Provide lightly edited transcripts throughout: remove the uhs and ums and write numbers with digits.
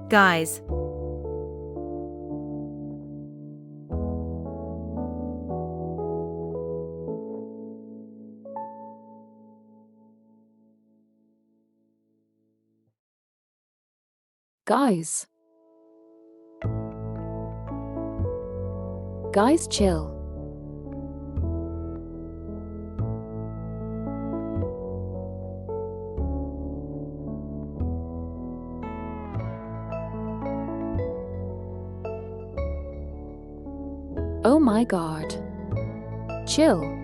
Guys. Guys. Guys, chill. Oh my god. Chill.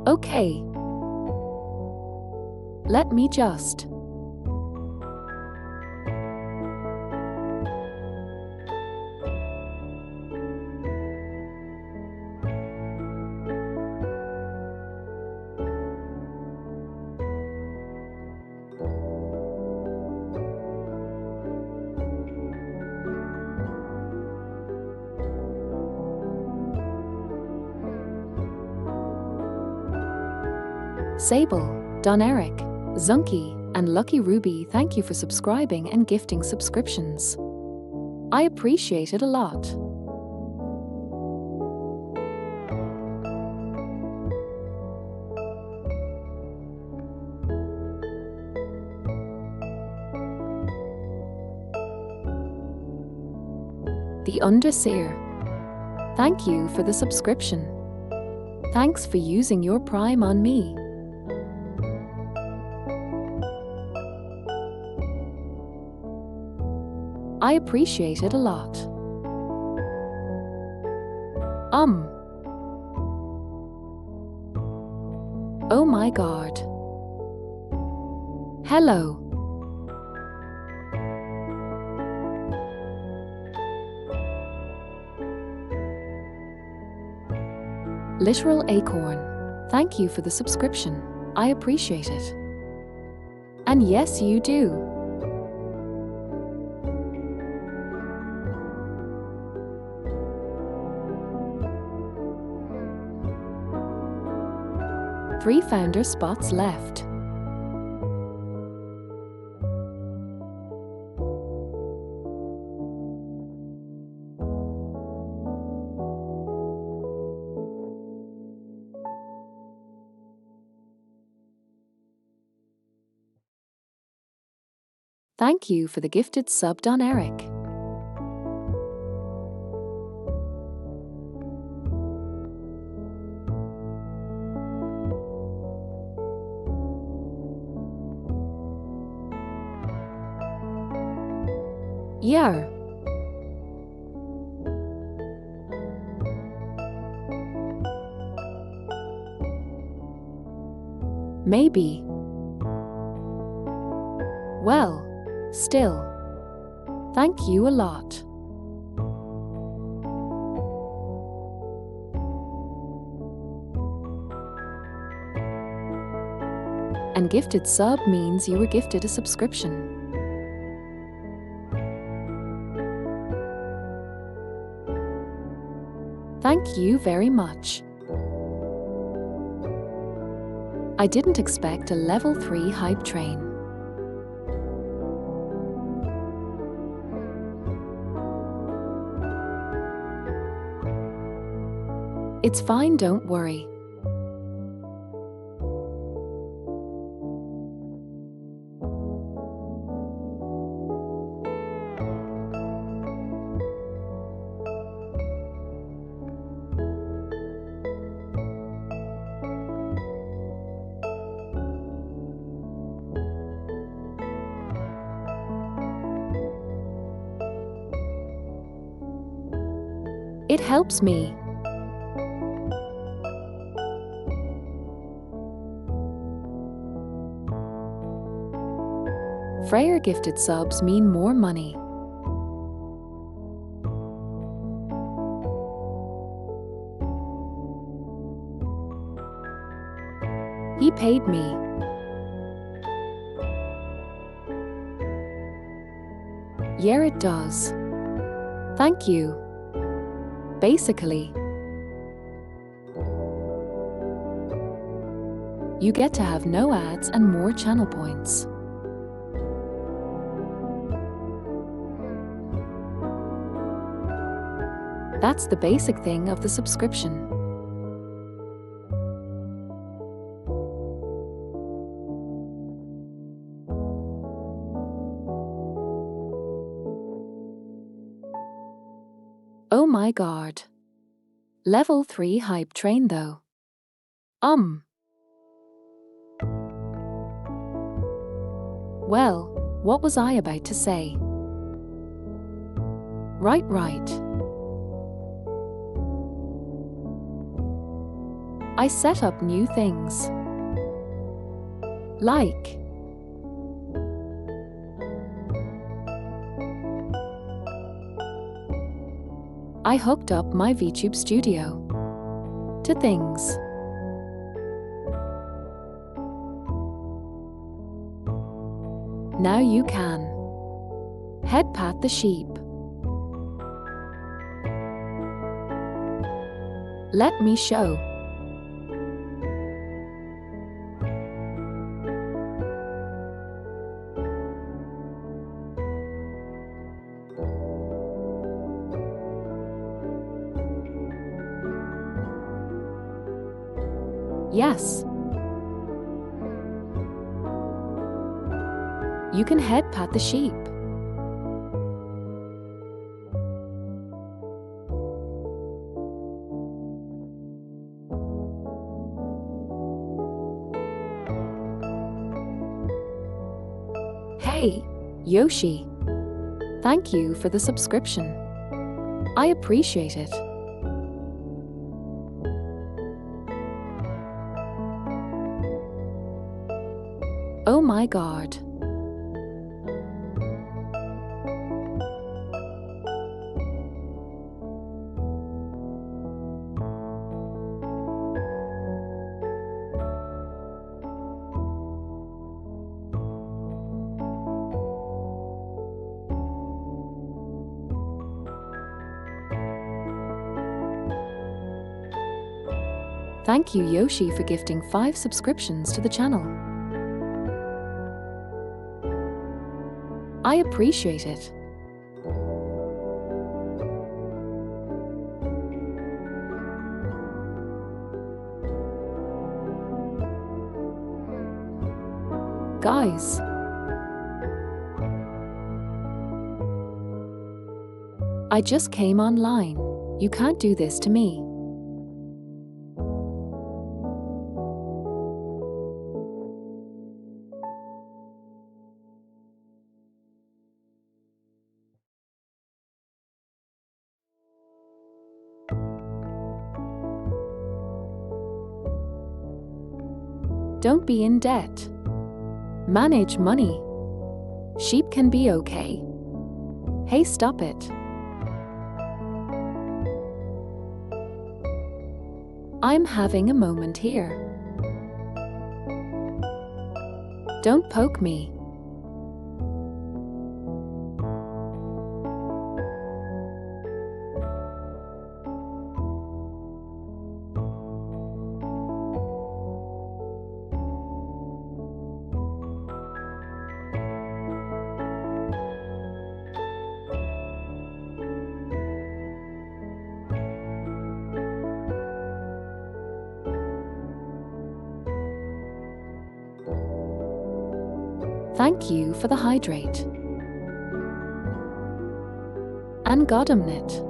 Okay. Let me just. Sable, Don Eric, Zunky, and Lucky Ruby, thank you for subscribing and gifting subscriptions. I appreciate it a lot. The Underseer, thank you for the subscription. Thanks for using your Prime on me. I appreciate it a lot. Oh my god. Hello. Literal Acorn, thank you for the subscription. I appreciate it. And yes, you do. Three founder spots left. Thank you for the gifted sub, Don Eric. Yeah. Maybe. Well, still. Thank you a lot. And gifted sub means you were gifted a subscription. Thank you very much. I didn't expect a level 3 hype train. It's fine, don't worry. It helps me. Freyer gifted subs mean more money. He paid me. Yeah, it does. Thank you. Basically, you get to have no ads and more channel points. That's the basic thing of the subscription. Oh my god. Level 3 hype train though. Well, what was I about to say? Right. I set up new things. Like I hooked up my VTube studio to things. Now you can head pat the sheep. Let me show. Yes. You can head pat the sheep. Hey, Yoshi. Thank you for the subscription. I appreciate it. Oh my god. Thank you, Yoshi, for gifting 5 subscriptions to the channel. I appreciate it. Guys, I just came online. You can't do this to me. Don't be in debt. Manage money. Sheep can be okay. Hey, stop it. I'm having a moment here. Don't poke me. Thank you for the hydrate. And Godamnit.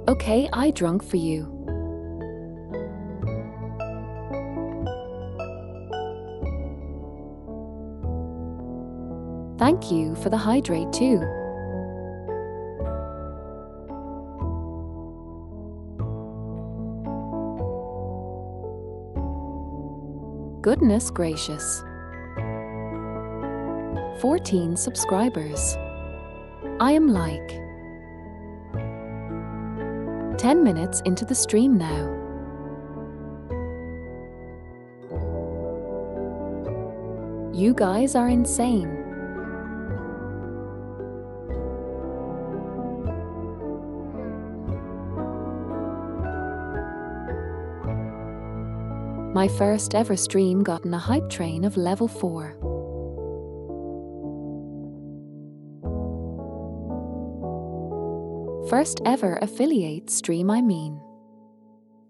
Okay, I drunk for you. Thank you for the hydrate too. Goodness gracious. 14 subscribers. I am like 10 minutes into the stream now. You guys are insane. My first ever stream got in a hype train of level 4. First ever affiliate stream, I mean.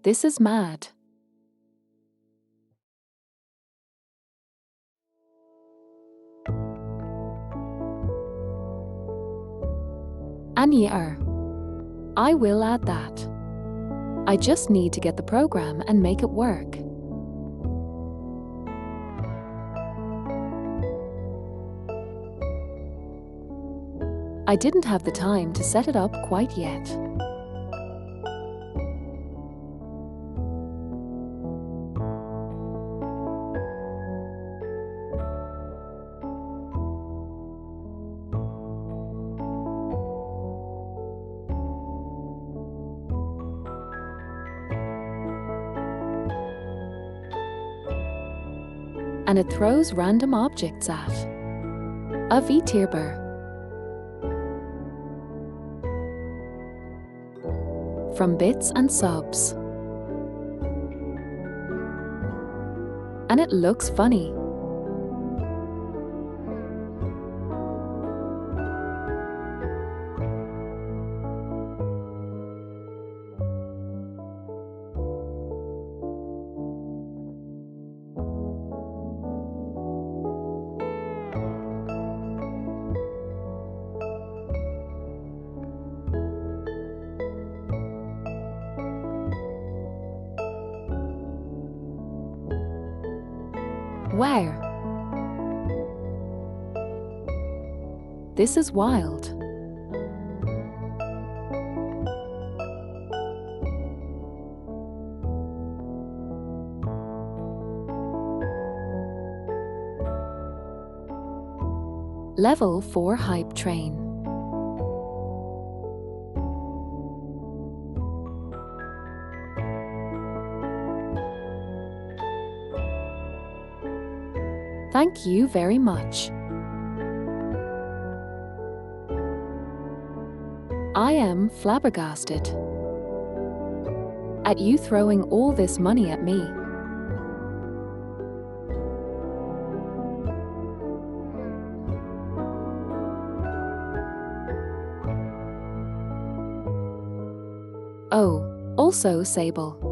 This is mad. And yeah, I will add that. I just need to get the program and make it work. I didn't have the time to set it up quite yet. And it throws random objects at a VTuber. From bits and subs. And it looks funny. Wow. This is wild. Level 4 hype train. Thank you very much. I am flabbergasted at you throwing all this money at me. Oh, also Sable.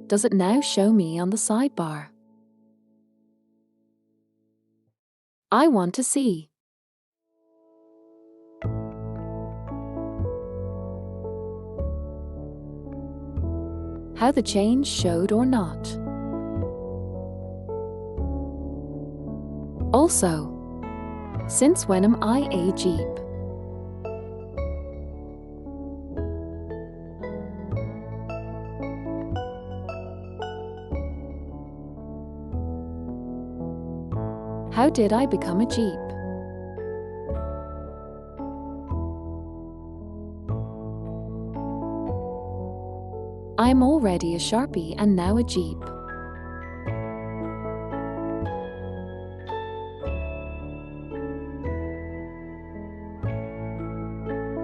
Does it now show me on the sidebar? I want to see. How the change showed or not. Also, since when am I a Jeep? How did I become a Jeep? I'm already a Sharpie and now a Jeep.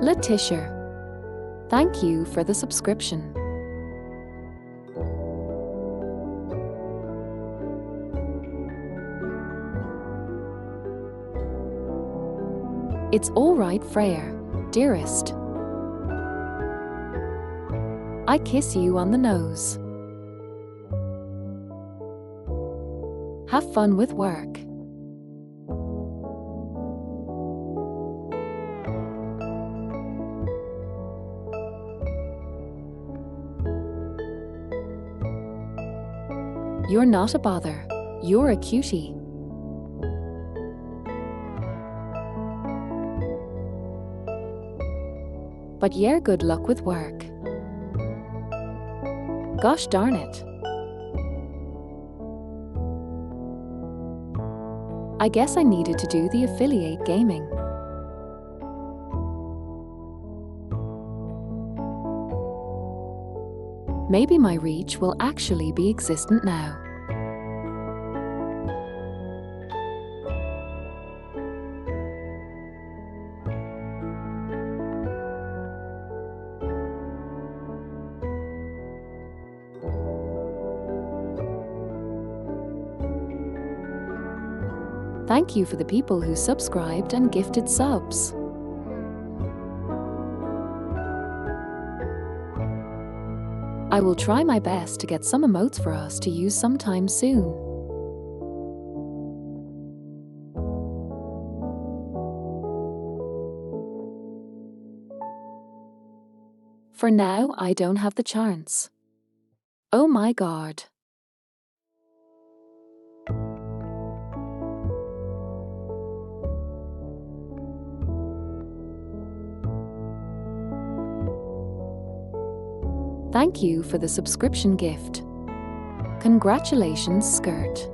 Letitia, thank you for the subscription. It's all right, Freya, dearest. I kiss you on the nose. Have fun with work. You're not a bother. You're a cutie. But yeah, good luck with work. Gosh darn it. I guess I needed to do the affiliate gaming. Maybe my reach will actually be existent now. Thank you for the people who subscribed and gifted subs. I will try my best to get some emotes for us to use sometime soon. For now, I don't have the chance. Oh my god. Thank you for the subscription gift. Congratulations, Skirt.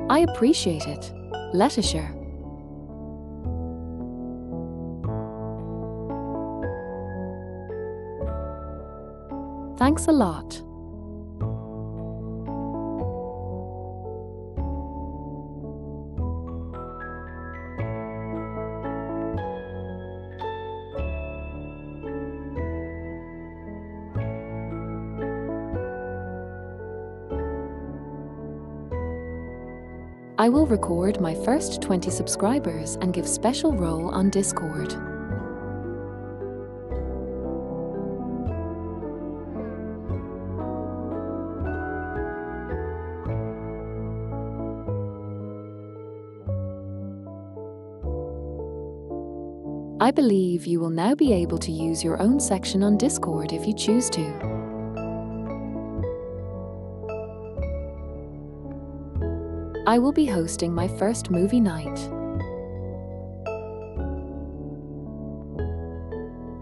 I appreciate it, Letishire. Thanks a lot. I will record my first 20 subscribers and give special role on Discord. I believe you will now be able to use your own section on Discord if you choose to. I will be hosting my first movie night.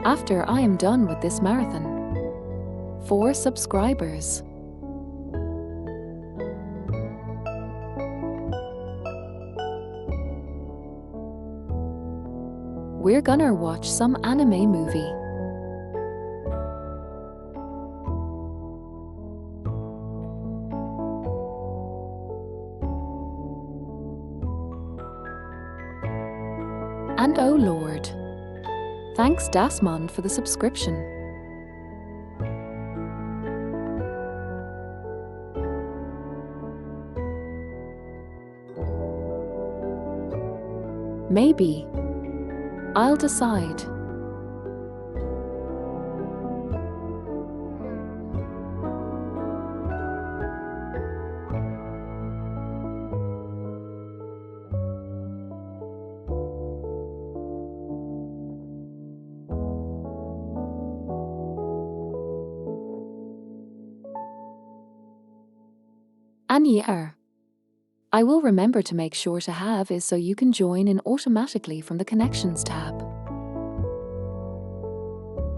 After I am done with this marathon. 4 subscribers. We're gonna watch some anime movie. And oh Lord. Thanks Dasmond for the subscription. Maybe. I'll decide. And yeah, I will remember to make sure to have is so you can join in automatically from the Connections tab.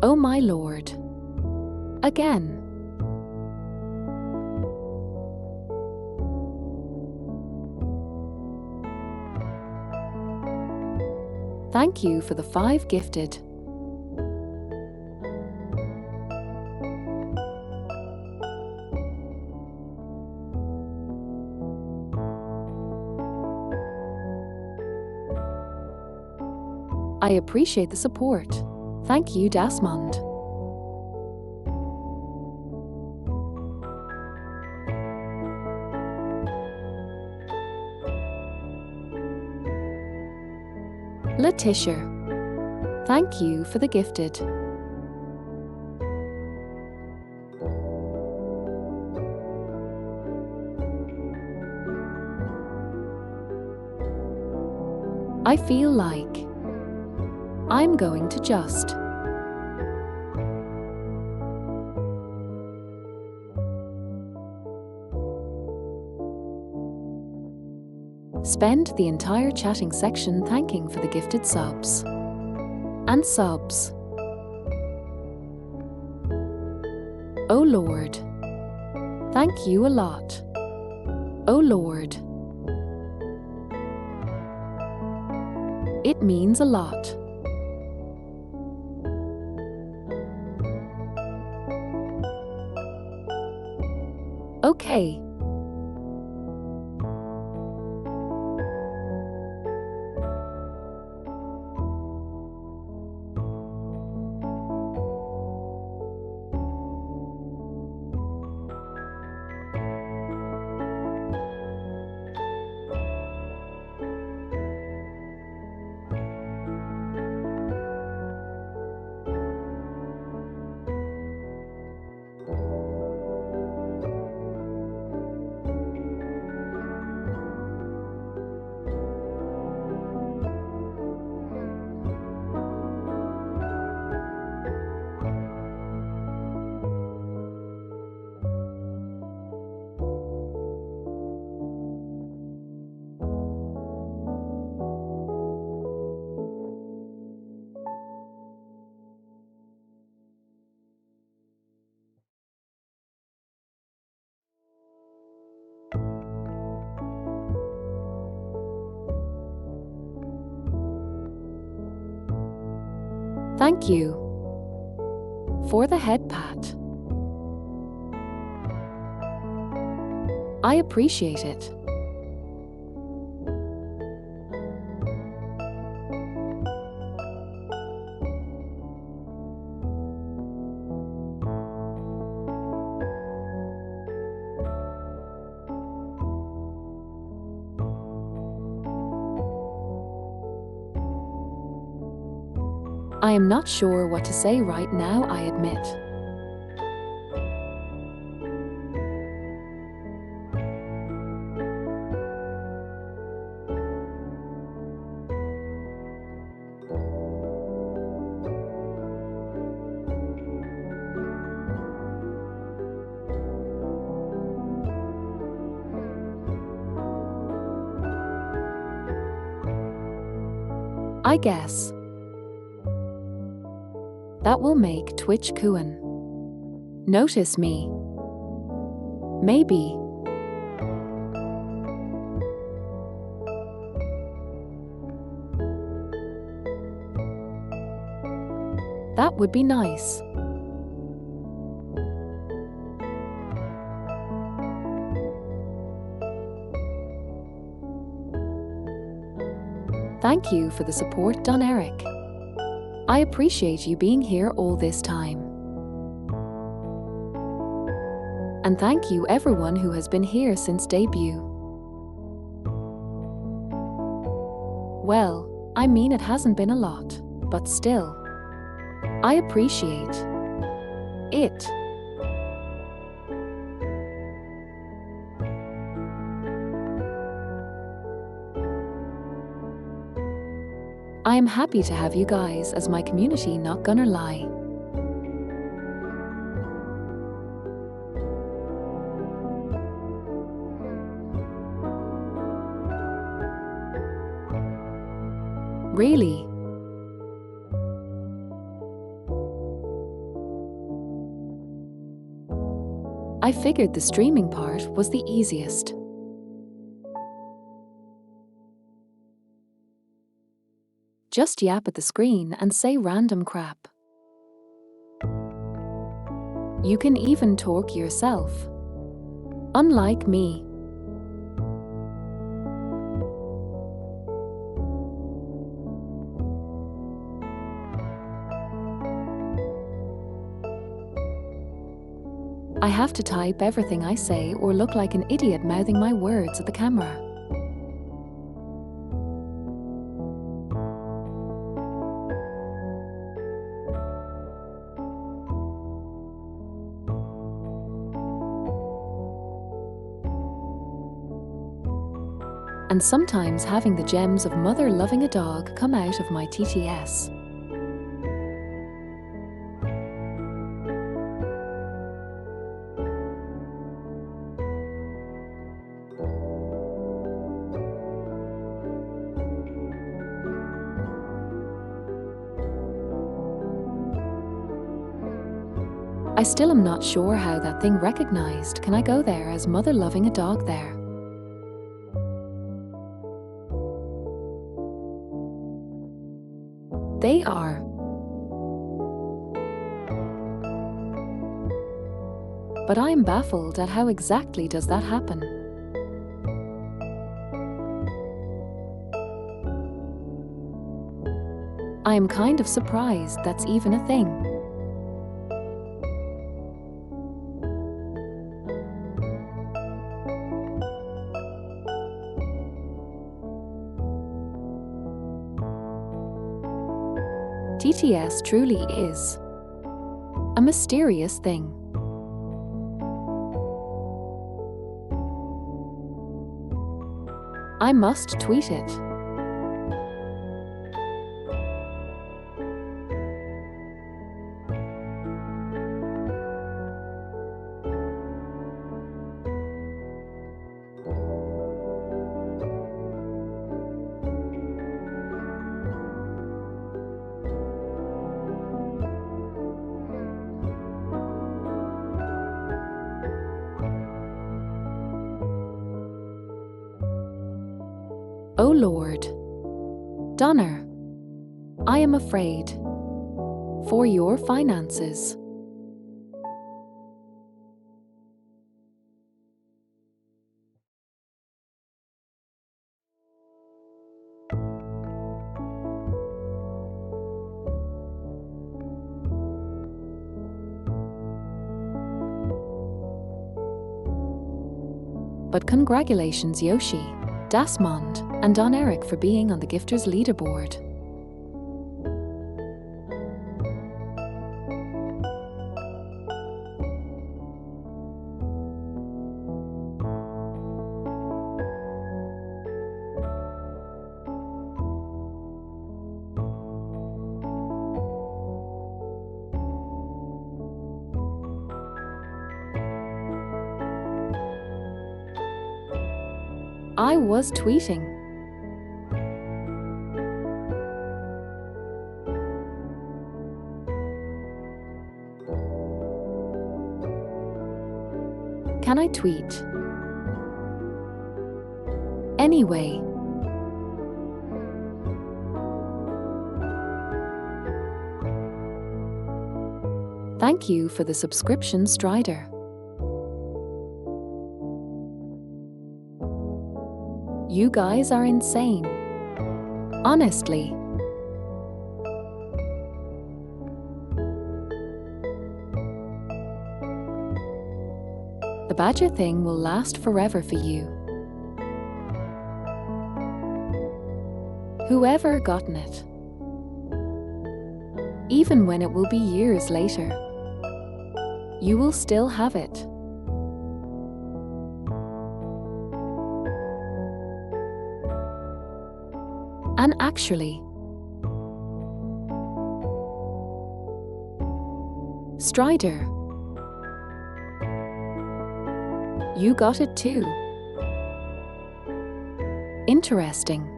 Oh my lord. Again. Thank you for the 5 gifted. I appreciate the support. Thank you, Dasmond. Letitia. Thank you for the gifted. I feel like I'm going to just Spend the entire chatting section thanking for the gifted subs. And subs. Oh Lord. Thank you a lot. Oh Lord. It means a lot. Okay. Thank you for the head pat. I appreciate it. I am not sure what to say right now, I admit. I guess that will make Twitch cooin' notice me. Maybe. That would be nice. Thank you for the support, Don Eric. I appreciate you being here all this time. And thank you everyone who has been here since debut. Well, I mean it hasn't been a lot, but still, I appreciate it. I am happy to have you guys as my community, not gonna lie. Really? I figured the streaming part was the easiest. Just yap at the screen and say random crap. You can even talk yourself. Unlike me. I have to type everything I say or look like an idiot mouthing my words at the camera. And sometimes having the gems of mother loving a dog come out of my TTS. I still am not sure how that thing recognized. Can I go there as mother loving a dog there? They are. But I am baffled at how exactly does that happen. I am kind of surprised that's even a thing. TTS truly is a mysterious thing. I must tweet it. Oh Lord, Donner, I am afraid for your finances. But congratulations Yoshi, Dasmond, and Don Eric for being on the Gifters leaderboard. I was tweeting. Can I tweet? Anyway. Thank you for the subscription, Strider. You guys are insane. Honestly. The badger thing will last forever for you. Whoever gotten it. Even when it will be years later, you will still have it. And actually, Strider, you got it too. Interesting.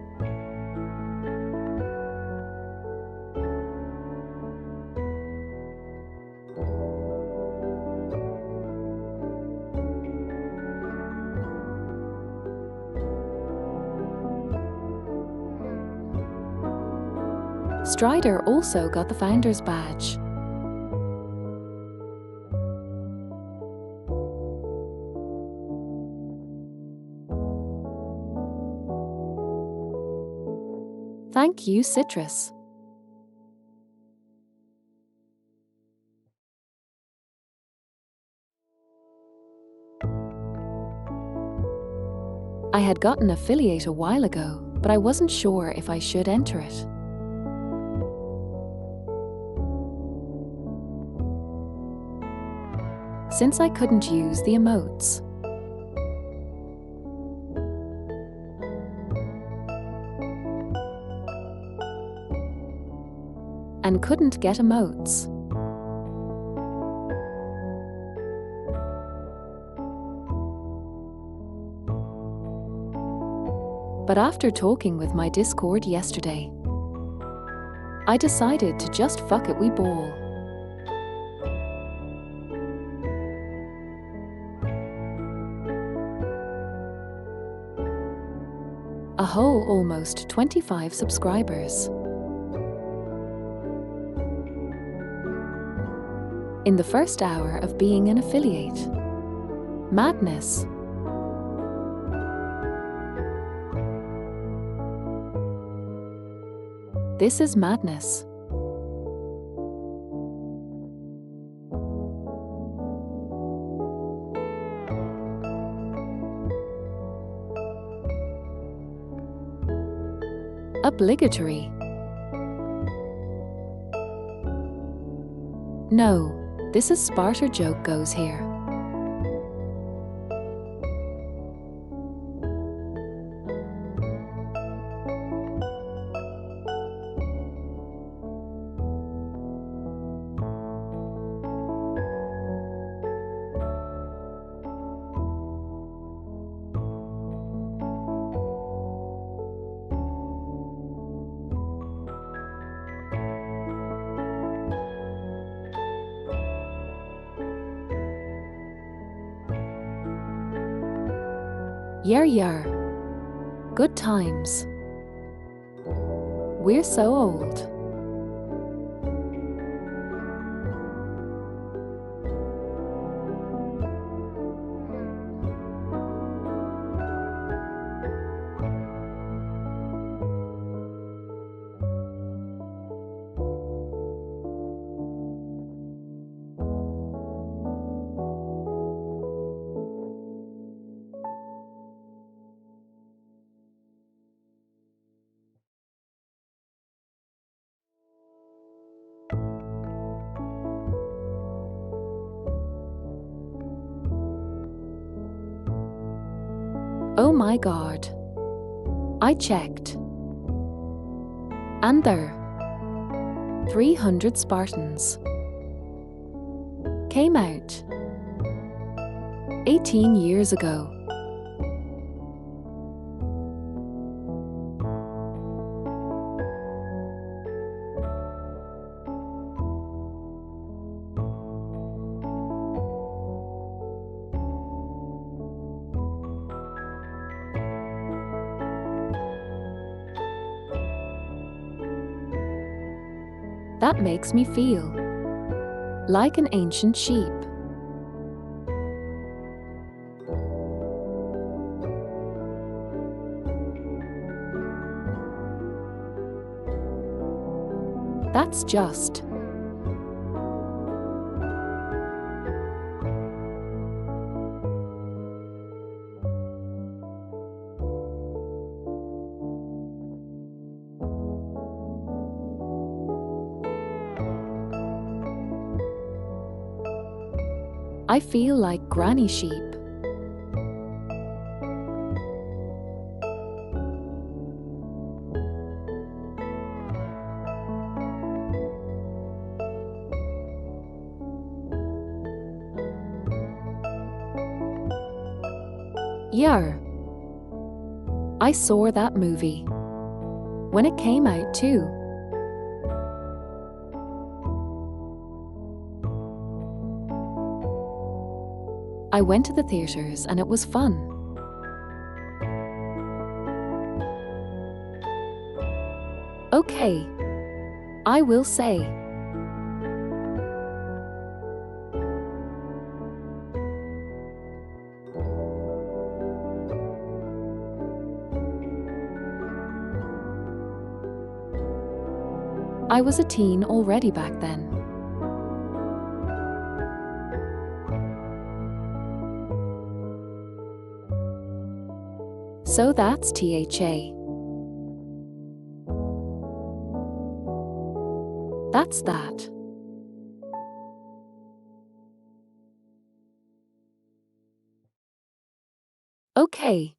Strider also got the Founder's Badge. Thank you, Citrus. I had gotten affiliate a while ago, but I wasn't sure if I should enter it. Since I couldn't use the emotes. And couldn't get emotes. But after talking with my Discord yesterday, I decided to just fuck it, we ball. A whole almost 25 subscribers. In the first hour of being an affiliate. Madness. This is madness. Obligatory. No, this is Sparta joke goes here. Yar. Good times. We're so old. Oh my God. I checked. And there 300 Spartans came out 18 years ago. That makes me feel like an ancient sheep. That's just I feel like granny sheep. Yar. I saw that movie when it came out too. I went to the theaters and it was fun. Okay, I will say. I was a teen already back then. So that's THA. That's that. Okay.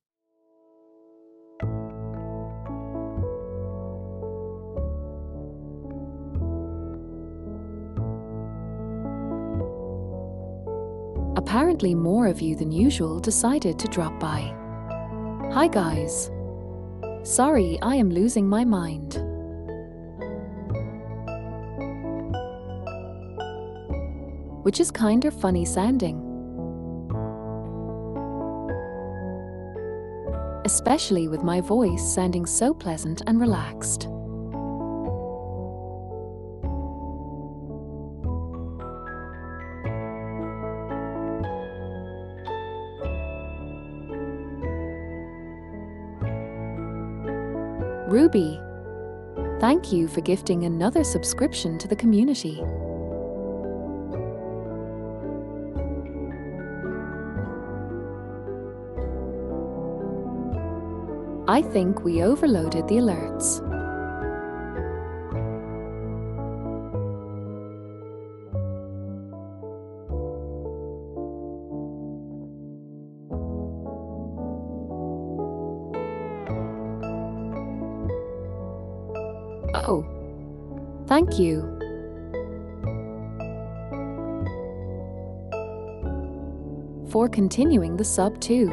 Apparently more of you than usual decided to drop by. Hi guys. Sorry, I am losing my mind. Which is kinda funny sounding. especially with my voice sounding so pleasant and relaxed. Ruby, thank you for gifting another subscription to the community. I think we overloaded the alerts. Oh, thank you. For continuing the sub too.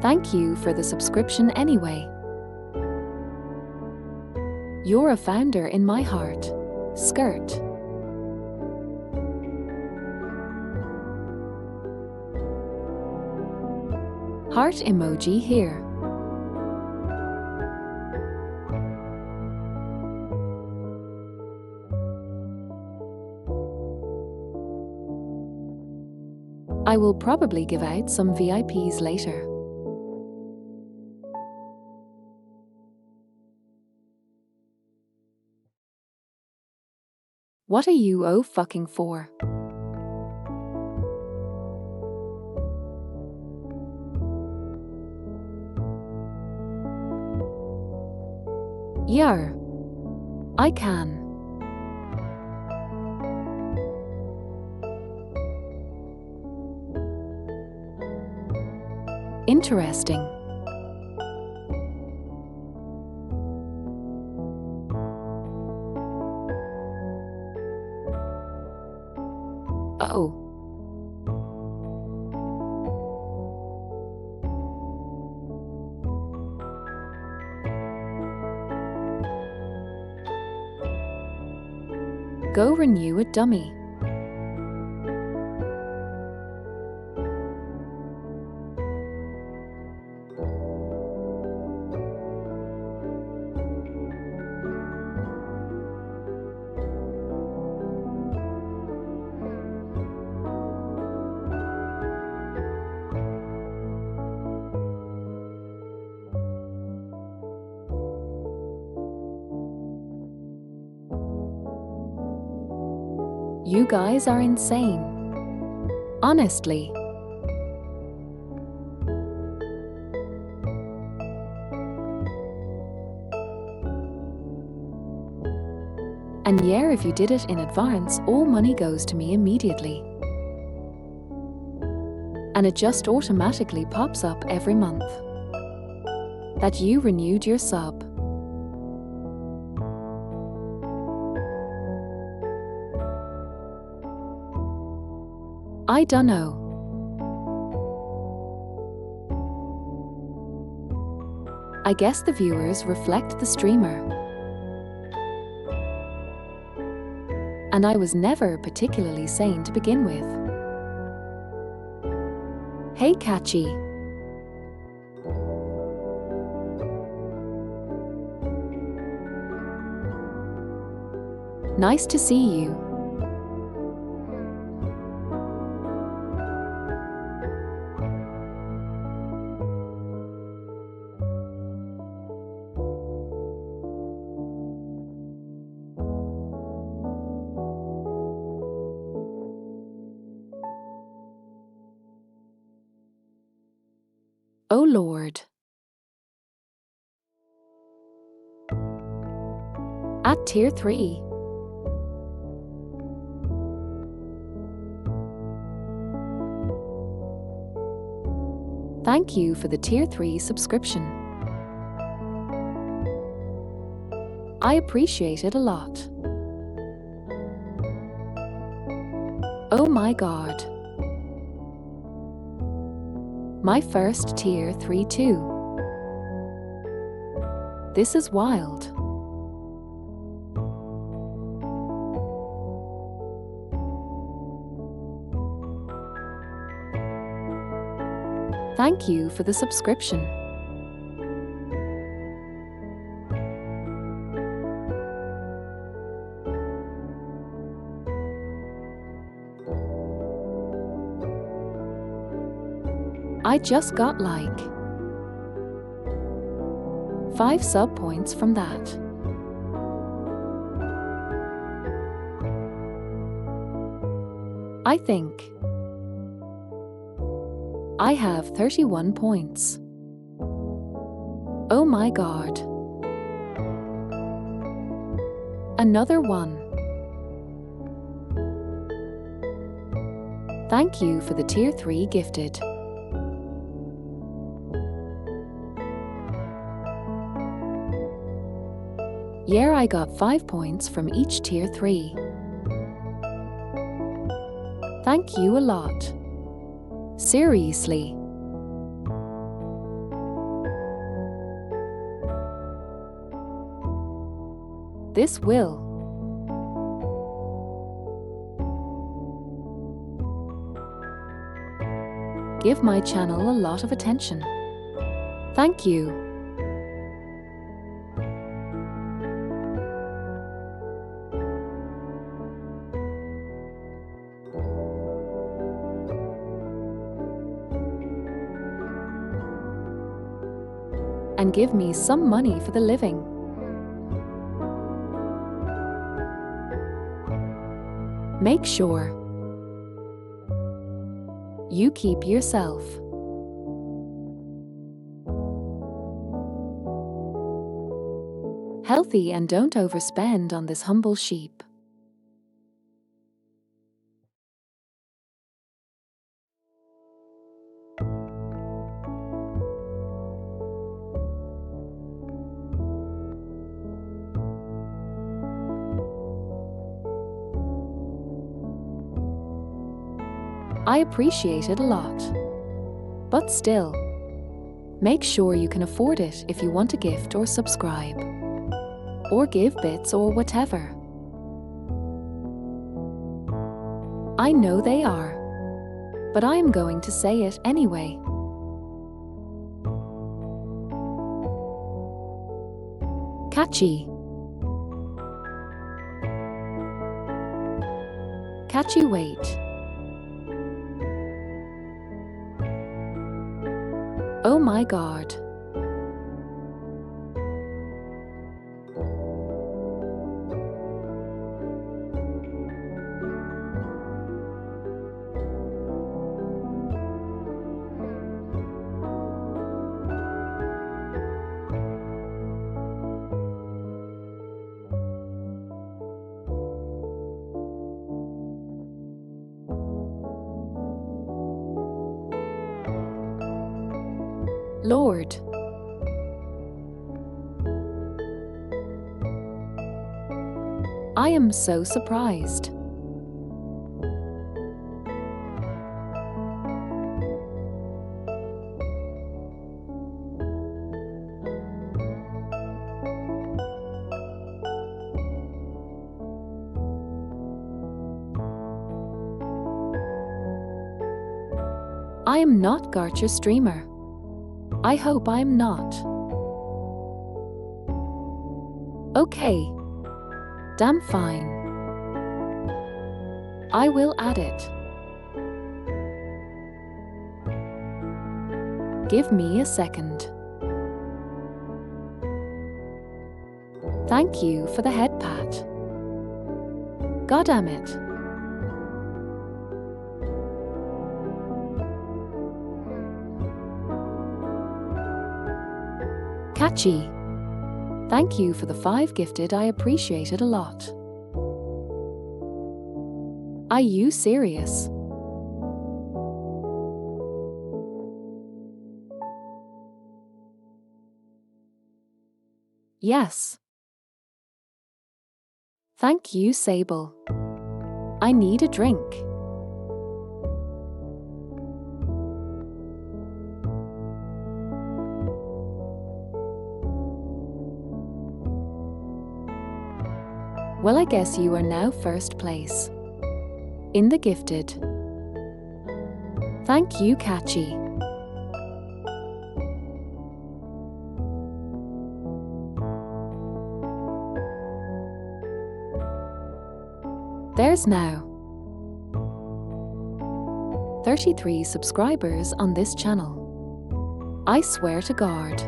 Thank you for the subscription anyway. You're a founder in my heart. Skirt. Heart emoji here. I will probably give out some VIPs later. What are you oh fucking for? Yar. I can. Interesting. Oh. Go renew a dummy. You guys are insane. Honestly. And yeah, if you did it in advance, all money goes to me immediately. And it just automatically pops up every month that you renewed your sub. I dunno. I guess the viewers reflect the streamer. And I was never particularly sane to begin with. Hey Catchy. Nice to see you. Oh Lord. At tier 3. Thank you for the Tier 3 subscription. I appreciate it a lot. Oh my God. My first Tier 3 too. This is wild. Thank you for the subscription. I just got like 5 sub points from that. I think I have 31 points. Oh my God. Another one. Thank you for the Tier 3 gifted. Yeah, I got 5 points from each Tier 3. Thank you a lot. Seriously. This will give my channel a lot of attention. Thank you. And give me some money for the living. Make sure you keep yourself healthy and don't overspend on this humble sheep. I appreciate it a lot. But still, make sure you can afford it if you want to gift or subscribe. Or give bits or whatever. I know they are, but I am going to say it anyway. Catchy. Catchy weight. Oh my God. Lord. I am so surprised. I am not Garcher streamer. I hope I'm not. Okay. Damn fine. I will add it. Give me a second. Thank you for the head pat. God damn it. Catchy. Thank you for the 5 gifted. I appreciate it a lot. Are you serious? Yes. Thank you, Sable. I need a drink. Well, I guess you are now first place in the gifted. Thank you, Catchy. There's now 33 subscribers on this channel. I swear to God.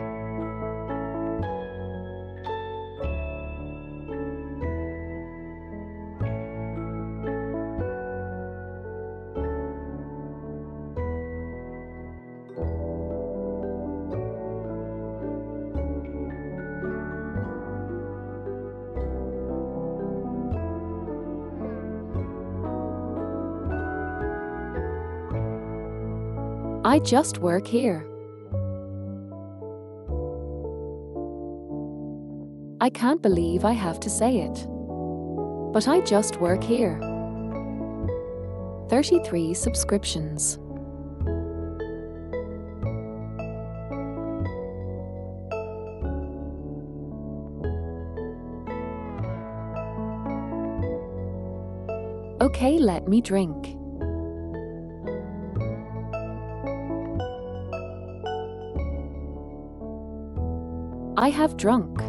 I just work here. I can't believe I have to say it, but I just work here. 33 subscriptions. Okay, let me drink. I have drunk.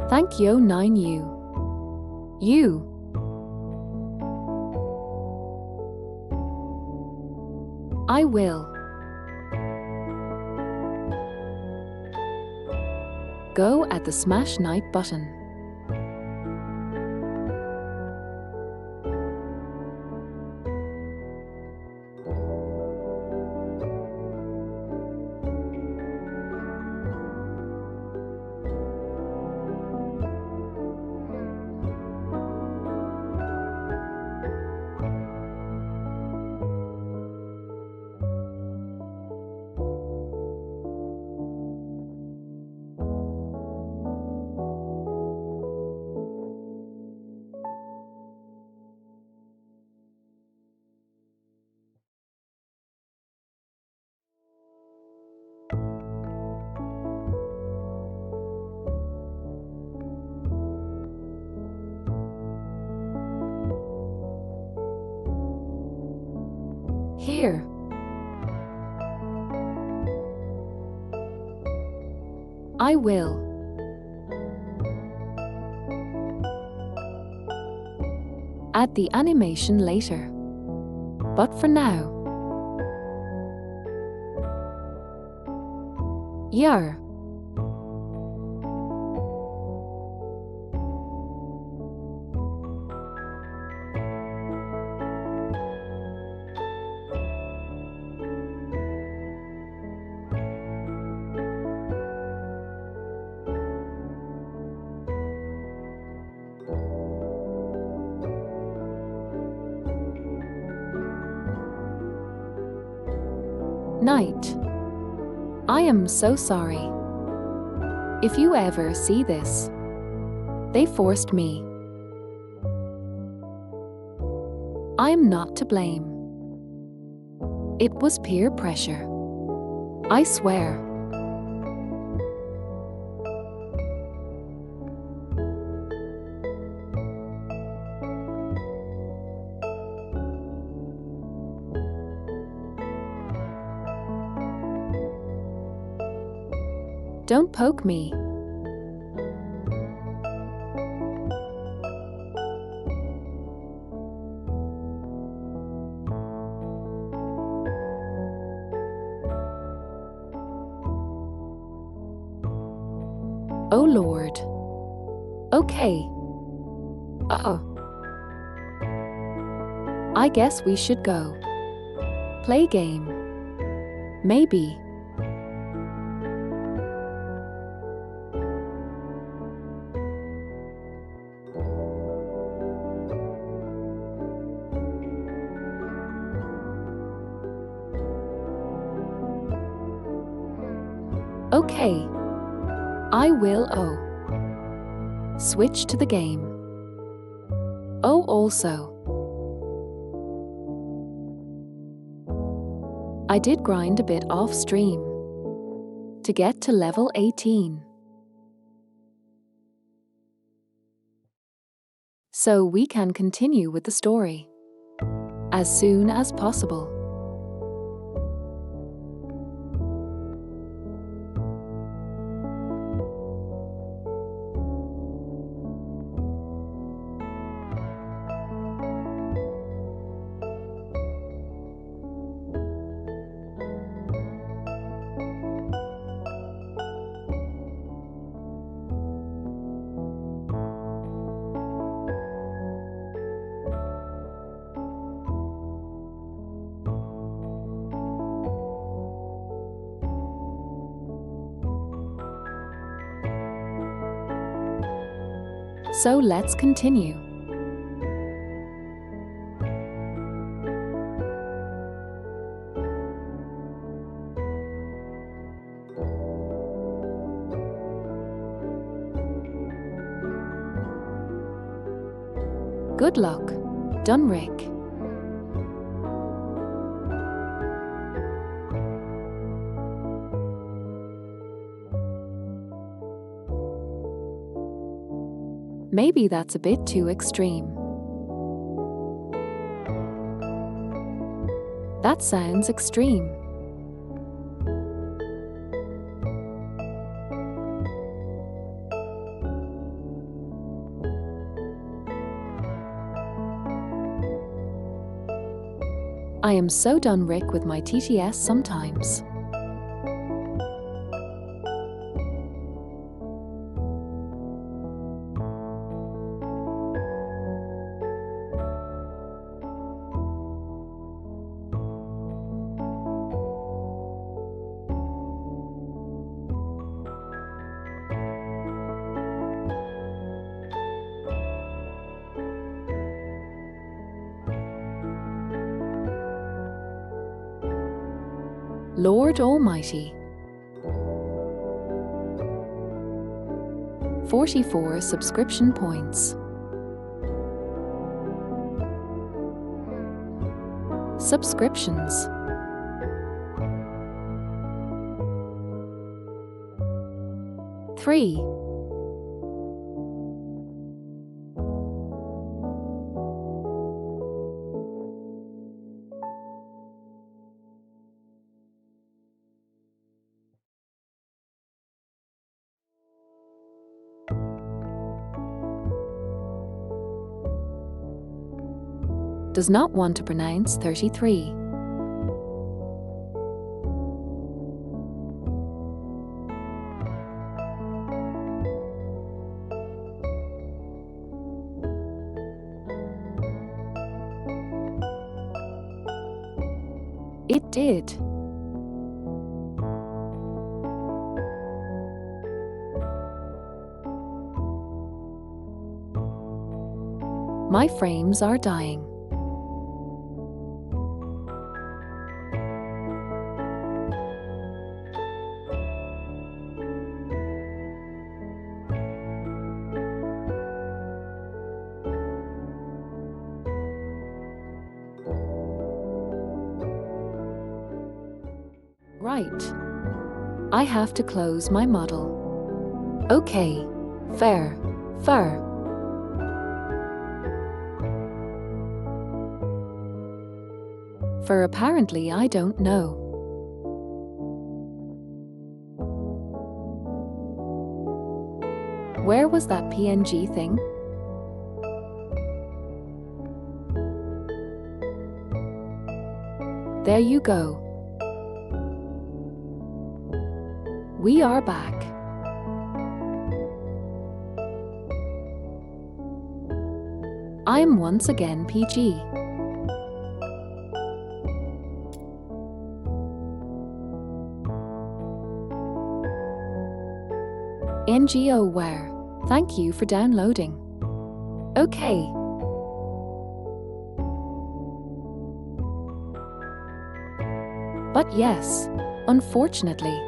Thank you, 9U. You. I will. Go at the Smash Night button. Here. I will. Add the animation later. But for now. Yar. Night. I am so sorry. If you ever see this, they forced me. I'm not to blame. It was peer pressure. I swear. Don't poke me. Oh Lord. Okay. Uh-oh. I guess we should go. Play game. Maybe. Okay. I will. Oh. Switch to the game. Oh, also. I did grind a bit off stream to get to level 18. So we can continue with the story as soon as possible. So let's continue. Good luck, Dunrick. Maybe that's a bit too extreme. That sounds extreme. I am so done, Rick, with my TTS sometimes. Lord Almighty. 44 subscription points. Subscriptions. Three. Does not want to pronounce 33. It did. My frames are dying. Right. I have to close my model. Okay. Fair. Fair. For apparently I don't know. Where was that PNG thing? There you go. We are back. I am once again PG. NGOware. Thank you for downloading. Okay. But yes, unfortunately,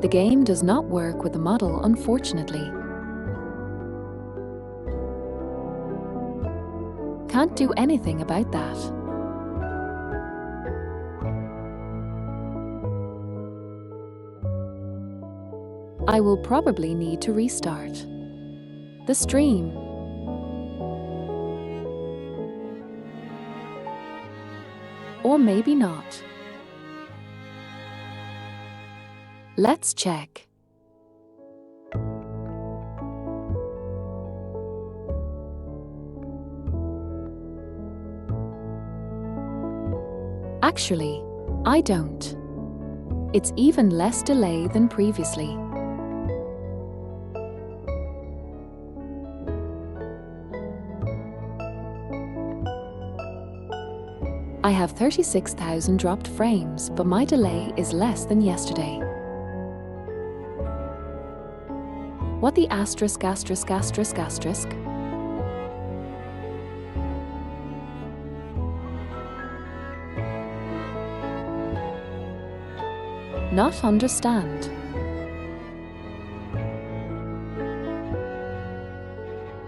The game does not work with the model, unfortunately. Can't do anything about that. I will probably need to restart the stream. Or maybe not. Let's check. Actually, I don't. It's even less delay than previously. I have 36,000 dropped frames, but my delay is less than yesterday. What the asterisk asterisk asterisk asterisk? Not understand.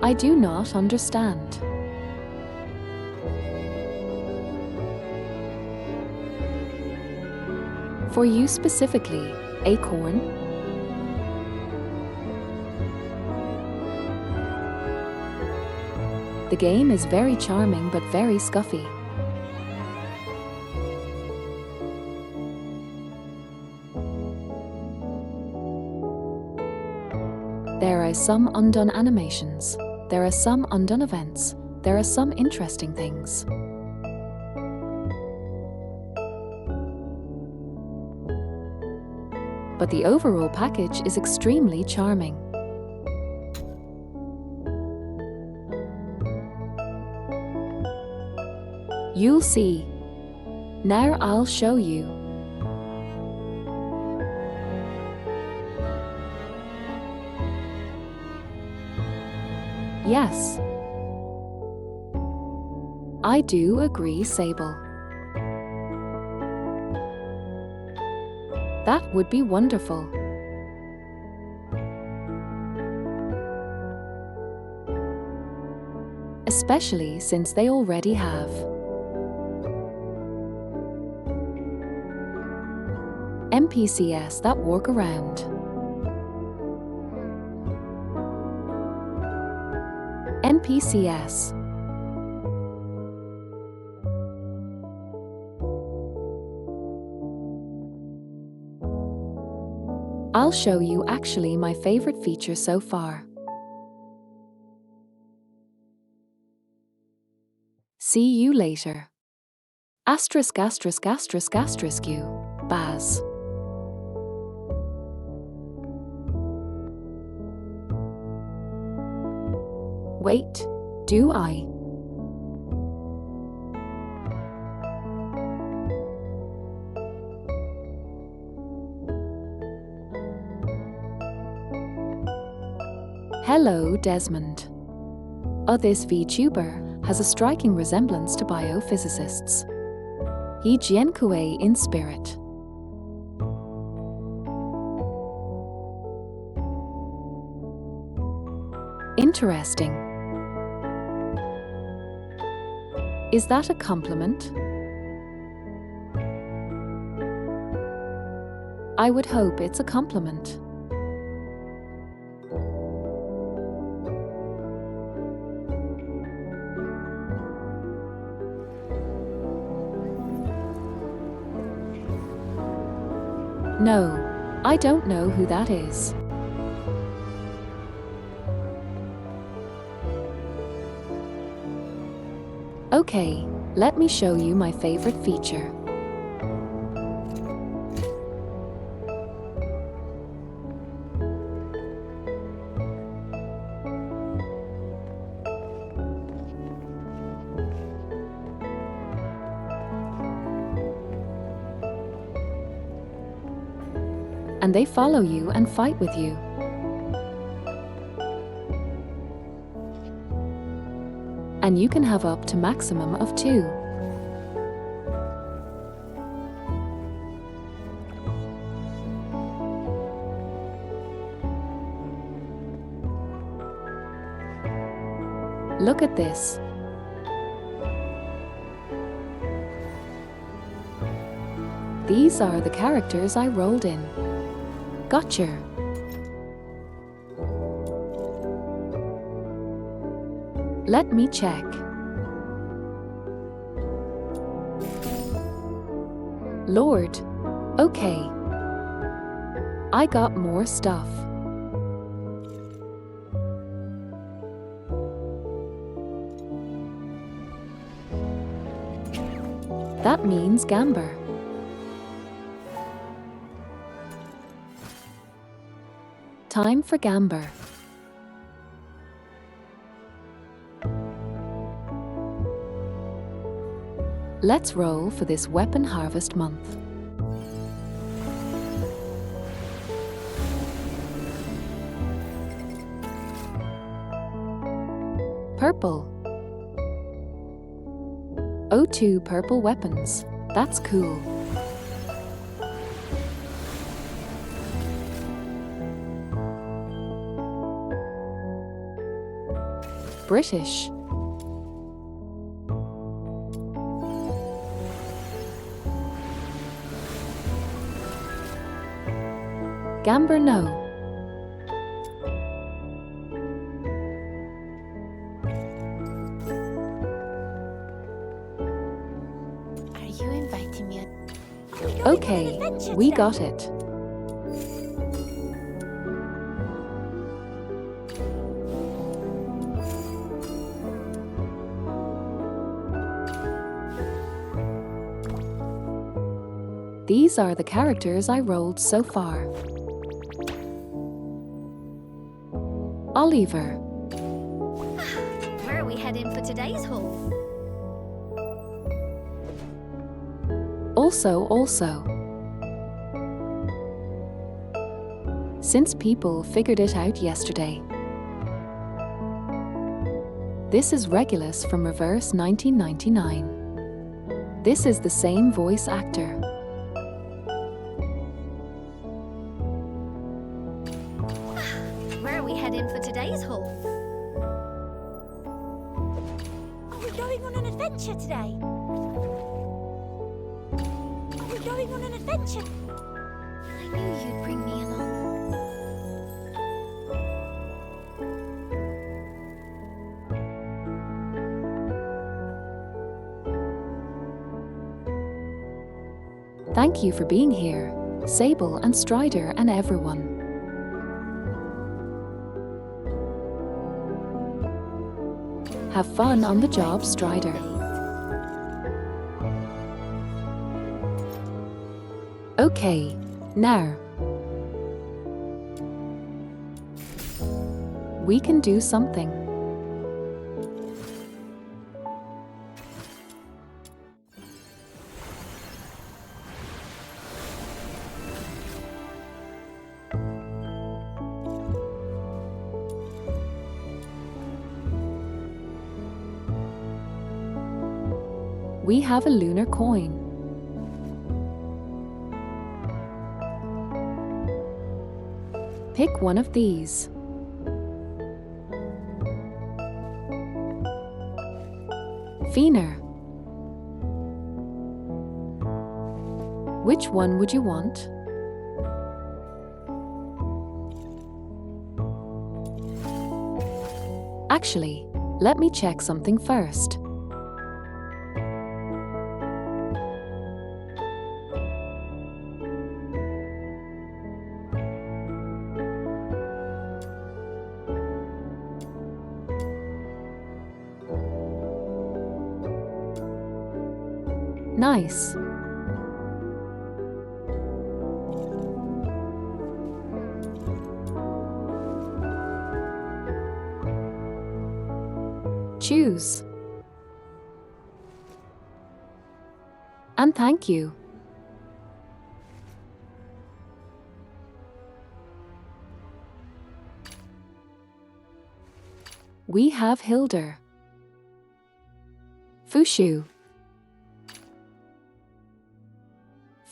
I do not understand. For you specifically, Acorn. The game is very charming but very scuffy. There are some undone animations. There are some undone events. There are some interesting things. But the overall package is extremely charming. You'll see. Now I'll show you. Yes. I do agree, Sable. That would be wonderful. Especially since they already have. NPCs that walk around. NPCs. I'll show you actually my favorite feature so far. See you later. Asterisk asterisk asterisk asterisk you, Baz. Wait, do I? Hello, Desmond. This VTuber has a striking resemblance to biophysicists. He Jiankue in spirit. Interesting. Is that a compliment? I would hope it's a compliment. No, I don't know who that is. Okay, let me show you my favorite feature. And they follow you and fight with you. And you can have up to maximum of 2. Look at this. These are the characters I rolled in. Gotcha. Let me check. Lord. Okay. I got more stuff. That means Gamber. Time for Gamber. Let's roll for this weapon harvest month. Purple. Oh, 2 purple weapons. That's cool. British. Gamber no. Are you inviting me? Okay, we got it. These are the characters I rolled so far. Oliver. Where are we heading for today's haul? Also. Since people figured it out yesterday. This is Regulus from Reverse 1999. This is the same voice actor. Where are we heading for today's haul? Are we going on an adventure today? Are we going on an adventure? I knew you'd bring me along. Thank you for being here, Sable and Strider and everyone. Have fun on the job, Strider. Okay, now. We can do something. We have a lunar coin. Pick one of these. Feener. Which one would you want? Actually, let me check something first. Nice. Choose. And thank you. We have Hilder. Fushu.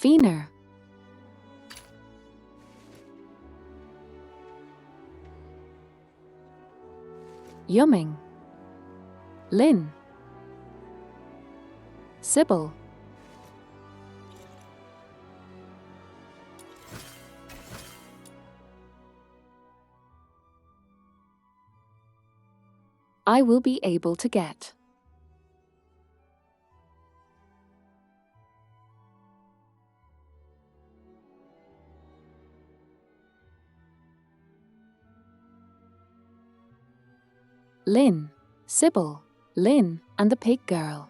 Feener. Yumming. Lynn, Sybil, I will be able to get. Lynn, Sybil, Lynn and the Pig Girl.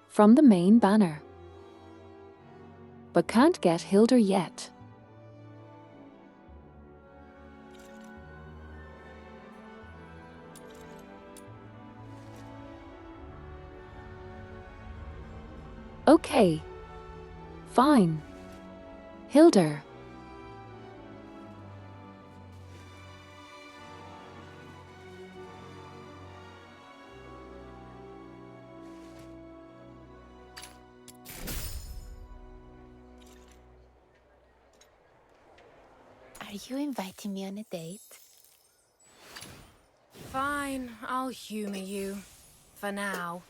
From the main banner. But can't get Hilda yet. Okay. Fine. Hilda. Are you inviting me on a date? Fine, I'll humor you. For now.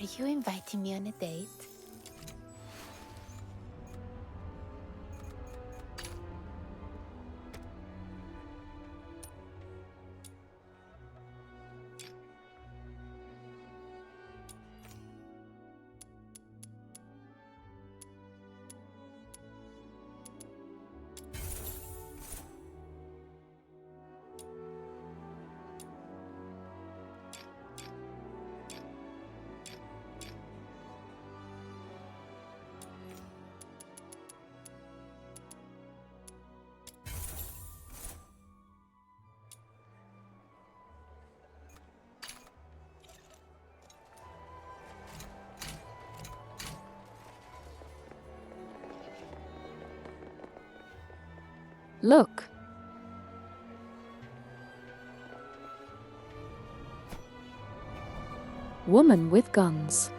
Are you inviting me on a date? Look. Woman with guns.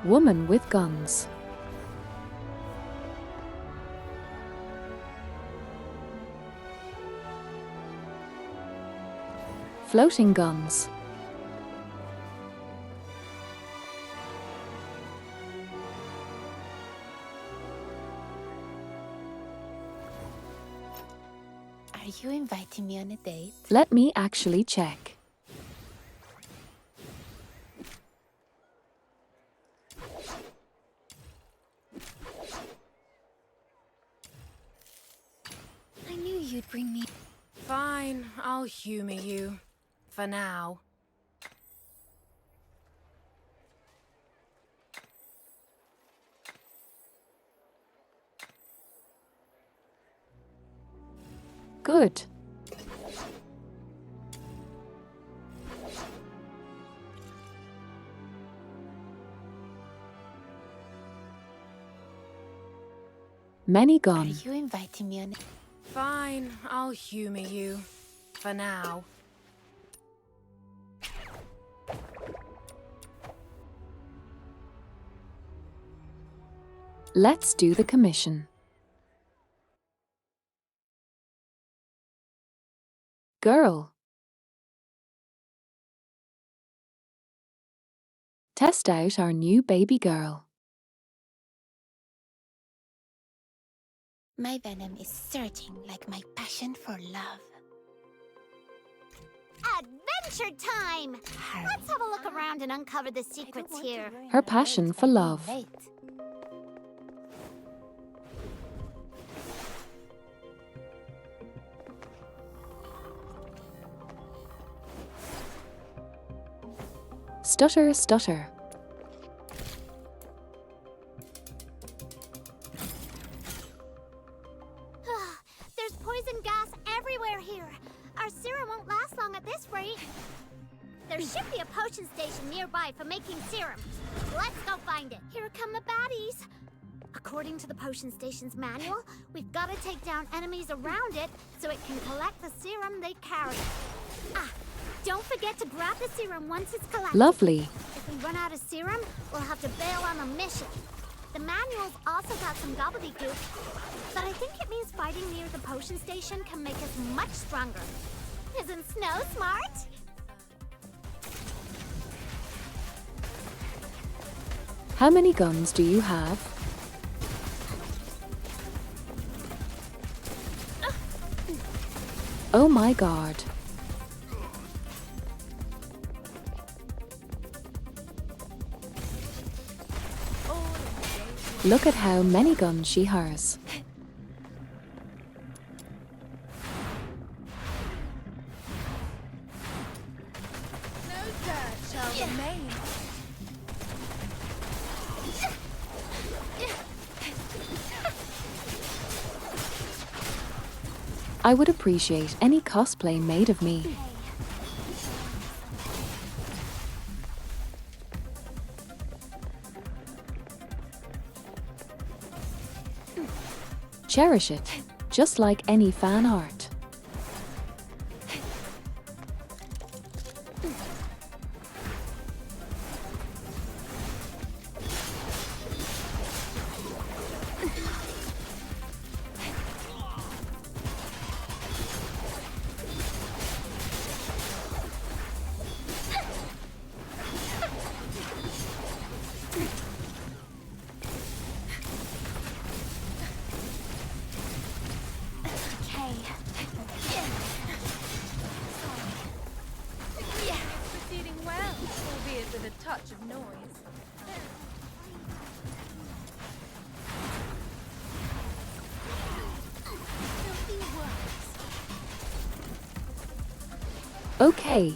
Woman with guns. Floating guns. Are you inviting me on a date? Let me actually check. I knew you'd bring me. Fine, I'll humor you. For now. Good. Many Are gone. you inviting me on a... Fine, I'll humor you. For now. Let's do the commission. Girl. Test out our new baby girl. My venom is surging like my passion for love. Adventure time! Let's have a look around and uncover the secrets here. Her passion for love. Late. Stutter, stutter. There's poison gas everywhere here. Our serum won't last long at this rate. There should be a potion station nearby for making serum. Let's go find it. Here come the baddies. According to the potion station's manual, we've got to take down enemies around it so it can collect the serum they carry. Don't forget to grab the serum once it's collected. Lovely. If we run out of serum, we'll have to bail on the mission. The manual's also got some gobbledygook, but I think it means fighting near the potion station can make us much stronger. Isn't Snow smart? How many guns do you have? Oh my god. Look at how many guns she has. No dirt shall remain. I would appreciate any cosplay made of me. Cherish it, just like any fan art. Proceeding well, albeit with a touch of noise. Okay.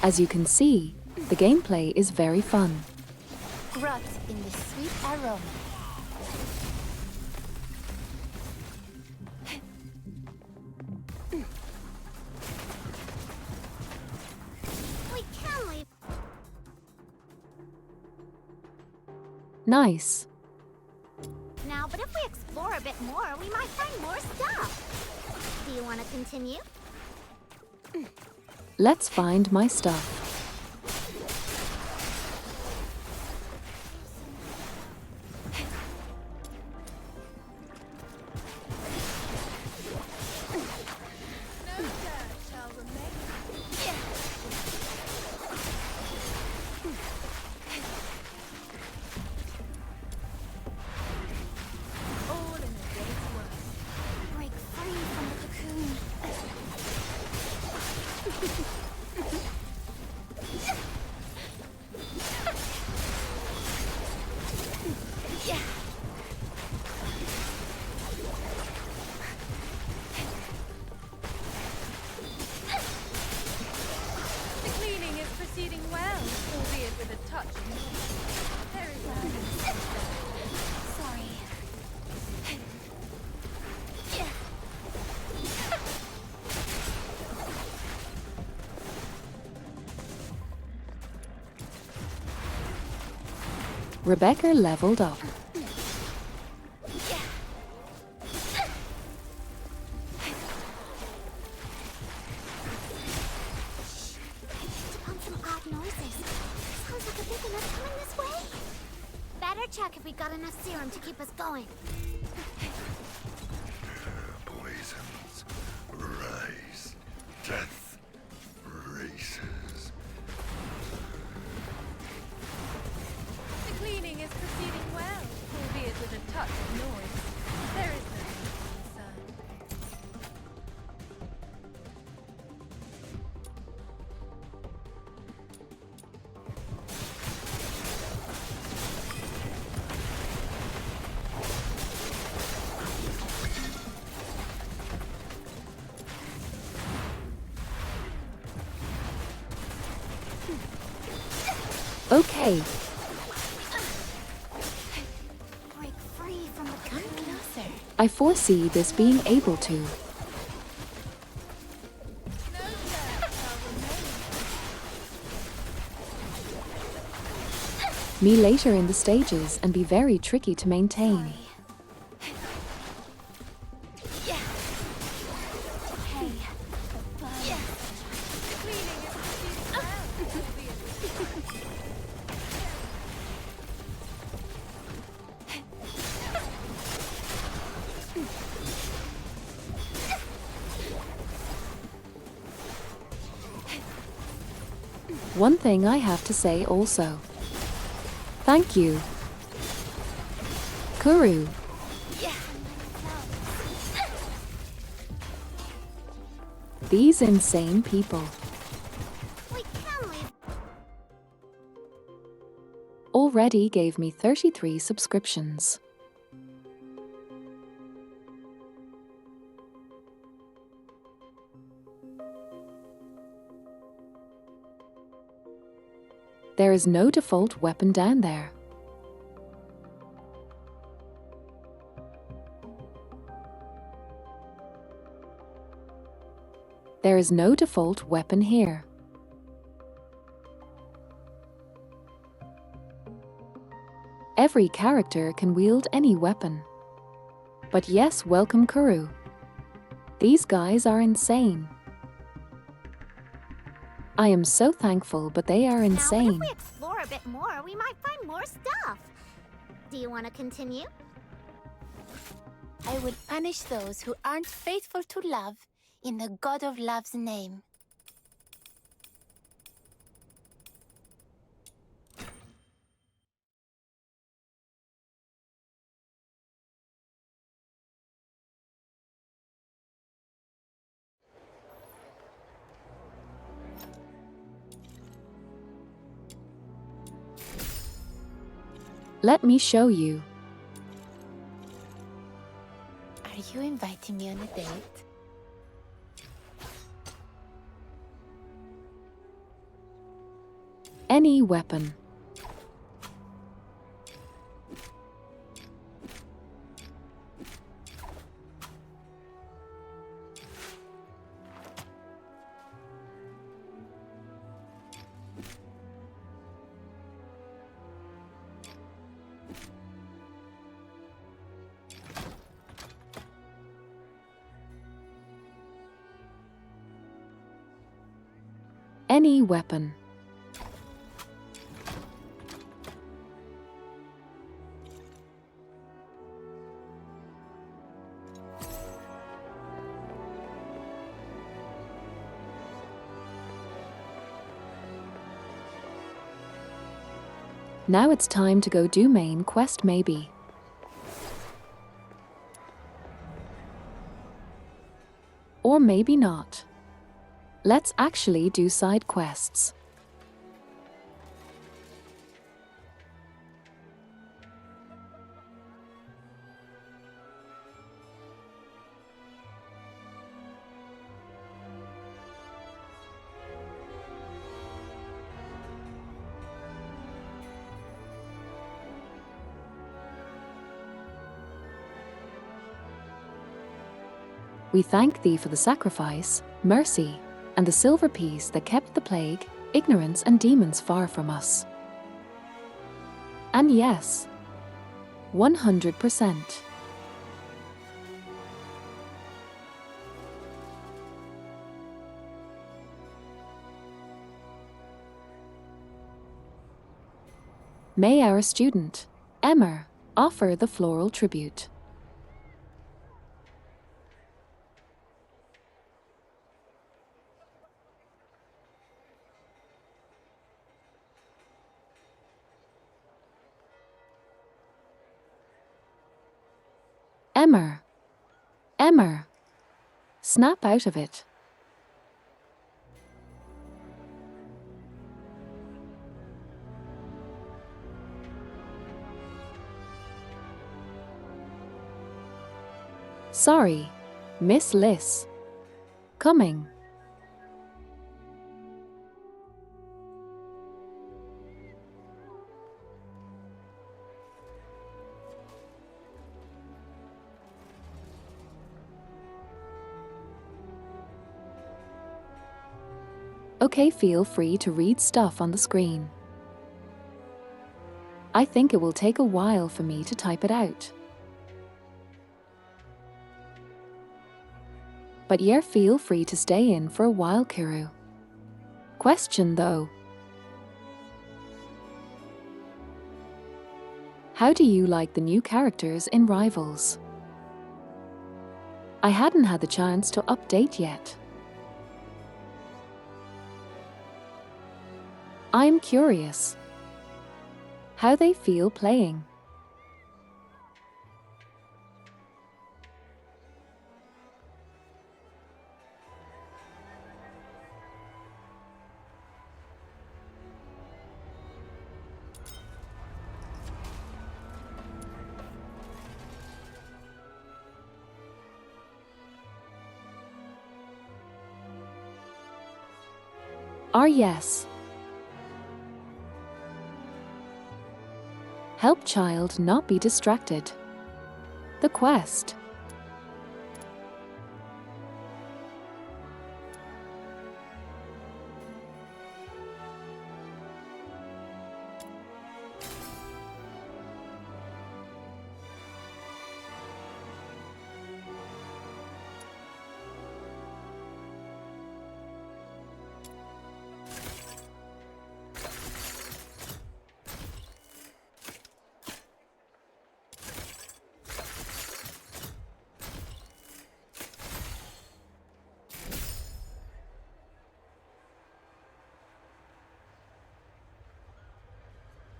As you can see, the gameplay is very fun. Wrapped in the sweet aroma. We can leave. Nice. Now, but if we explore a bit more, we might find more stuff. Do you want to continue? Let's find my stuff. No dirt shall remain. All in the day's work. Break free from the cocoon. The cleaning is proceeding well, albeit with a touch of noise. There is no Sorry. Rebecca leveled up. On some odd noises. Sounds like a big enough coming this way. Better check if we got enough serum to keep us going. Poisons, rise, death, races. The cleaning is Okay, Break free from the Come closer. I foresee this being able to. No doubt shall remain. Me later in the stages and be very tricky to maintain. Cleaning is proceeding well, albeit with One thing I have to say also. Thank you, Kuru. These insane people We can leave. already gave me 33 subscriptions. There is no default weapon down there. There is no default weapon here. Every character can wield any weapon. But yes, welcome Kuru. These guys are insane. I am so thankful, but they are Now, insane. if we explore a bit more, we might find more stuff. Do you want to continue? I will punish those who aren't faithful to love in the God of Love's name. Let me show you. Are you inviting me on a date? Any weapon. Any weapon. Now it's time to go do main quest maybe. Or maybe not. Let's actually do side quests. We thank thee for the sacrifice, mercy, and the silver piece that kept the plague, ignorance, and demons far from us. And yes, 100%. May our student, Emmer, offer the floral tribute. Emmer. Emmer. Snap out of it. Sorry, Miss Liss. Coming. Okay, feel free to read stuff on the screen. I think it will take a while for me to type it out. But yeah, feel free to stay in for a while, Kuru. Question though. How do you like the new characters in Rivals? I hadn't had the chance to update yet. I'm curious how they feel playing. Yes. Help child not be distracted. The quest.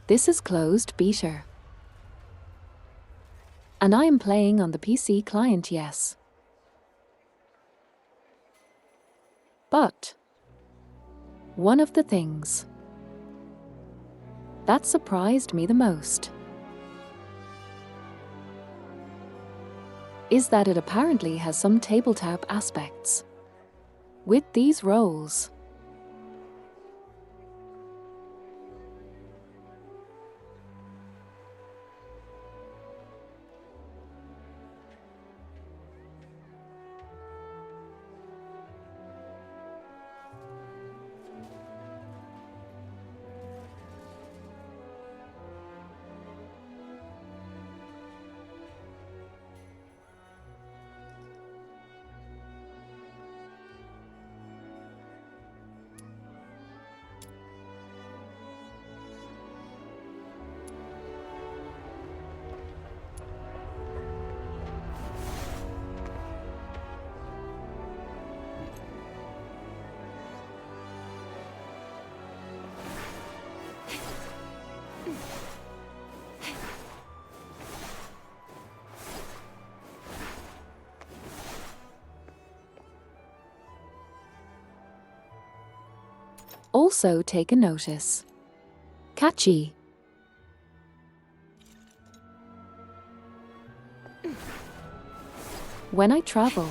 This is closed beta. And I am playing on the PC client, yes. But one of the things that surprised me the most is that it apparently has some tabletop aspects with these roles. Also take a notice. Catchy. When I travel,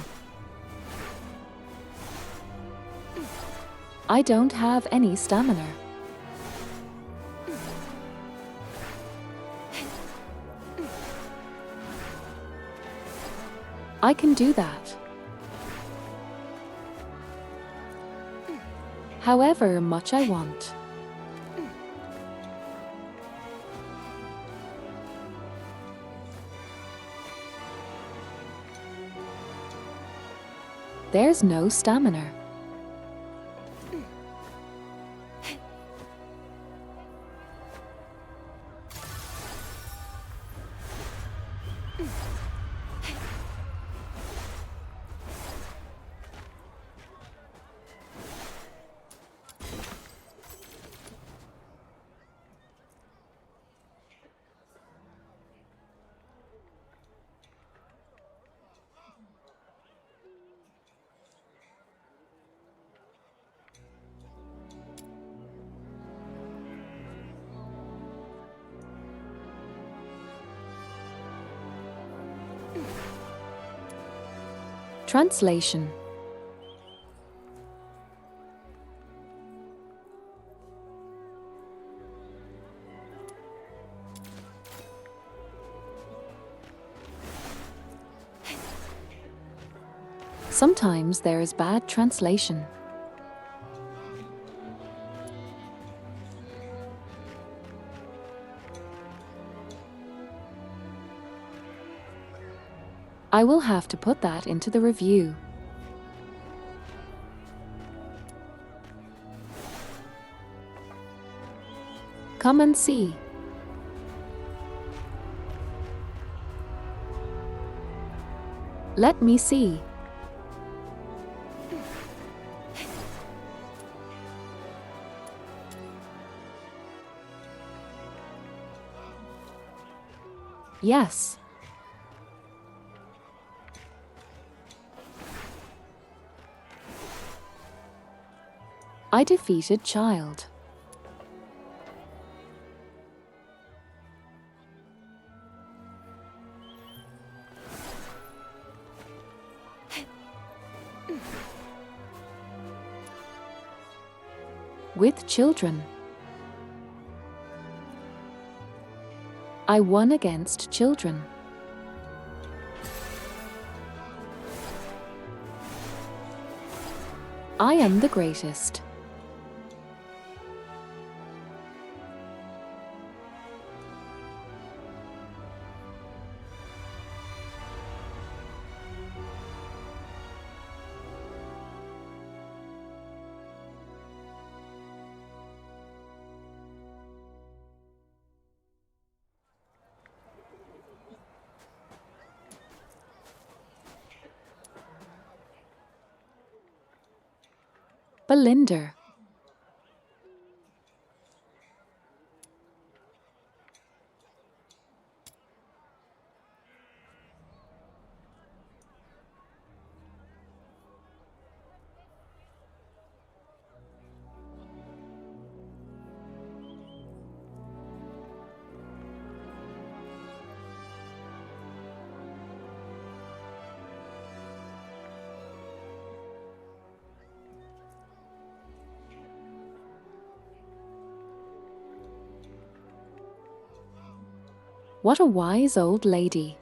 I don't have any stamina. I can do that. However much I want. There's no stamina. Translation. Sometimes there is bad translation. I will have to put that into the review. Come and see. Let me see. Yes. I defeated child. With children. I won against children. I am the greatest. Belinda. What a wise old lady.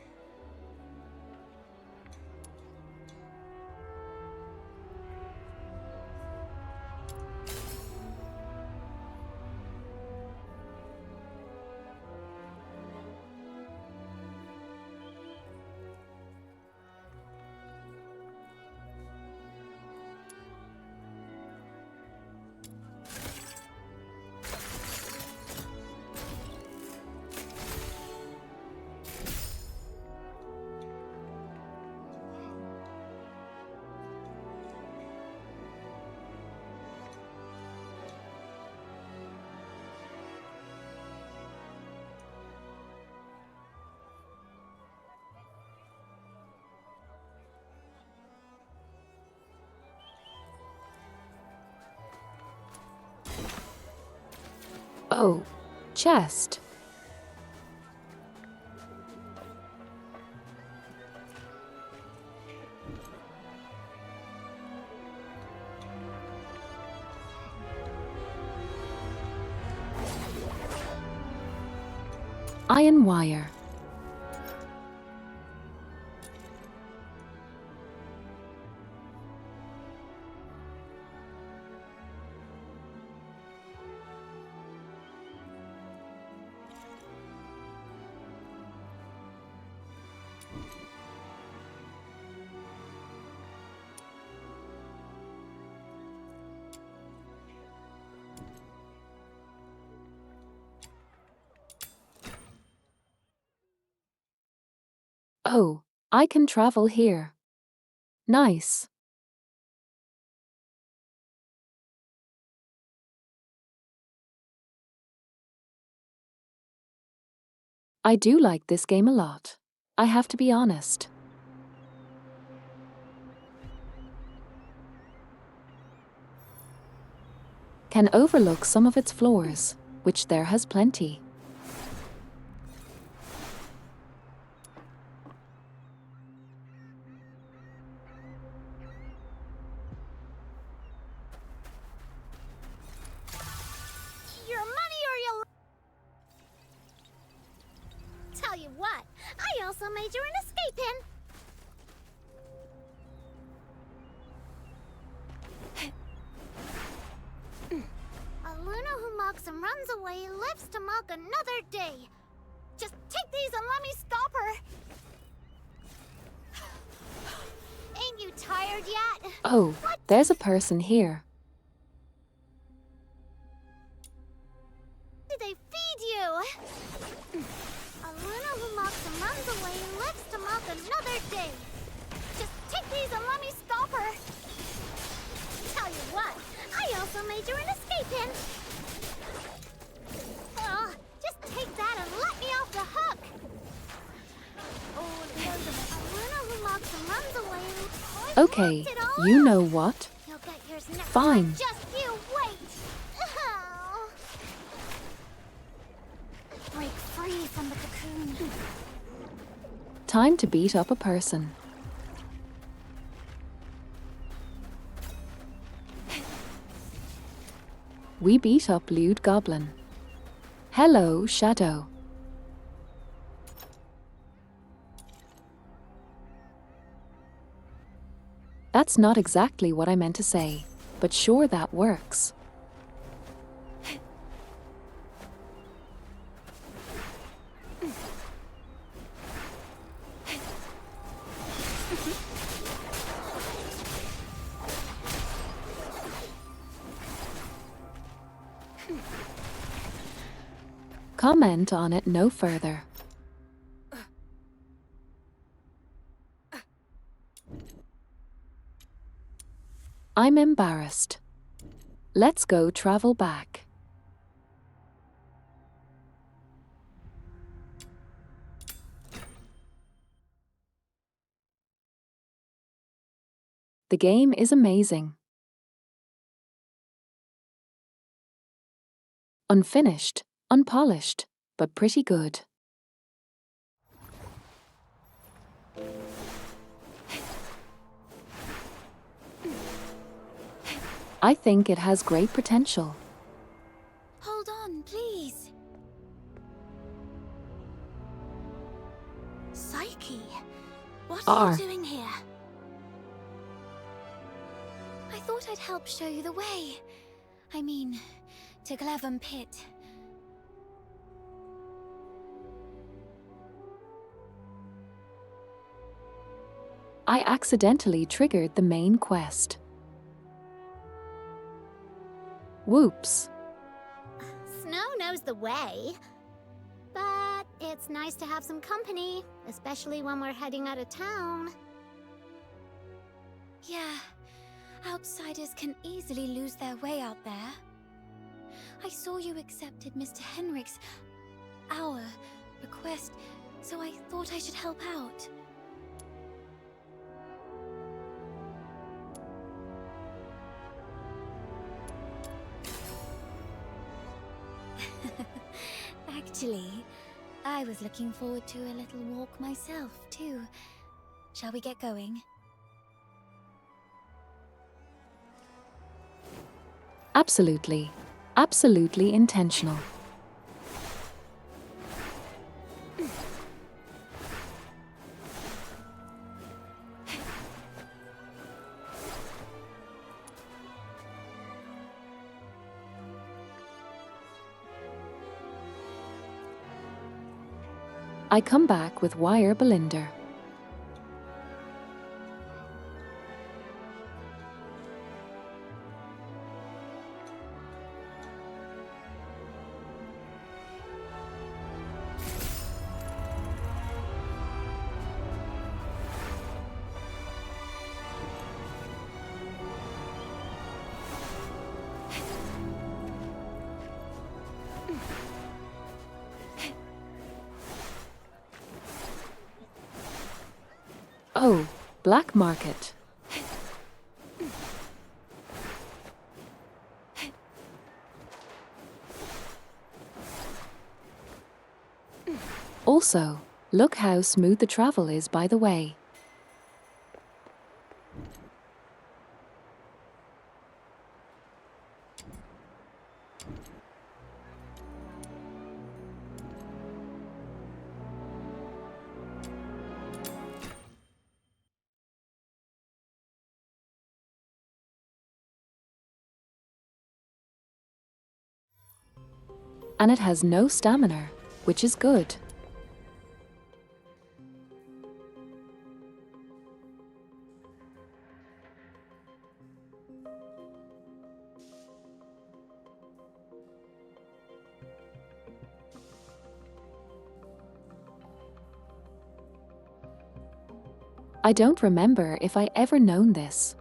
Oh, chest. Iron wire. Oh, I can travel here. Nice. I do like this game a lot. I have to be honest. Can overlook some of its floors, which there has plenty. Your money or your... Tell you what, I also made you an escape pin. A Luna who mugs and runs away lives to mug another day. Just take these and let me stop her. You tired yet? Oh, there's a person here. Did they feed you? A Luna who mocks and runs away lives to mock another day. Just take these and let me stop her. Tell you what, I also made you an escape pin. Just take that and let me off the hook. Oh, a Luna who mocks and runs away. Okay, It all you out. know what? You'll get yours next Fine. time. Just you wait. Break free from the cocoon. Time to beat up a person. We beat up Lewd Goblin. Hello, Shadow. That's not exactly what I meant to say, but sure that works. Comment on it no further. I'm embarrassed. Let's go travel back. The game is amazing. Unfinished, unpolished, but pretty good. I think it has great potential. Hold on, please. Psyche, what are are you you doing here? I thought I'd help show you the way. I mean, to Glevum Pit. I accidentally triggered the main quest. Whoops. Snow knows the way. But it's nice to have some company, especially when we're heading out of town. Yeah, outsiders can easily lose their way out there. I saw you accepted Mr. Henrik's, our request, so I thought I should help out. Actually, I was looking forward to a little walk myself, too. Shall we get going? Absolutely. Absolutely intentional. I come back with wire Belinda. Oh, black market. Also, look how smooth the travel is, by the way. And it has no stamina, which is good. I don't remember if I ever known this.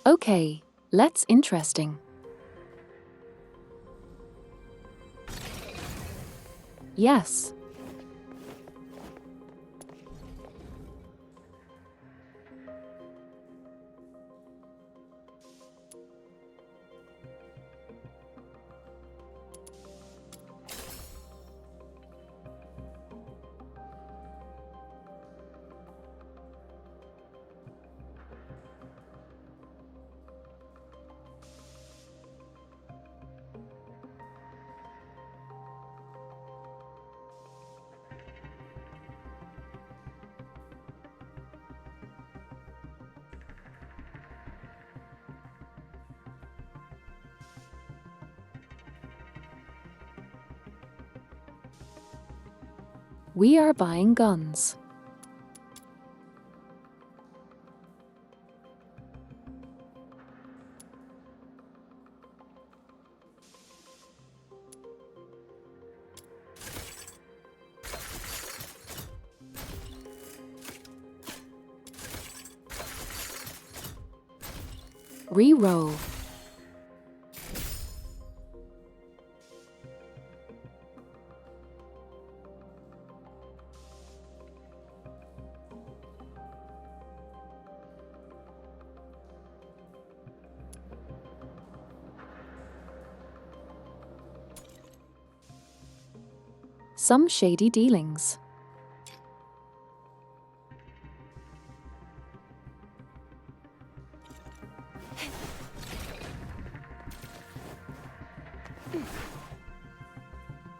Okay, that's interesting. Yes. We are buying guns. Re-roll. Some shady dealings.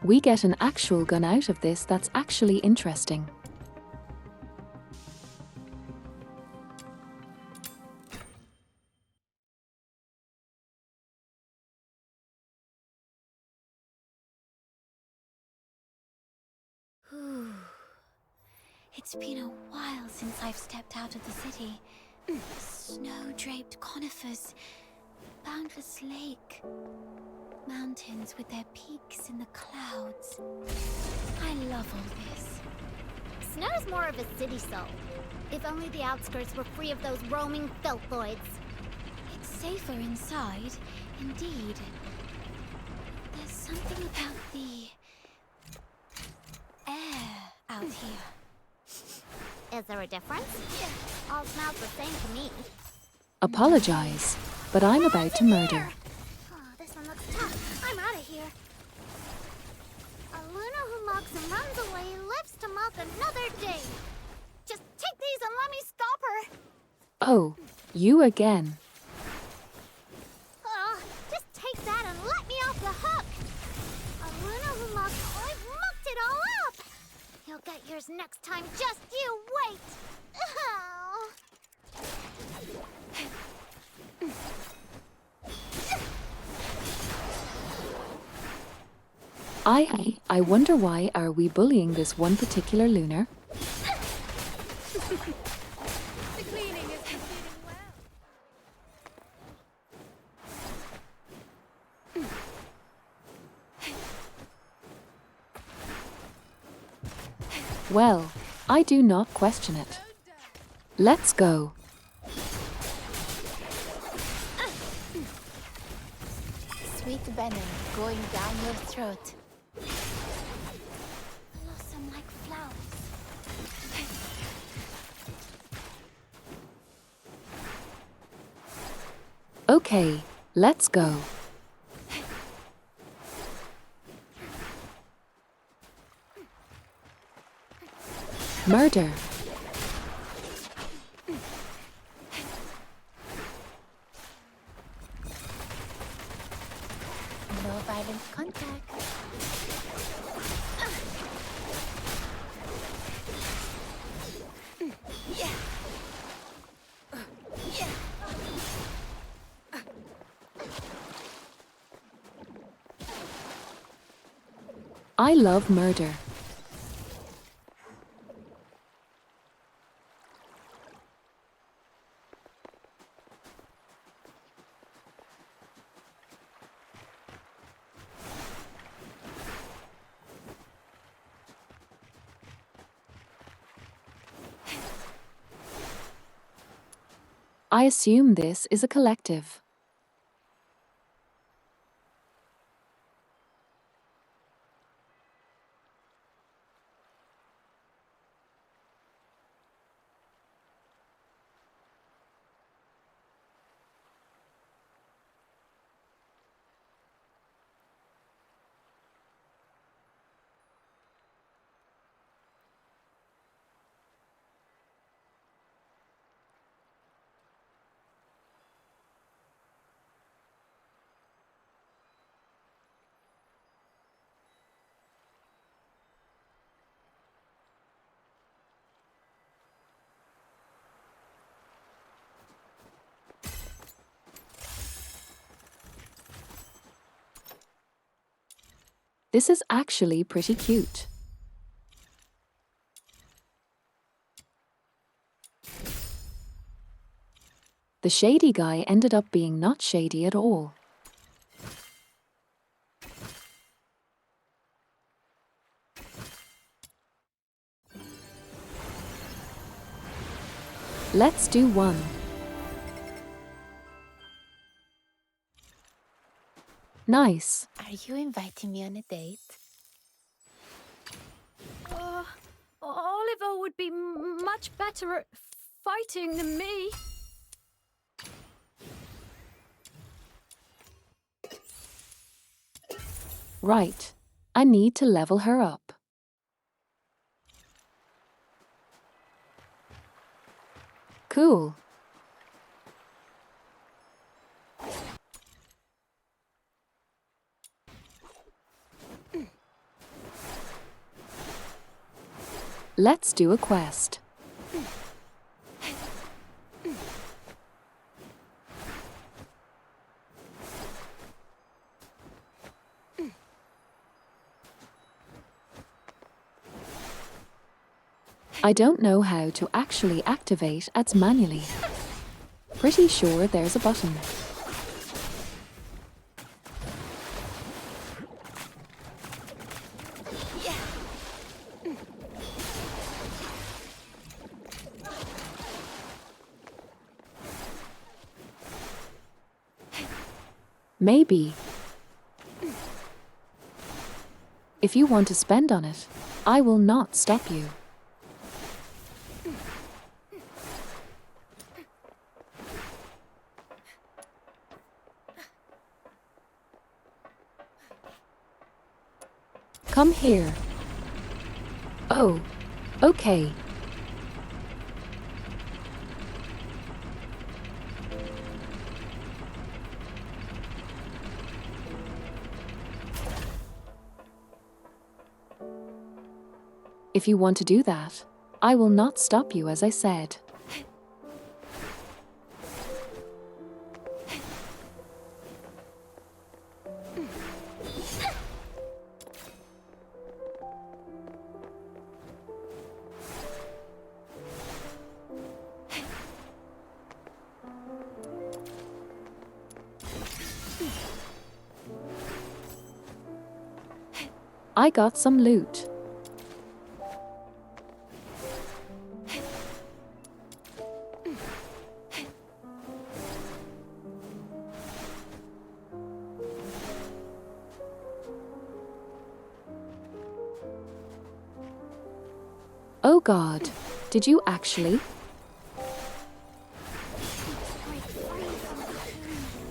We get an actual gun out of this that's actually interesting. It's been a while since I've stepped out of the city. Snow-draped conifers, boundless lake, mountains with their peaks in the clouds. I love all this. Snow's more of a city soul. If only the outskirts were free of those roaming filthoids. It's safer inside, indeed. There's something about the air out here. Is there a difference? All smells the same to me. Apologize, but I'm about to murder. Oh, this one looks tough. I'm out of here. A Luna who mocks and runs away lives to mock another day. Just take these and let me stop her. Oh, you again. Just take that and let me off the hook. A Luna who mocks, I've mucked it all up. You'll get yours next time, just you wait. Oh. I wonder why are we bullying this one particular lunar? The cleaning is proceeding well. Well, I do not question it. Let's go. Sweet venom going down your throat. Blossom like flowers. Okay, let's go. Murder. No violent contact. I love murder. I assume this is a collective. This is actually pretty cute. The shady guy ended up being not shady at all. Let's do one. Nice. Are you inviting me on a date? Oliver would be much better at fighting than me. Right. I need to level her up. Cool. Let's do a quest. I don't know how to actually activate ads manually. Pretty sure there's a button. Maybe. If you want to spend on it, I will not stop you. Come here. Oh, okay. If you want to do that, I will not stop you, as I said. I got some loot. Oh God, did you actually?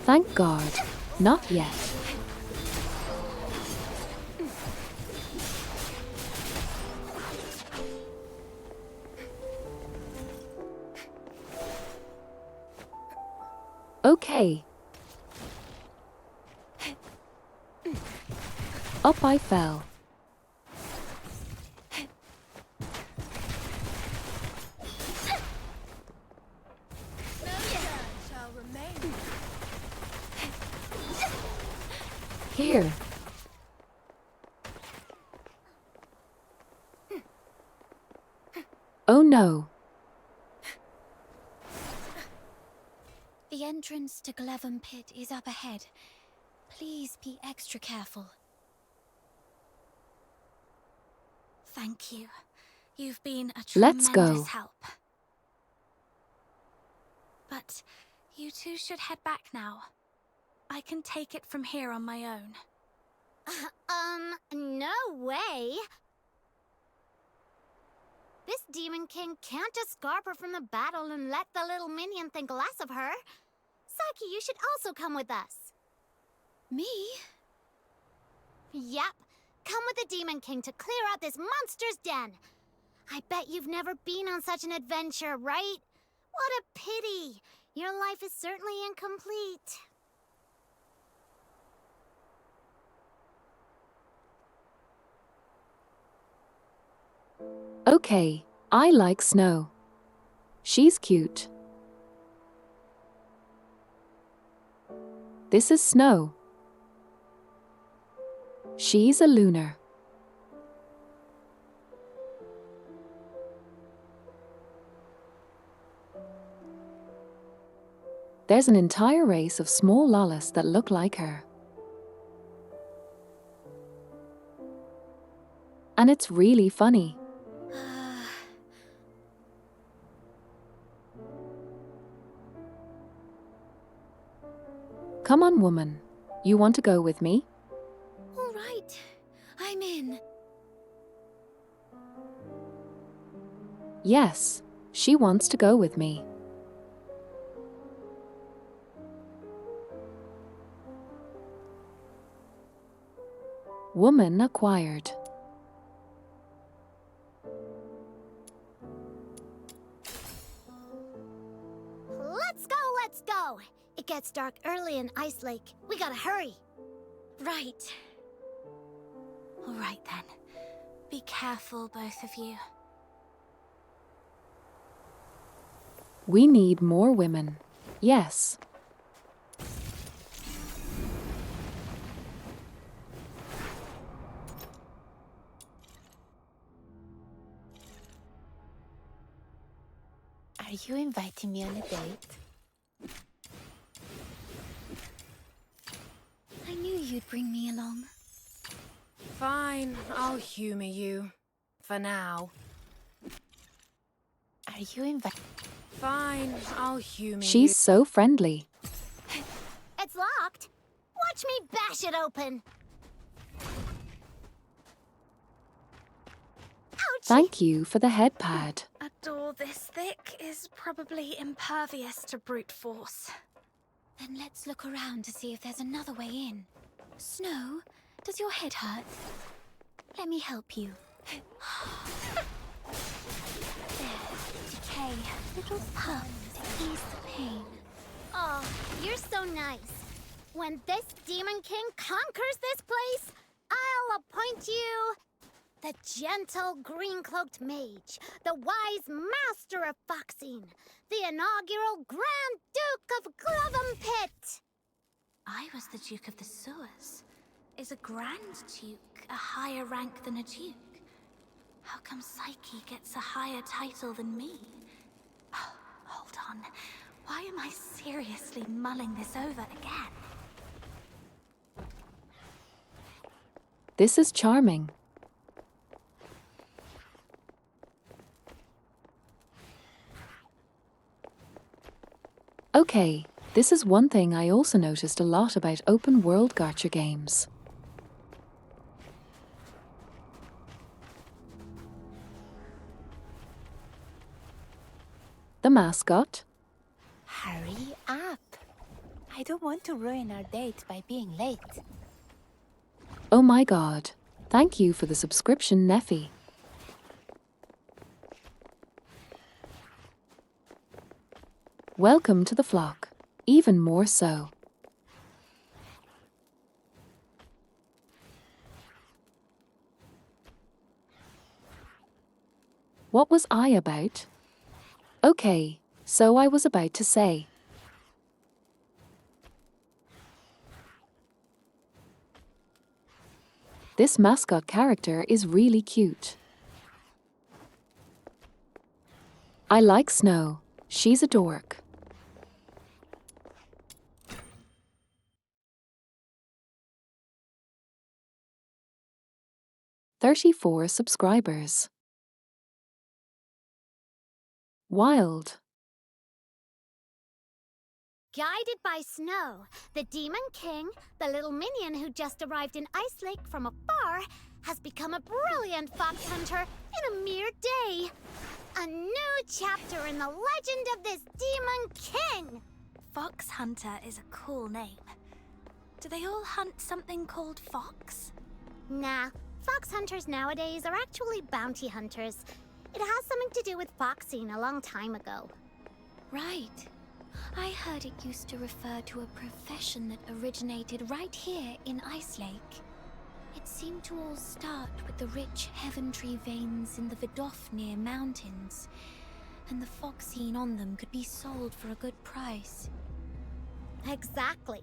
Thank God, not yet. Okay. Up I fell. Here. Oh no. The entrance to Glevum Pit is up ahead. Please be extra careful. Thank you. You've been a Let's go. tremendous help. But you two should head back now. I can take it from here on my own. No way. This Demon King can't escape her from the battle and let the little minion think less of her. Saki, you should also come with us. Me? Yep. Come with the Demon King to clear out this monster's den. I bet you've never been on such an adventure, right? What a pity. Your life is certainly incomplete. Okay, I like Snow. She's cute. This is Snow. She's a lunar. There's an entire race of small lollas that look like her. And it's really funny. Come on, woman. You want to go with me? All right. I'm in. Yes, she wants to go with me. Woman acquired. Let's go! It gets dark early in Ice Lake. We gotta hurry. Right. All right then. Be careful, both of you. We need more women. Yes. Are you inviting me on a date? I knew you'd bring me along. Fine, I'll humor you. For now. Are you inviting? Fine, I'll humor you. She's so friendly. It's locked. Watch me bash it open. Ouch! Thank you for the head pad. A door this thick is probably impervious to brute force. Then let's look around to see if there's another way in. Snow, does your head hurt? Let me help you. There, decay. Little puff to ease the pain. Oh, you're so nice. When this Demon King conquers this place, I'll appoint you the gentle green-cloaked mage, the wise master of foxing, the inaugural Grand Duke of Glevum Pit. I was the Duke of the Sewers. Is a Grand Duke a higher rank than a Duke? How come Psyche gets a higher title than me? Oh, hold on. Why am I seriously mulling this over again? This is charming. Okay, this is one thing I also noticed a lot about open world gacha games. The mascot. Hurry up. I don't want to ruin our date by being late. Oh my god. Thank you for the subscription, Neffy. Welcome to the flock. Even more so. What was I about? Okay, so I was about to say. This mascot character is really cute. I like Snow. She's a dork. 34 subscribers. Wild. Guided by Snow, the Demon King, the little minion who just arrived in Ice Lake from afar, has become a brilliant fox hunter in a mere day. A new chapter in the legend of this Demon King! Fox Hunter is a cool name. Do they all hunt something called fox? Nah, fox hunters nowadays are actually bounty hunters. It has something to do with foxing a long time ago. Right. I heard it used to refer to a profession that originated right here in Ice Lake. It seemed to all start with the rich Heaventree veins in the Vidofnir Mountains, and the foxine on them could be sold for a good price. Exactly.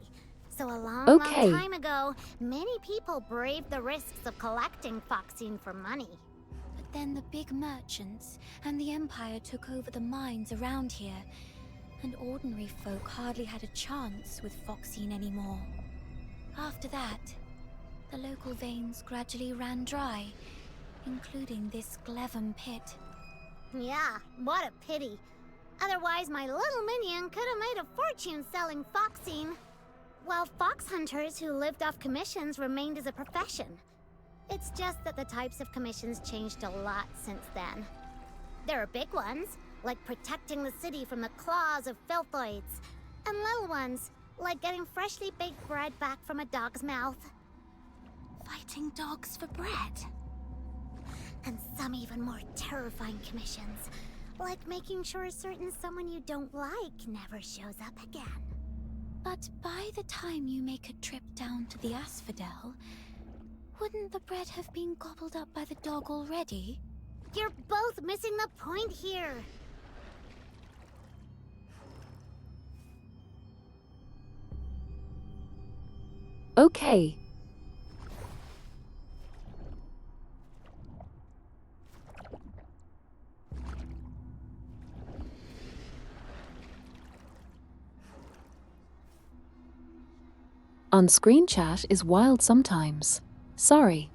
So a long Okay. time ago, many people braved the risks of collecting foxine for money. But then the big merchants and the Empire took over the mines around here, and ordinary folk hardly had a chance with foxine anymore. After that, the local veins gradually ran dry, including this Glevum pit. Yeah, what a pity. Otherwise, my little minion could have made a fortune selling foxine. While fox hunters who lived off commissions remained as a profession. It's just that the types of commissions changed a lot since then. There are big ones, like protecting the city from the claws of filthoids, and little ones, like getting freshly baked bread back from a dog's mouth. Fighting dogs for bread? And some even more terrifying commissions, like making sure a certain someone you don't like never shows up again. But by the time you make a trip down to the Asphodel, wouldn't the bread have been gobbled up by the dog already? You're both missing the point here. Okay. On-screen chat is wild sometimes. Sorry.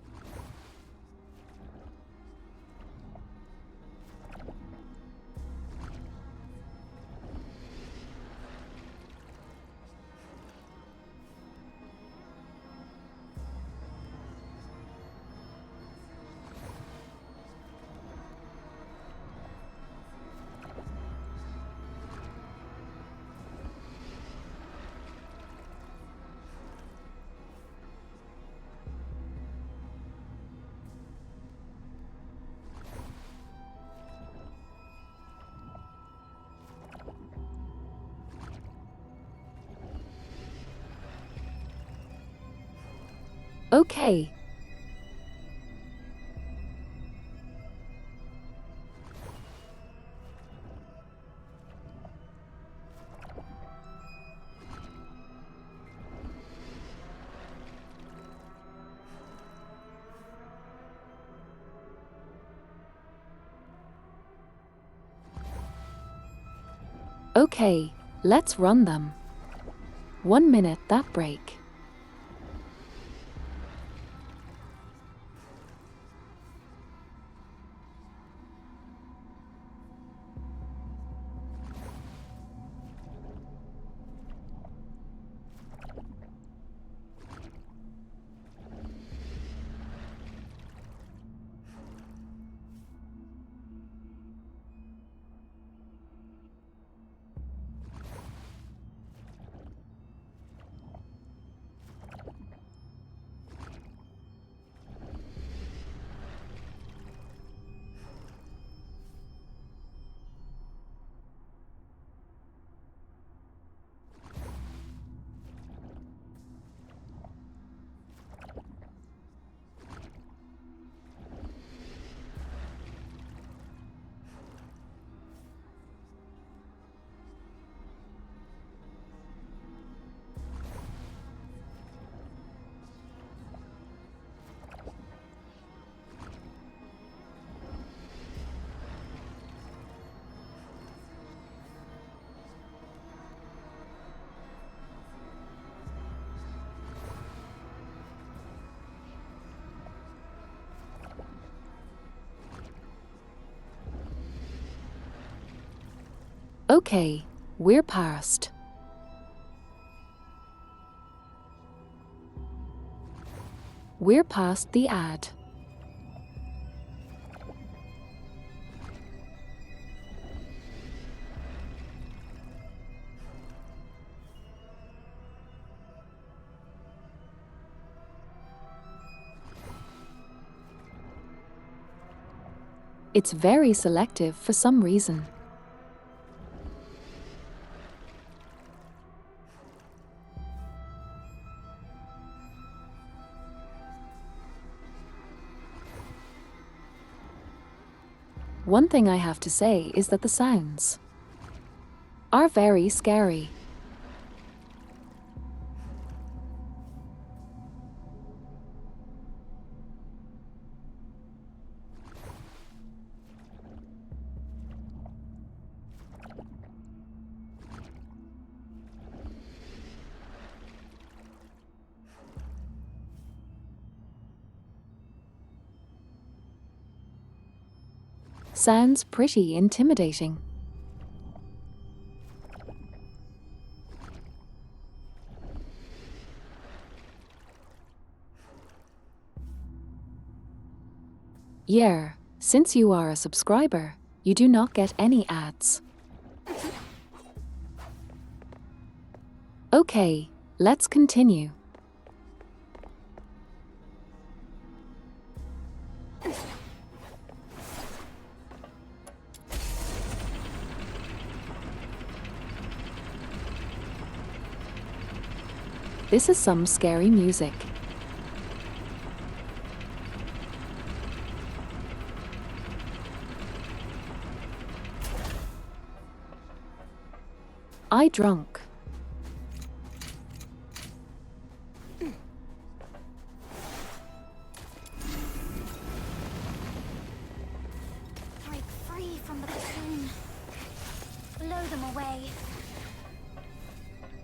Okay. Okay, let's run them. 1 minute that break. Okay, we're past. We're past the ad. It's very selective for some reason. One thing I have to say is that the sounds are very scary. Sounds pretty intimidating. Yeah, since you are a subscriber, you do not get any ads. Okay, let's continue. This is some scary music. I drunk. Break free from the cocoon. Blow them away.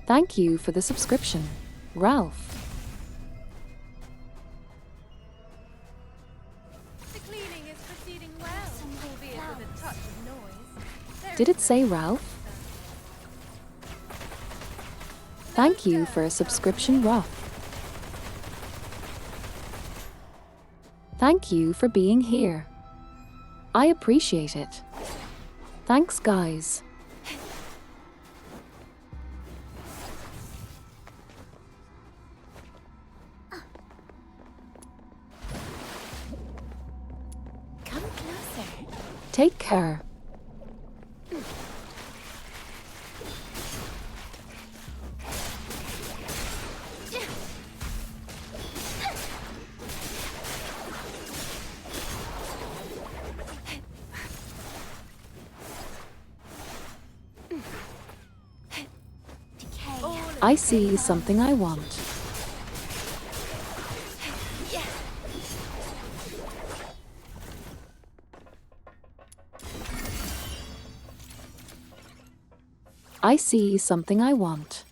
Thank you for the subscription, Ralph. The cleaning is proceeding well, albeit with a touch of noise. Did it say Ralph? Thank you for a subscription, Ralph. Thank you for being here. I appreciate it. Thanks, guys. Come closer. Take care. I see something I want. I see something I want.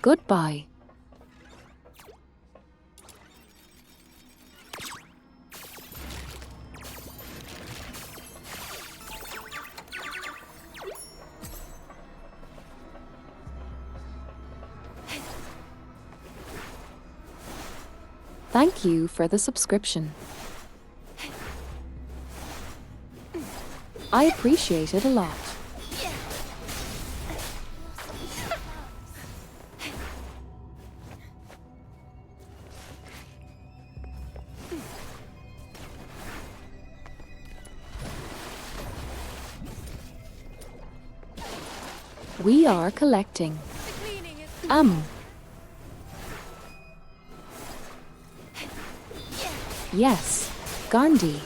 Goodbye. Thank you for the subscription. I appreciate it a lot. We are collecting. Yes, Gandhi.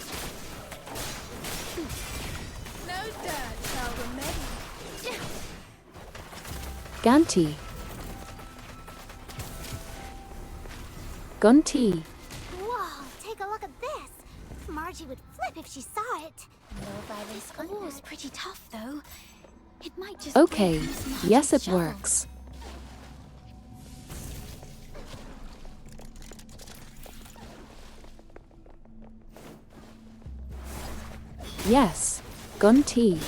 No dirt shall remain. Ganti. Gunti. Whoa, take a look at this. Margie would flip if she saw it. Nobody's Oh, it's pretty tough though. It might just Okay, break Miss yes it Margie's works. Yes, gun tea.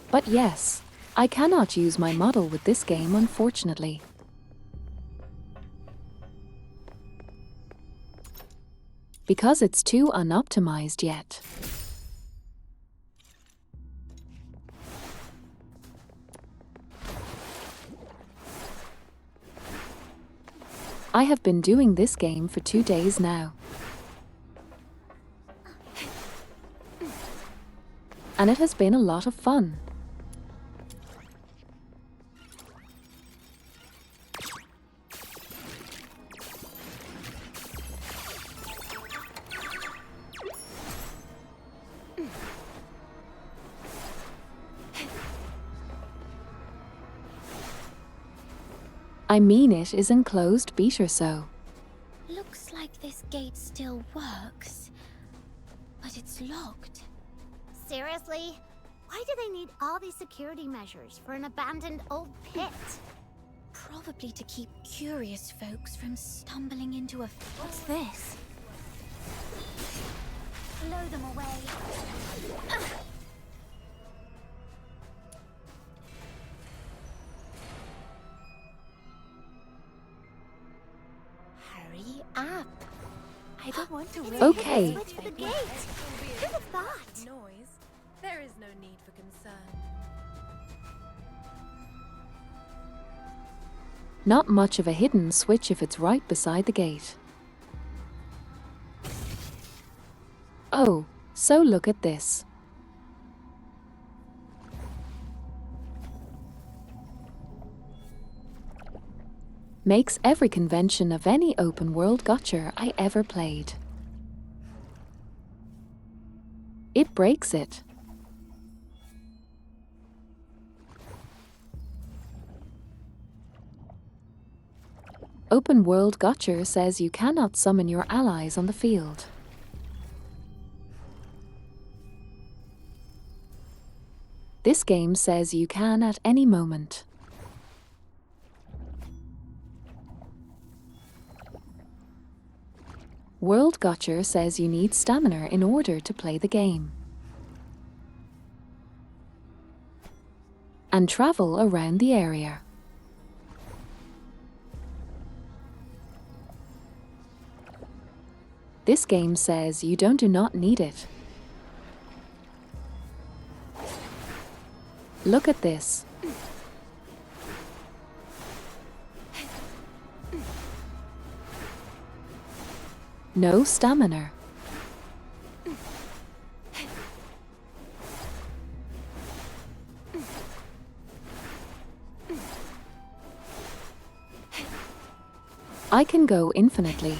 But yes, I cannot use my model with this game, unfortunately. Because it's too unoptimized yet. I have been doing this game for 2 days now. And it has been a lot of fun. I mean, it is enclosed beat or so. Looks like this gate still works, but it's locked. Seriously? Why do they need all these security measures for an abandoned old pit? Probably to keep curious folks from stumbling into a... What's this? Blow them away. Hurry up. I don't want to ruin Okay. Switch for the gate. Who'd have thought? Noise. There is no need for concern. Not much of a hidden switch if it's right beside the gate. Oh, so look at this. Makes every convention of any open world gotcha I ever played. It breaks it. Open world gotcha says you cannot summon your allies on the field. This game says you can at any moment. World Gotcha says you need stamina in order to play the game. And travel around the area. This game says you do not need it. Look at this. No stamina. I can go infinitely.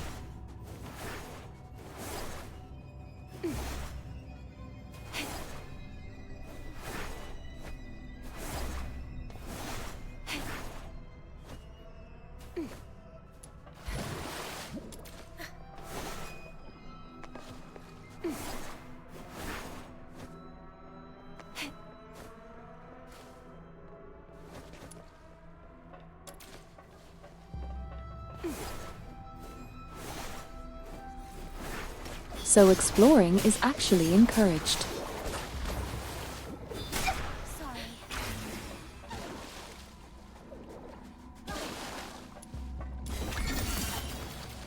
So exploring is actually encouraged. Sorry.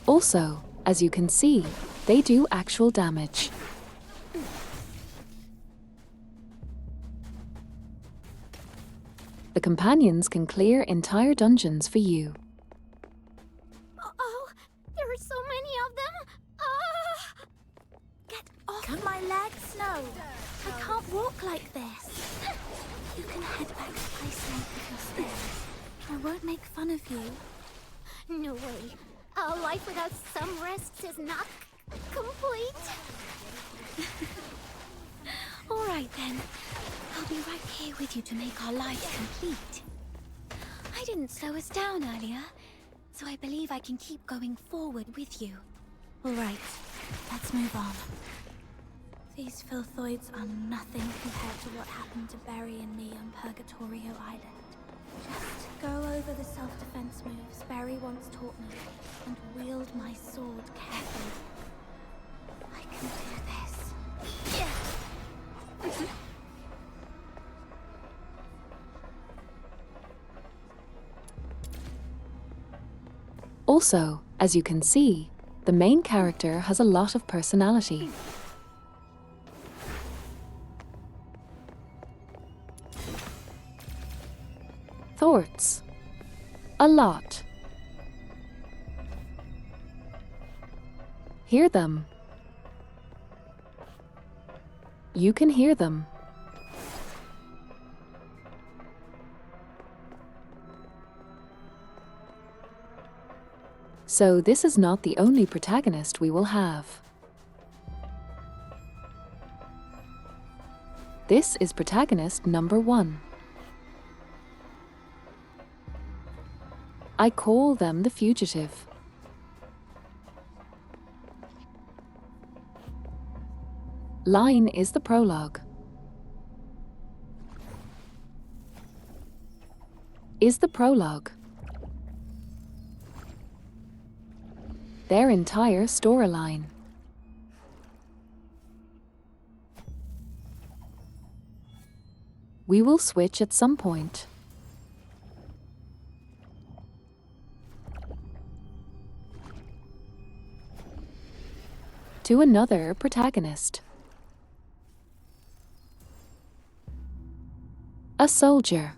Also, as you can see, they do actual damage. The companions can clear entire dungeons for you. Oh, there are so many of them. Ah! Get off my legs, no! I can't walk like this. You can head back to Iceland with your stairs. I won't make fun of you. No way. A life without some rests is not complete. All right then. I'll be right here with you to make our lives complete. I didn't slow us down earlier, so I believe I can keep going forward with you. All right, let's move on. These filthoids are nothing compared to what happened to Barry and me on Purgatorio Island. Just go over the self-defense moves Barry once taught me and wield my sword carefully. I can do this. Yeah. Also, as you can see, the main character has a lot of personality. Thoughts. A lot. Hear them. You can hear them. So this is not the only protagonist we will have. This is protagonist number 1. I call them the fugitive. Line is the prologue. Is the prologue. Their entire storyline. We will switch at some point. To another protagonist. A soldier.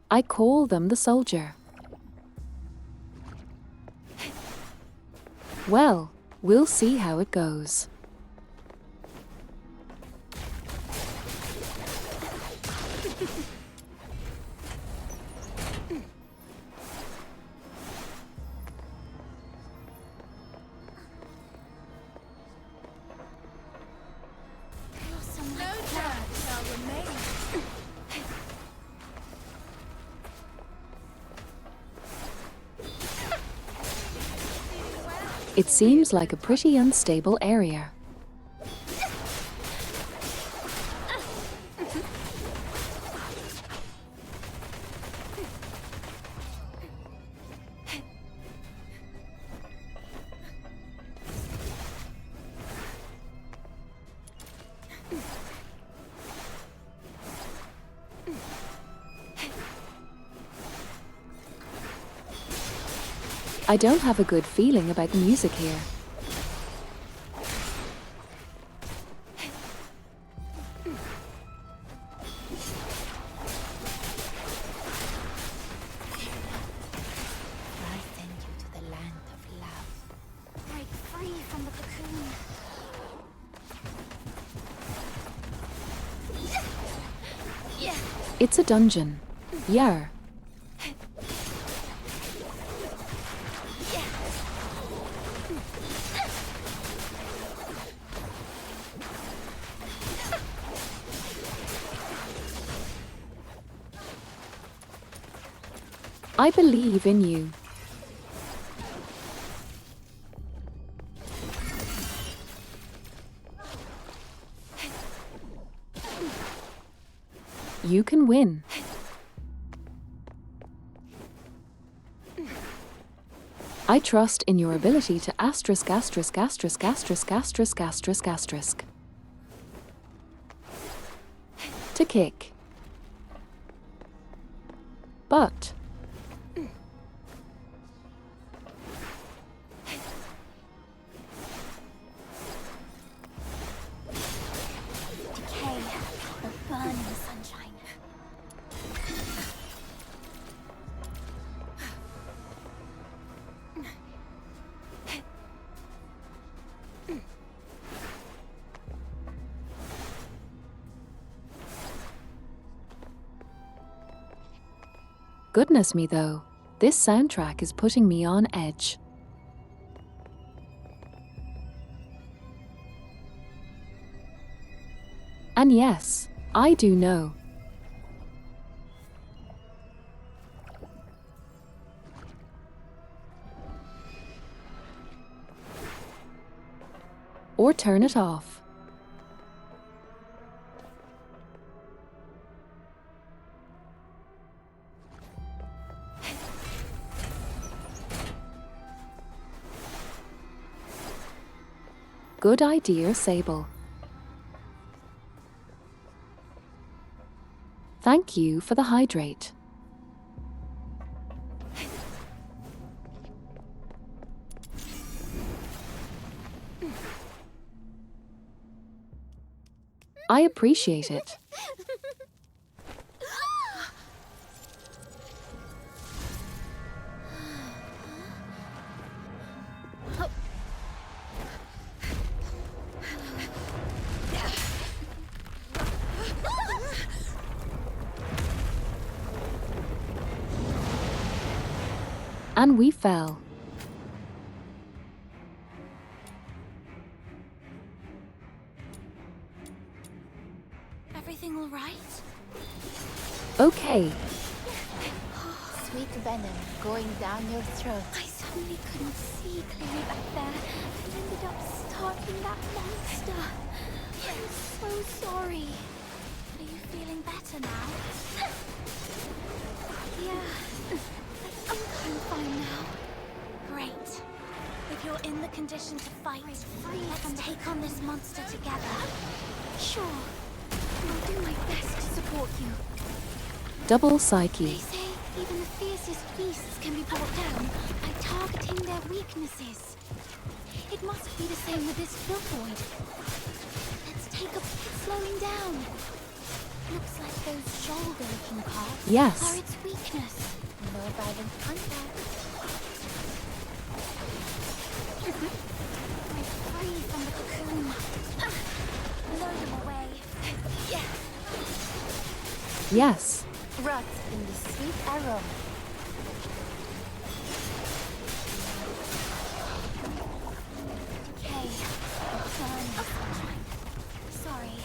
I call them the soldier. Well, we'll see how it goes. It seems like a pretty unstable area. I don't have a good feeling about the music here. I send you to the land of love. Break free from the cocoon. It's a dungeon. Yeah. I believe in you. You can win. I trust in your ability to asterisk. To kick. But Decay will burn in the sunshine. goodness me though, this soundtrack is putting me on edge. And yes, I do know. Or turn it off. Good idea, Sable. Thank you for the hydrate. I appreciate it. And we fell. Everything all right? Okay, Sweet venom going down your throat. I suddenly couldn't see clearly back there and ended up startling that monster. I'm so sorry. Are you feeling better now? Yeah, I think I'm fine now. Great. If you're in the condition to fight, let's take on this monster together. Sure. I'll do my best to support you. double They psyche. say even the fiercest beasts can be brought down by targeting their weaknesses. It must be the same with this filthoid. Let's take a peek at slowing down. Looks like those shoulder-looking parts Yes. are its weakness. No violent contact. Break free from the cocoon. Load them away. Yeah. Yes. Rot in the sweet aroma. Okay. Sorry.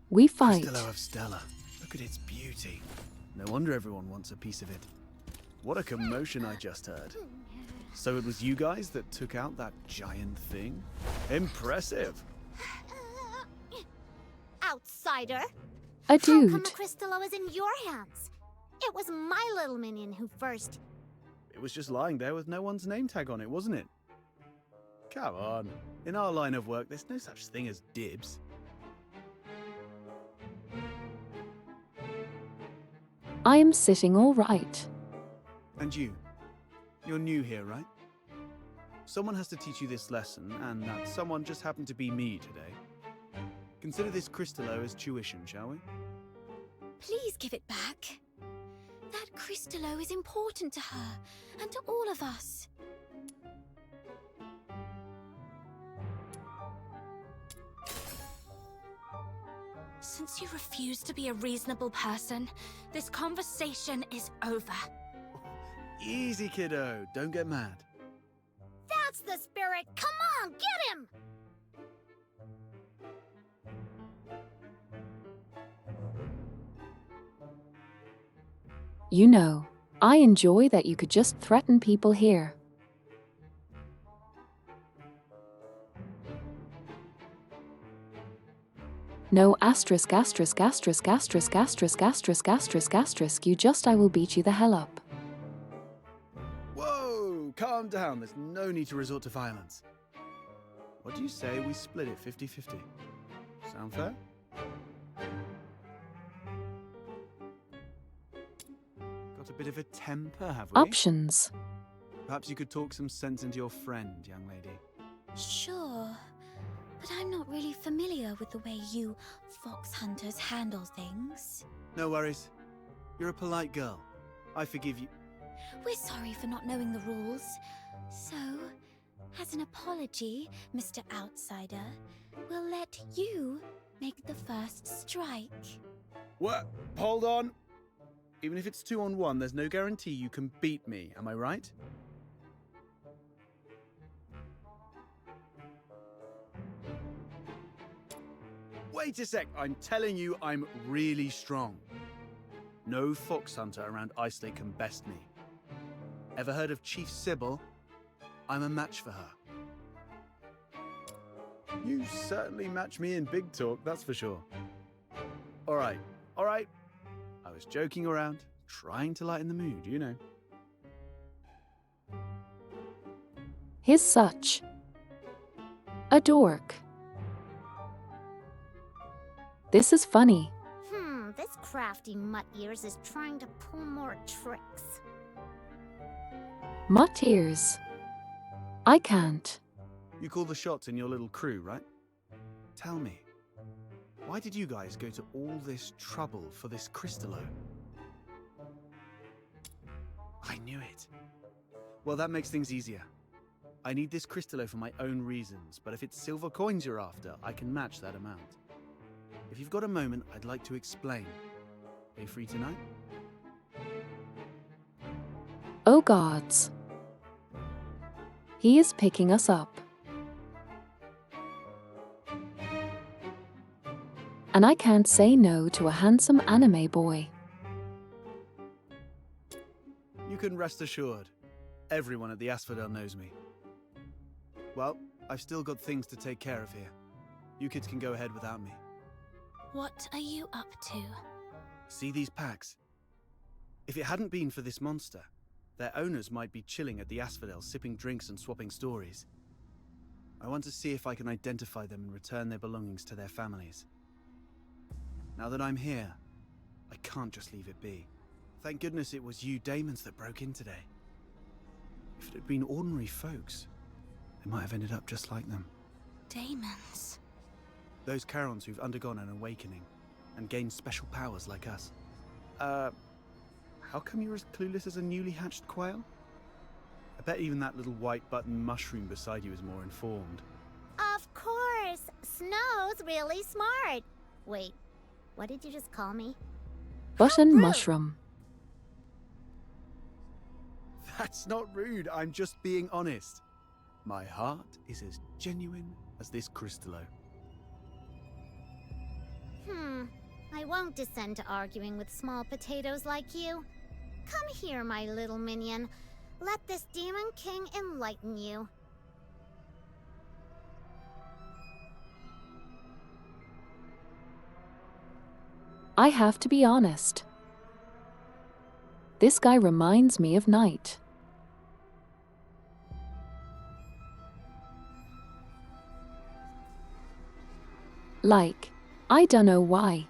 We fight. Stello of Stella. Look at its beauty. No wonder everyone wants a piece of it. What a commotion I just heard. So it was you guys that took out that giant thing? Impressive. Outsider! A How come dude. the Crystallo is in your hands? It was my little minion who first. It was just lying there with no one's name tag on it, wasn't it? Come on. In our line of work, there's no such thing as dibs. I am sitting all right. And you? You're new here, right? Someone has to teach you this lesson, and that someone just happened to be me today. Consider this Crystallo as tuition, shall we? Please give it back. That Crystallo is important to her and to all of us. Since you refuse to be a reasonable person, this conversation is over. Easy, kiddo. Don't get mad. That's the spirit! Come on, get him! You know, I enjoy that you could just threaten people here. No asterisk asterisk asterisk asterisk asterisk asterisk asterisk asterisk you just I will beat you the hell up. Whoa! Calm down. There's no need to resort to violence. What do you say we split it 50-50? Sound fair? Got a bit of a temper, have we? Options. Perhaps you could talk some sense into your friend, young lady. Sure, but I'm not really familiar with the way you fox hunters handle things. No worries. You're a polite girl. I forgive you. We're sorry for not knowing the rules. So, as an apology, Mr. Outsider, we'll let you make the first strike. What? Hold on. Even if it's 2-on-1, there's no guarantee you can beat me, am I right? Wait a sec, I'm telling you I'm really strong. No fox hunter around Ice Lake can best me. Ever heard of Chief Sybil? I'm a match for her. You certainly match me in big talk, that's for sure. All right. I was joking around, trying to lighten the mood, you know. He's such a dork. This is funny. This crafty mutt ears is trying to pull more tricks. Mutt ears. I can't. You call the shots in your little crew, right? Tell me, why did you guys go to all this trouble for this Crystallo? I knew it. Well, that makes things easier. I need this Crystallo for my own reasons, but if it's silver coins you're after, I can match that amount. If you've got a moment, I'd like to explain. Are you free tonight? Oh gods. He is picking us up. And I can't say no to a handsome anime boy. You can rest assured. Everyone at the Asphodel knows me. Well, I've still got things to take care of here. You kids can go ahead without me. What are you up to? See these packs? If it hadn't been for this monster, their owners might be chilling at the Asphodel, sipping drinks and swapping stories. I want to see if I can identify them and return their belongings to their families. Now that I'm here, I can't just leave it be. Thank goodness it was you Daemons that broke in today. If it had been ordinary folks, they might have ended up just like them. Daemons? Those Charons who've undergone an awakening and gained special powers like us. How come you're as clueless as a newly hatched quail? I bet even that little white button mushroom beside you is more informed. Of course! Snow's really smart! Wait, what did you just call me? Button mushroom. That's not rude, I'm just being honest. My heart is as genuine as this Crystallo. I won't descend to arguing with small potatoes like you. Come here, my little minion. Let this Demon King enlighten you. I have to be honest. This guy reminds me of Knight. Like, I dunno why.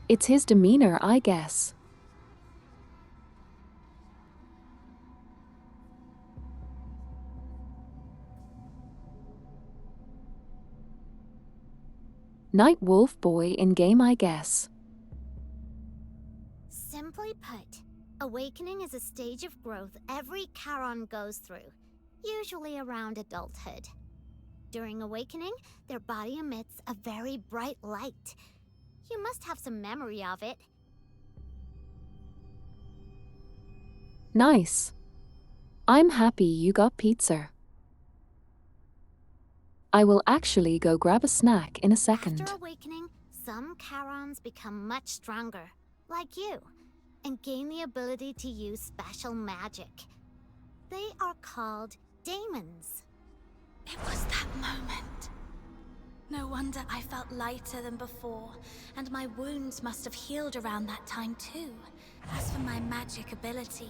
It's his demeanor, I guess. Night Wolf Boy in game, I guess. Simply put, awakening is a stage of growth every Charon goes through, usually around adulthood. During awakening, their body emits a very bright light. You must have some memory of it. Nice. I'm happy you got pizza. I will actually go grab a snack in a second. After awakening, some Charons become much stronger, like you, and gain the ability to use special magic. They are called daemons. It was that moment. No wonder I felt lighter than before, and my wounds must have healed around that time too. As for my magic ability,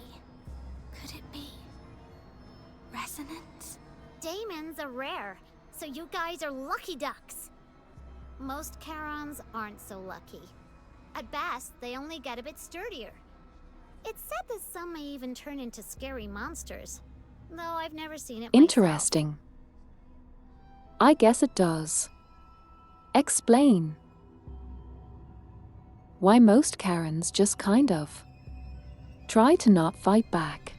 could it be resonance? Daemons are rare, so you guys are lucky ducks. Most Charons aren't so lucky. At best, they only get a bit sturdier. It's said that some may even turn into scary monsters, though I've never seen it myself. Interesting. I guess it does. Explain. Why most Karens just kind of try to not fight back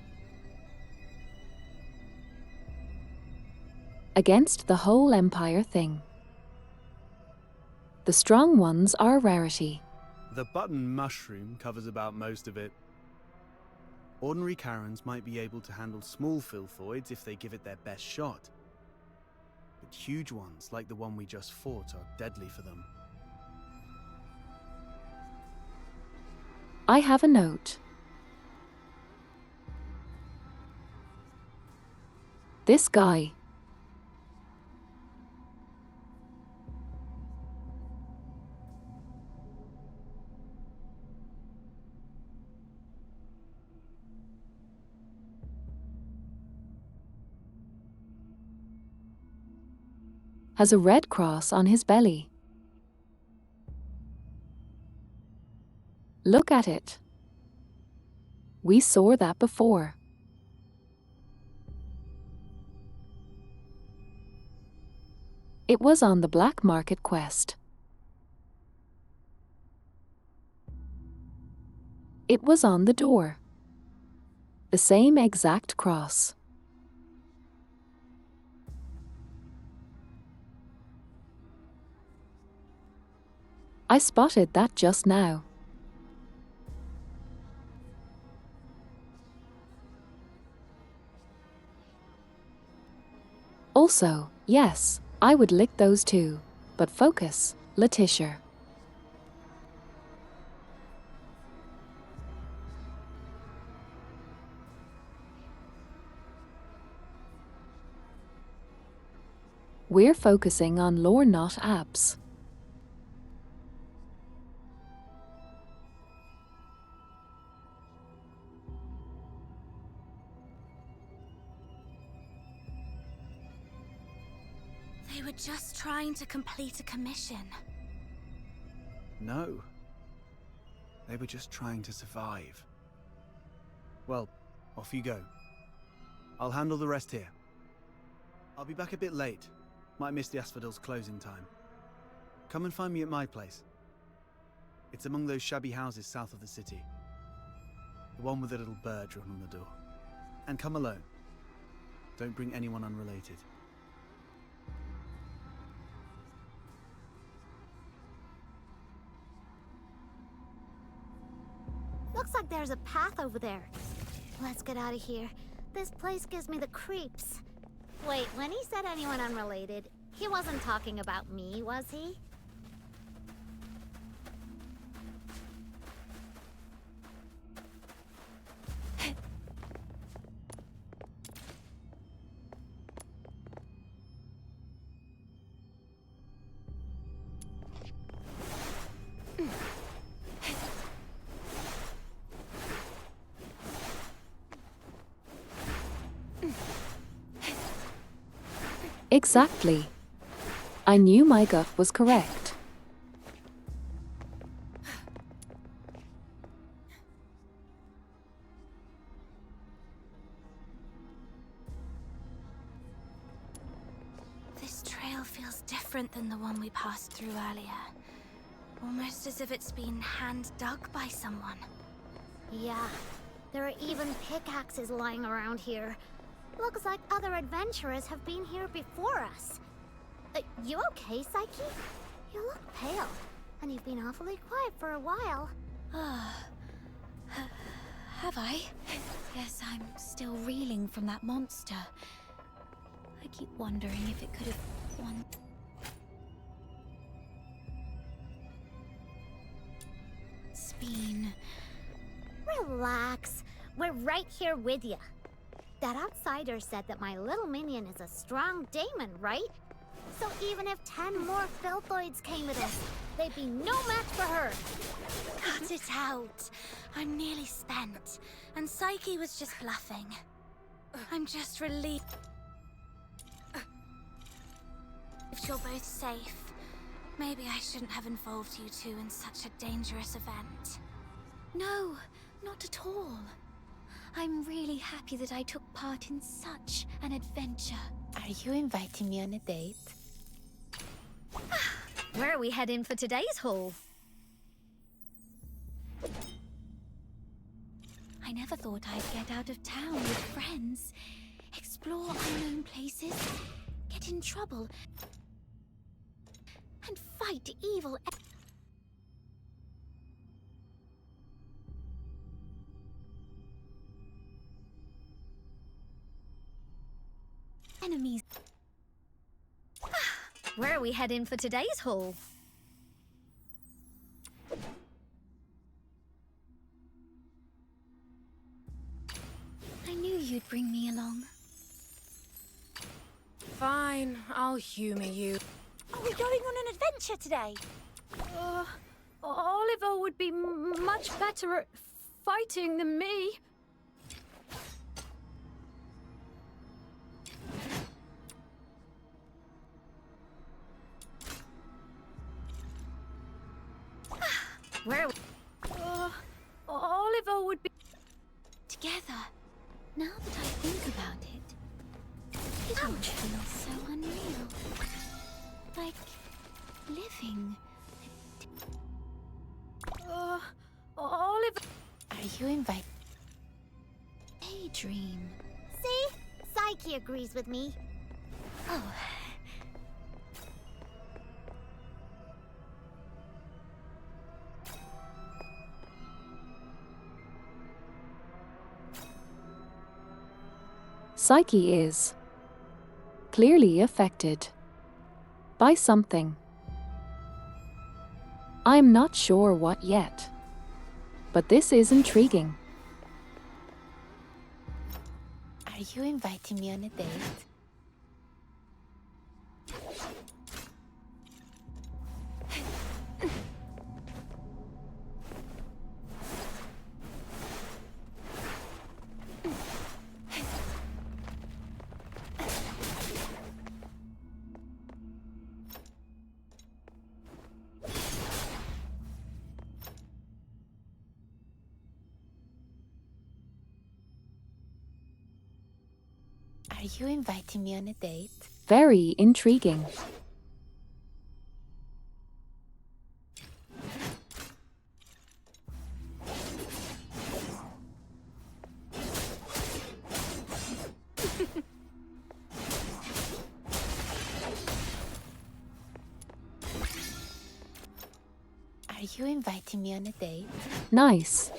against the whole Empire thing. The strong ones are a rarity. The button mushroom covers about most of it. Ordinary Karens might be able to handle small filthoids if they give it their best shot. But huge ones, like the one we just fought, are deadly for them. I have a note. has a red cross on his belly. Look at it. We saw that before. It was on the black market quest. It was on the door. The same exact cross. I spotted that just now. Also, yes, I would lick those too, but focus, Letitia. We're focusing on lore, not apps. They were just trying to complete a commission. No. They were just trying to survive. Well, off you go. I'll handle the rest here. I'll be back a bit late. Might miss the Asphodel's closing time. Come and find me at my place. It's among those shabby houses south of the city. The one with the little bird drawn on the door. And come alone. Don't bring anyone unrelated. Looks like there's a path over there. Let's get out of here. This place gives me the creeps. Wait, when he said anyone unrelated, he wasn't talking about me, was he? Exactly. I knew my gut was correct. This trail feels different than the one we passed through earlier. Almost as if it's been hand-dug by someone. Yeah, there are even pickaxes lying around here. Looks like other adventurers have been here before us. You okay, Psyche? You look pale, and you've been awfully quiet for a while. Have I? Guess I'm still reeling from that monster. I keep wondering if it could have won. Speen. Relax. We're right here with you. That outsider said that my little minion is a strong daemon, right? So even if 10 more filthoids came with us, they'd be no match for her. Cut it out. I'm nearly spent, and Psyche was just bluffing. I'm just relieved if you're both safe. Maybe I shouldn't have involved you two in such a dangerous event. No, not at all. I'm really happy that I took part in such an adventure. Are you inviting me on a date? Where are we heading for today's haul? I never thought I'd get out of town with friends, explore unknown places, get in trouble, and fight evil enemies. Where are we heading for today's haul? I knew you'd bring me along. Fine, I'll humor you. Are we going on an adventure today? Oliver would be much better at fighting than me. Where are we? Oliver would be... Together. Now that I think about it, it all feels so unreal. Like living. Oliver... Are you invited? Daydream. See? Psyche agrees with me. Oh, Psyche is clearly affected by something. I'm not sure what yet, but this is intriguing. Are you inviting me on a date? Are you inviting me on a date? Very intriguing. Are you inviting me on a date? Nice.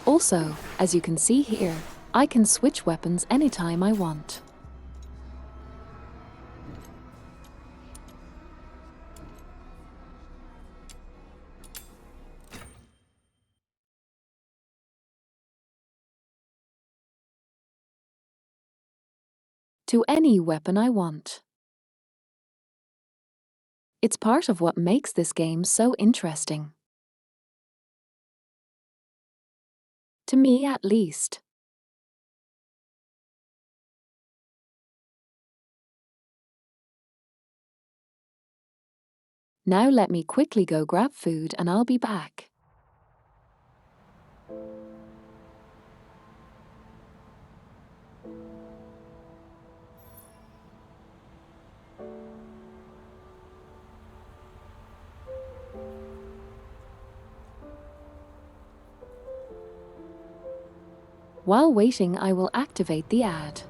Also, as you can see here, I can switch weapons anytime I want. To any weapon I want. It's part of what makes this game so interesting. To me, at least. Now let me quickly go grab food and I'll be back. While waiting, I will activate the ad.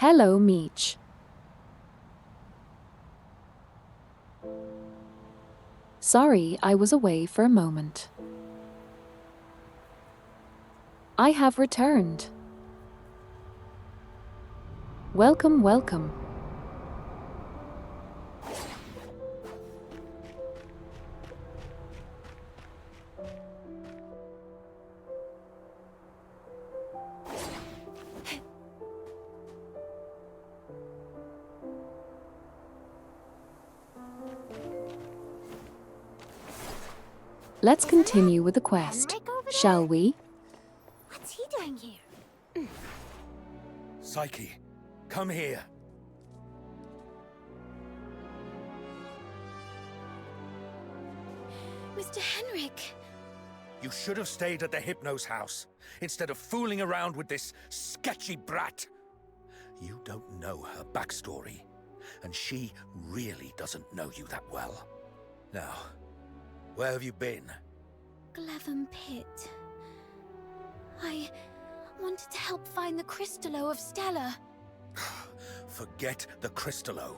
Hello, Meech. Sorry, I was away for a moment. I have returned. Welcome, welcome. Let's continue with the quest, Henrik over there? shall we? What's he doing here? Psyche, come here. Mr. Henrik! You should have stayed at the Hypno's house, instead of fooling around with this sketchy brat. You don't know her backstory, and she really doesn't know you that well. Now, where have you been? Glevum Pit. I wanted to help find the Crystallo of Stella. Forget the Crystallo.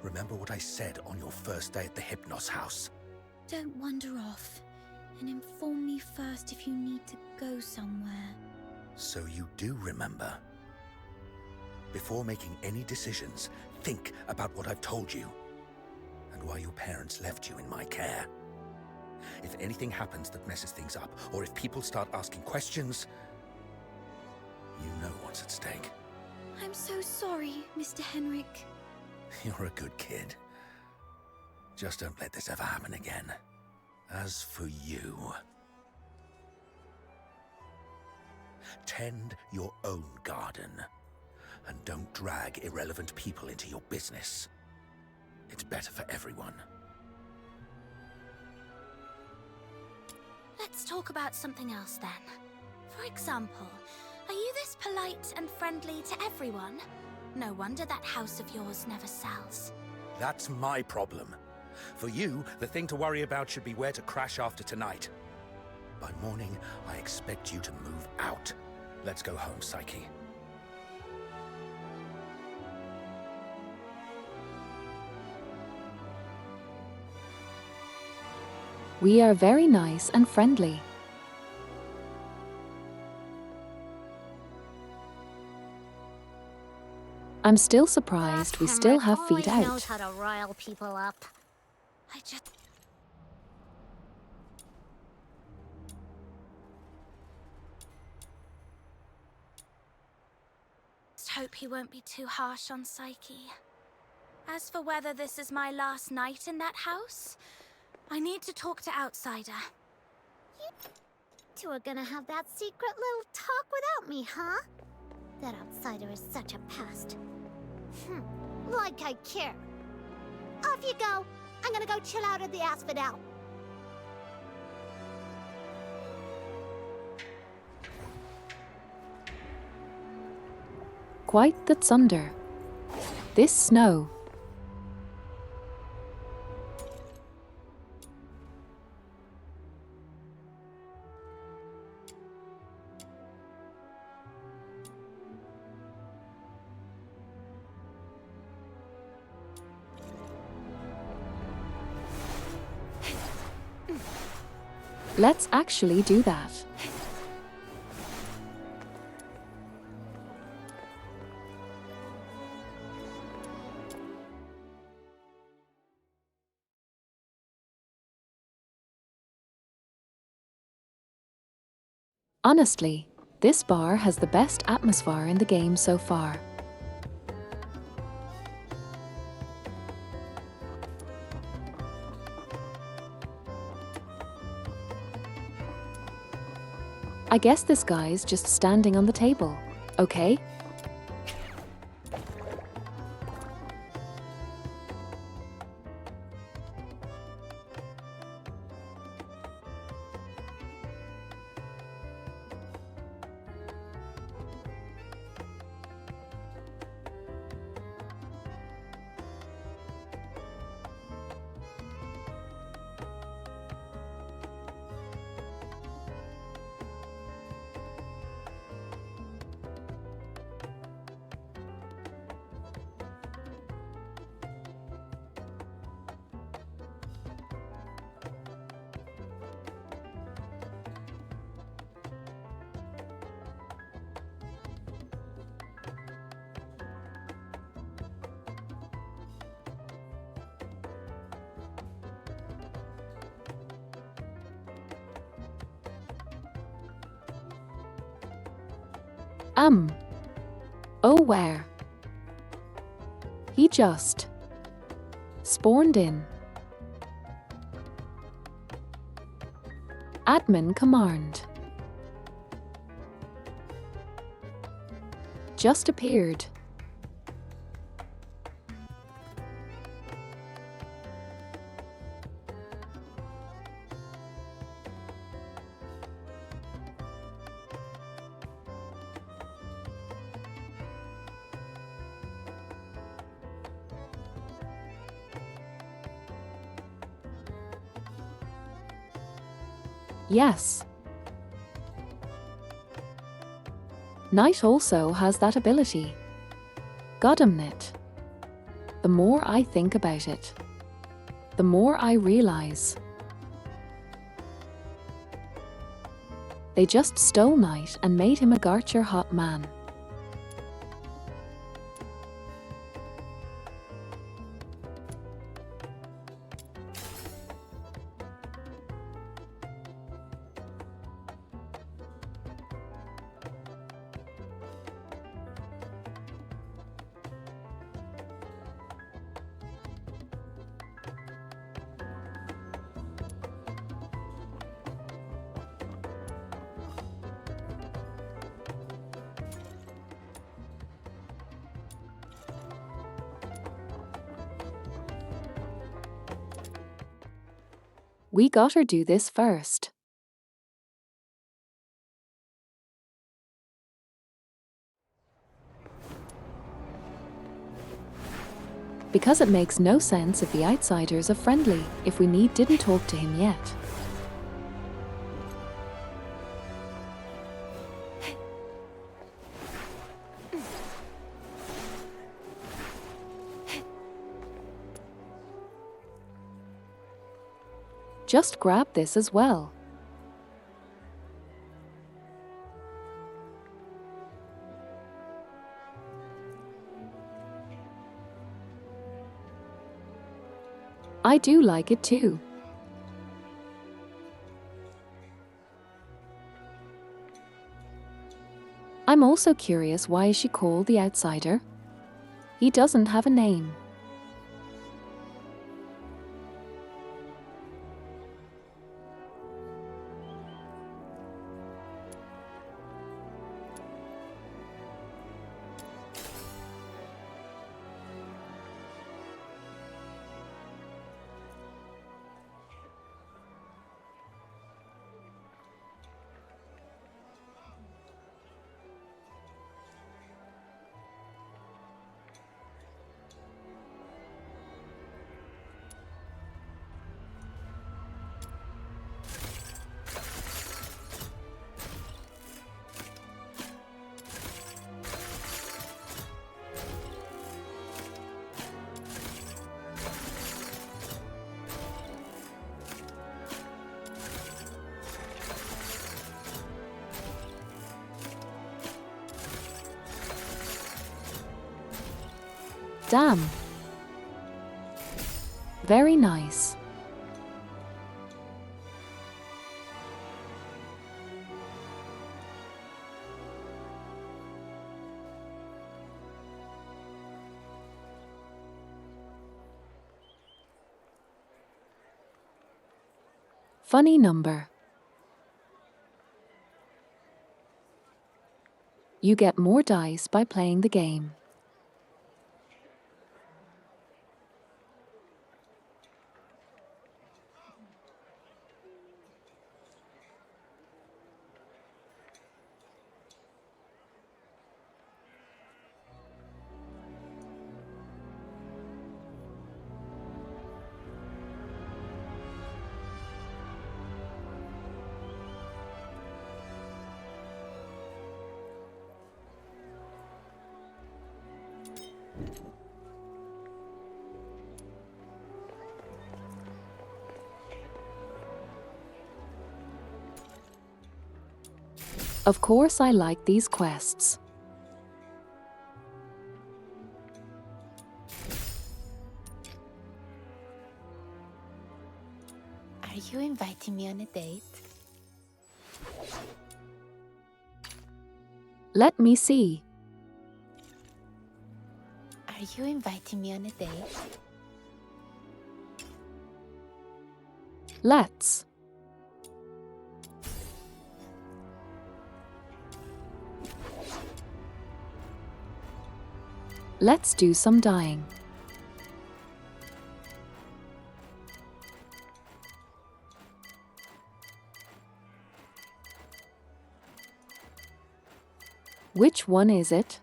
Remember what I said on your first day at the Hypnos house. Don't wander off, and inform me first if you need to go somewhere. So you do remember. Before making any decisions, think about what I've told you, and why your parents left you in my care. If anything happens that messes things up, or if people start asking questions, you know what's at stake. I'm so sorry, Mr. Henrik. You're a good kid. Just don't let this ever happen again. As for you, tend your own garden, and don't drag irrelevant people into your business. It's better for everyone. Let's talk about something else then. For example, are you this polite and friendly to everyone? No wonder that house of yours never sells. That's my problem. For you, the thing to worry about should be where to crash after tonight. By morning, I expect you to move out. Let's go home, Psyche. We are very nice and friendly. I'm still surprised we still have feet Henrik knows out. how to rile people up. I just hope he won't be too harsh on Psyche. As for whether this is my last night in that house, I need to talk to Outsider. You two are gonna have that secret little talk without me, huh? That Outsider is such a pest. Like I care. Off you go. I'm gonna go chill out at the Asphodel. Quite the thunder. This snow. Let's actually do that. Honestly, this bar has the best atmosphere in the game so far. I guess this guy's just standing on the table, okay? Oh, where? He just spawned in. Admin command. Just appeared. Yes. Knight also has that ability. Goddammit. The more I think about it, the more I realize they just stole Knight and made him a Garcher hot man. We gotta do this first. Because it makes no sense if the outsiders are friendly, if we didn't talk to him yet. Just grab this as well. I do like it too. I'm also curious, why is she called the outsider? He doesn't have a name. Damn. Very nice. Funny number. You get more dice by playing the game. Of course I like these quests. Are you inviting me on a date? Let me see. Are you inviting me on a date? Let's. Let's do some dyeing. Which one is it?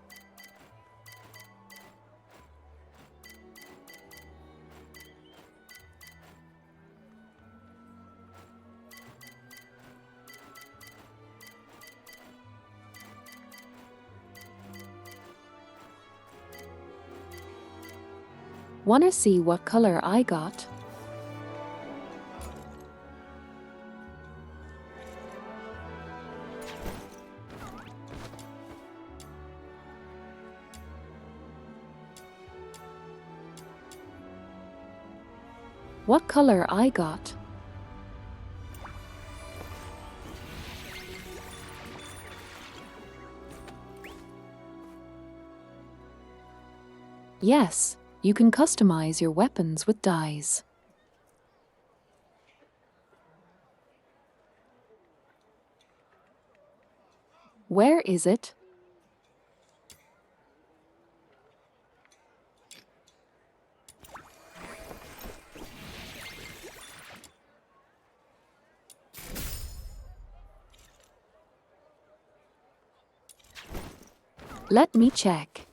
Wanna see what color I got? What color I got? Yes, you can customize your weapons with dyes. Where is it? Let me check.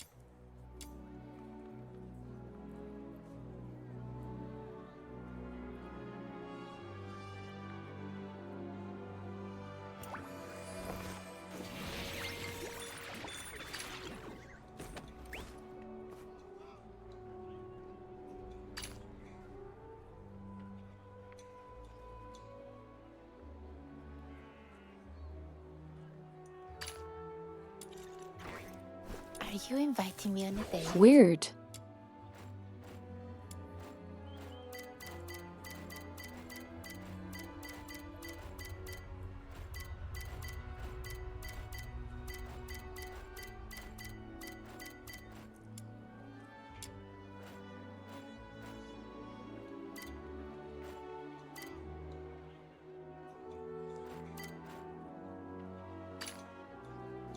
Are you inviting me on a date? Weird.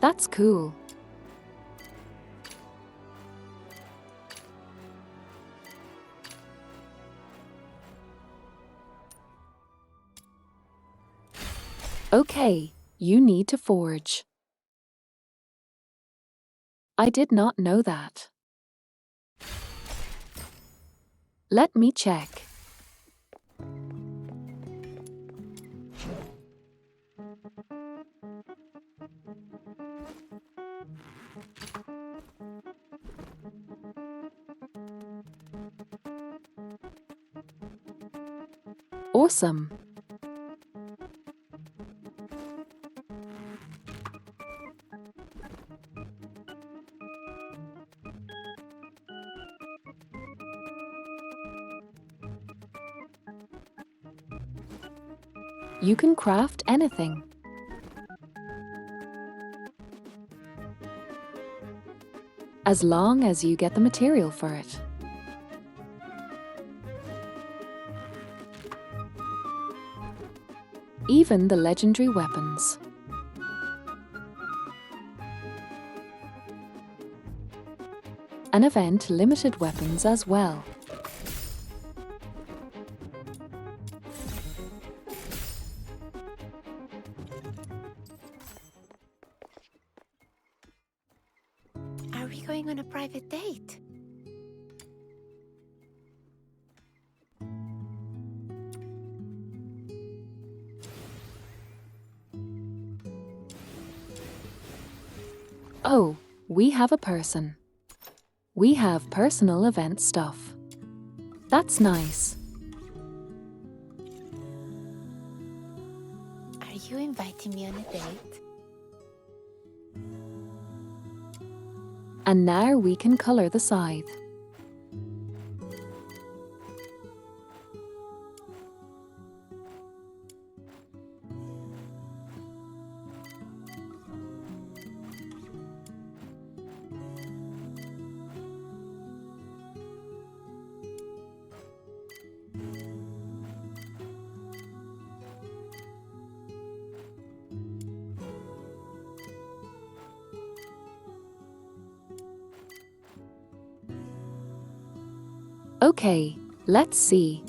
That's cool. Okay, you need to forge. I did not know that. Let me check. Awesome. You can craft anything. As long as you get the material for it. Even the legendary weapons. An event limited weapons as well. Are we going on a private date? Oh, we have a person. We have personal event stuff. That's nice. Are you inviting me on a date? And now we can color the scythe. Okay, let's see.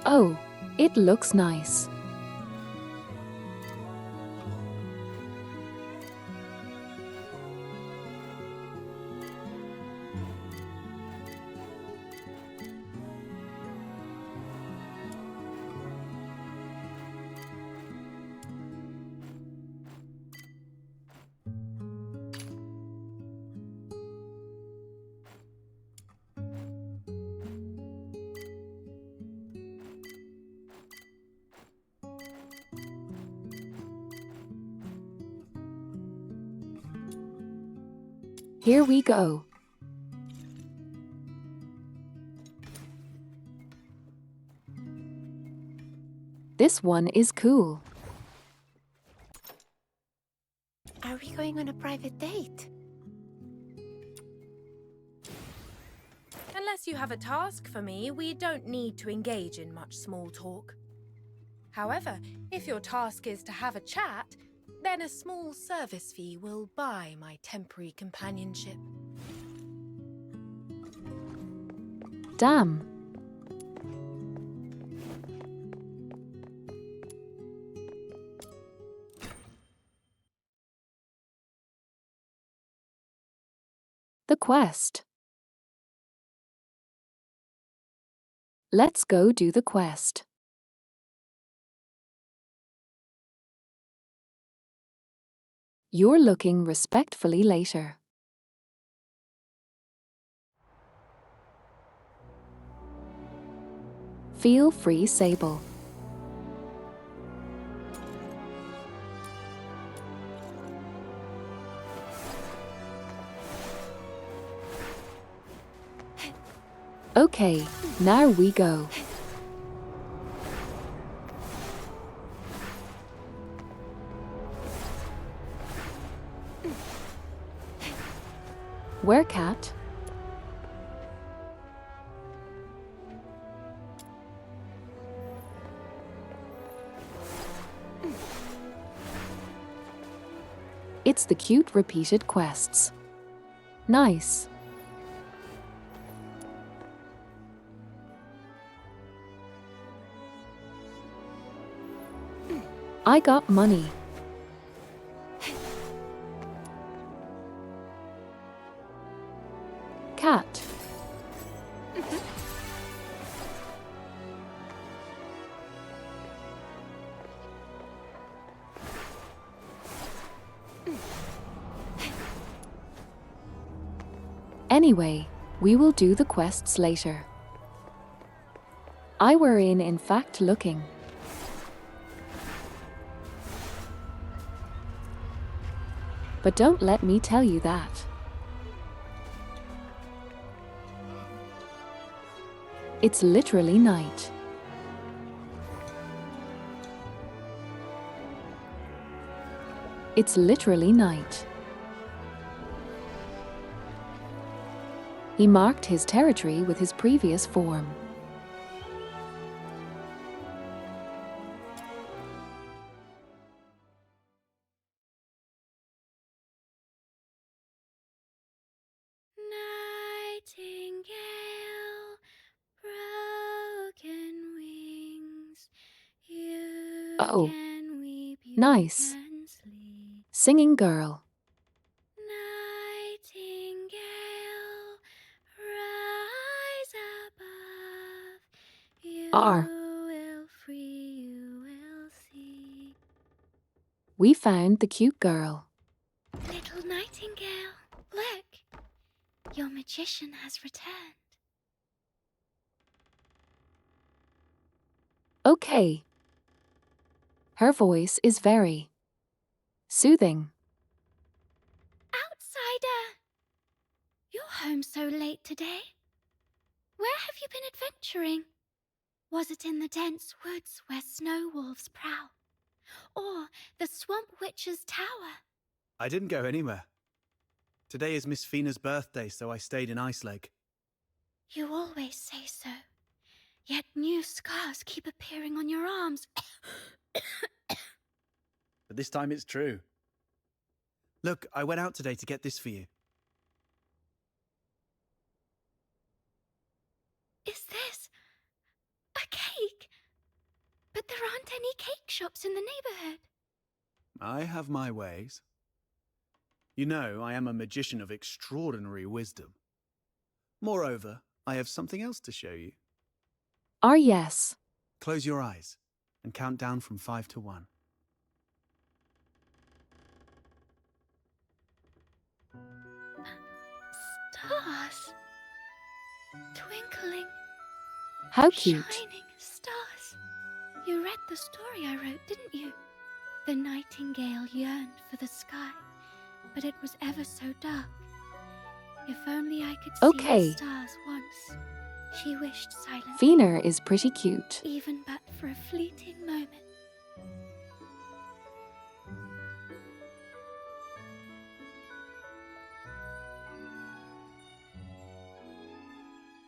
Oh, it looks nice. Here we go. This one is cool. Are we going on a private date? Unless you have a task for me, we don't need to engage in much small talk. However, if your task is to have a chat, then a small service fee will buy my temporary companionship. Damn. The quest. Let's go do the quest. You're looking respectfully later. Feel free, Sable. Okay, now we go. Where, cat? It's the cute repeated quests. Nice. I got money. Cat. Anyway, we will do the quests later. I were in fact looking. But don't let me tell you that. It's literally night. It's literally night. He marked his territory with his previous form. Nightingale, broken wings, you Oh, can weep, you nice. can sleep. Singing girl. Nightingale, rise above, you R. will free, you will see. We found the cute girl. Little nightingale, look, your magician has returned. Okay. Her voice is very soothing. Outsider! You're home so late today. Where have you been adventuring? Was it in the dense woods where snow wolves prowl? Or the Swamp Witch's Tower. I didn't go anywhere. Today is Miss Fina's birthday, so I stayed in Ice Lake. You always say so. Yet new scars keep appearing on your arms. But this time it's true. Look, I went out today to get this for you. Is this a cake? But there aren't any cake shops in the neighborhood. I have my ways. You know, I am a magician of extraordinary wisdom. Moreover, I have something else to show you. Yes. Close your eyes and count down from 5 to 1. Stars. Twinkling. How cute. Shining stars. You read the story I wrote, didn't you? The nightingale yearned for the sky, but it was ever so dark. If only I could see Okay. the stars once. She wished silently. Fina is pretty cute. Even but for a fleeting moment.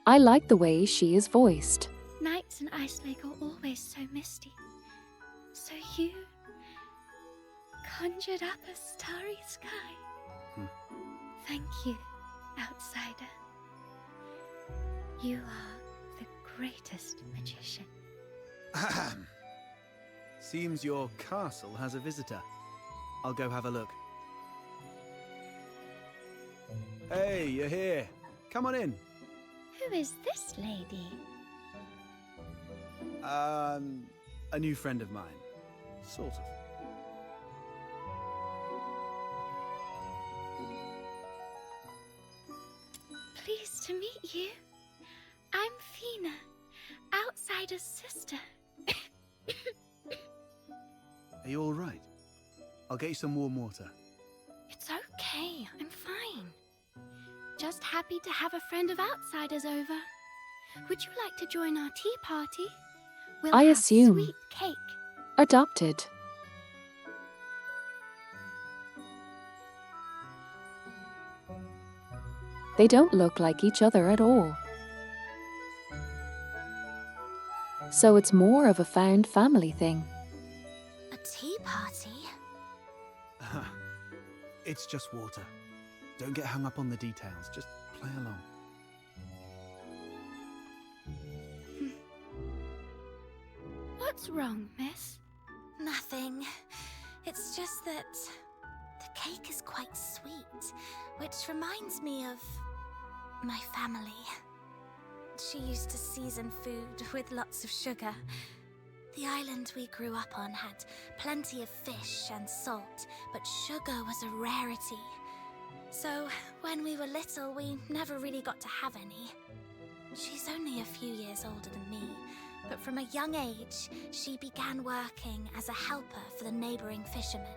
I like the way she is voiced. Nights in Ice Lake are always so misty. So you conjured up a starry sky. Thank you, outsider. You are the greatest magician. Ahem. Seems your castle has a visitor. I'll go have a look. Hey, you're here. Come on in. Who is this lady? A new friend of mine. Sort of. Pleased to meet you. I'm Fina, outsider's sister. Are you all right? I'll get you some warm water. It's okay, I'm fine. Just happy to have a friend of outsiders over. Would you like to join our tea party? We'll I have assume. sweet cake. Adopted. They don't look like each other at all. So it's more of a found family thing. A tea party? It's just water. Don't get hung up on the details. Just play along. What's wrong, miss? Nothing. It's just that the cake is quite sweet, which reminds me of my family. She used to season food with lots of sugar. The island we grew up on had plenty of fish and salt, but sugar was a rarity. So when we were little, we never really got to have any. She's only a few years older than me, but from a young age, she began working as a helper for the neighboring fishermen.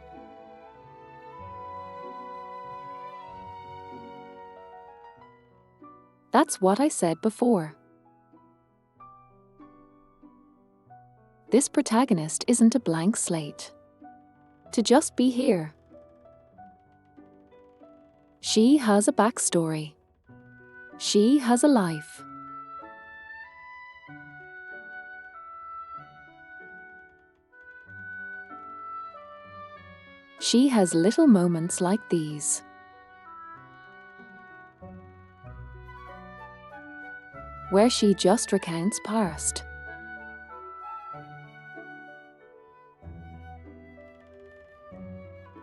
That's what I said before. This protagonist isn't a blank slate. To just be here. She has a backstory. She has a life. She has little moments like these. Where she just recounts past.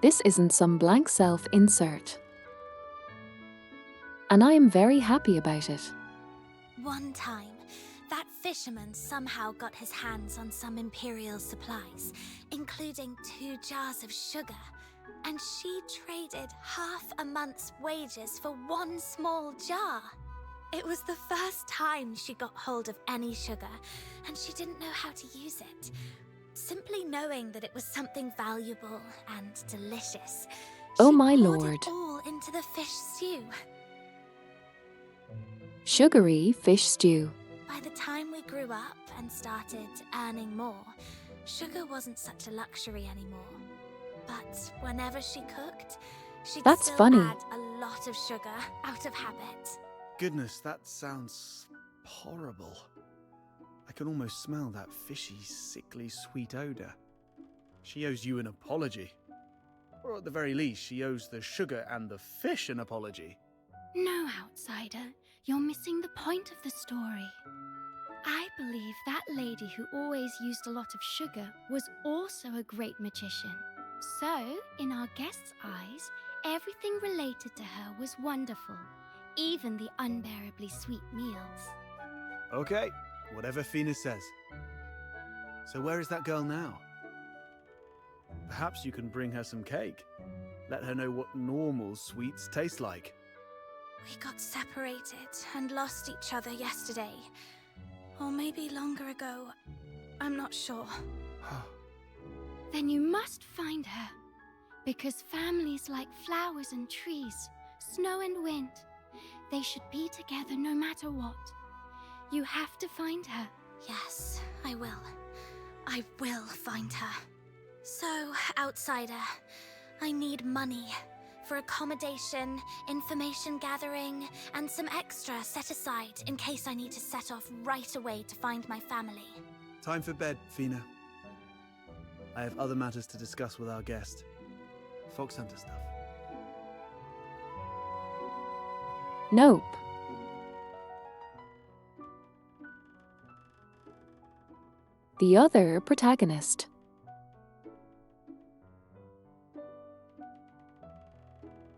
This isn't some blank self-insert. And I am very happy about it. One time, that fisherman somehow got his hands on some Imperial supplies, including 2 jars of sugar, and she traded half a month's wages for 1 small jar. It was the first time she got hold of any sugar, and she didn't know how to use it. Simply knowing that it was something valuable and delicious, Oh she my poured lord. it all into the fish stew. Sugary fish stew. By the time we grew up and started earning more, Sugar wasn't such a luxury anymore. But whenever she cooked, she'd That's still funny. add a lot of sugar out of habit. Goodness, that sounds horrible. I can almost smell that fishy, sickly sweet odor. She owes you an apology. Or at the very least, she owes the sugar and the fish an apology. No, outsider. You're missing the point of the story. I believe that lady who always used a lot of sugar was also a great magician. So, in our guest's eyes, everything related to her was wonderful, even the unbearably sweet meals. Okay, whatever Fina says. So where is that girl now? Perhaps you can bring her some cake. Let her know what normal sweets taste like. We got separated and lost each other yesterday. Or maybe longer ago. I'm not sure. Then you must find her. Because families like flowers and trees, snow and wind, they should be together no matter what. You have to find her. Yes, I will. I will find her. So, outsider, I need money for accommodation, information gathering, and some extra set aside in case I need to set off right away to find my family. Time for bed, Fina. I have other matters to discuss with our guest. Fox Hunter stuff. Nope. The other protagonist.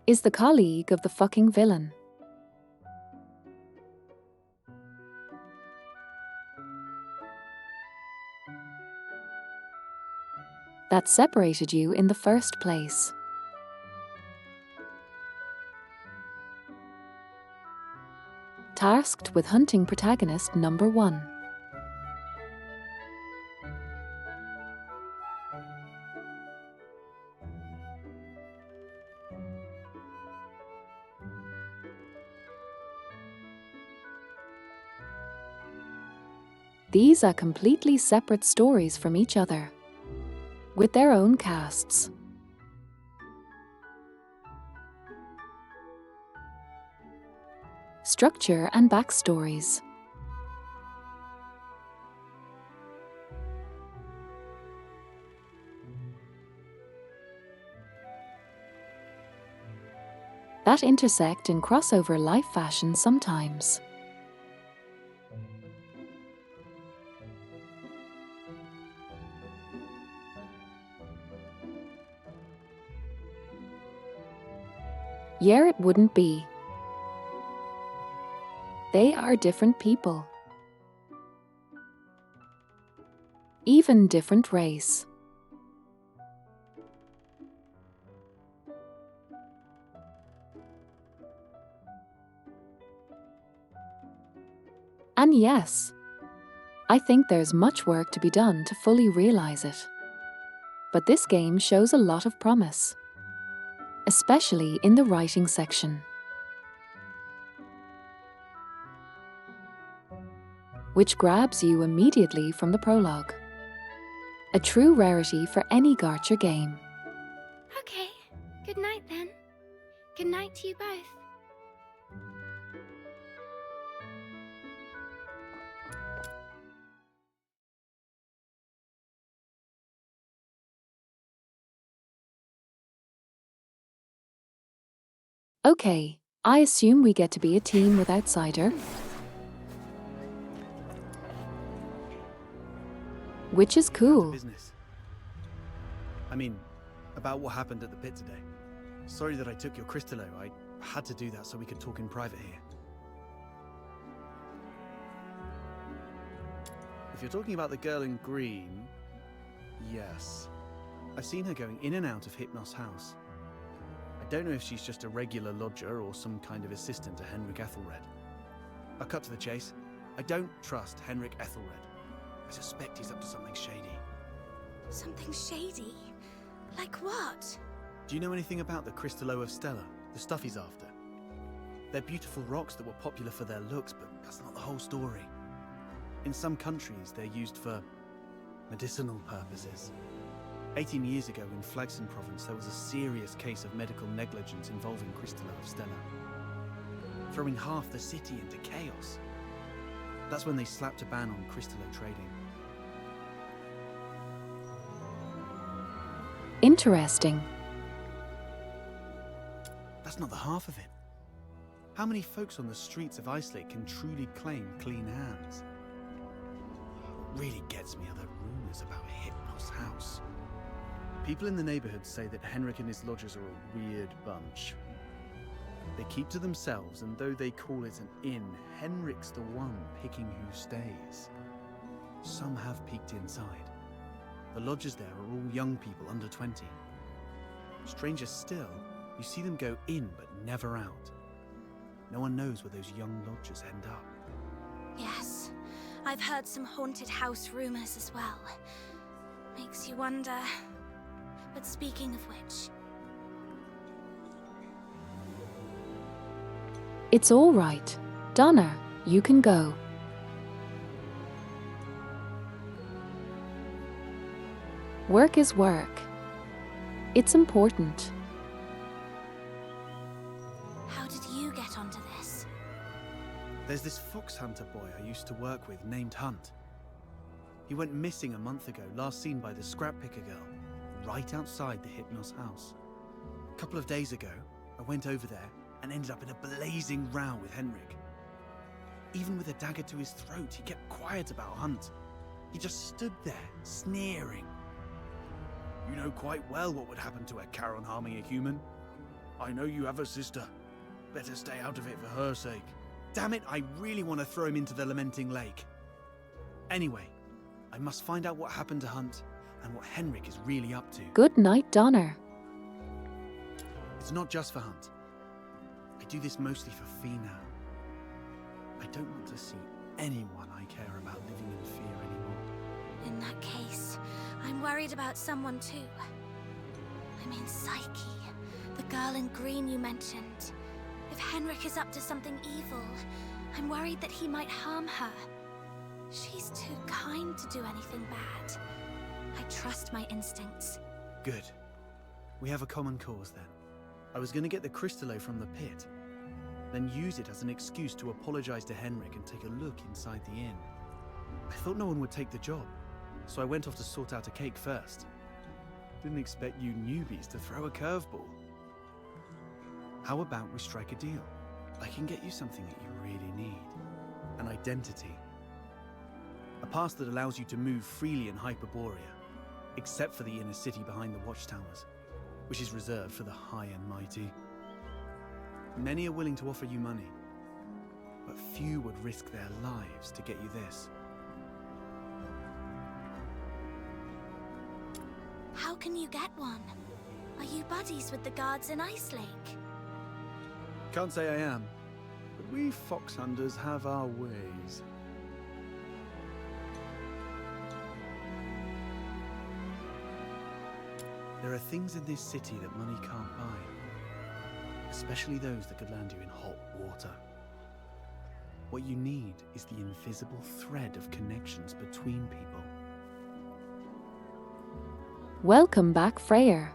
Is the colleague of the fucking villain. That separated you in the first place. Tasked with hunting protagonist number 1. These are completely separate stories from each other, with their own casts. Structure and backstories. That intersect in crossover life fashion sometimes. Yeah, it wouldn't be. They are different people. Even different race. And yes, I think there's much work to be done to fully realize it. But this game shows a lot of promise, especially in the writing section, which grabs you immediately from the prologue. A true rarity for any Garcher game. Okay, good night then. Good night to you both. Okay, I assume we get to be a team with Outsider, which is cool. Business. I mean, about what happened at the pit today. Sorry that I took your Crystallo. I had to do that so we could talk in private here. If you're talking about the girl in green, yes. I've seen her going in and out of Hypnos' house. I don't know if she's just a regular lodger or some kind of assistant to Henrik Ethelred. I'll cut to the chase. I don't trust Henrik Ethelred. I suspect he's up to something shady. Something shady? Like what? Do you know anything about the Crystallo of Stella, the stuff he's after? They're beautiful rocks that were popular for their looks, but that's not the whole story. In some countries, they're used for medicinal purposes. 18 years ago in Flagson province, there was a serious case of medical negligence involving Crystallo of Stella, throwing half the city into chaos. That's when they slapped a ban on Crystallo trading. Interesting. That's not the half of it. How many folks on the streets of Islake can truly claim clean hands? What really gets me are the rumors about Hypnos' house. People in the neighborhood say that Henrik and his lodgers are a weird bunch. They keep to themselves, and though they call it an inn, Henrik's the one picking who stays. Some have peeked inside. The lodgers there are all young people under 20. Stranger still, you see them go in but never out. No one knows where those young lodgers end up. Yes, I've heard some haunted house rumors as well. Makes you wonder. But speaking of which... It's all right. Donna, you can go. Work is work. It's important. How did you get onto this? There's this fox hunter boy I used to work with named Hunt. He went missing a month ago, last seen by the scrap picker girl, right outside the Hypnos house. A couple of days ago, I went over there and ended up in a blazing row with Henrik. Even with a dagger to his throat, he kept quiet about Hunt. He just stood there, sneering. You know quite well what would happen to a Charon harming a human. I know you have a sister. Better stay out of it for her sake. Damn it, I really want to throw him into the Lamenting Lake. Anyway, I must find out what happened to Hunt and what Henrik is really up to. Good night, Donna. It's not just for Hunt. I do this mostly for Fina. I don't want to see anyone I care about living in fear anymore. In that case, I'm worried about someone too. I mean Psyche, the girl in green you mentioned. If Henrik is up to something evil, I'm worried that he might harm her. She's too kind to do anything bad. I trust my instincts. Good. We have a common cause then. I was going to get the Crystallo from the pit, then use it as an excuse to apologize to Henrik and take a look inside the inn. I thought no one would take the job, so I went off to sort out a cake first. Didn't expect you newbies to throw a curveball. How about we strike a deal? I can get you something that you really need. An identity. A pass that allows you to move freely in Hyperborea, except for the inner city behind the watchtowers, which is reserved for the high and mighty. Many are willing to offer you money, but few would risk their lives to get you this. How can you get one? Are you buddies with the guards in Icelake? Can't say I am, but we fox hunters have our ways. There are things in this city that money can't buy, especially those that could land you in hot water. What you need is the invisible thread of connections between people. Welcome back, Freyr.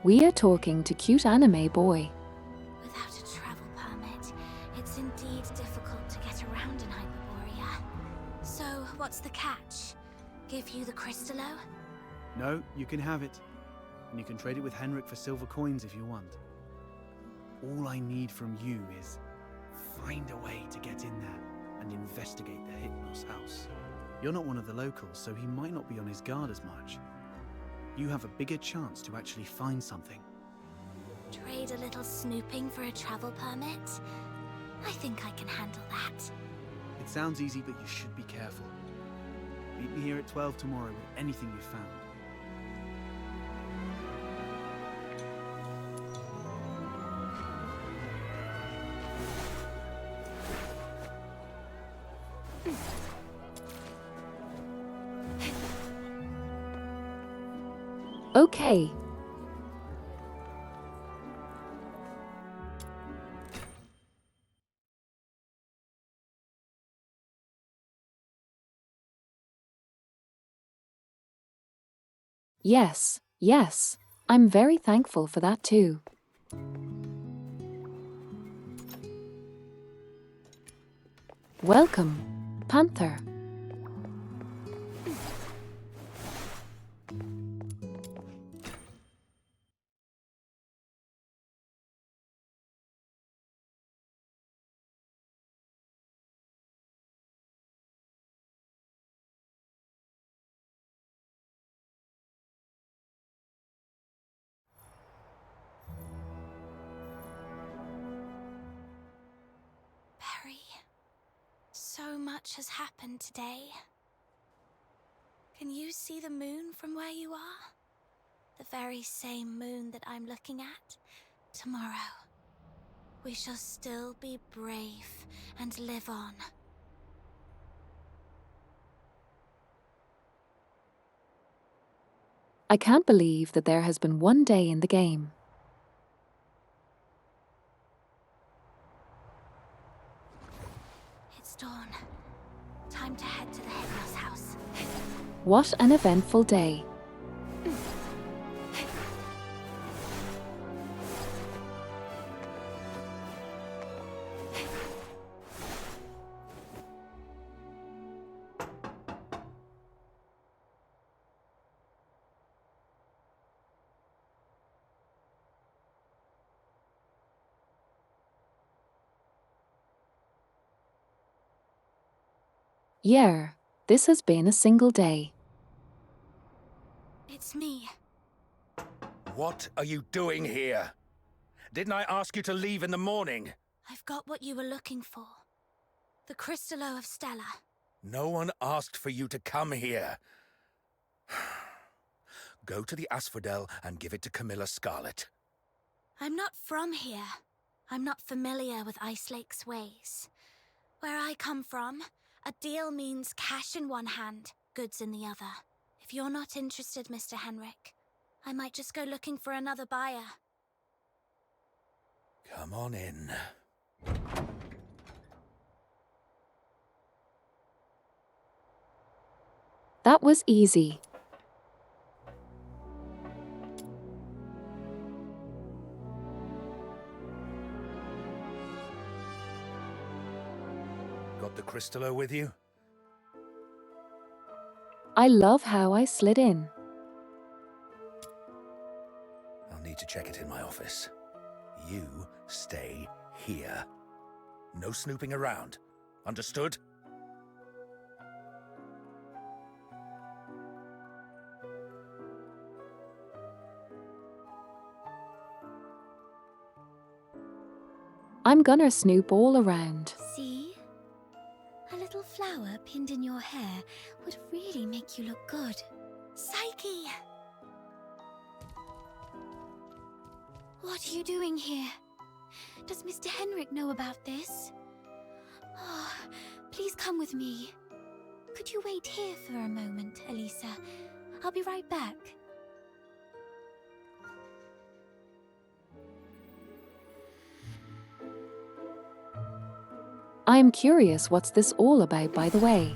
We are talking to cute anime boy. Without a travel permit, it's indeed difficult to get around in Hyperborea. So, what's the catch? Give you the Crystallo? No, you can have it. And you can trade it with Henrik for silver coins if you want. All I need from you is find a way to get in there and investigate the Hypnos house. You're not one of the locals, so he might not be on his guard as much. You have a bigger chance to actually find something. Trade a little snooping for a travel permit? I think I can handle that. It sounds easy, but you should be careful. Meet me here at 12 tomorrow with anything you've found. Okay, Yes, yes. I'm very thankful for that too. Welcome, Panther. Barry, so much has happened today. Can you see the moon from where you are? The very same moon that I'm looking at? Tomorrow, we shall still be brave and live on. I can't believe that there has been one day in the game. It's dawn. Time to head to the headmaster's house. What an eventful day. Yeah, this has been a single day. It's me. What are you doing here? Didn't I ask you to leave in the morning? I've got what you were looking for. The Crystallo of Stella. No one asked for you to come here. Go to the Asphodel and give it to Camilla Scarlet. I'm not from here. I'm not familiar with Ice Lake's ways. Where I come from, a deal means cash in one hand, goods in the other. If you're not interested, Mr. Henrik, I might just go looking for another buyer. Come on in. That was easy. Got the Crystallo with you? I love how I slid in. I'll need to check it in my office. You stay here. No snooping around. Understood? I'm gonna snoop all around. See? A little flower pinned in your hair would really make you look good. Psyche! What are you doing here? Does Mr. Henrik know about this? Oh, please come with me. Could you wait here for a moment, Elisa? I'll be right back. I am curious what's this all about, by the way.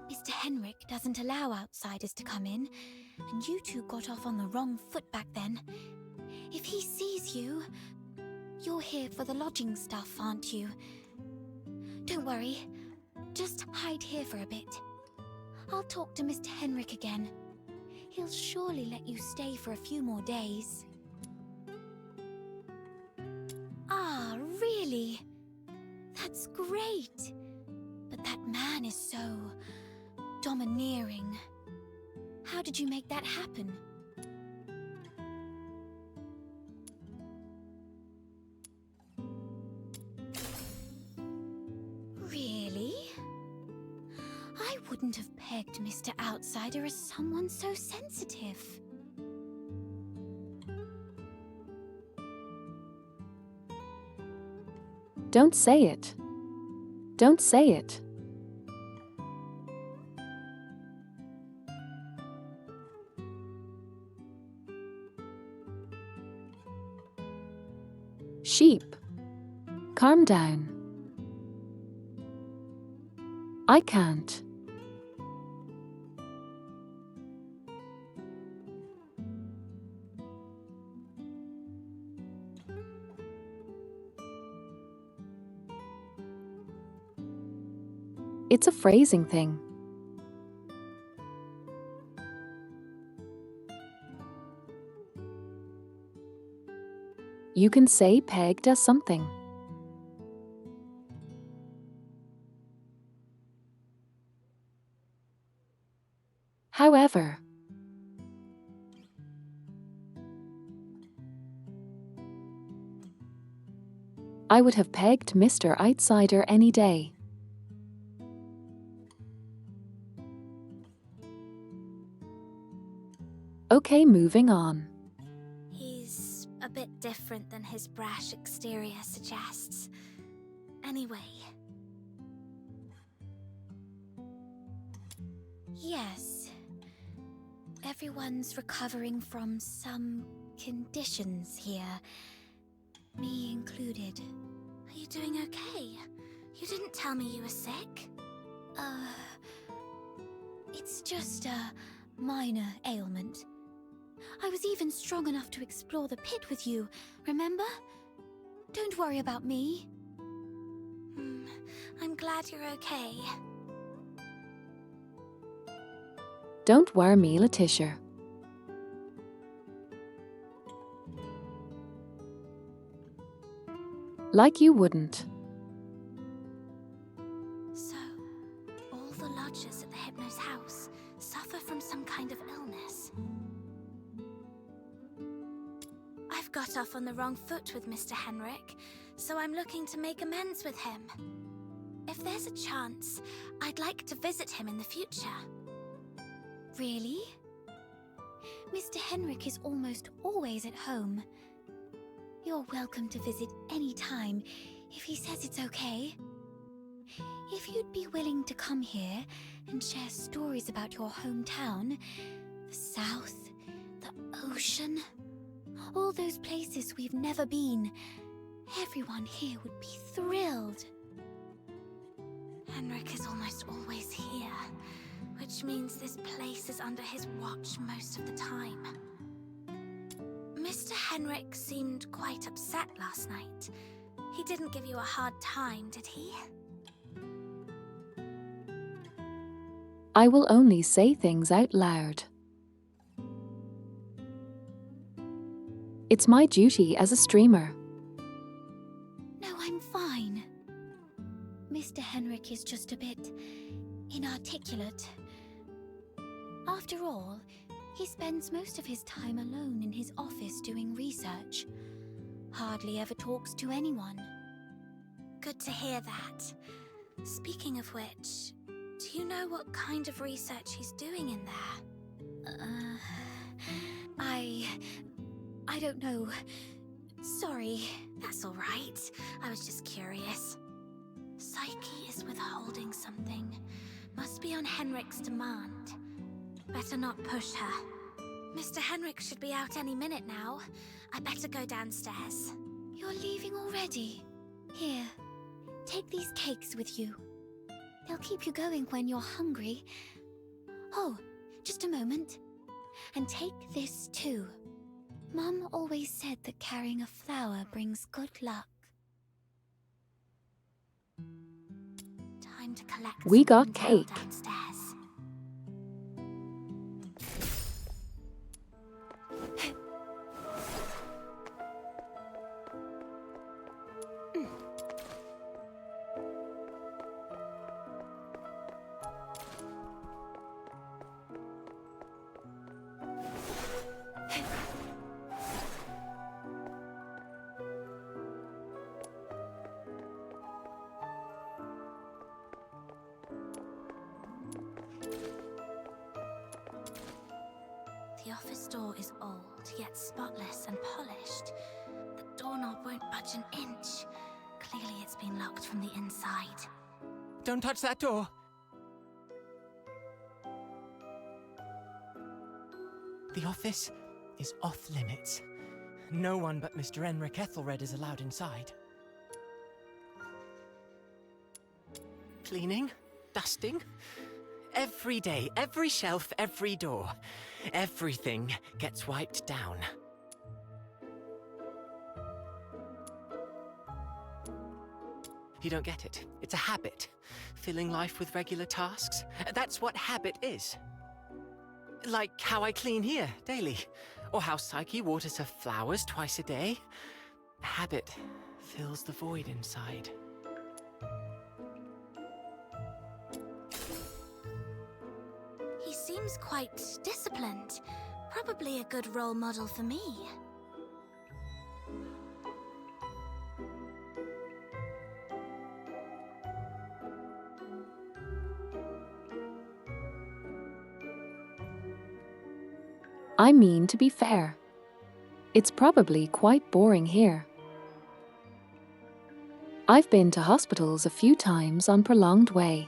Mr. Henrik doesn't allow outsiders to come in, and you two got off on the wrong foot back then. If he sees you, you're here for the lodging stuff, aren't you? Don't worry, just hide here for a bit. I'll talk to Mr. Henrik again. He'll surely let you stay for a few more days. Ah, really? That's great. But that man is so domineering. How did you make that happen? Really? I wouldn't have pegged Mr. Outsider as someone so sensitive. Don't say it. Don't say it. Sheep. Calm down. I can't. It's a phrasing thing. You can say Peg does something. However, I would have pegged Mr. Outsider any day. Okay, moving on. He's a bit different than his brash exterior suggests. Anyway. Yes. Everyone's recovering from some conditions here. Me included. Are you doing okay? You didn't tell me you were sick. It's just a minor ailment. I was even strong enough to explore the pit with you, remember? Don't worry about me. I'm glad you're okay. Don't worry me, Letitia. Like you wouldn't. So, all the lodgers at the Hypno's house suffer from some kind of illness. I've got off on the wrong foot with Mr. Henrik, so I'm looking to make amends with him. If there's a chance, I'd like to visit him in the future. Really? Mr. Henrik is almost always at home. You're welcome to visit any time, if he says it's okay. If you'd be willing to come here and share stories about your hometown, the South, the ocean, all those places we've never been, everyone here would be thrilled. Henrik is almost always here, which means this place is under his watch most of the time. Mr. Henrik seemed quite upset last night. He didn't give you a hard time, did he? I will only say things out loud. It's my duty as a streamer. No, I'm fine. Mr. Henrik is just a bit inarticulate. After all, he spends most of his time alone in his office doing research. Hardly ever talks to anyone. Good to hear that. Speaking of which, do you know what kind of research he's doing in there? I don't know. Sorry. That's all right. I was just curious. Psyche is withholding something. Must be on Henrik's demand. Better not push her. Mr. Henrik should be out any minute now. I better go downstairs. You're leaving already? Here, take these cakes with you. They'll keep you going when you're hungry. Oh, just a moment. And take this too. Mum always said that carrying a flower brings good luck. Time to collect We got some cake. intel downstairs. The office door is old, yet spotless and polished. The doorknob won't budge an inch. Clearly it's been locked from the inside. Don't touch that door! The office is off limits. No one but Mr. Enric Ethelred is allowed inside. cleaning, dusting. Every day, every shelf, every door. Everything gets wiped down. You don't get it. It's a habit. Filling life with regular tasks. That's what habit is. Like how I clean here daily. Or how Psyche waters her flowers twice a day. Habit fills the void inside. He seems quite disciplined. Probably a good role model for me. I mean, to be fair, it's probably quite boring here. I've been to hospitals a few times on prolonged way.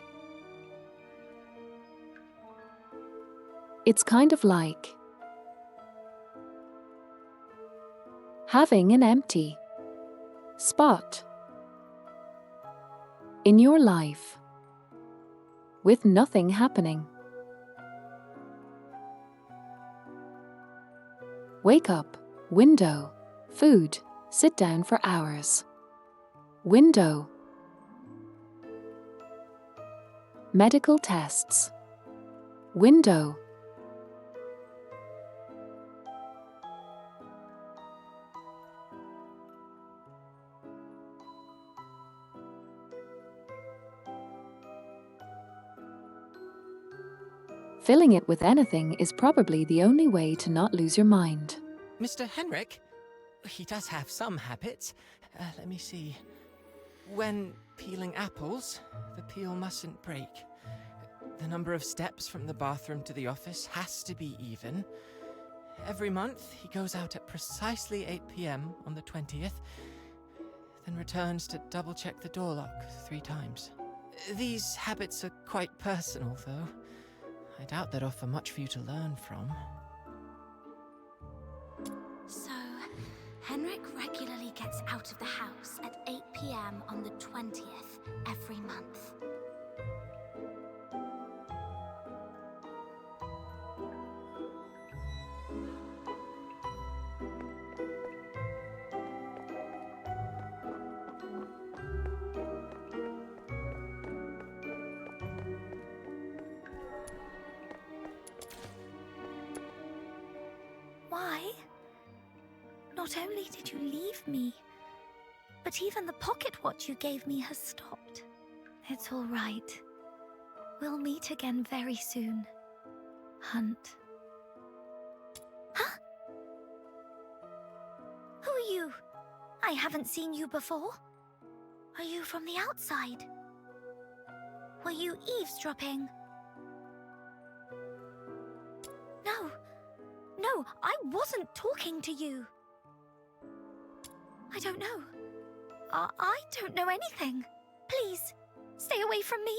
It's kind of like having an empty spot in your life with nothing happening. Wake up, window, food, sit down for hours. Window. Medical tests. Window. Filling it with anything is probably the only way to not lose your mind. Mr. Henrik? He does have some habits. Let me see. When peeling apples, the peel mustn't break. The number of steps from the bathroom to the office has to be even. Every month, he goes out at precisely 8 p.m. on the 20th, then returns to double-check the door lock 3 times. These habits are quite personal, though. I doubt they'd offer much for you to learn from. So, Henrik regularly gets out of the house at 8 p.m. on the 20th every month. Why? Not only did you leave me, but even the pocket watch you gave me has stopped. It's all right. We'll meet again very soon. Hunt. Huh? Who are you? I haven't seen you before. Are you from the outside? Were you eavesdropping? No, I wasn't talking to you. I don't know. I don't know anything. Please, stay away from me,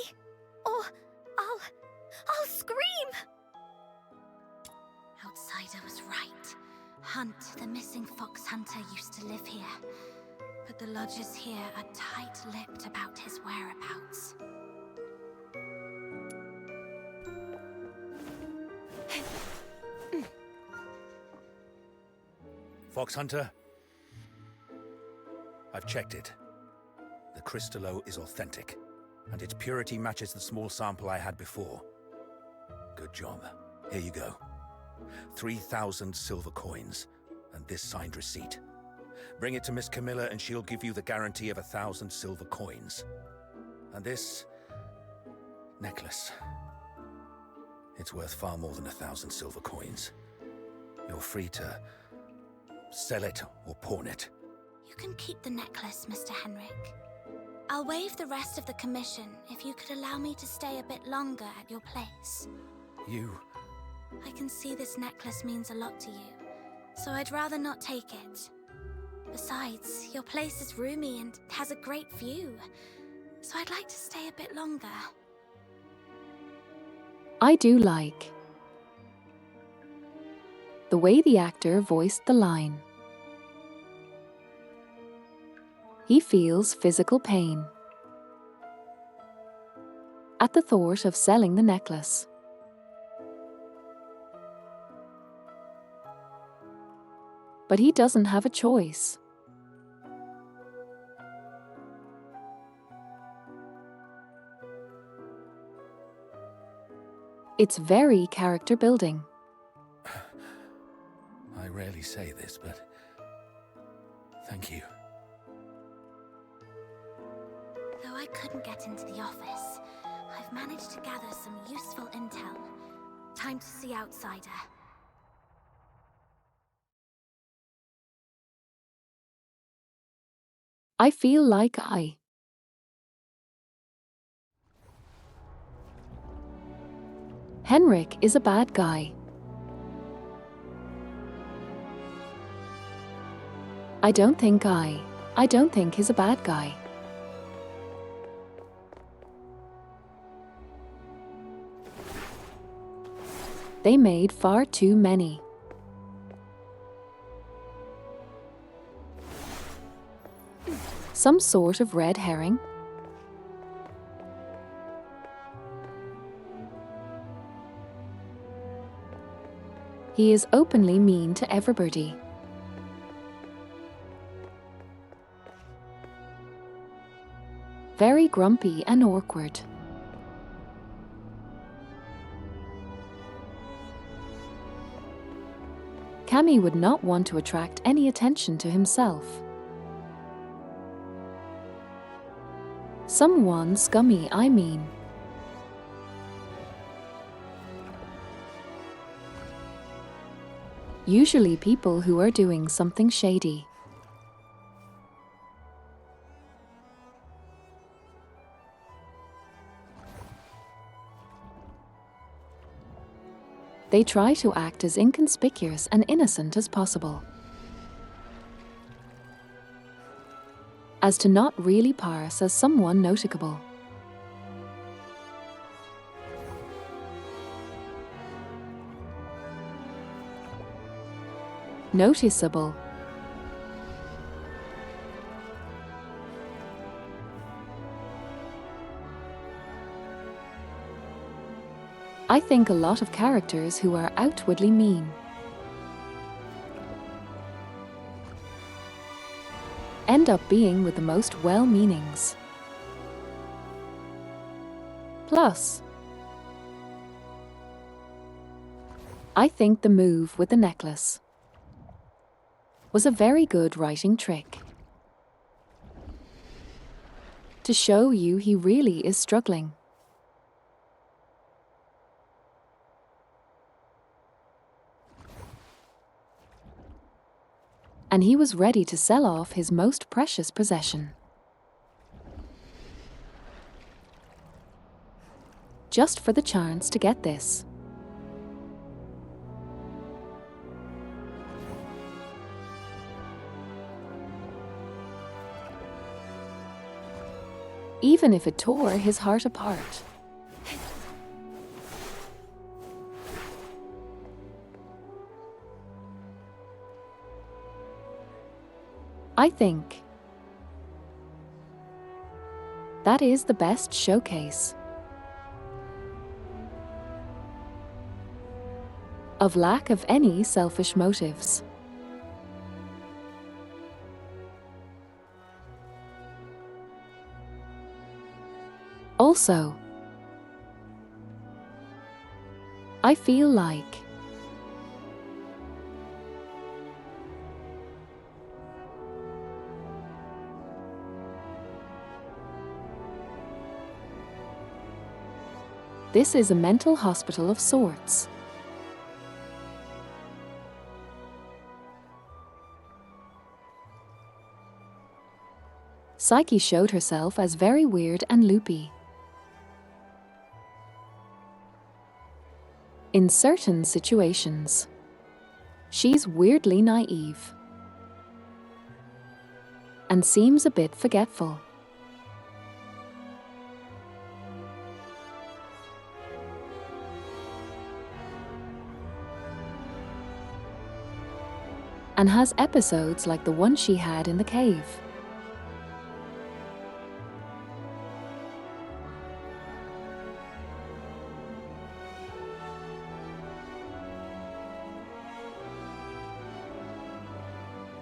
or I'll scream. Outsider was right. Hunt, the missing fox hunter, used to live here. But the lodgers here are tight-lipped about his whereabouts. Fox Hunter, I've checked it. The Crystallo is authentic, and its purity matches the small sample I had before. Good job. Here you go. 3,000 silver coins, and this signed receipt. Bring it to Miss Camilla and she'll give you the guarantee of 1,000 silver coins. And this necklace. It's worth far more than 1,000 silver coins. You're free to sell it or pawn it. You can keep the necklace, Mr. Henrik. I'll waive the rest of the commission if you could allow me to stay a bit longer at your place. You... I can see this necklace means a lot to you, so I'd rather not take it. Besides, your place is roomy and has a great view, so I'd like to stay a bit longer. I do like the way the actor voiced the line. He feels physical pain. at the thought of selling the necklace. But he doesn't have a choice. It's very character building. I rarely say this, but thank you. Though I couldn't get into the office, I've managed to gather some useful intel. Time to see Outsider. I feel like Henrik is a bad guy. I don't think he's a bad guy. They made far too many. Some sort of red herring? He is openly mean to everybody. Very grumpy and awkward. Cammy would not want to attract any attention to himself. Someone scummy, I mean. Usually people who are doing something shady. They try to act as inconspicuous and innocent as possible, as to not really pass as someone noticeable. Noticeable. I think a lot of characters who are outwardly mean end up being with the most well-meanings. Plus, I think the move with the necklace was a very good writing trick to show you he really is struggling. And he was ready to sell off his most precious possession, just for the chance to get this. Even if it tore his heart apart. I think that is the best showcase of lack of any selfish motives. Also, I feel like this is a mental hospital of sorts. Psyche showed herself as very weird and loopy. In certain situations, she's weirdly naive and seems a bit forgetful. And has episodes like the one she had in the cave.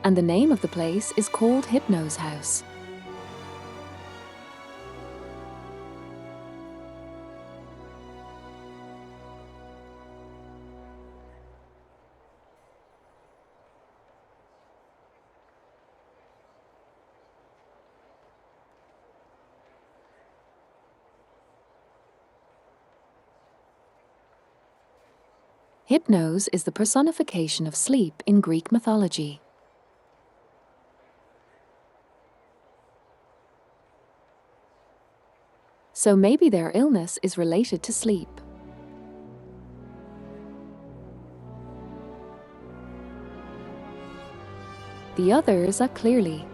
And the name of the place is called Hypno's House. Hypnos is the personification of sleep in Greek mythology. So maybe their illness is related to sleep. The others are clearly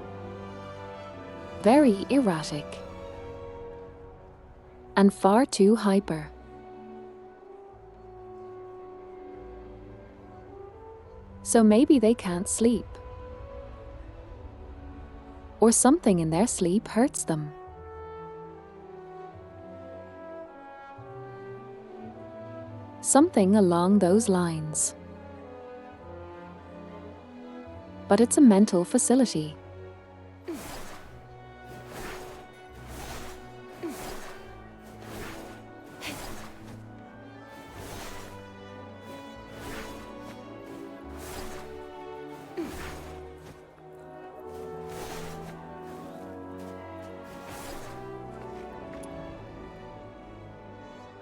very erratic and far too hyper. So maybe they can't sleep. Or something in their sleep hurts them. Something along those lines. But it's a mental facility.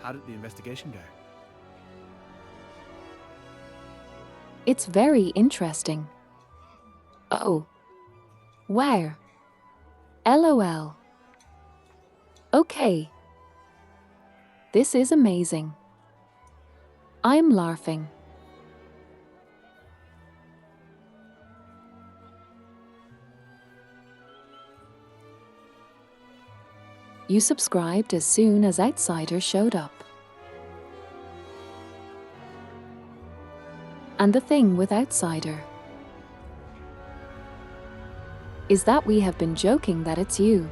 How did the investigation go? It's very interesting. Oh. Where? LOL. Okay. This is amazing. I'm laughing. You subscribed as soon as Outsider showed up. And the thing with Outsider is that we have been joking that it's you.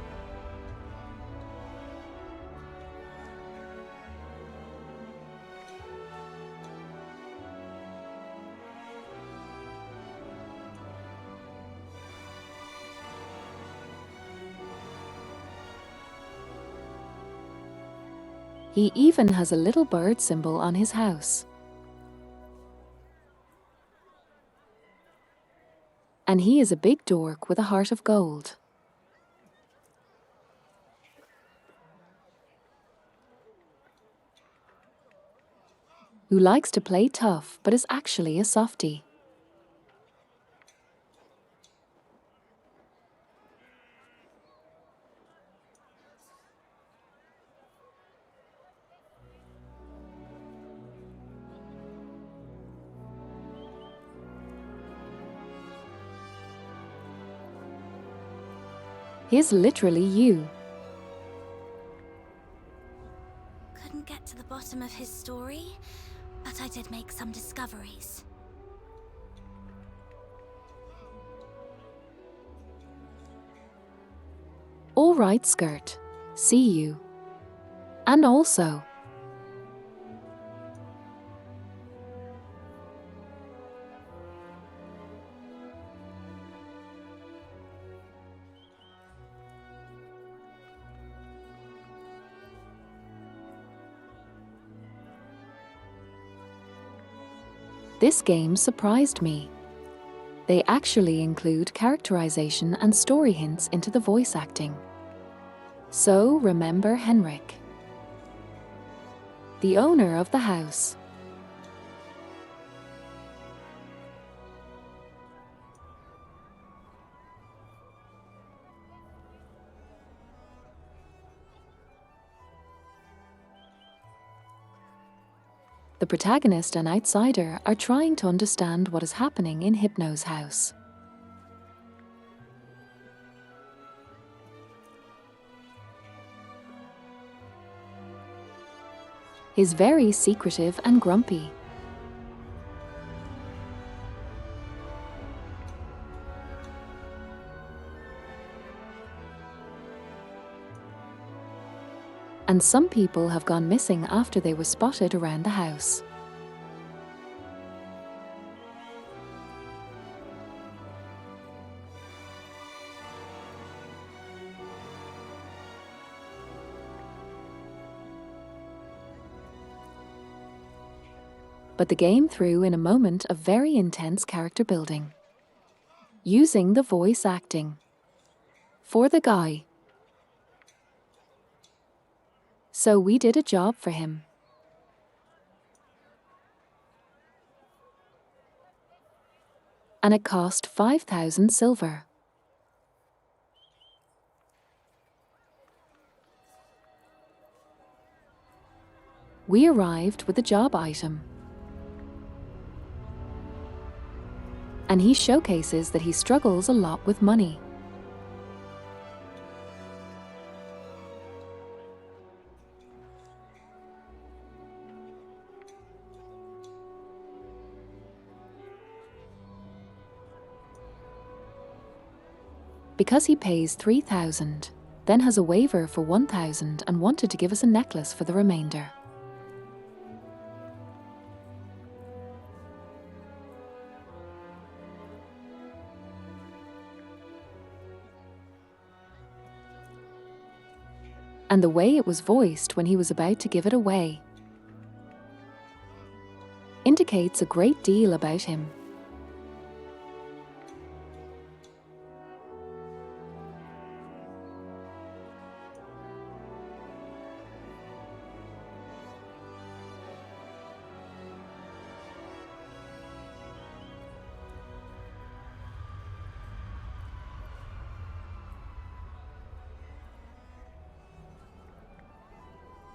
He even has a little bird symbol on his house. And he is a big dork with a heart of gold. Who likes to play tough but is actually a softie. He's literally you. Couldn't get to the bottom of his story, but I did make some discoveries. All right, Skirt. See you. And also, this game surprised me. They actually include characterization and story hints into the voice acting. So remember Henrik, the owner of the house. The protagonist and Outsider are trying to understand what is happening in Hypno's house. He's very secretive and grumpy. And some people have gone missing after they were spotted around the house. but the game threw in a moment of very intense character building, using the voice acting for the guy. So we did a job for him. And it cost 5,000 silver. We arrived with a job item. And he showcases that he struggles a lot with money. Because he pays 3,000, then has a waiver for 1,000 and wanted to give us a necklace for the remainder. And the way it was voiced when he was about to give it away indicates a great deal about him.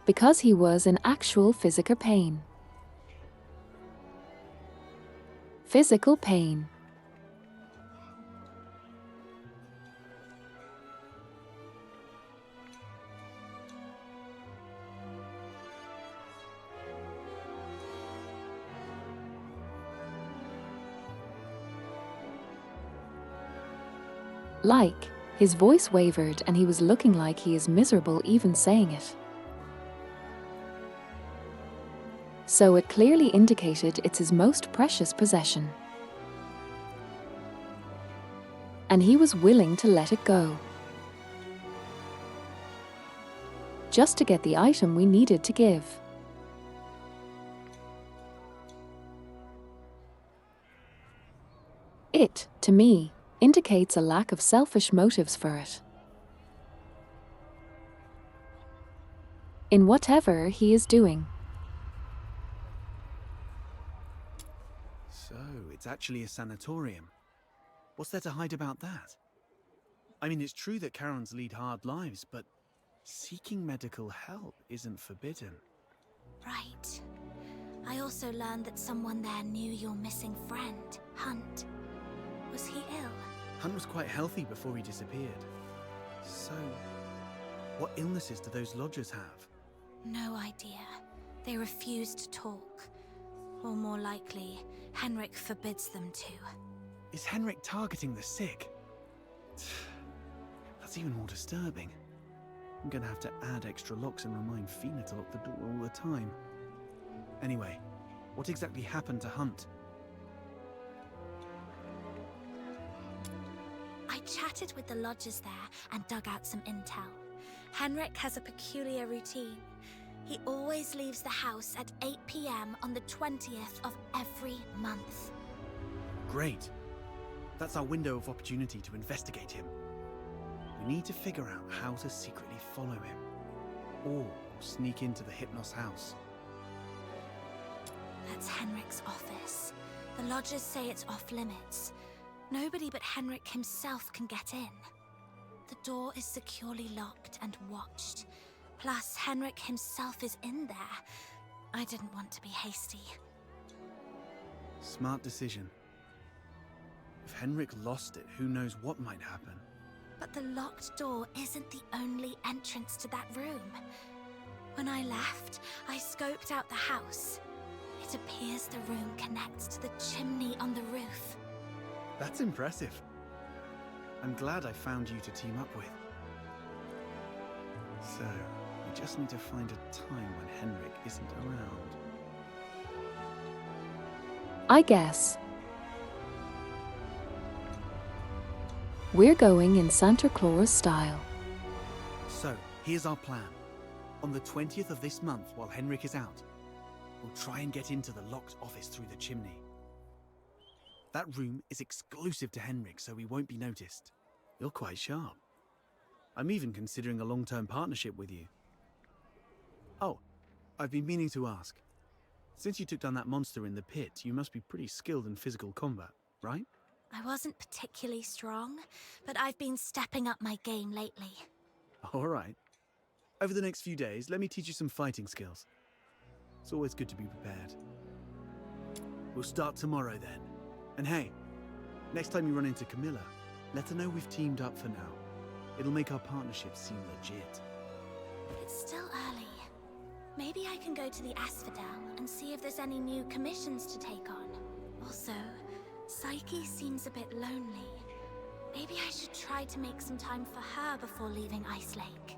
Because he was in actual physical pain. Physical pain. Like, his voice wavered and he was looking like he is miserable even saying it. So it clearly indicated it's his most precious possession. And he was willing to let it go, just to get the item we needed to give. It, to me, indicates a lack of selfish motives for it. In whatever he is doing. So, it's actually a sanatorium. What's there to hide about that? I mean, it's true that Karens lead hard lives, but seeking medical help isn't forbidden. Right. I also learned that someone there knew your missing friend, Hunt. Was he ill? Hunt was quite healthy before he disappeared. So, what illnesses do those lodgers have? No idea. They refuse to talk. Or more likely, Henrik forbids them to. Is Henrik targeting the sick? That's even more disturbing. I'm gonna have to add extra locks and remind Fina to lock the door all the time. Anyway, what exactly happened to Hunt? I chatted with the lodgers there and dug out some intel. Henrik has a peculiar routine. He always leaves the house at 8 p.m. on the 20th of every month. Great. That's our window of opportunity to investigate him. We need to figure out how to secretly follow him. Or sneak into the Hypnos house. That's Henrik's office. The lodgers say it's off limits. Nobody but Henrik himself can get in. The door is securely locked and watched. Plus, Henrik himself is in there. I didn't want to be hasty. Smart decision. If Henrik lost it, who knows what might happen. But the locked door isn't the only entrance to that room. When I left, I scoped out the house. It appears the room connects to the chimney on the roof. That's impressive. I'm glad I found you to team up with. So, we just need to find a time when Henrik isn't around. I guess. We're going in Santa Claus style. So, here's our plan. On the 20th of this month, while Henrik is out, We'll try and get into the locked office through the chimney. That room is exclusive to Henrik, so we won't be noticed. You're quite sharp. I'm even considering a long-term partnership with you. Oh, I've been meaning to ask. Since you took down that monster in the pit, you must be pretty skilled in physical combat, right? I wasn't particularly strong, but I've been stepping up my game lately. All right. Over the next few days, let me teach you some fighting skills. It's always good to be prepared. We'll start tomorrow then. And hey, next time you run into Camilla, let her know we've teamed up for now. It'll make our partnership seem legit. It's still early. Maybe I can go to the Asphodel and see if there's any new commissions to take on. Also, Psyche seems a bit lonely. Maybe I should try to make some time for her before leaving Ice Lake.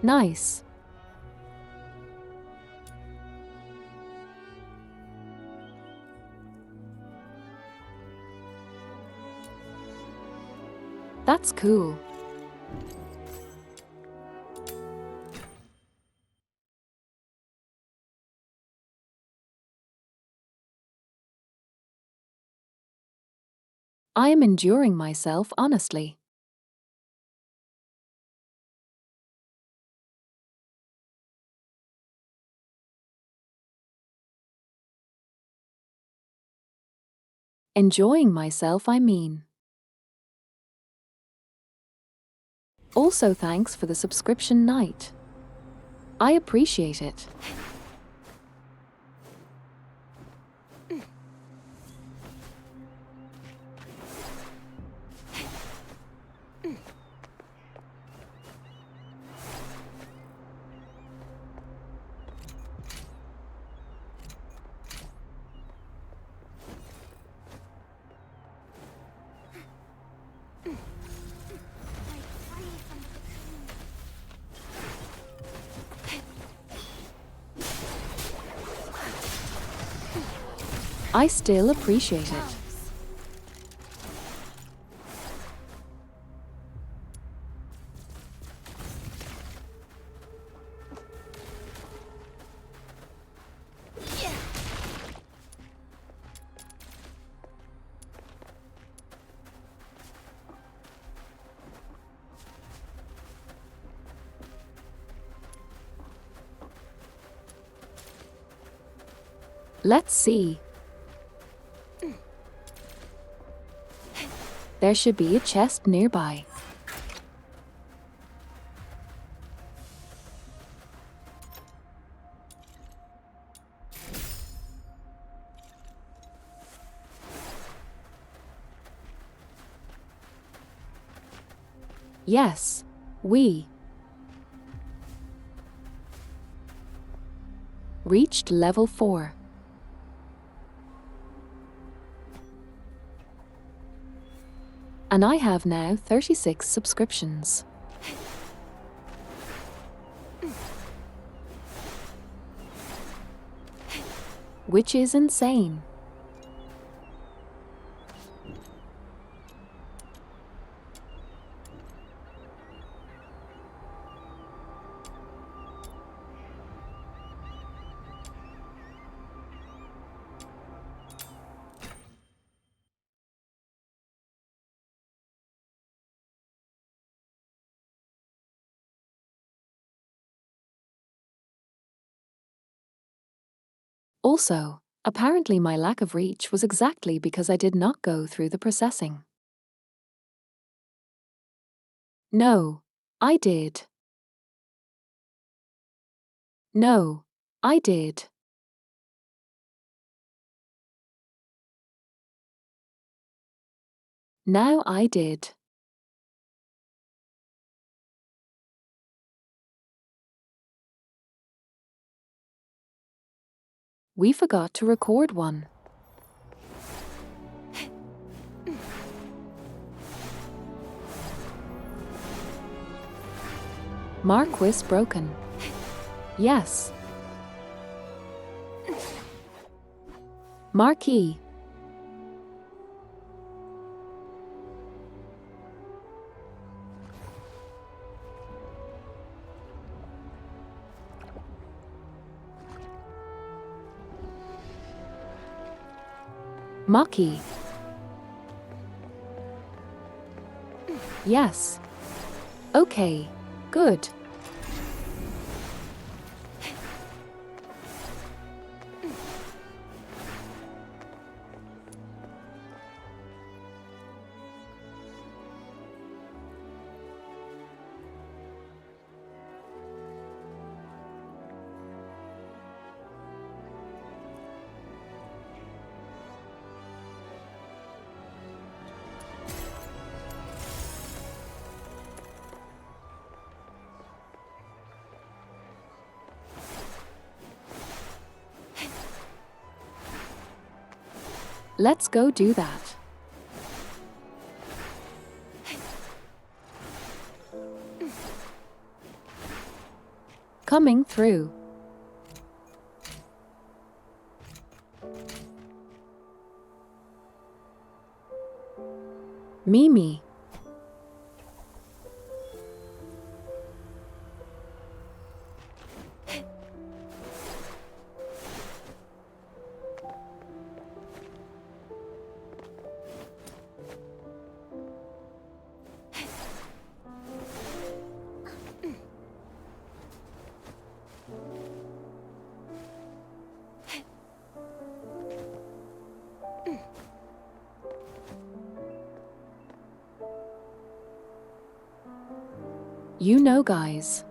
Nice. That's cool. I am enduring myself honestly. Enjoying myself, I mean. Also, thanks for the subscription, Knight. I appreciate it. I still appreciate it. Let's see. There should be a chest nearby. Yes, we reached level 4. And I have now 36 subscriptions. Which is insane. Also, apparently my lack of reach was exactly because I did not go through the processing. No, I did. No, I did. Now I did. We forgot to record one. Marquis broken. Yes. Marquis. Maki. Yes. Okay, good. Let's go do that. Coming through. Mimi. You know, guys.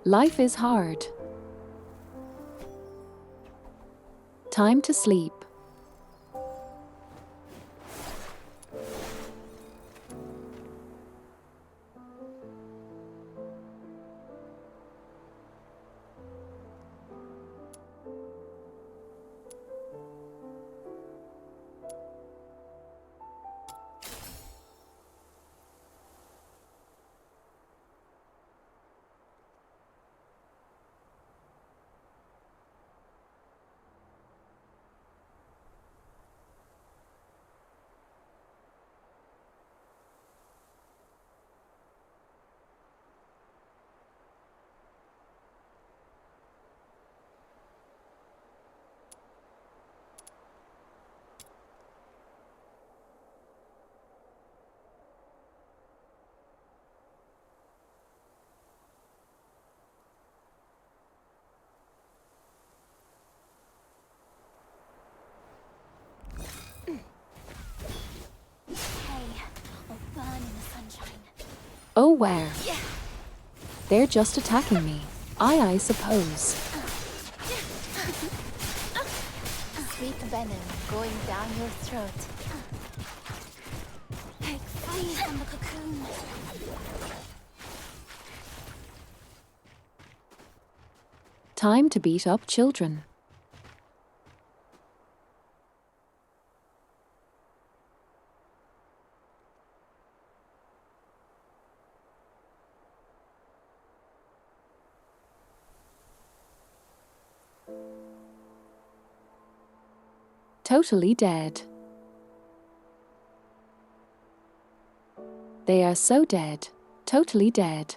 Life is hard. Time to sleep. Oh, where? They're just attacking me. I suppose. Sweet venom going down your throat. Break free from the cocoon. Time to beat up children. Totally dead. They are so dead. Totally dead.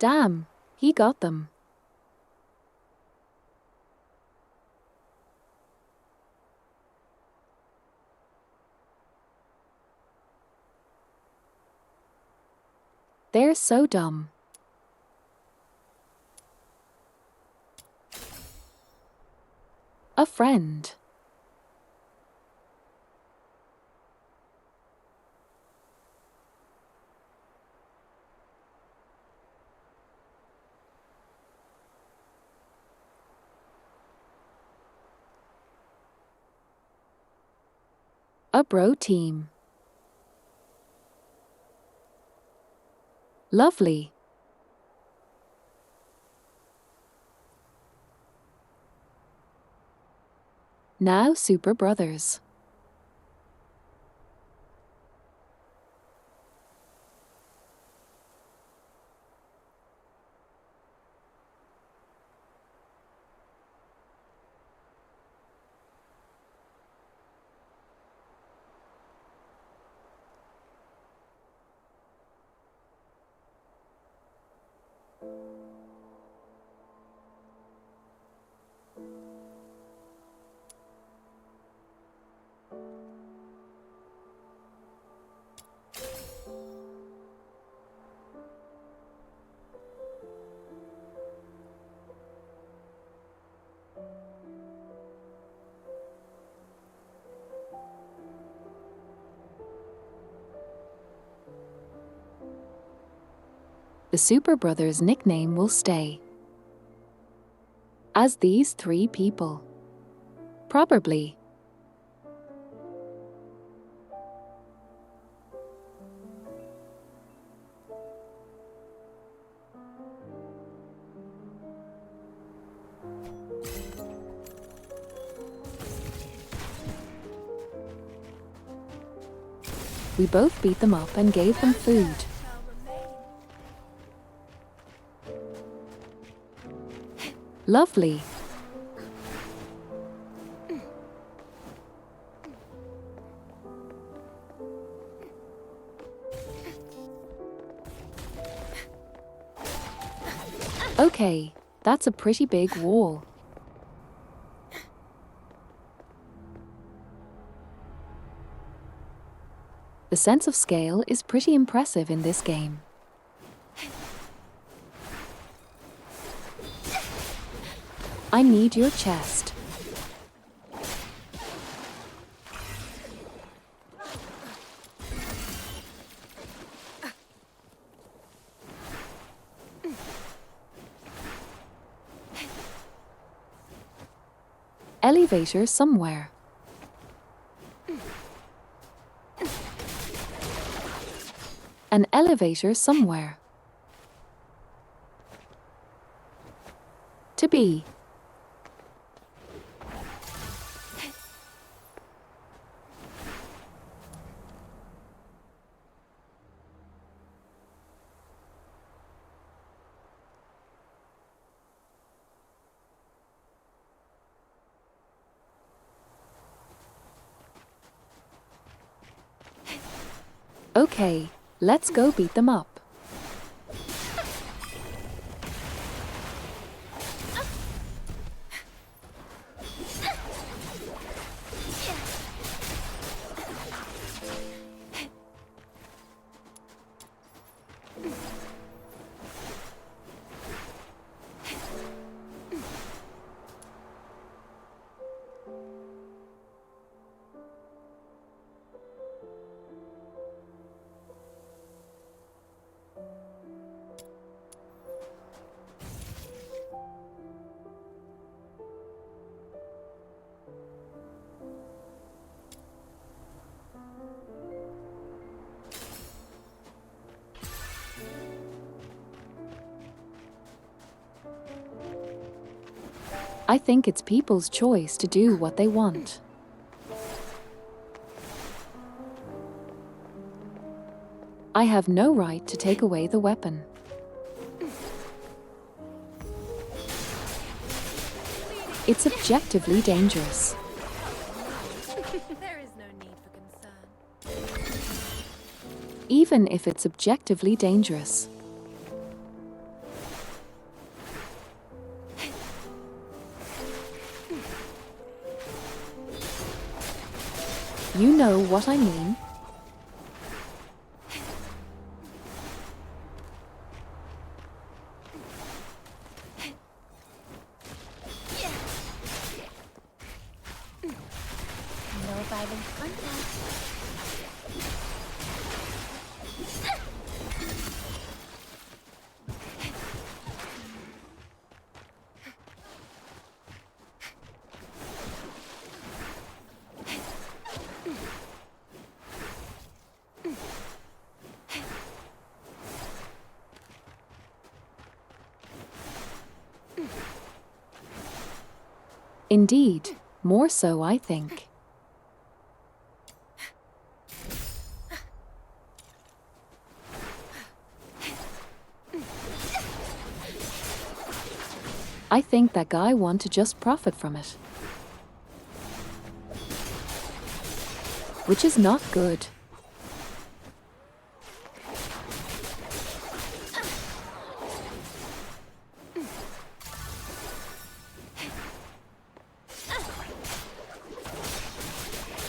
Damn, he got them. They're so dumb. A friend. A bro team. Lovely. Now super brothers. The Super Brothers nickname will stay as these three people. Probably. We both beat them up and gave them food. Lovely. Okay, that's a pretty big wall. The sense of scale is pretty impressive in this game. I need your chest. Elevator somewhere. An elevator somewhere. To be. Okay, let's go beat them up. I think it's people's choice to do what they want. I have no right to take away the weapon. It's objectively dangerous. There is no need for concern. Even if it's objectively dangerous. You know what I mean? Indeed, more so, I think. I think that guy want to just profit from it. Which is not good.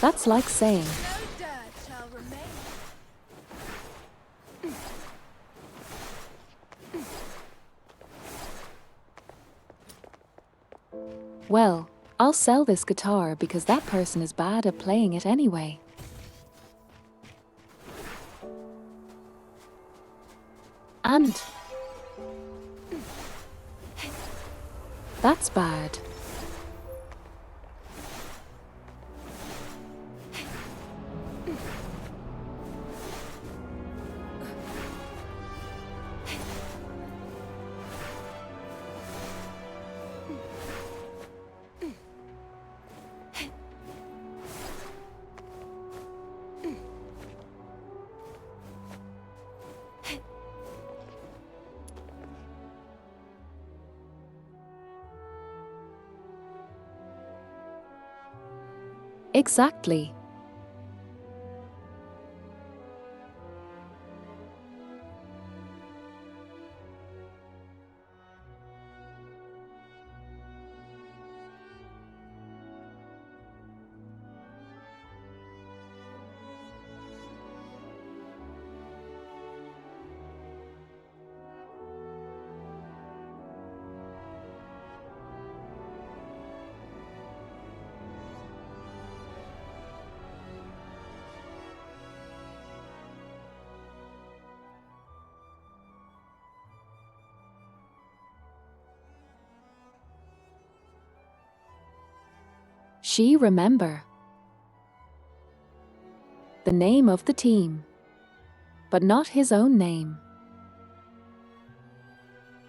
That's like saying, No dirt shall remain. well, I'll sell this guitar because that person is bad at playing it anyway. And that's bad. Exactly. She remember the name of the team, but not his own name.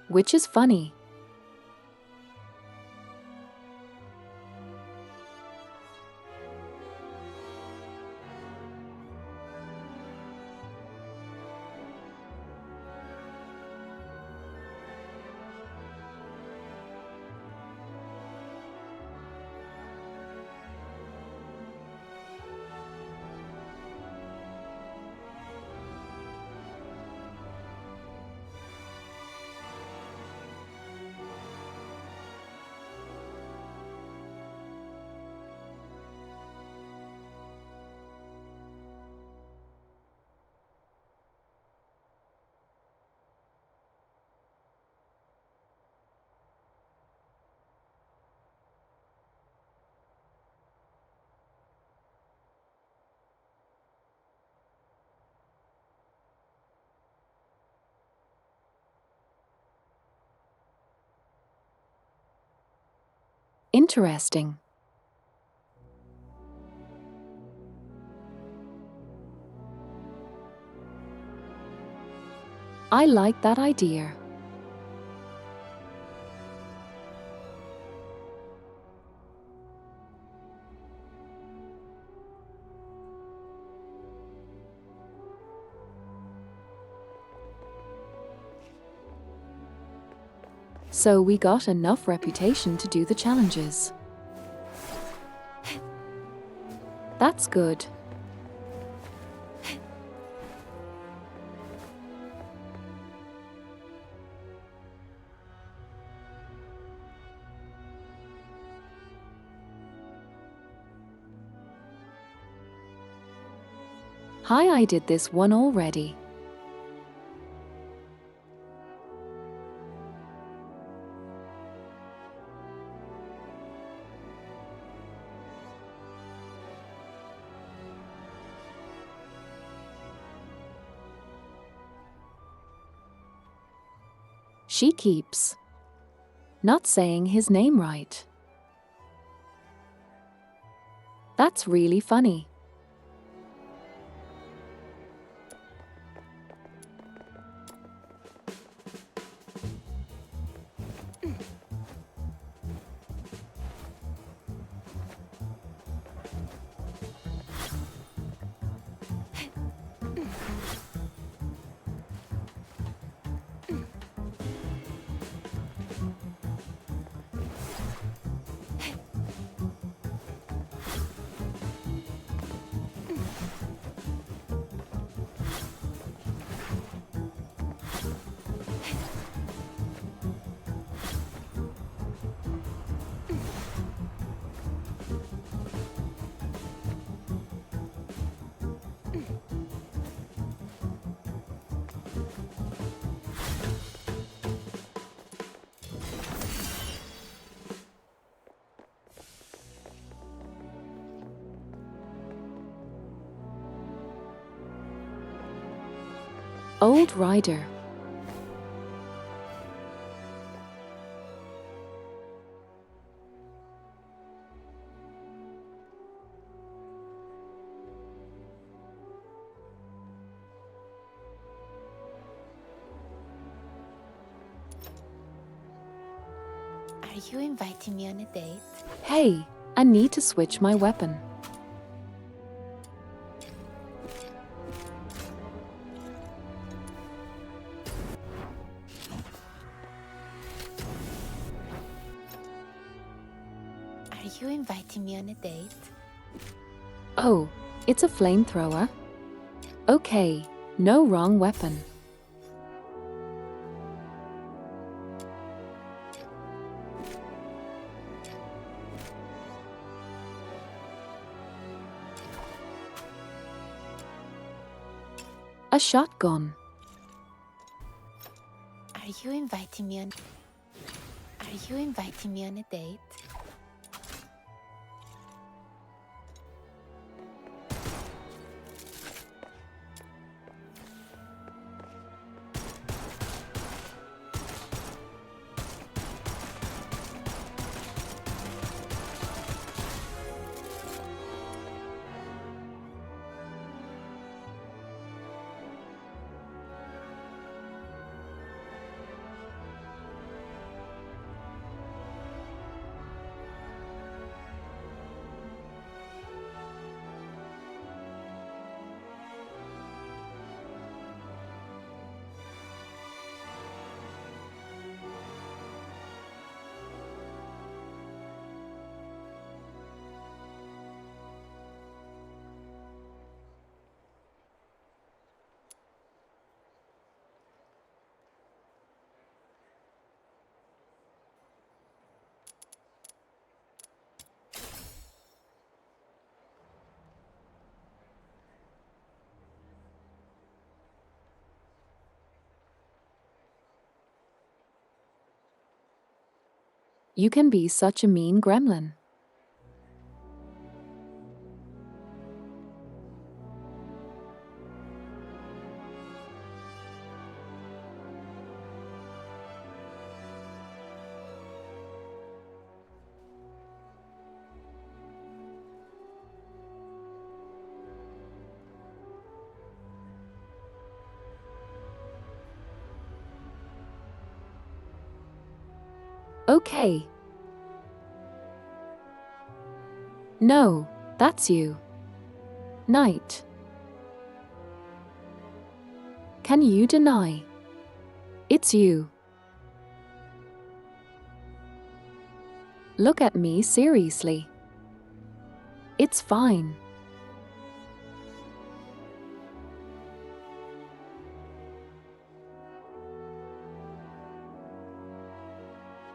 Which is funny. Interesting. I like that idea. So we got enough reputation to do the challenges. That's good. Hi, I did this one already. She keeps not saying his name right. That's really funny. Old rider. Are you inviting me on a date? Hey, I need to switch my weapon. Are you inviting me on a date? Oh, it's a flamethrower? Okay, no wrong weapon. A shotgun. Are you inviting me on... Are you inviting me on a date? You can be such a mean gremlin. Okay. No, that's you. Knight. Can you deny? It's you. Look at me seriously. It's fine.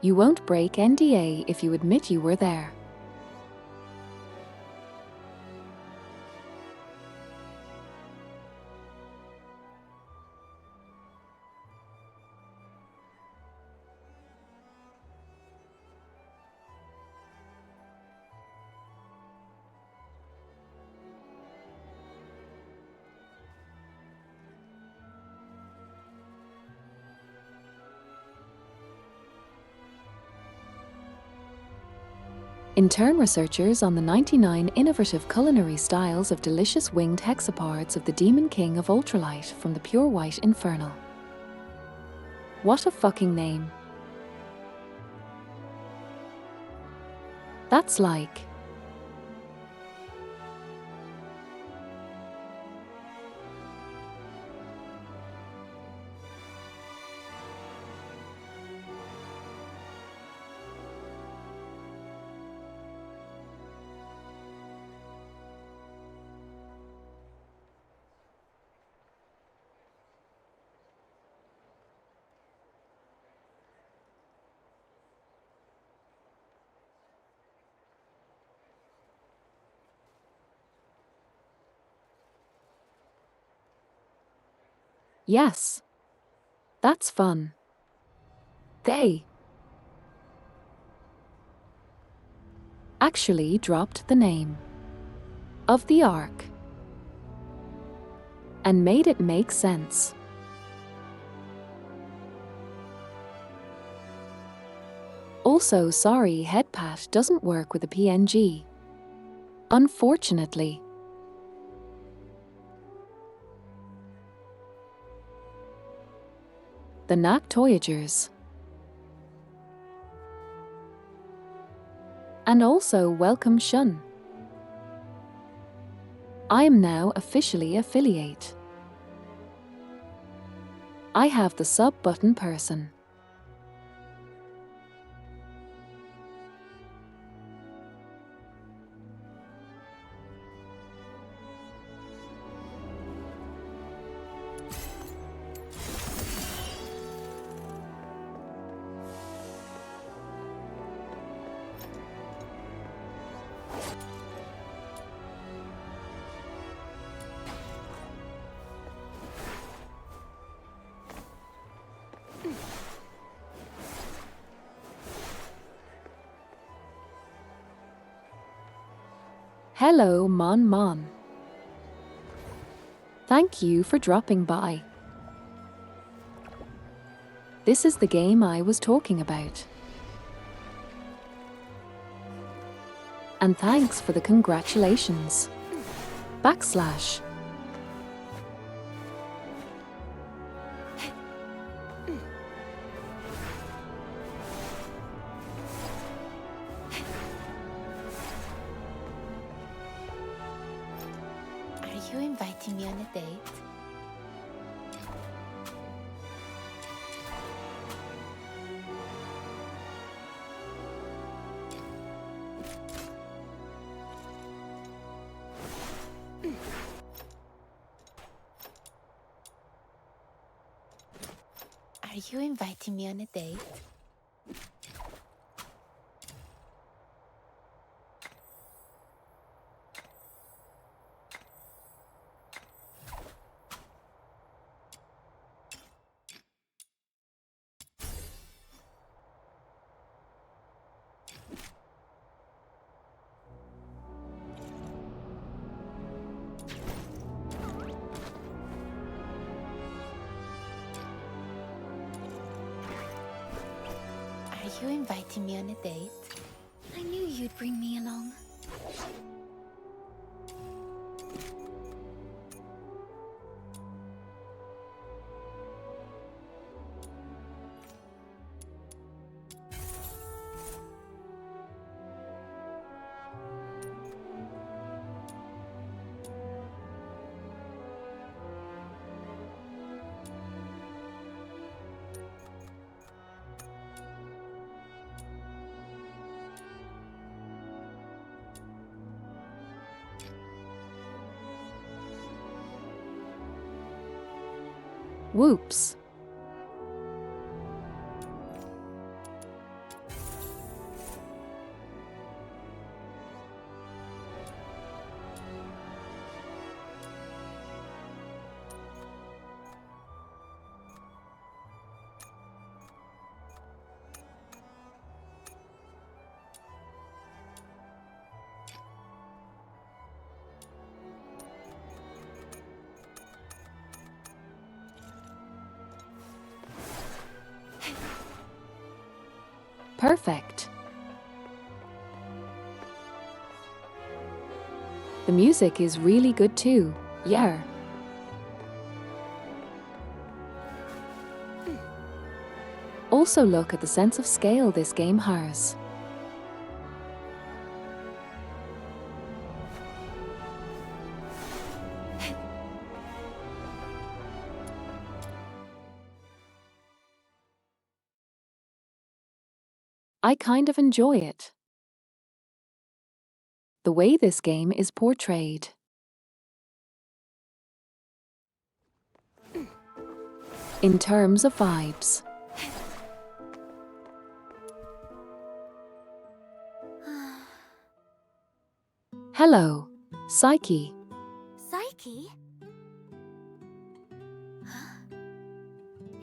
You won't break NDA if you admit you were there. Intern researchers on the 99 innovative culinary styles of delicious winged hexapods of the Demon King of Ultralight from the Pure White Infernal. What a fucking name. That's like... Yes. That's fun. They actually dropped the name of the arc and made it make sense. Also, sorry, headpat doesn't work with a PNG. Unfortunately. The Knack Toyagers. And also welcome Shun. I am now officially affiliate. I have the sub button person. Hello, Mon Mon. Thank you for dropping by. This is the game I was talking about. And thanks for the congratulations. /. Are you inviting me on a date? Are you inviting me on a date? Are you inviting me on a date? I knew you'd bring me along. Whoops. Perfect. The music is really good too, yeah. Also look at the sense of scale this game has. I kind of enjoy it. The way this game is portrayed. In terms of vibes. Hello, Psyche. Psyche?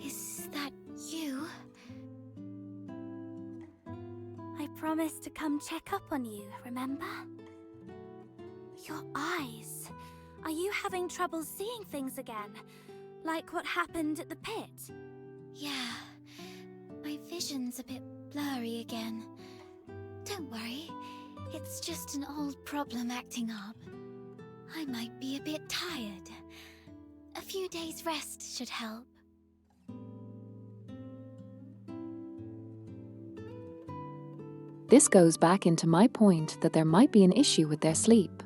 Is that you? I promised to come check up on you, remember? Your eyes. Are you having trouble seeing things again? Like what happened at the pit? Yeah, My vision's a bit blurry again. Don't worry, it's just an old problem acting up. I might be a bit tired. A few days rest should help. This goes back into my point that there might be an issue with their sleep.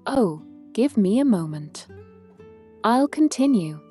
Oh, give me a moment. I'll continue.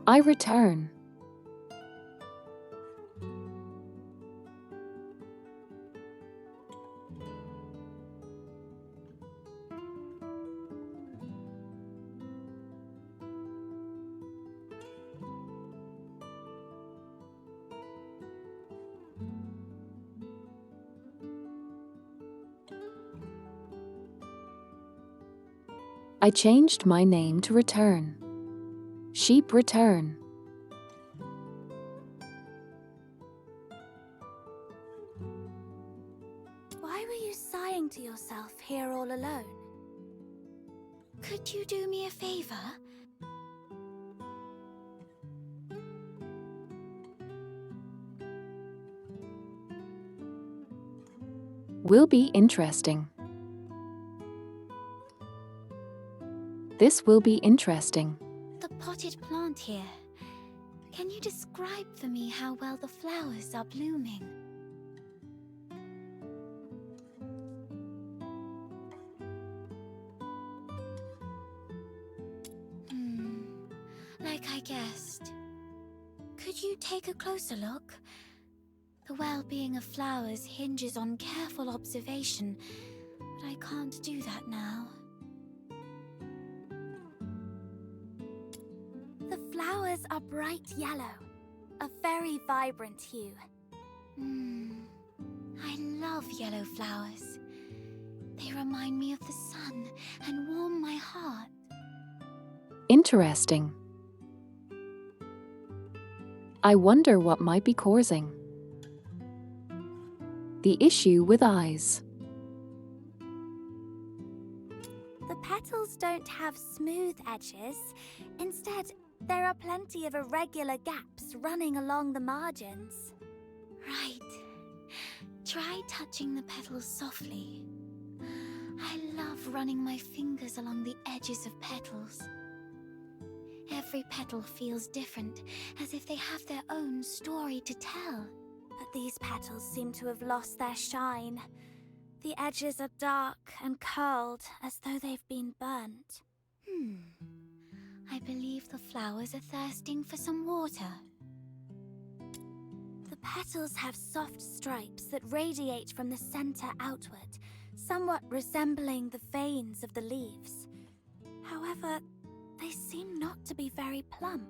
I return. I changed my name to return. Sheep return. Why were you sighing to yourself here all alone? Could you do me a favor? Will be interesting. This will be interesting. The potted plant here. Can you describe for me how well the flowers are blooming? Like I guessed. Could you take a closer look? The well-being of flowers hinges on careful observation, but I can't do that now. The flowers are bright yellow, a very vibrant hue. I love yellow flowers. They remind me of the sun and warm my heart. Interesting. I wonder what might be causing the issue with eyes. The petals don't have smooth edges. Instead, there are plenty of irregular gaps running along the margins. Right. Try touching the petals softly. I love running my fingers along the edges of petals. Every petal feels different, as if they have their own story to tell. But these petals seem to have lost their shine. The edges are dark and curled, as though they've been burnt. I believe the flowers are thirsting for some water. The petals have soft stripes that radiate from the center outward, somewhat resembling the veins of the leaves. However, they seem not to be very plump.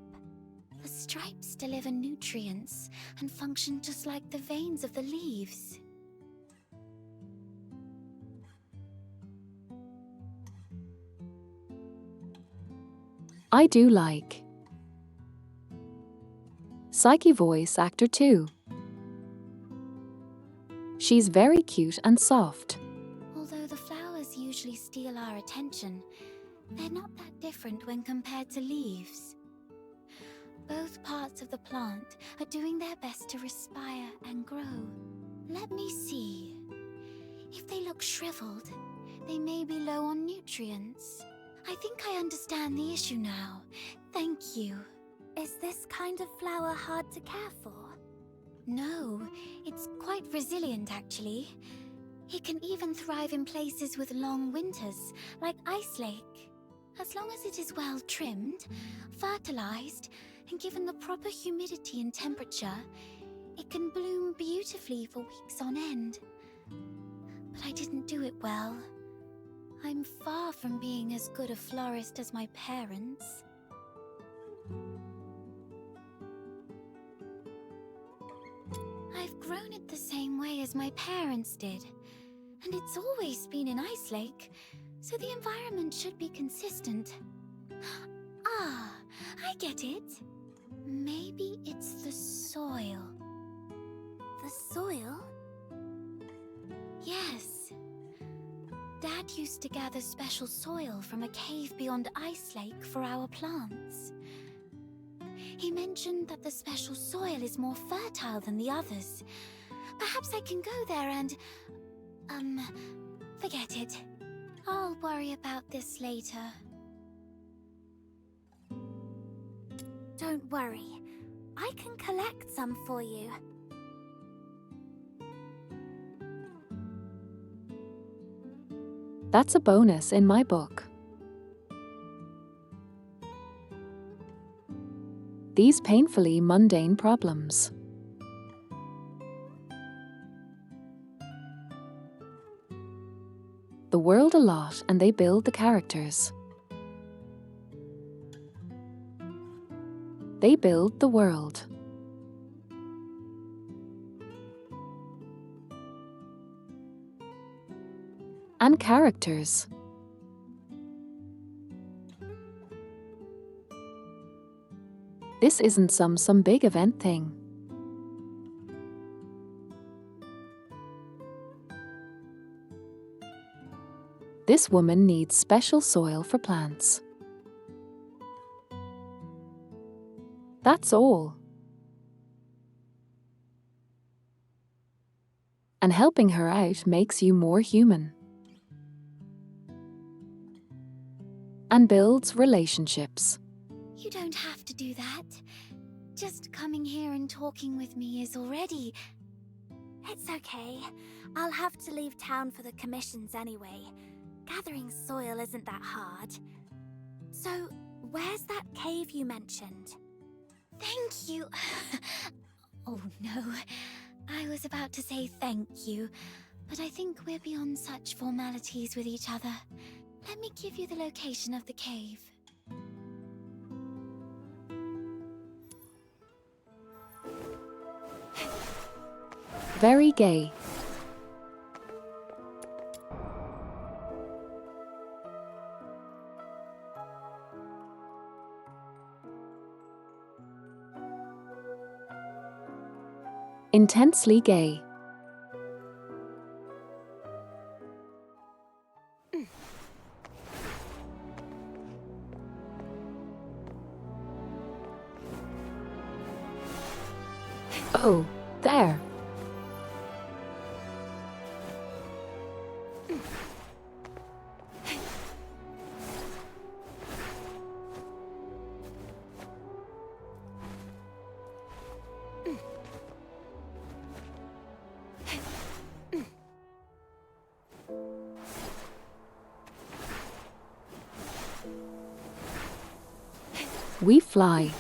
The stripes deliver nutrients and function just like the veins of the leaves. I do like Psyche voice actor too. She's very cute and soft. Although the flowers usually steal our attention, they're not that different when compared to leaves. Both parts of the plant are doing their best to respire and grow. Let me see. If they look shriveled, they may be low on nutrients. I think I understand the issue now. Thank you. Is this kind of flower hard to care for? No, it's quite resilient actually. It can even thrive in places with long winters, like Ice Lake. As long as it is well trimmed, fertilized, and given the proper humidity and temperature, it can bloom beautifully for weeks on end. But I didn't do it well. I'm far from being as good a florist as my parents. I've grown it the same way as my parents did, and it's always been in Ice Lake, so the environment should be consistent. Ah, I get it. Maybe it's the soil. The soil? Yes. Dad used to gather special soil from a cave beyond Ice Lake for our plants. He mentioned that the special soil is more fertile than the others. Perhaps I can go there and... forget it. I'll worry about this later. Don't worry. I can collect some for you. That's a bonus in my book. These painfully mundane problems. The world a lot, and they build the characters. They build the world. And characters. This isn't some big event thing. This woman needs special soil for plants. That's all. And helping her out makes you more human. And builds relationships. You don't have to do that. Just coming here and talking with me is already... It's okay. I'll have to leave town for the commissions anyway. Gathering soil isn't that hard. So, where's that cave you mentioned? Thank you. Oh no, I was about to say thank you, but I think we're beyond such formalities with each other. Let me give you the location of the cave. Very gay. Intensely gay. Oh, there. We fly.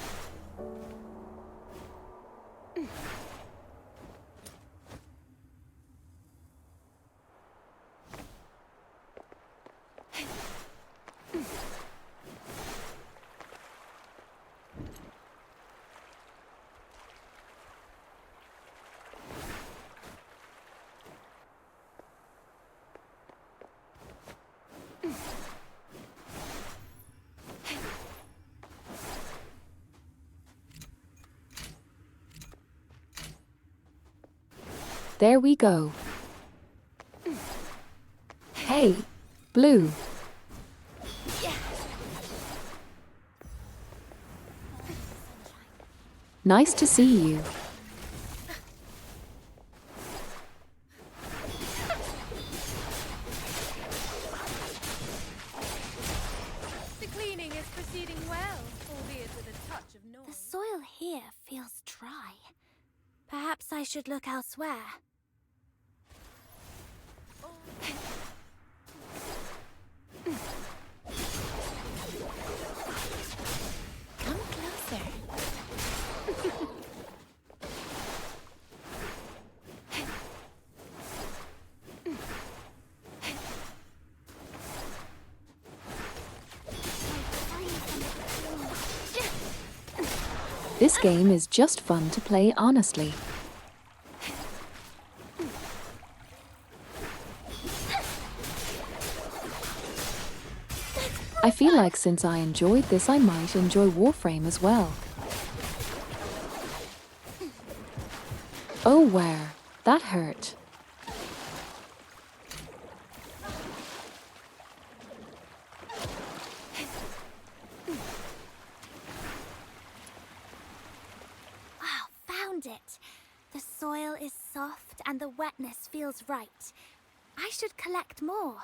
There we go. Hey, Blue. Nice to see you. The cleaning is proceeding well, albeit with a touch of noise. The soil here feels dry. Perhaps I should look elsewhere. This game is just fun to play honestly. I feel like since I enjoyed this, I might enjoy Warframe as well. Oh, where? That hurt. Ah, found it. The soil is soft and the wetness feels right. I should collect more.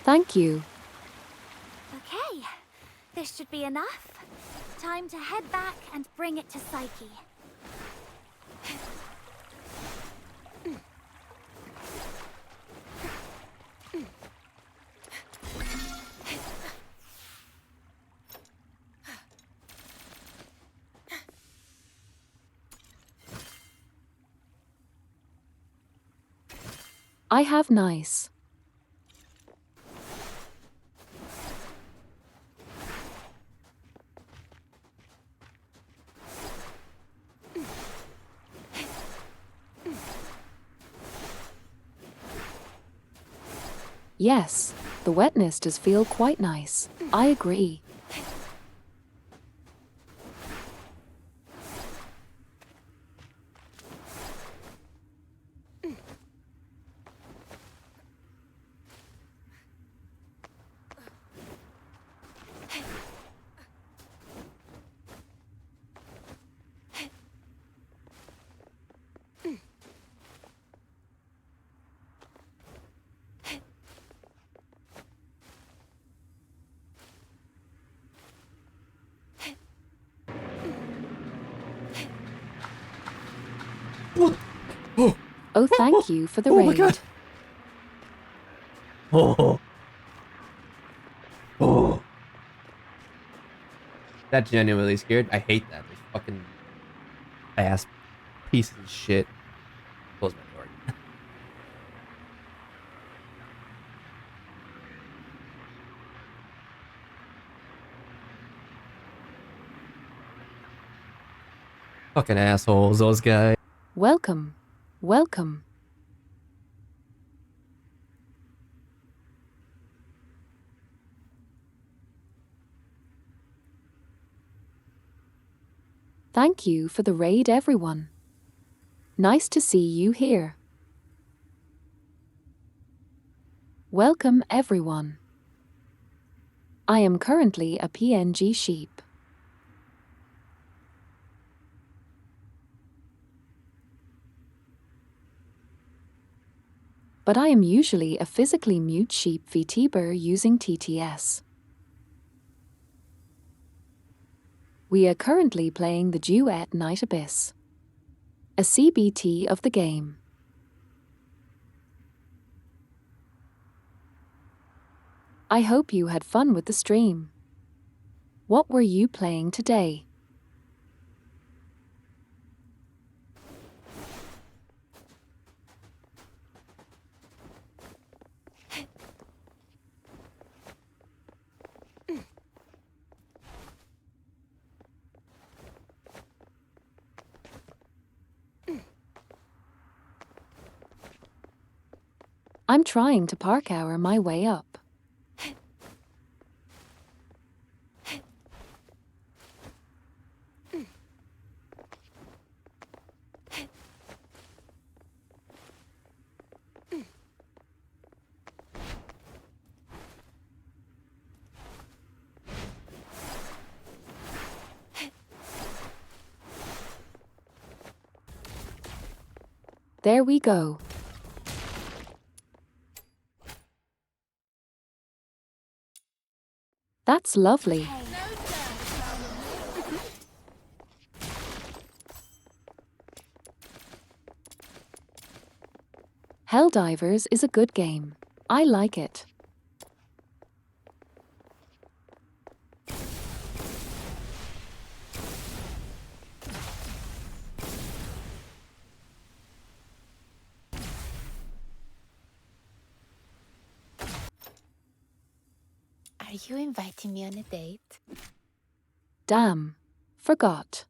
Thank you. Okay, this should be enough. Time to head back and bring it to Psyche. I have nice. Yes, the wetness does feel quite nice. I agree. Oh, thank you for the raid. My God. Oh. That genuinely scared. I hate that. Those fucking ass pieces of shit. Close my door. Fucking assholes, those guys. Welcome. Welcome. Thank you for the raid, everyone. Nice to see you here. Welcome, everyone. I am currently a PNG sheep. But I am usually a physically mute sheep VTuber using TTS. We are currently playing the Duet Night Abyss, a CBT of the game. I hope you had fun with the stream. What were you playing today? I'm trying to park hour my way up. There we go. That's lovely. Helldivers is a good game. I like it. Are Are you inviting me on a date? Damn, forgot.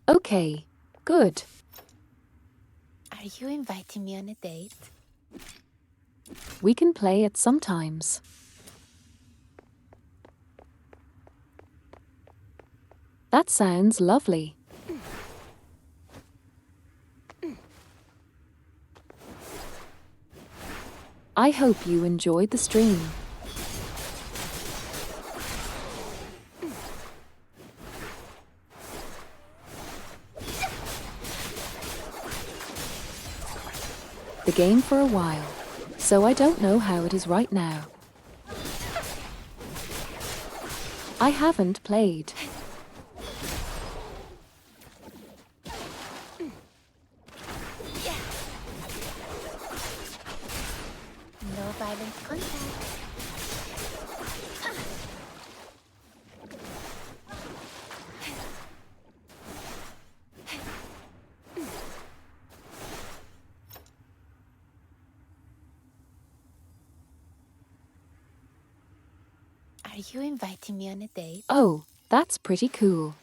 Okay, good. Are you inviting me on a date? We can play it sometimes. That sounds lovely. I hope you enjoyed the stream. The game for a while, so I don't know how it is right now. I haven't played. No violent contact. Are you inviting me on a date? Oh, that's pretty cool.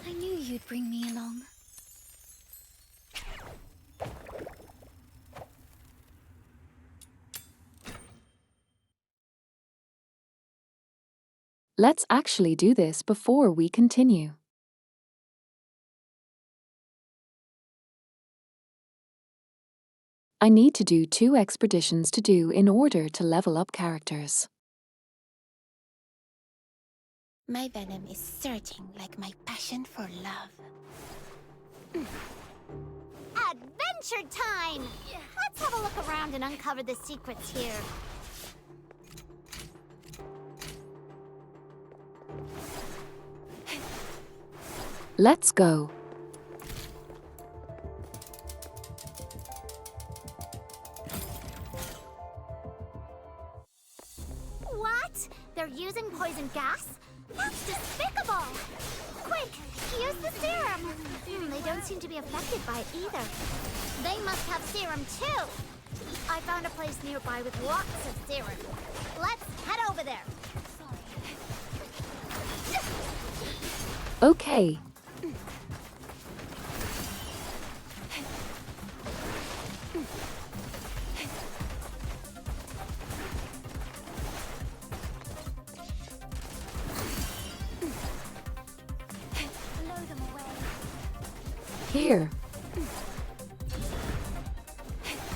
I knew you'd bring me along. Let's actually do this before we continue. I need to do 2 expeditions to do in order to level up characters. My venom is surging like my passion for love. Adventure time! Let's have a look around and uncover the secrets here. Let's go. What? They're using poison gas? That's despicable! Quick, use the serum! They don't seem to be affected by it either. They must have serum too! I found a place nearby with lots of serum. Let's head over there! Okay. Here.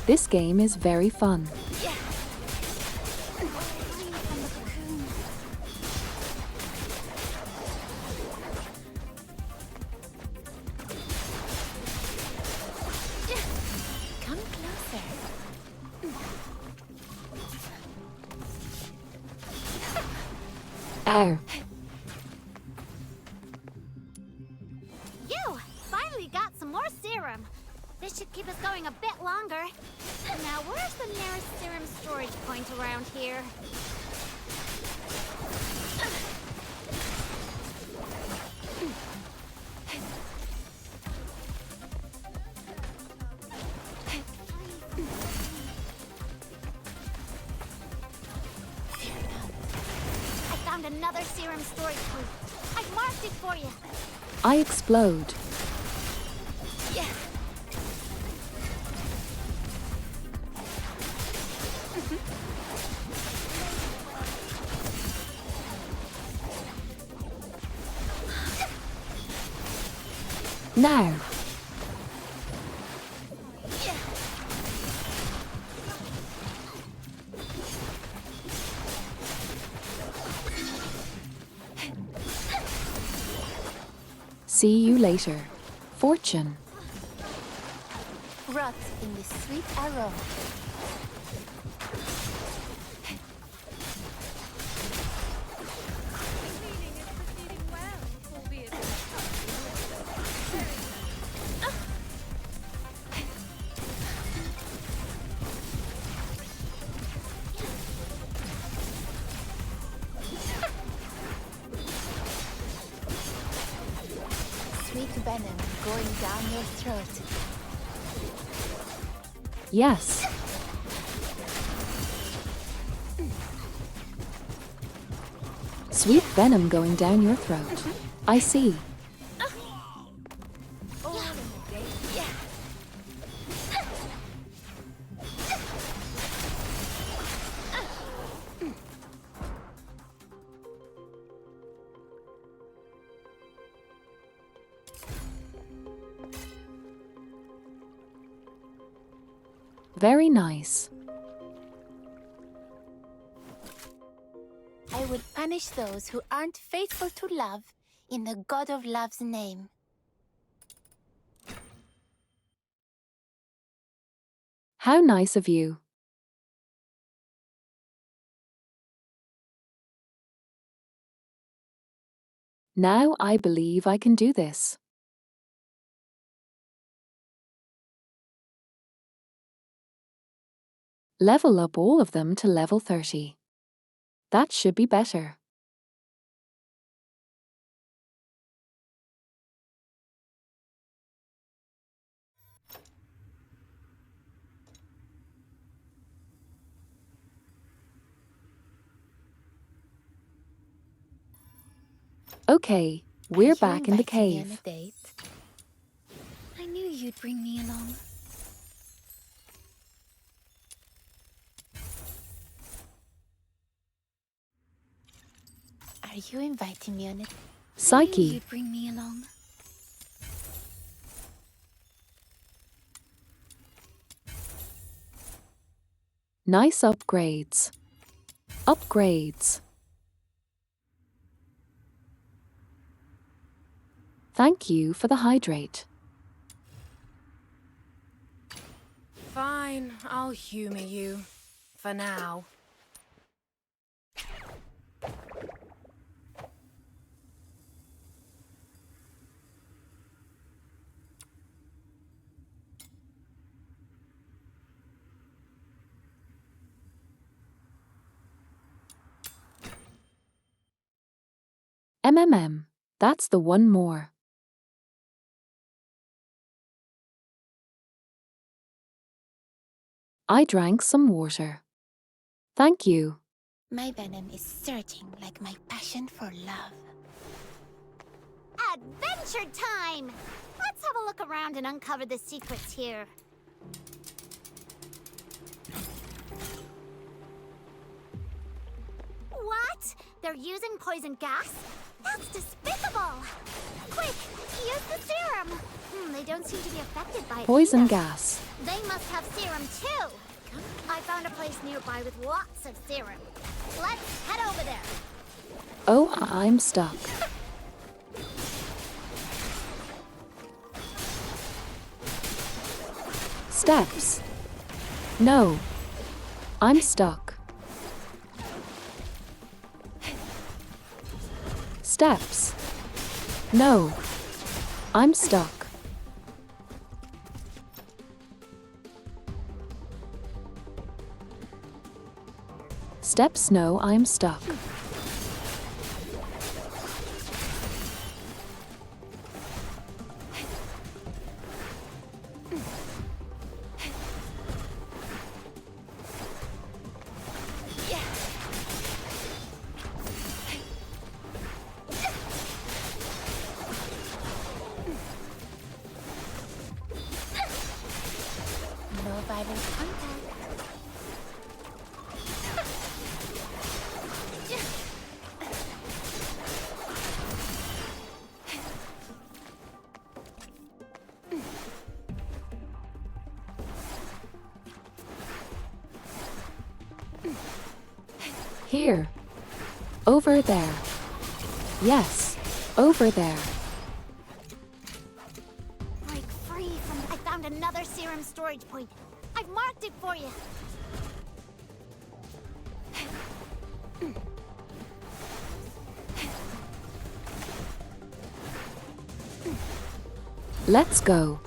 This game is very fun. Come closer. Ow. You! Finally got some more serum. This should keep us going a bit longer. Now, where's the nearest serum storage point around here? I found another serum storage point. I've marked it for you. I explode. Yeah. Now. See you later, Fortune. Rot in the sweet aroma. venom going down your throat. Yes. Sweet venom going down your throat. I see. Very nice. I will punish those who aren't faithful to love in the God of Love's name. How nice of you. Now I believe I can do this. Level up all of them to level 30. That should be better. Okay, we're back in the cave. I knew you'd bring me along. Are you inviting me on it? I knew Psyche. you'd bring me along. Nice upgrades. Upgrades. Thank you for the hydrate. Fine, I'll humor you. For now. That's the one more. I drank some water. Thank you. My venom is surging like my passion for love. Adventure time! Let's have a look around and uncover the secrets here. What? They're using poison gas? That's despicable! Quick, use the serum! They don't seem to be affected by it Poison either. gas. They must have serum too! I found a place nearby with lots of serum. Let's head over there. Oh, I'm stuck. Steps. No. I'm stuck. Steps. No. I'm stuck. Steps. No, I'm stuck. No violent contact. Here. Over there. Yes, over there. Break free from... I found another serum storage point. I've marked it for you. Let's go.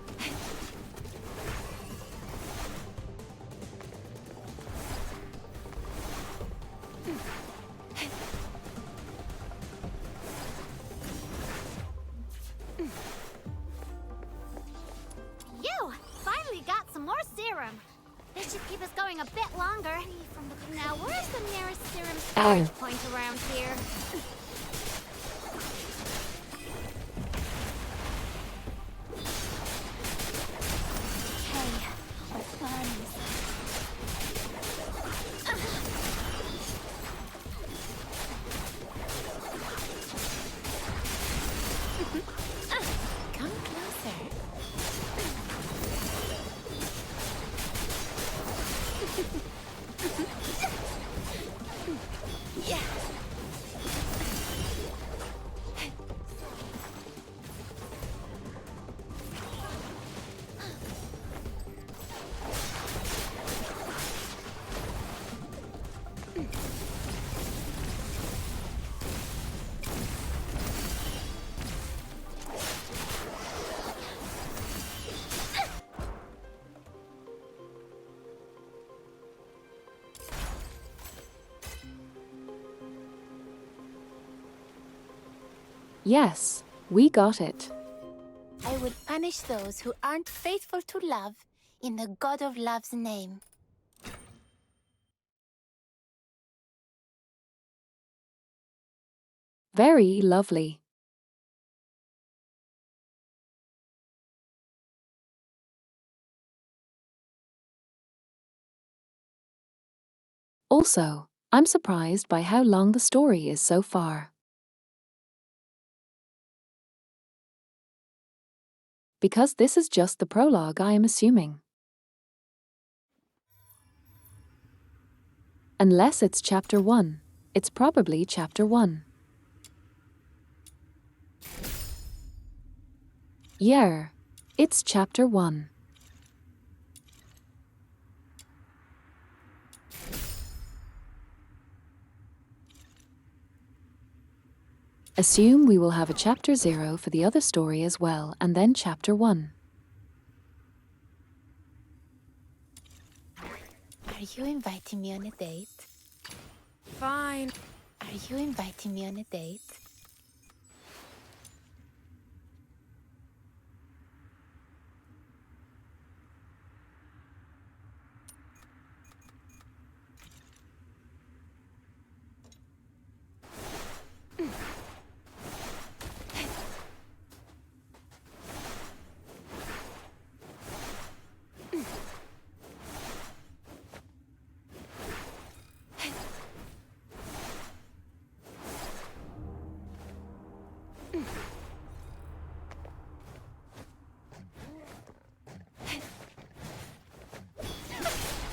should keep us going a bit longer. Now, where's the nearest serum Ow. storage point around here? Hey, our plan is... Come closer. Yeah. Yes, we got it. I will punish those who aren't faithful to love in the God of Love's name. Very lovely. Also, I'm surprised by how long the story is so far. Because this is just the prologue, I am assuming. Unless it's chapter 1. It's probably chapter 1. Yeah, it's chapter 1. Assume we will have a chapter 0 for the other story as well, and then chapter 1. Are you inviting me on a date? Fine. Are you inviting me on a date?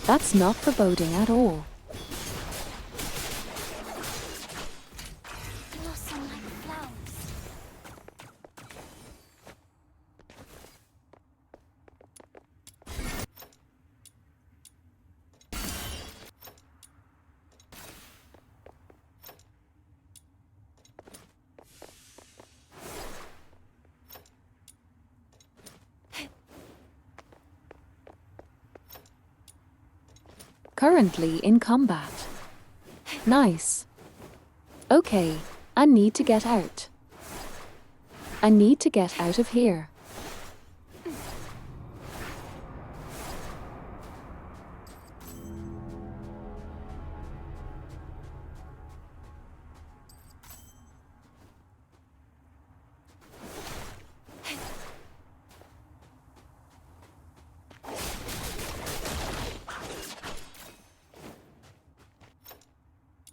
That's not foreboding at all. Blossom like flowers. Currently in combat. Nice. Okay, I need to get out. I need to get out of here.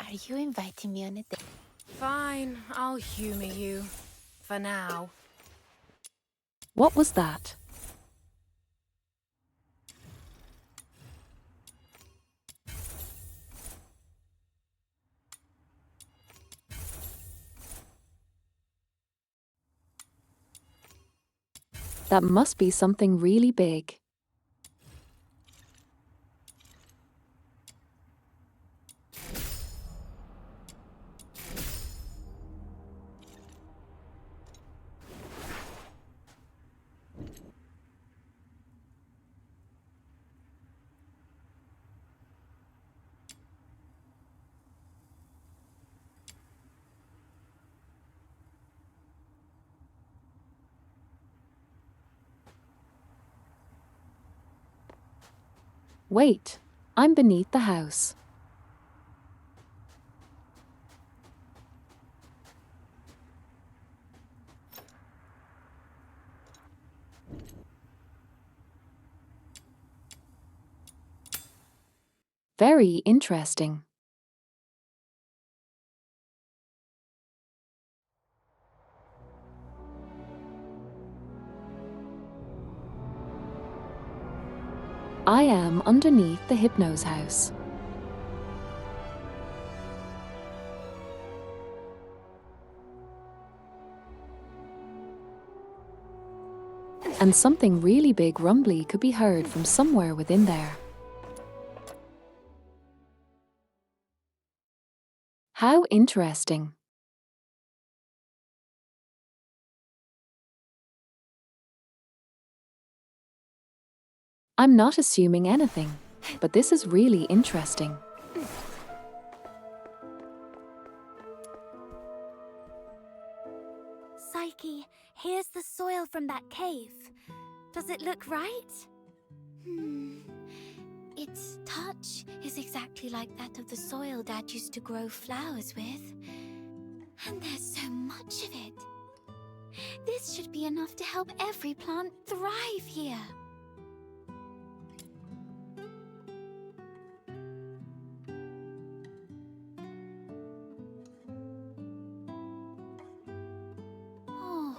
Are you inviting me on a date? Fine, I'll humor you. For now. What was that? That must be something really big. Wait, I'm beneath the house. Very interesting. I am underneath the Hypno's house. And something really big rumbly could be heard from somewhere within there. How interesting. I'm not assuming anything, but this is really interesting. Psyche, here's the soil from that cave. Does it look right? Its touch is exactly like that of the soil Dad used to grow flowers with. And there's so much of it. This should be enough to help every plant thrive here. Oh,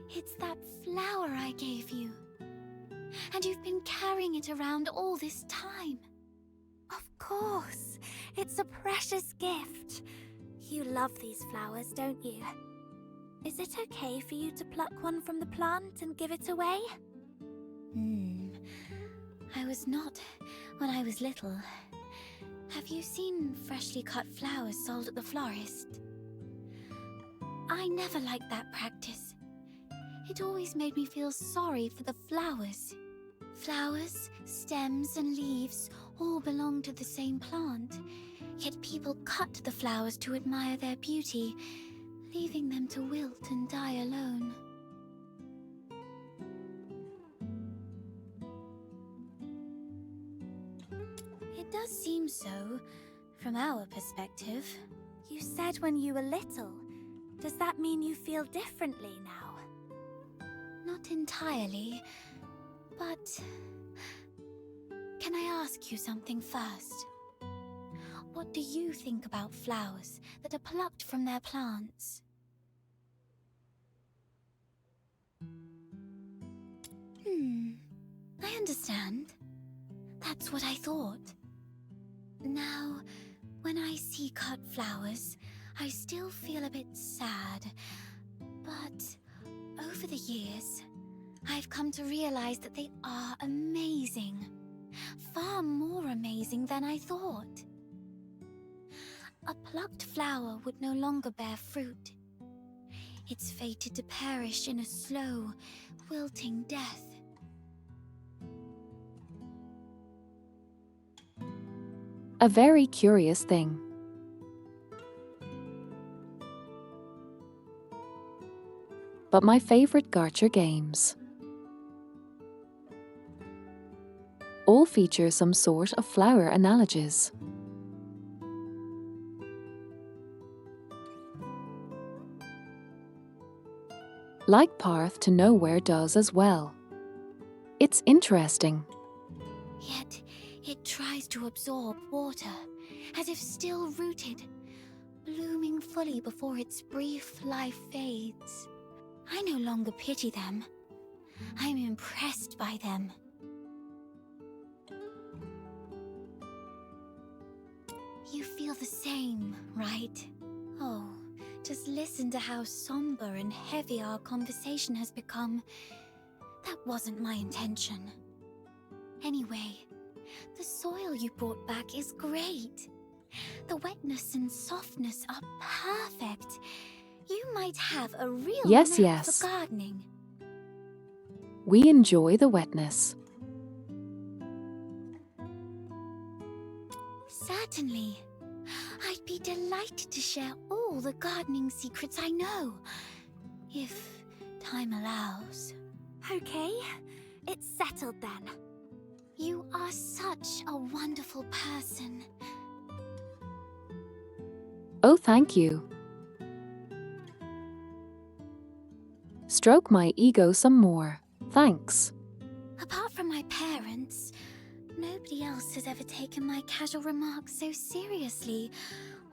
it's that flower I gave you. And you've been carrying it around all this time. Of course. It's a precious gift. You love these flowers, don't you? Is it okay for you to pluck one from the plant and give it away? I was not when I was little. Have you seen freshly cut flowers sold at the florist? I never liked that practice. It always made me feel sorry for the flowers. Flowers, stems, and leaves all belong to the same plant, yet people cut the flowers to admire their beauty, leaving them to wilt and die alone. It does seem so, from our perspective. You said when you were little. Does that mean you feel differently now? Not entirely, but... Can I ask you something first? What do you think about flowers that are plucked from their plants? I understand. That's what I thought. Now, when I see cut flowers, I still feel a bit sad. But over the years, I've come to realize that they are amazing. Far more amazing than I thought. A plucked flower would no longer bear fruit. It's fated to perish in a slow, wilting death. A very curious thing. But my favorite gacha games all feature some sort of flower analogies. Like Path to Nowhere does as well. It's interesting. Yet, it tries to absorb water, as if still rooted, blooming fully before its brief life fades. I no longer pity them. I'm impressed by them. You feel the same, right? Oh, just listen to how somber and heavy our conversation has become. That wasn't my intention. Anyway, the soil you brought back is great. The wetness and softness are perfect. You might have a real Yes, knack yes. for gardening. We enjoy the wetness. Certainly. I'd be delighted to share all the gardening secrets I know, if time allows. Okay, it's settled then. You are are such a wonderful person. Oh, thank you. Stroke my ego some more. Thanks. Apart from my parents, nobody else has ever taken my casual remarks so seriously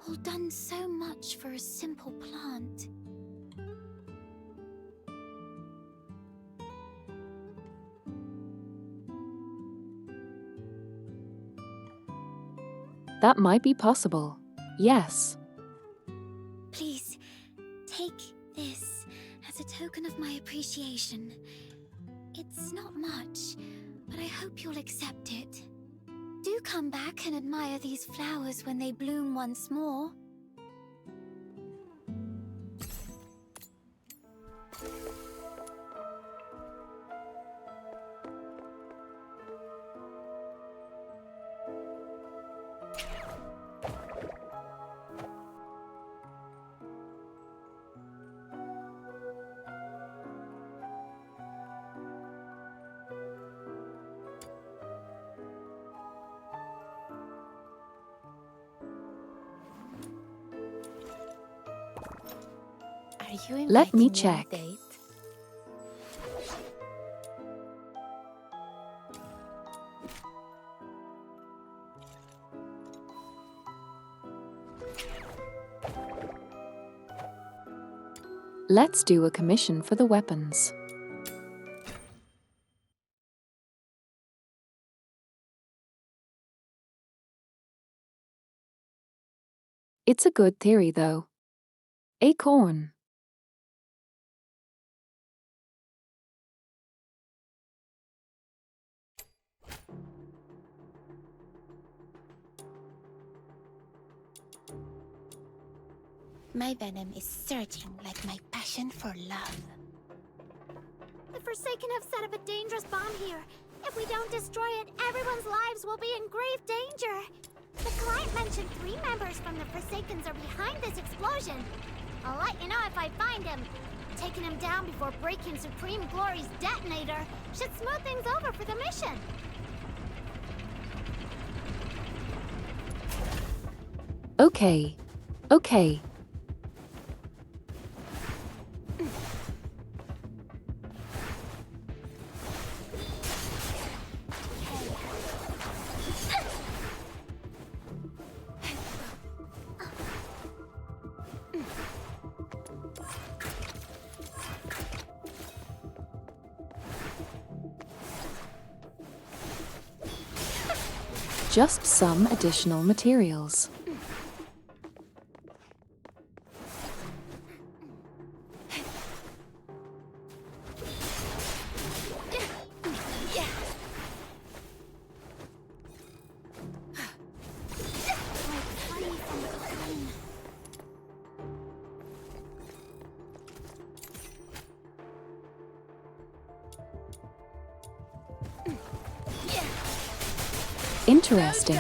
or done so much for a simple plant. That might be possible. Yes. Please, take this as a token of my appreciation. It's not much, but I hope you'll accept it. Do come back and admire these flowers when they bloom once more. Are you Let me inviting check. on a date? Let's do a commission for the weapons. It's a good theory, though. Acorn. My venom is surging like my passion for love. The Forsaken have set up a dangerous bomb here. If we don't destroy it, everyone's lives will be in grave danger. The client mentioned 3 members from the Forsakens are behind this explosion. I'll let you know if I find him. Taking him down before breaking Supreme Glory's detonator should smooth things over for the mission. Okay. Okay. Just some additional materials. Interesting.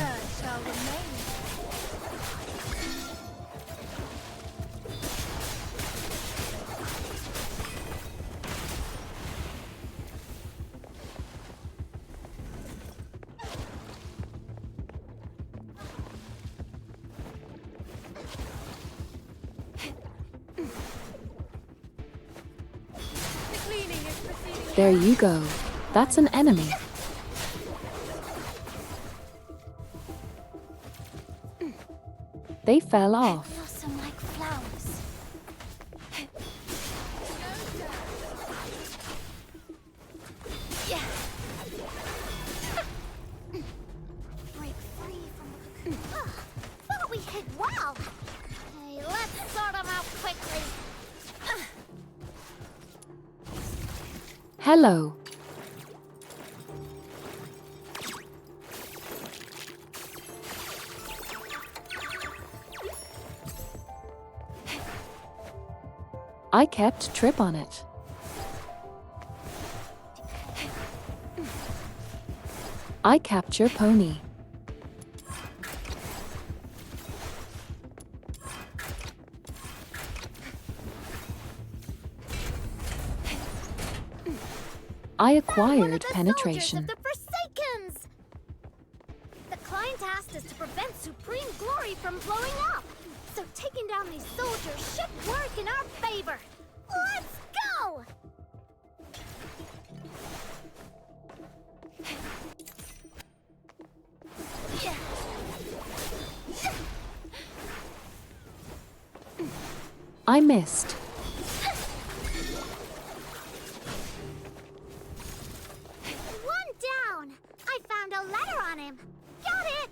There you go. That's an enemy. They fell off. Blossom like flowers. Break free from the cocoon. Thought we hit well. Hey, let's sort them out quickly. Hello. I kept Trip on it. I capture Pony. I acquired penetration. The Forsakens! supreme glory from blowing up. So taking down these soldiers should work in our favor. Let's go! I missed. One down! I found a letter on him. Got it!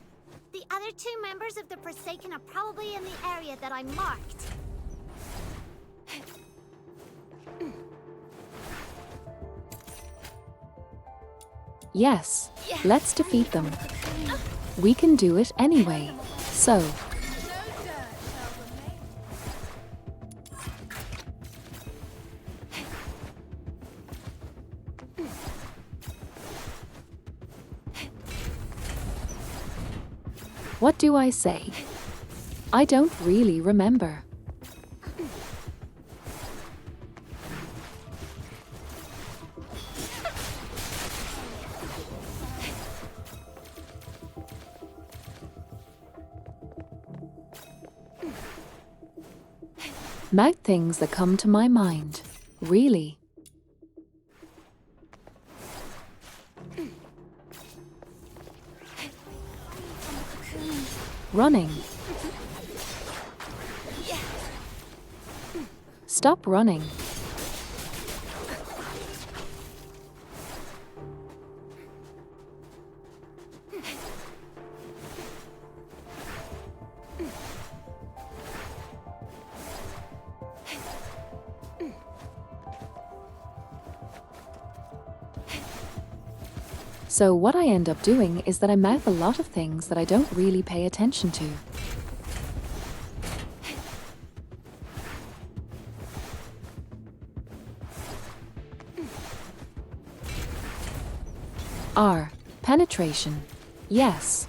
The other two members of the Forsaken are probably in the area that I marked. Yes, let's defeat them. We can do it anyway. So, what do I say? I don't really remember. Mouth things that come to my mind. Really. Running. Stop running. So what I end up doing is that I mouth a lot of things that I don't really pay attention to. R. Penetration. Yes.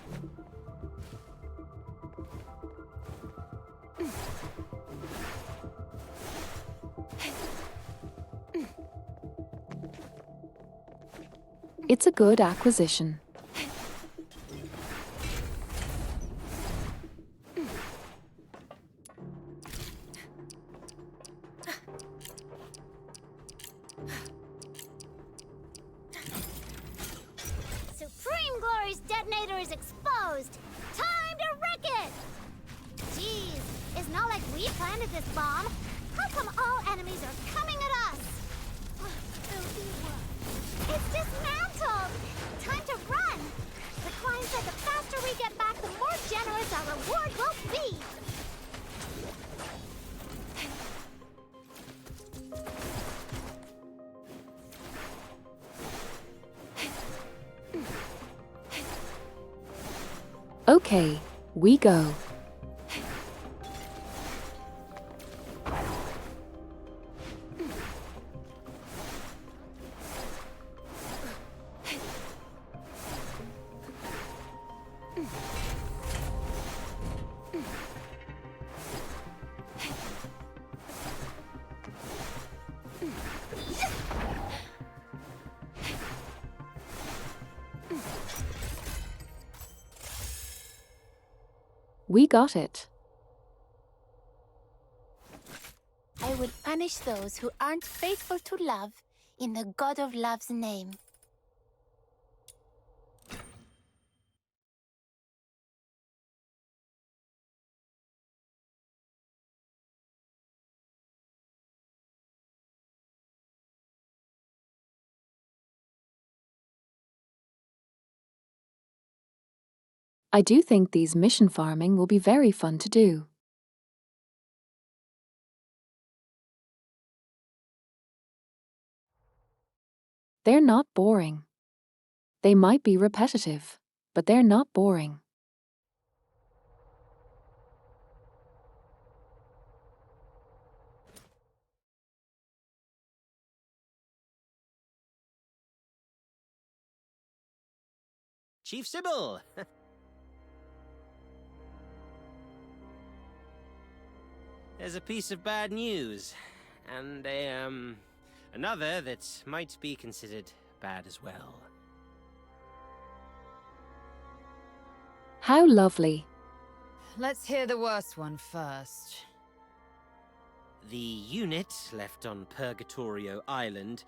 It's a good acquisition. Supreme Glory's detonator is exposed. Time to wreck it! Jeez, it's not like we planted this bomb. How come all enemies are coming at us? It's dismantled! Time to run! The Klein said the faster we get back, the more generous our reward will be! Okay, we go. We got it. I will punish those who aren't faithful to love in the God of Love's name. I do think these mission farming will be very fun to do. They're not boring. They might be repetitive, but they're not boring. Chief Sybil! There's a piece of bad news, and another that might be considered bad as well. How lovely. let's hear the worst one first. The unit left on Purgatorio Island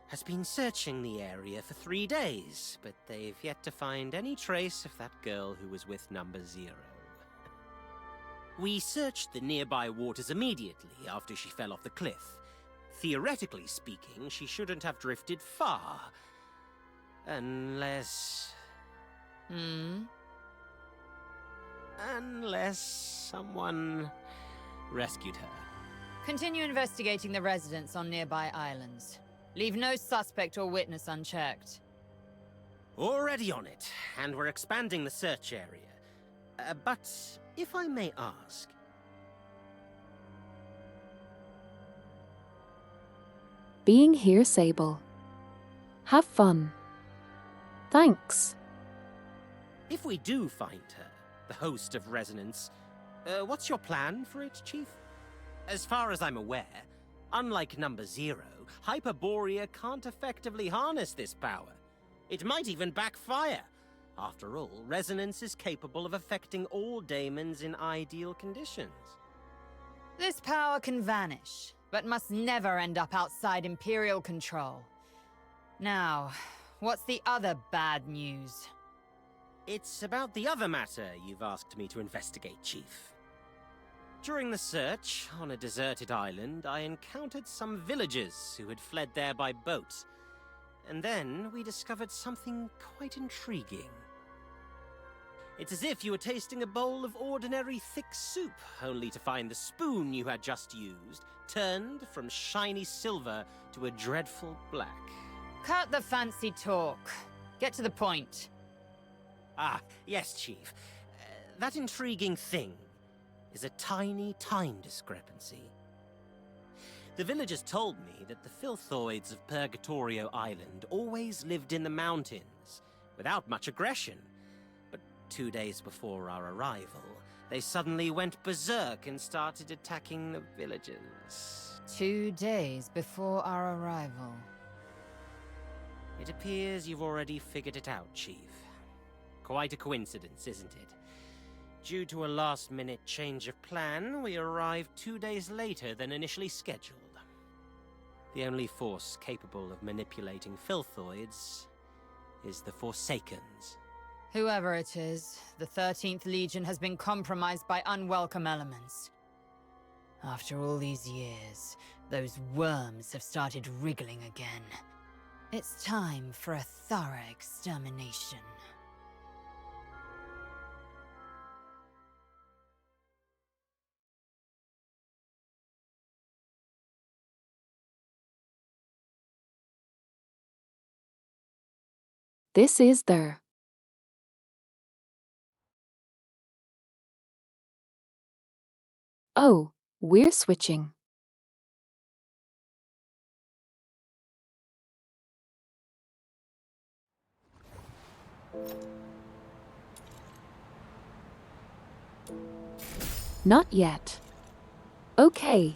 has been searching the area for 3 days, but they've yet to find any trace of that girl who was with Number 0. We searched the nearby waters immediately after she fell off the cliff. Theoretically speaking, she shouldn't have drifted far. Unless... Unless someone rescued her. Continue investigating the residents on nearby islands. Leave no suspect or witness unchecked. Already on it, and we're expanding the search area. But if I may ask... Being here, Sable. Have fun. Thanks. If we do find her, the host of Resonance, what's your plan for it, Chief? As far as I'm aware, unlike Number 0, Hyperborea can't effectively harness this power. It might even backfire. After all, Resonance is capable of affecting all daemons in ideal conditions. This power can vanish, but must never end up outside Imperial control. Now, what's the other bad news? It's about the other matter you've asked me to investigate, Chief. During the search on a deserted island, I encountered some villagers who had fled there by boat. And then we discovered something quite intriguing. It's as if you were tasting a bowl of ordinary thick soup, only to find the spoon you had just used turned from shiny silver to a dreadful black. Cut the fancy talk. Get to the point. Ah, yes, Chief. That intriguing thing is a tiny time discrepancy. The villagers told me that the filthoids of Purgatorio Island always lived in the mountains, without much aggression. But 2 days before our arrival, they suddenly went berserk and started attacking the villagers. 2 days before our arrival. It appears you've already figured it out, Chief. Quite a coincidence, isn't it? Due to a last-minute change of plan, we arrived 2 days later than initially scheduled. The only force capable of manipulating filthoids is the Forsakens. Whoever it is, the 13th Legion has been compromised by unwelcome elements. After all these years, those worms have started wriggling again. It's time for a thorough extermination. This is there. Oh, we're switching. Not yet. Okay.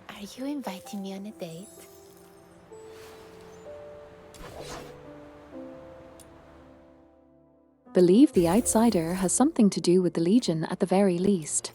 Are you inviting me on a date? Believe the outsider has something to do with the Legion at the very least.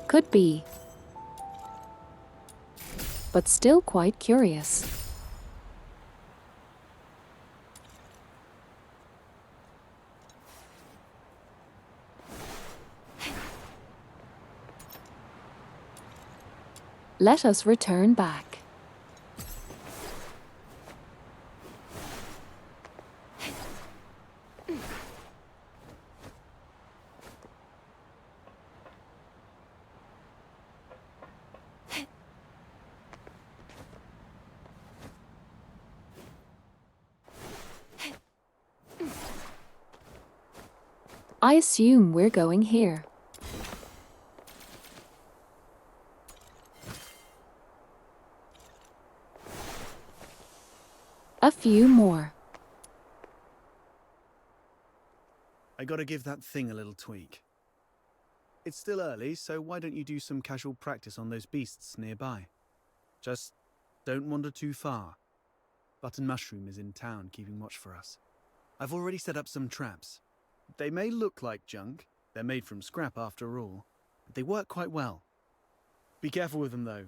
Could be. But still quite curious. Let us return back. I assume we're going here. A few more. I gotta give that thing a little tweak. It's still early, so why don't you do some casual practice on those beasts nearby? Just don't wander too far. Button Mushroom is in town keeping watch for us. I've already set up some traps. They may look like junk. They're made from scrap after all. But they work quite well. Be careful with them though.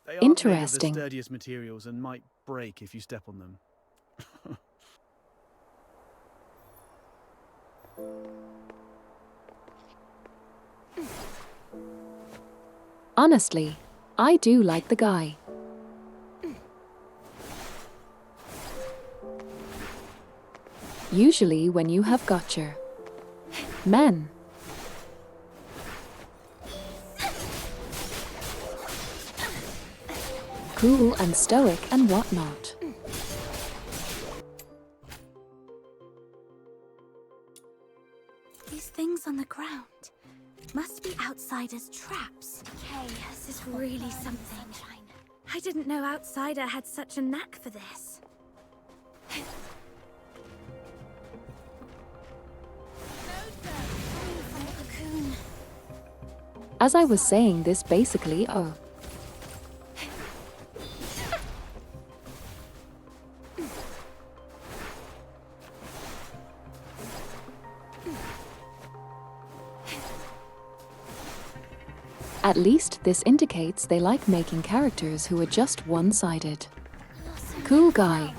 They aren't made of the Interesting. sturdiest materials and might break if you step on them. Honestly, I do like the guy. Usually when you have got your men. Cool and stoic and whatnot. These things on the ground must be outsiders' traps. Okay, this is really something. I didn't know Outsider had such a knack for this. As I was saying, this basically At least this indicates they like making characters who are just one-sided. Cool guy.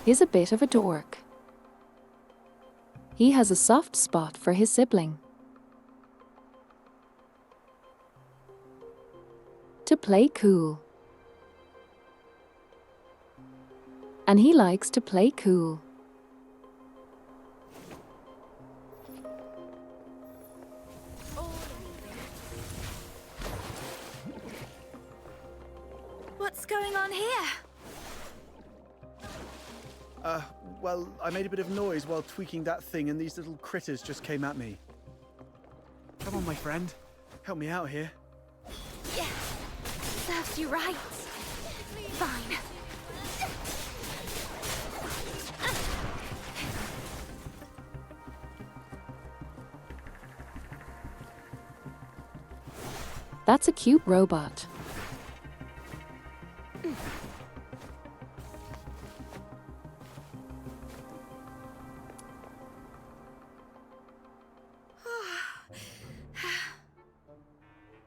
He's a bit of a dork. He has a soft spot for his sibling. To play cool. And he likes to play cool. What's going on here? Well, I made a bit of noise while tweaking that thing and these little critters just came at me. Come on, my friend. Help me out here. Yeah, serves you right. Fine. That's a cute robot.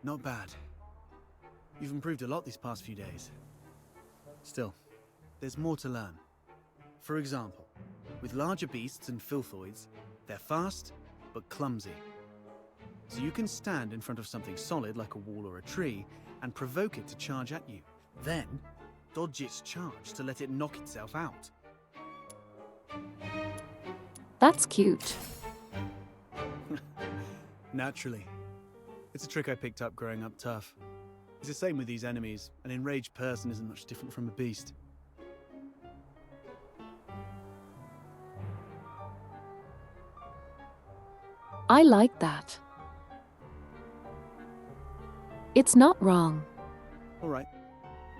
Not bad. You've improved a lot these past few days. Still, there's more to learn. For example, with larger beasts and filthoids, they're fast, but clumsy. So you can stand in front of something solid like a wall or a tree and provoke it to charge at you. Then, dodge its charge to let it knock itself out. That's cute. Naturally. It's a trick I picked up growing up tough. It's the same with these enemies. An enraged person isn't much different from a beast. I like that. It's not wrong. Alright.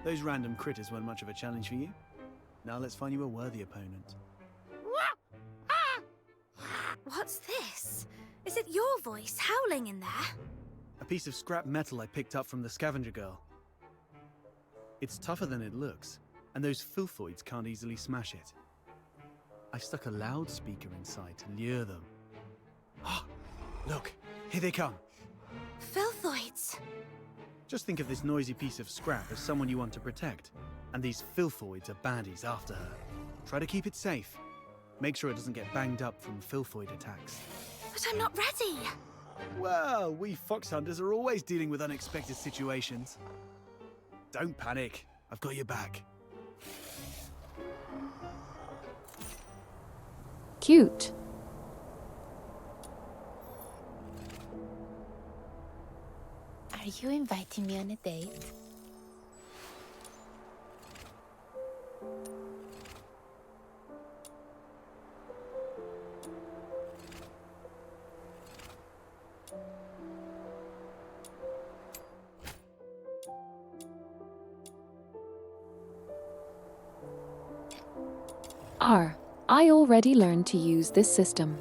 Those random critters weren't much of a challenge for you. Now let's find you a worthy opponent. What's this? Is it your voice howling in there? A piece of scrap metal I picked up from the scavenger girl. It's tougher than it looks, and those filthoids can't easily smash it. I stuck a loudspeaker inside to lure them. Ah, look, here they come. Filthoids. Just think of this noisy piece of scrap as someone you want to protect, and these filthoids are baddies after her. Try to keep it safe. Make sure it doesn't get banged up from filthoid attacks. But I'm not ready. Well, we fox hunters are always dealing with unexpected situations. Don't panic. I've got your back. Cute. Are Are you inviting me on a date? I already learned to use this system.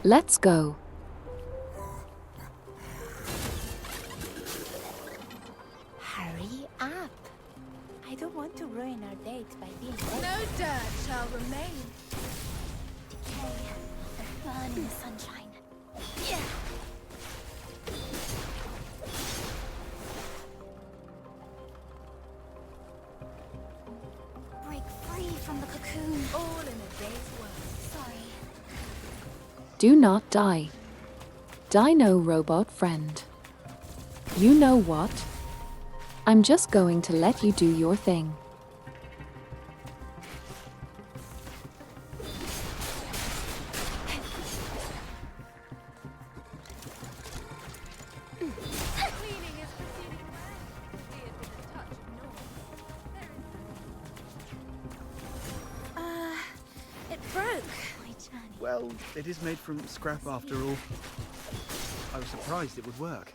Let's go. Hurry up. I don't want to ruin our date by being late. No dirt shall remain. Decay and burn in the sunshine. Yeah. Break free from the cocoon. All in a day's work. Sorry. Do not die. Dino robot friend. You know what? I'm just going to let you do your thing. Cleaning is proceeding well, albeit with a touch of noise. It broke. Well, it is made from scrap after all. I was surprised it would work.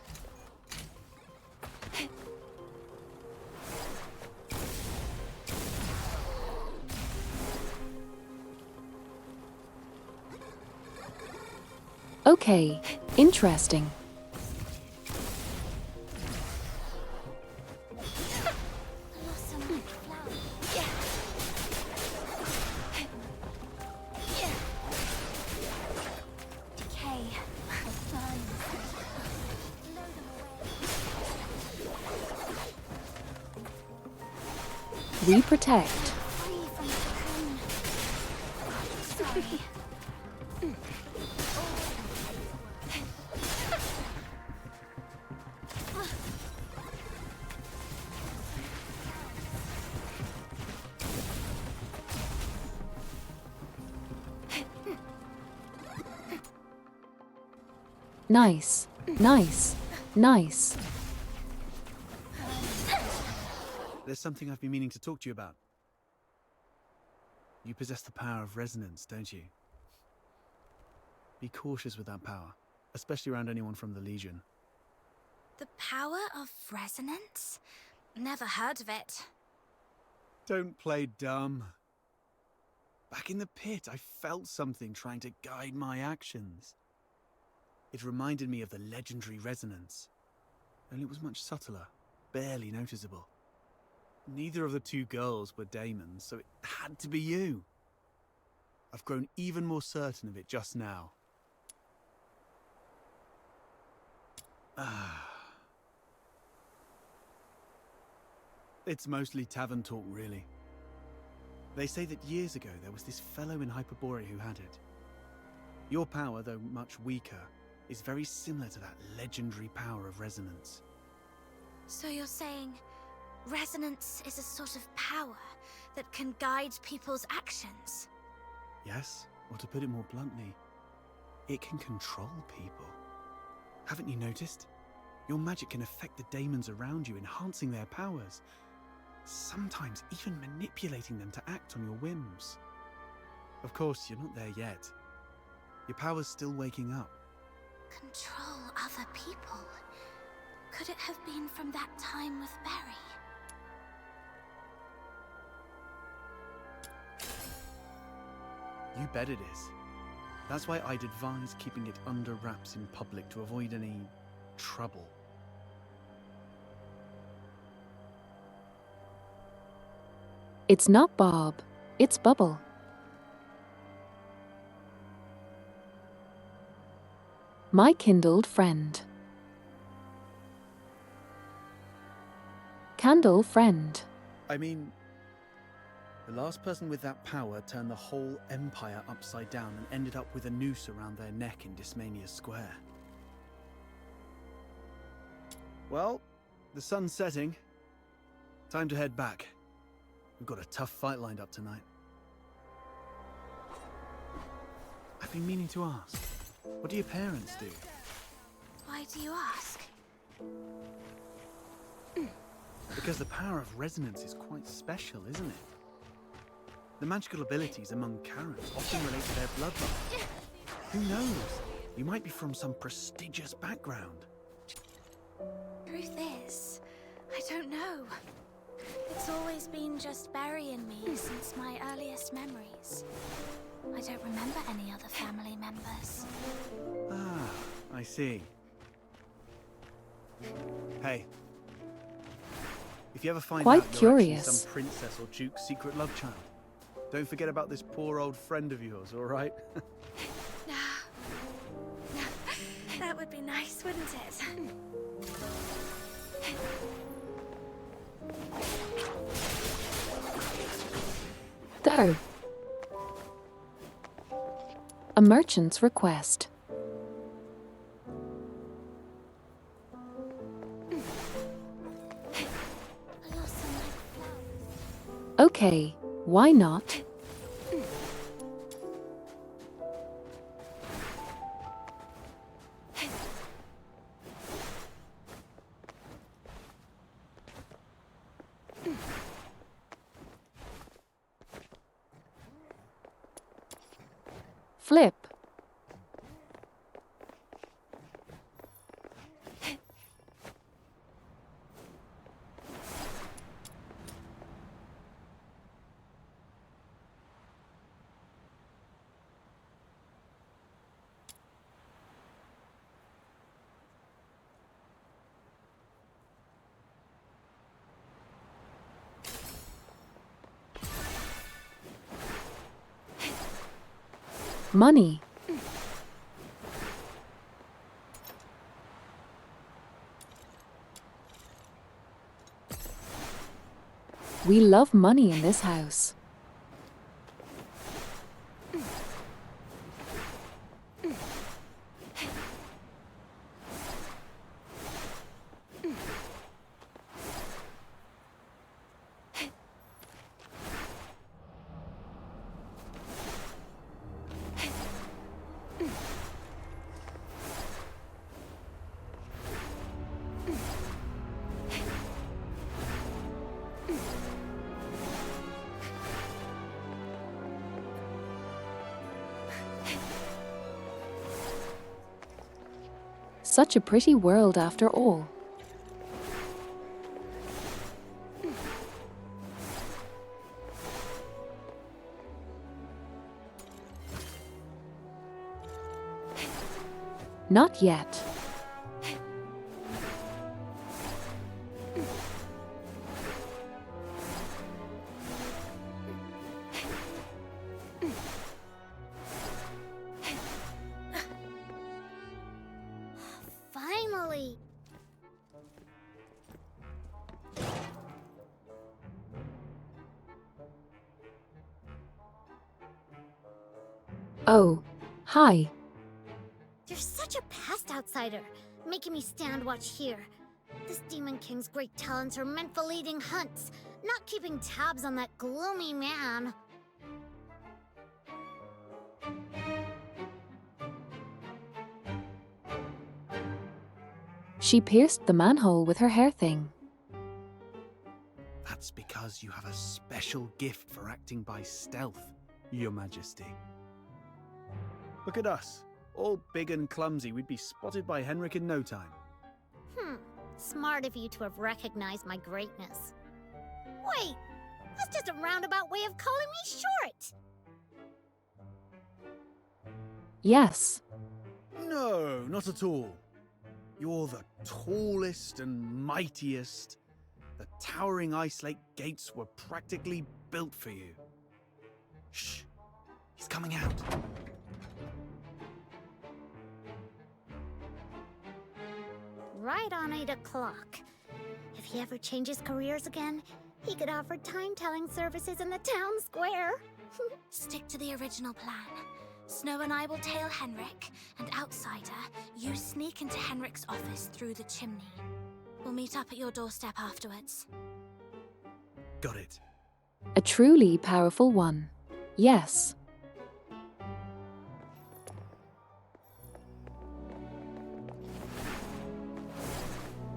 Okay, interesting. Blossom like flower. Decay. Burn. Blow them away. We protect. Free from the cocoon. Sorry. Nice, nice, nice. There's something I've been meaning to talk to you about. You possess the power of resonance, don't you? Be cautious with that power, especially around anyone from the Legion. The power of resonance? Never heard of it. Don't play dumb. Back in the pit, I felt something trying to guide my actions. It reminded me of the legendary resonance, only it was much subtler, barely noticeable. Neither of the two girls were daemons, so it had to be you. I've grown even more certain of it just now. It's mostly tavern talk, really. They say that years ago there was this fellow in Hyperborea who had it. Your power, though much weaker, is very similar to that legendary power of resonance. So you're saying resonance is a sort of power that can guide people's actions? Yes, or to put it more bluntly, it can control people. Haven't you noticed? Your magic can affect the daemons around you, enhancing their powers. Sometimes even manipulating them to act on your whims. Of course, you're not there yet. Your power's still waking up. Control other people? Could it have been from that time with Barry? You bet it is. That's why I'd advise keeping it under wraps in public to avoid any trouble. It's not Bob, it's Bubble. My kindled friend. Candle friend. I mean, The last person with that power turned the whole empire upside down and ended up with a noose around their neck in Dismania Square. Well, the sun's setting. Time to head back. We've got a tough fight lined up tonight. I've been meaning to ask, what do your parents do? Why do you ask? Because the power of resonance is quite special, isn't it? The magical abilities among Karens often relate to their bloodline. Who knows? You might be from some prestigious background. Truth is, I don't know. It's always been just Barry and me since my earliest memories. I don't remember any other family members. Ah, I see. Hey, if you ever find Quite out you're curious. actually some princess or duke's secret love child, don't forget about this poor old friend of yours, all right? No, that would be nice, wouldn't it? There. A merchant's request. Okay, why not? Flip. Money. We love money in this house. Such a pretty world after all. Not yet. Finally! Oh, hi. You're such a pest outsider, making me stand watch here. This Demon King's great talents are meant for leading hunts, not keeping tabs on that gloomy man. She pierced the manhole with her hair thing. That's because you have a special gift for acting by stealth, Your Majesty. Look at us. All big and clumsy, we'd be spotted by Henrik in no time. Smart of you to have recognized my greatness. Wait, that's just a roundabout way of calling me short! Yes. No, not at all. You're the tallest and mightiest. The towering Ice Lake gates were practically built for you. Shh, he's coming out. Right on 8 o'clock. If he ever changes careers again, He could offer time-telling services in the town square. Stick to the original plan. Snow and I will tail Henrik, and Outsider, you sneak into Henrik's office through the chimney. We'll meet up at your doorstep afterwards. Got it. A truly powerful one. Yes.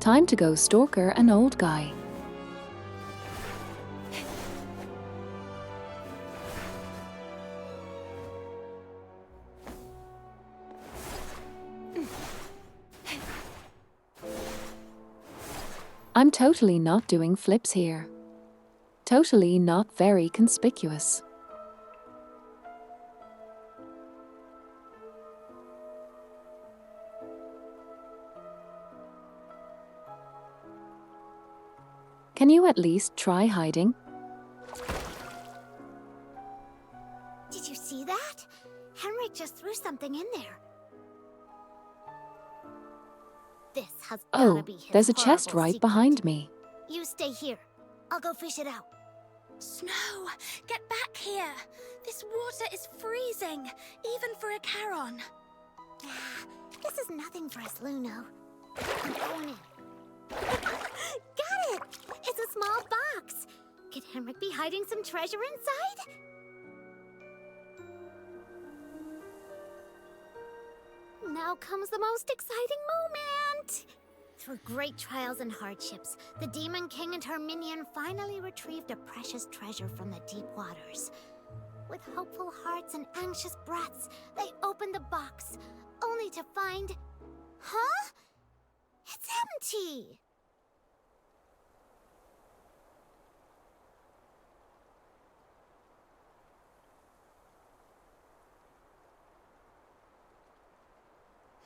Time to go stalker an old guy. I'm totally not doing flips here. Totally not very conspicuous. Can you at least try hiding? Did you see that? Henrik just threw something in there. This has gotta be his there's a chest horrible right secret. behind me. You stay here. I'll go fish it out. Snow, get back here! This water is freezing, even for a Charon. This is nothing for us, Luno. I'm going in. Got it! It's a small box. Could Henrik be hiding some treasure inside? Now comes the most exciting moment! Through great trials and hardships, the Demon King and her minion finally retrieved a precious treasure from the deep waters. With hopeful hearts and anxious breaths, they opened the box, only to find... Huh? It's empty!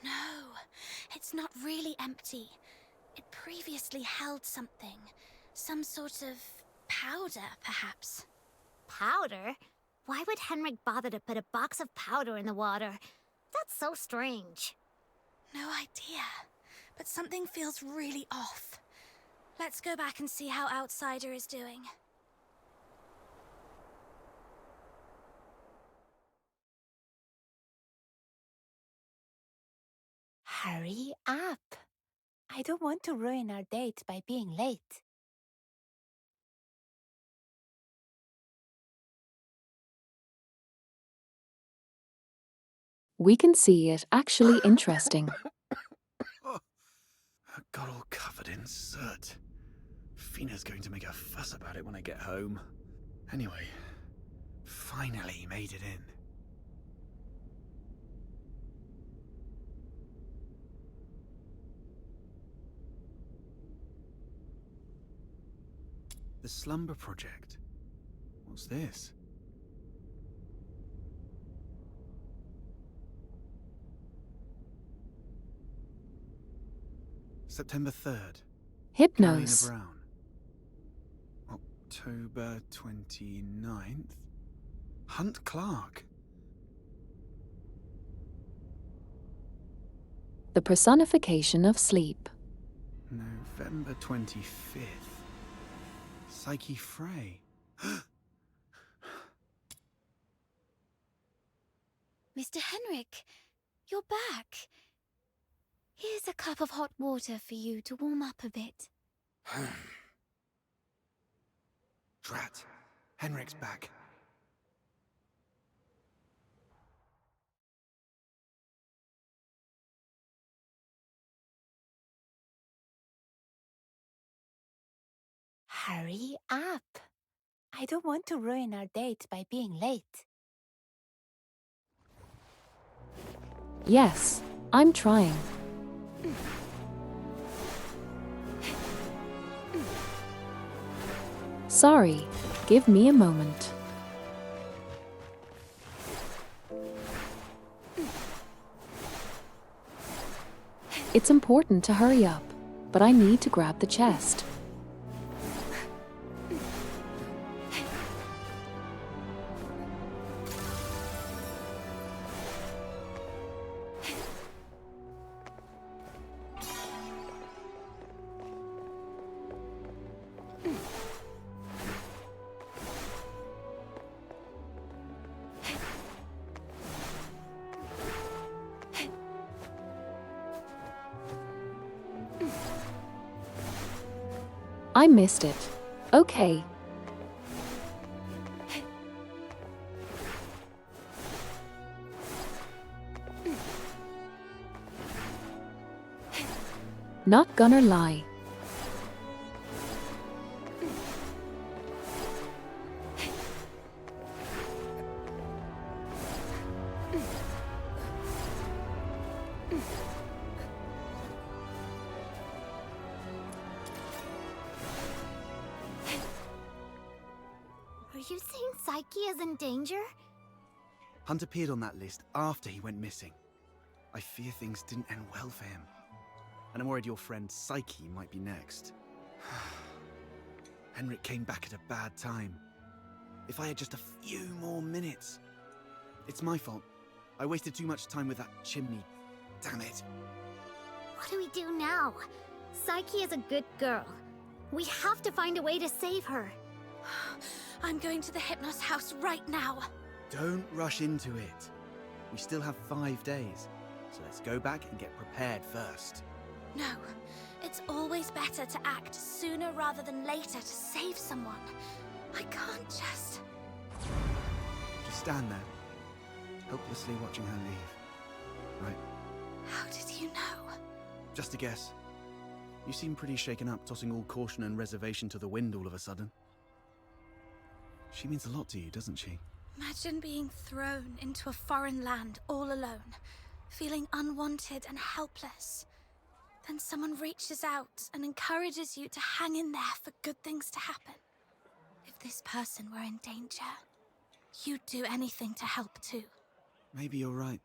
No, it's not really empty. It previously held something. Some sort of powder, perhaps. Powder? Why would Henrik bother to put a box of powder in the water? That's so strange. No idea, but something feels really off. Let's go back and see how Outsider is doing. Hurry up. I don't want to ruin our date by being late. We can see it actually interesting. I got all covered in soot. Fina's going to make a fuss about it when I get home. Anyway, finally made it in. The Slumber Project. What's this? September 3rd. Hypnos. Carolina Brown. October 29th. Hunt Clark. The personification of sleep. November 25th. Psyche Frey. Mr. Henrik, you're back. Here's a cup of hot water for you to warm up a bit. Drat. Henrik's back. Hurry up. I don't want to ruin our date by being late. Yes, I'm trying. Sorry, give me a moment. It's important to hurry up, but I need to grab the chest. I missed it. Okay. Not gonna lie. Are you saying Psyche is in danger? Hunt appeared on that list after he went missing. I fear things didn't end well for him. And I'm worried your friend Psyche might be next. Henrik came back at a bad time. If I had just a few more minutes. It's my fault. I wasted too much time with that chimney. Damn it. What do we do now? Psyche is a good girl. We have to find a way to save her. I'm going to the Hypnos house right now. Don't rush into it. We still have 5 days. So let's go back and get prepared first. No, it's always better to act sooner rather than later to save someone. I can't just... Just stand there, helplessly watching her leave. Right. How did you know? Just a guess. You seem pretty shaken up, tossing all caution and reservation to the wind all of a sudden. She means a lot to you, doesn't she? Imagine being thrown into a foreign land all alone, feeling unwanted and helpless. Then someone reaches out and encourages you to hang in there for good things to happen. If this person were in danger, you'd do anything to help too. Maybe you're right.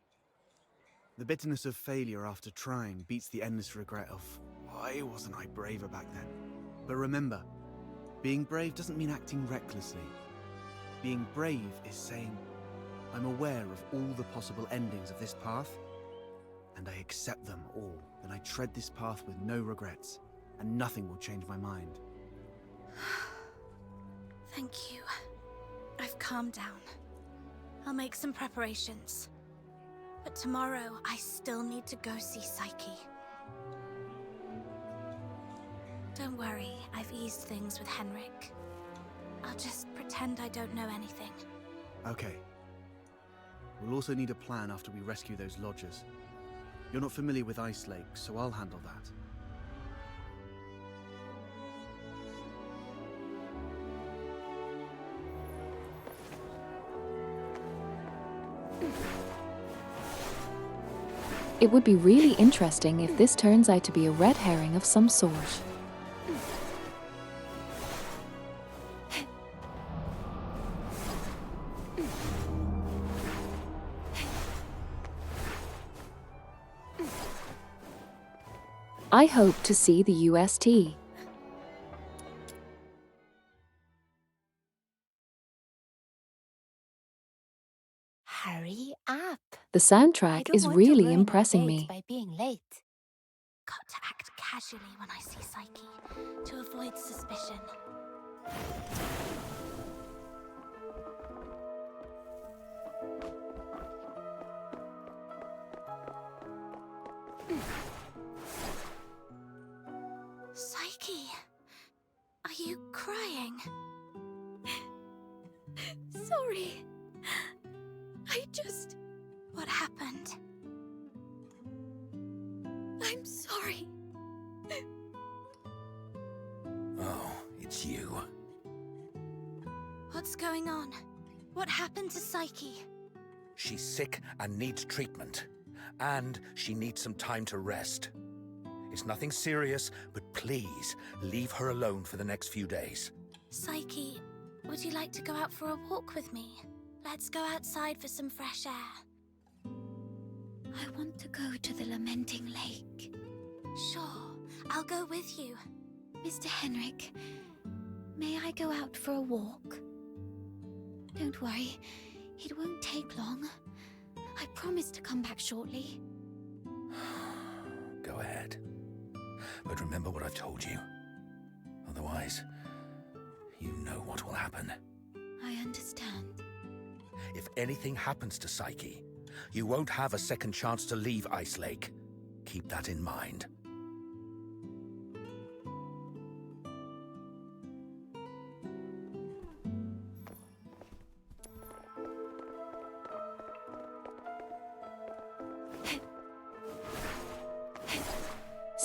The bitterness of failure after trying beats the endless regret of, why wasn't I braver back then? But remember, being brave doesn't mean acting recklessly. Being brave is saying, I'm aware of all the possible endings of this path, and I accept them all. Then I tread this path with no regrets, and nothing will change my mind. Thank you. I've calmed down. I'll make some preparations. But tomorrow, I still need to go see Psyche. Don't worry, I've eased things with Henrik. I'll just pretend I don't know anything. Okay. We'll also need a plan after we rescue those lodgers. You're not familiar with Ice Lake, so I'll handle that. It would be really interesting if this turns out to be a red herring of some sort. I hope to see the UST. Hurry up. The soundtrack is really impressing me. By being late. Got to act casually when I see Psyche, to avoid suspicion. Psyche, are you crying? Sorry. I just... What happened? I'm sorry. Oh, it's you. What's going on? What happened to Psyche? She's sick and needs treatment. And she needs some time to rest. It's nothing serious, but please, leave her alone for the next few days. Psyche, would you like to go out for a walk with me? Let's go outside for some fresh air. I want to go to the Lamenting Lake. Sure, I'll go with you. Mr. Henrik, may I go out for a walk? Don't worry, it won't take long. I promise to come back shortly. Go ahead. But remember what I've told you. Otherwise, you know what will happen. I understand. If anything happens to Psyche, you won't have a second chance to leave Ice Lake. Keep that in mind.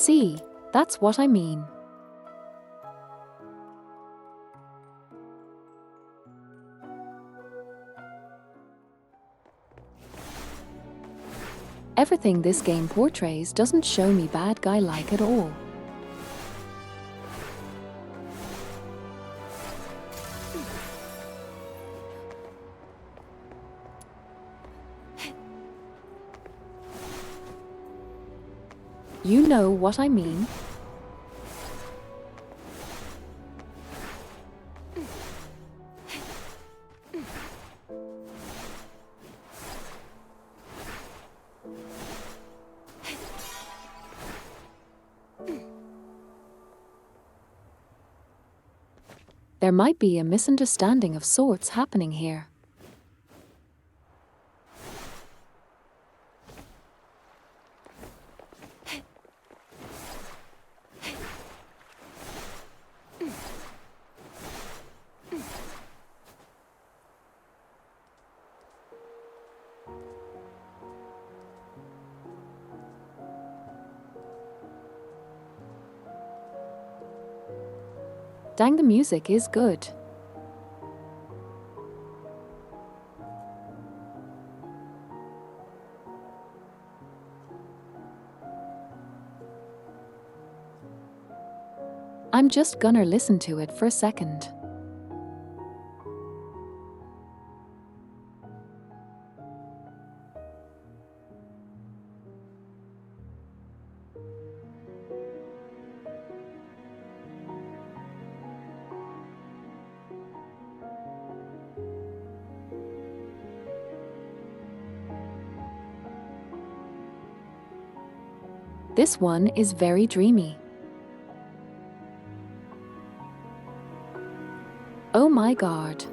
See, that's what I mean. Everything this game portrays doesn't show me bad guy-like at all. You know what I mean? There might be a misunderstanding of sorts happening here. Dang, the music is good. I'm just gonna listen to it for a second. This one is very dreamy. Oh my god.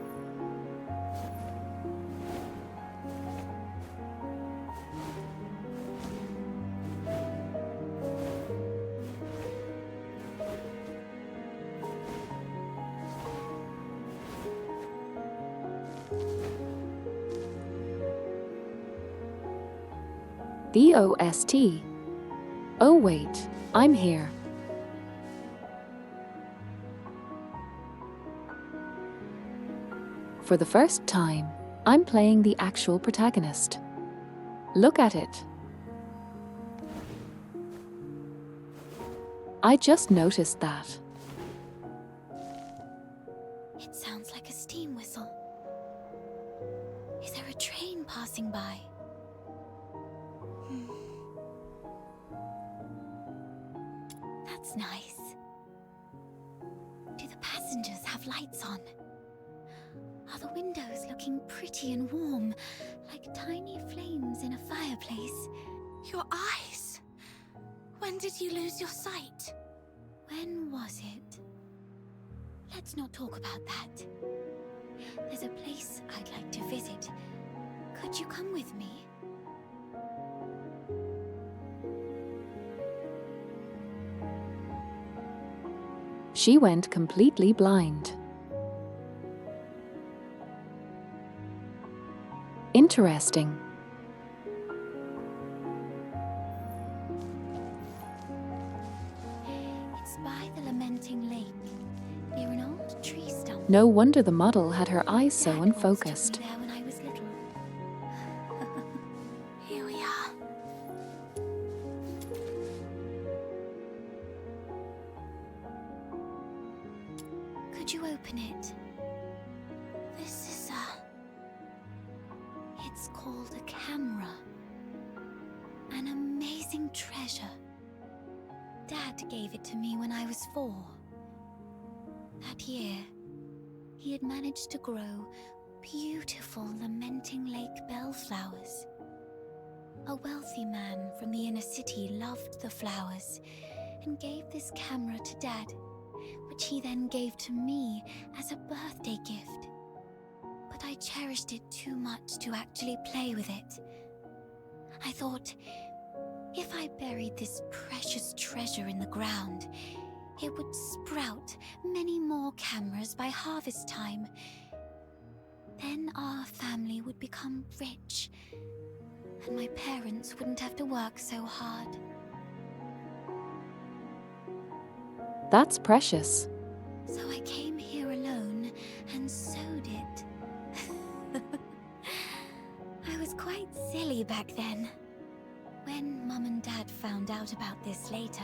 The OST. Oh wait, I'm here. For the first time, I'm playing the actual protagonist. Look at it. I just noticed that. It sounds like a steam whistle. Is there a train passing by? That's nice. Do the passengers have lights on? Are the windows looking pretty and warm, like tiny flames in a fireplace? Your eyes! When did you lose your sight? When was it? Let's not talk about that. There's a place I'd like to visit. Could you come with me? She went completely blind. Interesting. It's by the Lamenting Lake, near an old tree stump. No wonder the model had her eyes so unfocused. There when I was little. Here we are. Could you open it? This is It's called a camera. An amazing treasure. Dad gave it to me when I was 4. That year, he had managed to grow beautiful Lamenting Lake bellflowers. A wealthy man from the inner city loved the flowers and gave this camera to Dad, which he then gave to me as a birthday gift. But I cherished it too much to actually play with it. I thought, if I buried this precious treasure in the ground, it would sprout many more cameras by harvest time. Then our family would become rich, and my parents wouldn't have to work so hard. That's precious. So I came here alone and sewed it. I was quite silly back then. When Mum and Dad found out about this later,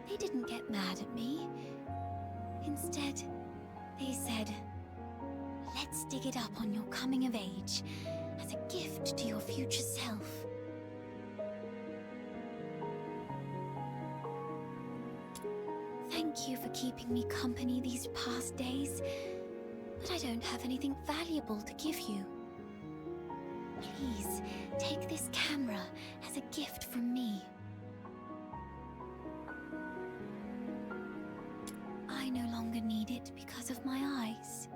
they didn't get mad at me. Instead, they said, "Let's dig it up on your coming of age as a gift to your future self." Thank you for keeping me company these past days, but I don't have anything valuable to give you. Please, take this camera as a gift from me. I no longer need it because of my eyes,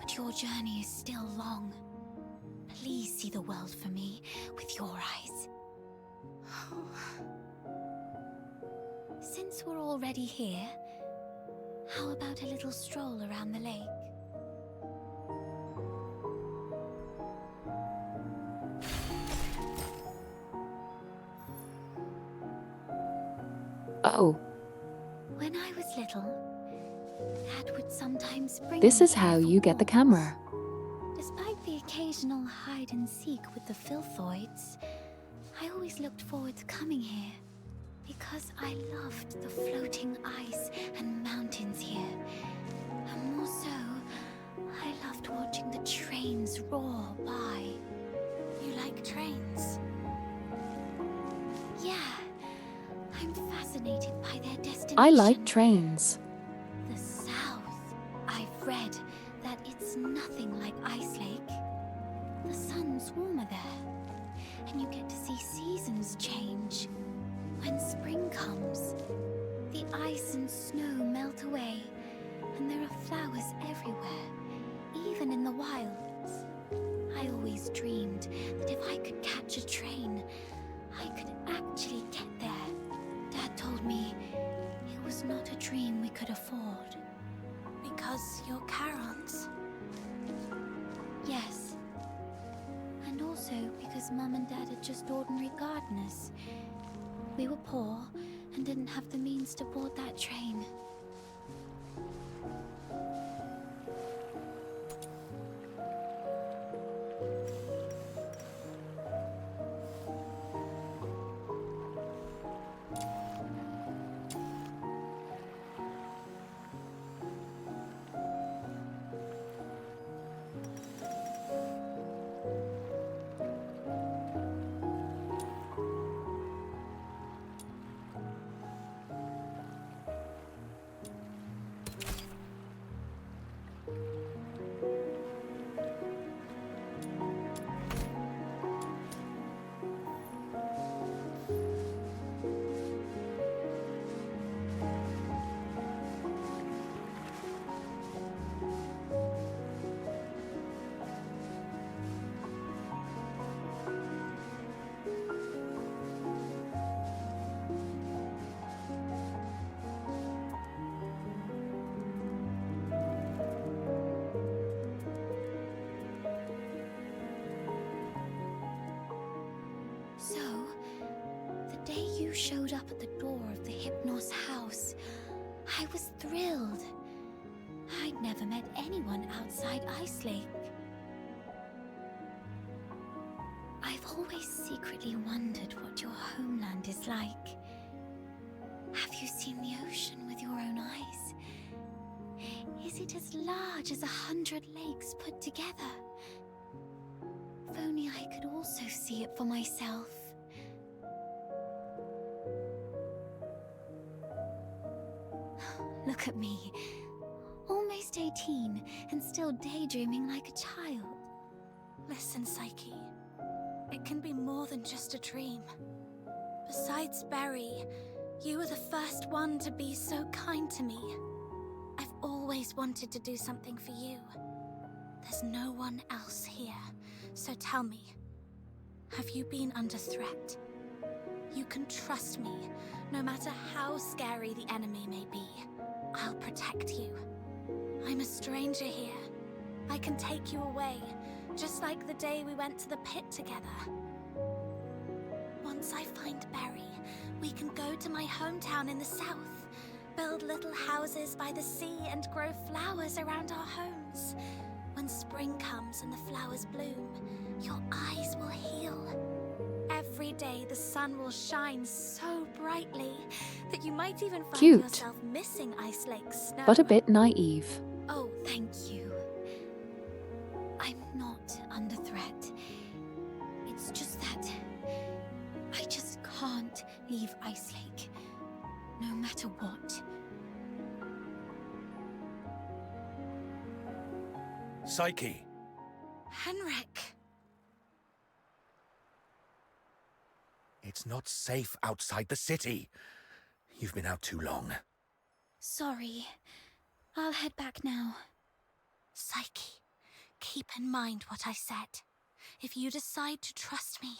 but your journey is still long. Please see the world for me with your eyes. Since we're already here, how about a little stroll around the lake? Oh, When I was little, Dad would sometimes bring this me is how here for you get the walks. camera. Despite the occasional hide and seek with the Filthoids, I always looked forward to coming here because I loved the floating ice and mountains here. And more so, I loved watching the trains roar by. You like trains? Yeah, I'm fascinated by their destination. I like trains. The South. I've read that it's nothing like Ice Lake. The sun's warmer there, and you get to see seasons change. When spring comes, the ice and snow melt away, and there are flowers everywhere, even in the wilds. I always dreamed that if I could catch a train, I could actually get there. Dad told me it was not a dream we could afford. Because you're Charons? Yes. And also because Mum and Dad are just ordinary gardeners. We were poor and didn't have the means to board that train. So, the day you showed up at the door of the Hypnos house, I was thrilled. I'd never met anyone outside Ice Lake. I've always secretly wondered what your homeland is like. Have you seen the ocean with your own eyes? Is it as large as 100 lakes put together? If only I could also see it for myself. Look at me. Almost 18 and still daydreaming like a child. Listen, Psyche. It can be more than just a dream. Besides Barry, you were the first one to be so kind to me. I've always wanted to do something for you. There's no one else here, so tell me, have you been under threat? You can trust me, no matter how scary the enemy may be. I'll protect you. I'm a stranger here. I can take you away, just like the day we went to the pit together. Once I find Barry, we can go to my hometown in the south. build little houses by the sea and grow flowers around our homes. When spring comes and the flowers bloom, your eyes will heal. Every day the sun will shine so brightly that you might even find Cute. yourself missing Ice Lake snow. But a bit naive. Oh, thank you. I'm not under threat. It's just that I just can't leave Ice Lake, no matter what. Psyche! Henrik! It's not safe outside the city. You've been out too long. Sorry. I'll head back now. Psyche, keep in mind what I said. If you decide to trust me,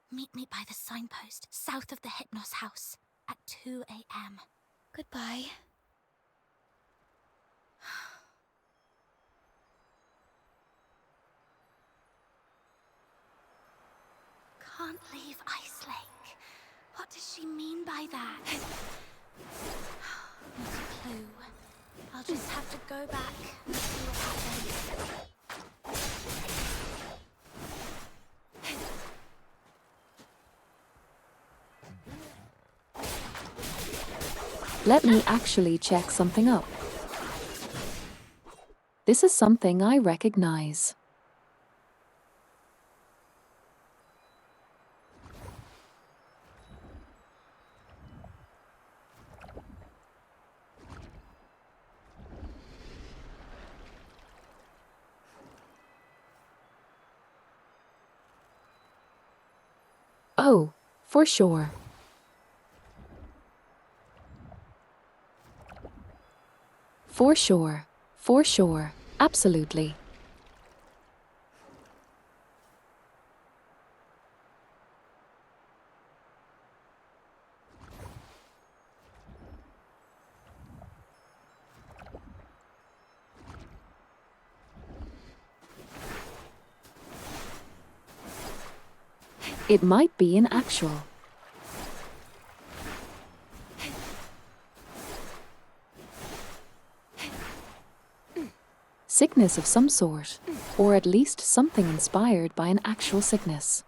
meet me by the signpost south of the Hypnos house at 2 a.m. Goodbye. Can't leave Ice Lake. What does she mean by that? Not a clue. I'll just have to go back and see what happens. Let me actually check something up. This is something I recognize. Oh, for sure. For sure. For sure. Absolutely. It might be an actual. Sickness of some sort, or at least something inspired by an actual sickness.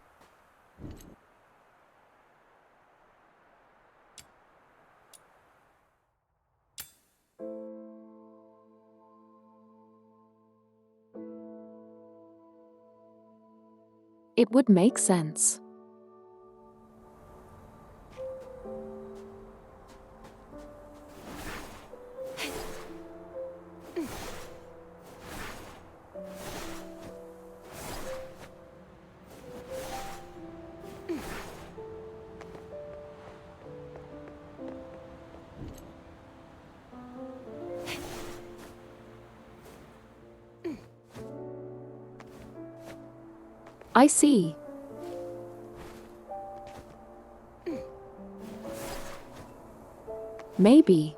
It would make sense. I see. Maybe.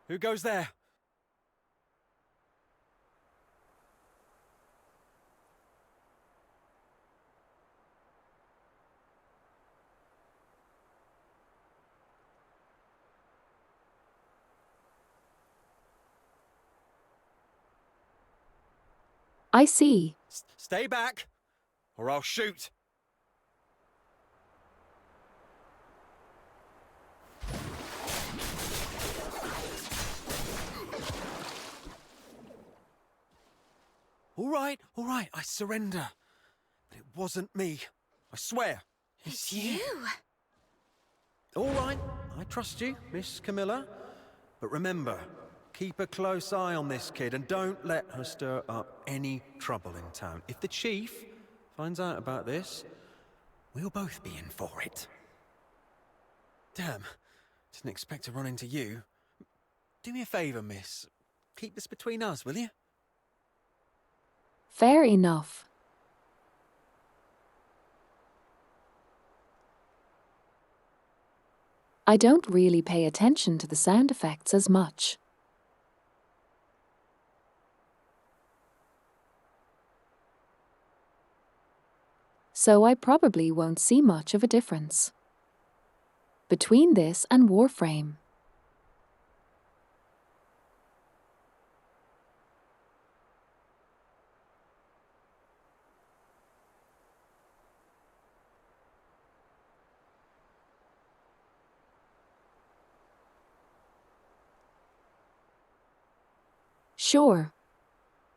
Who goes there? I see. Stay back, or I'll shoot. All right, I surrender. But it wasn't me. I swear. It's you! All right, I trust you, Miss Camilla. But remember, keep a close eye on this kid and don't let her stir up any trouble in town. If the chief finds out about this, we'll both be in for it. Damn, didn't expect to run into you. Do me a favor, miss. Keep this between us, will you? Fair enough. I don't really pay attention to the sound effects as much. So I probably won't see much of a difference between this and Warframe. Sure.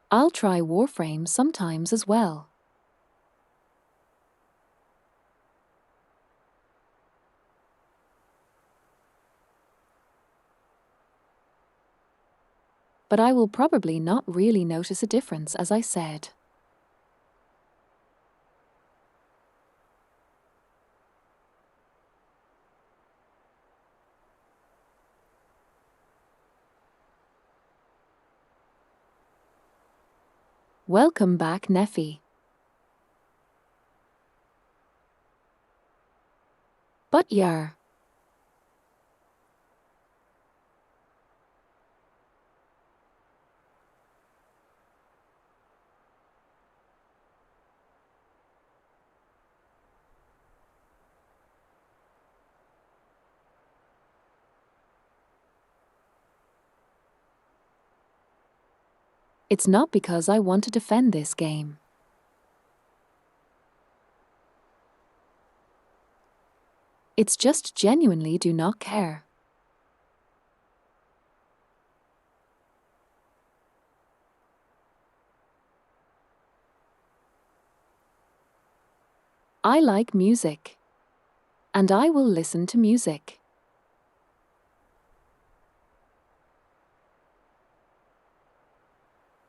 I'll try Warframe sometimes as well. But I will probably not really notice a difference, as I said. Welcome back, Neffy. But yar. It's not because I want to defend this game. It's just genuinely do not care. I like music. And I will listen to music.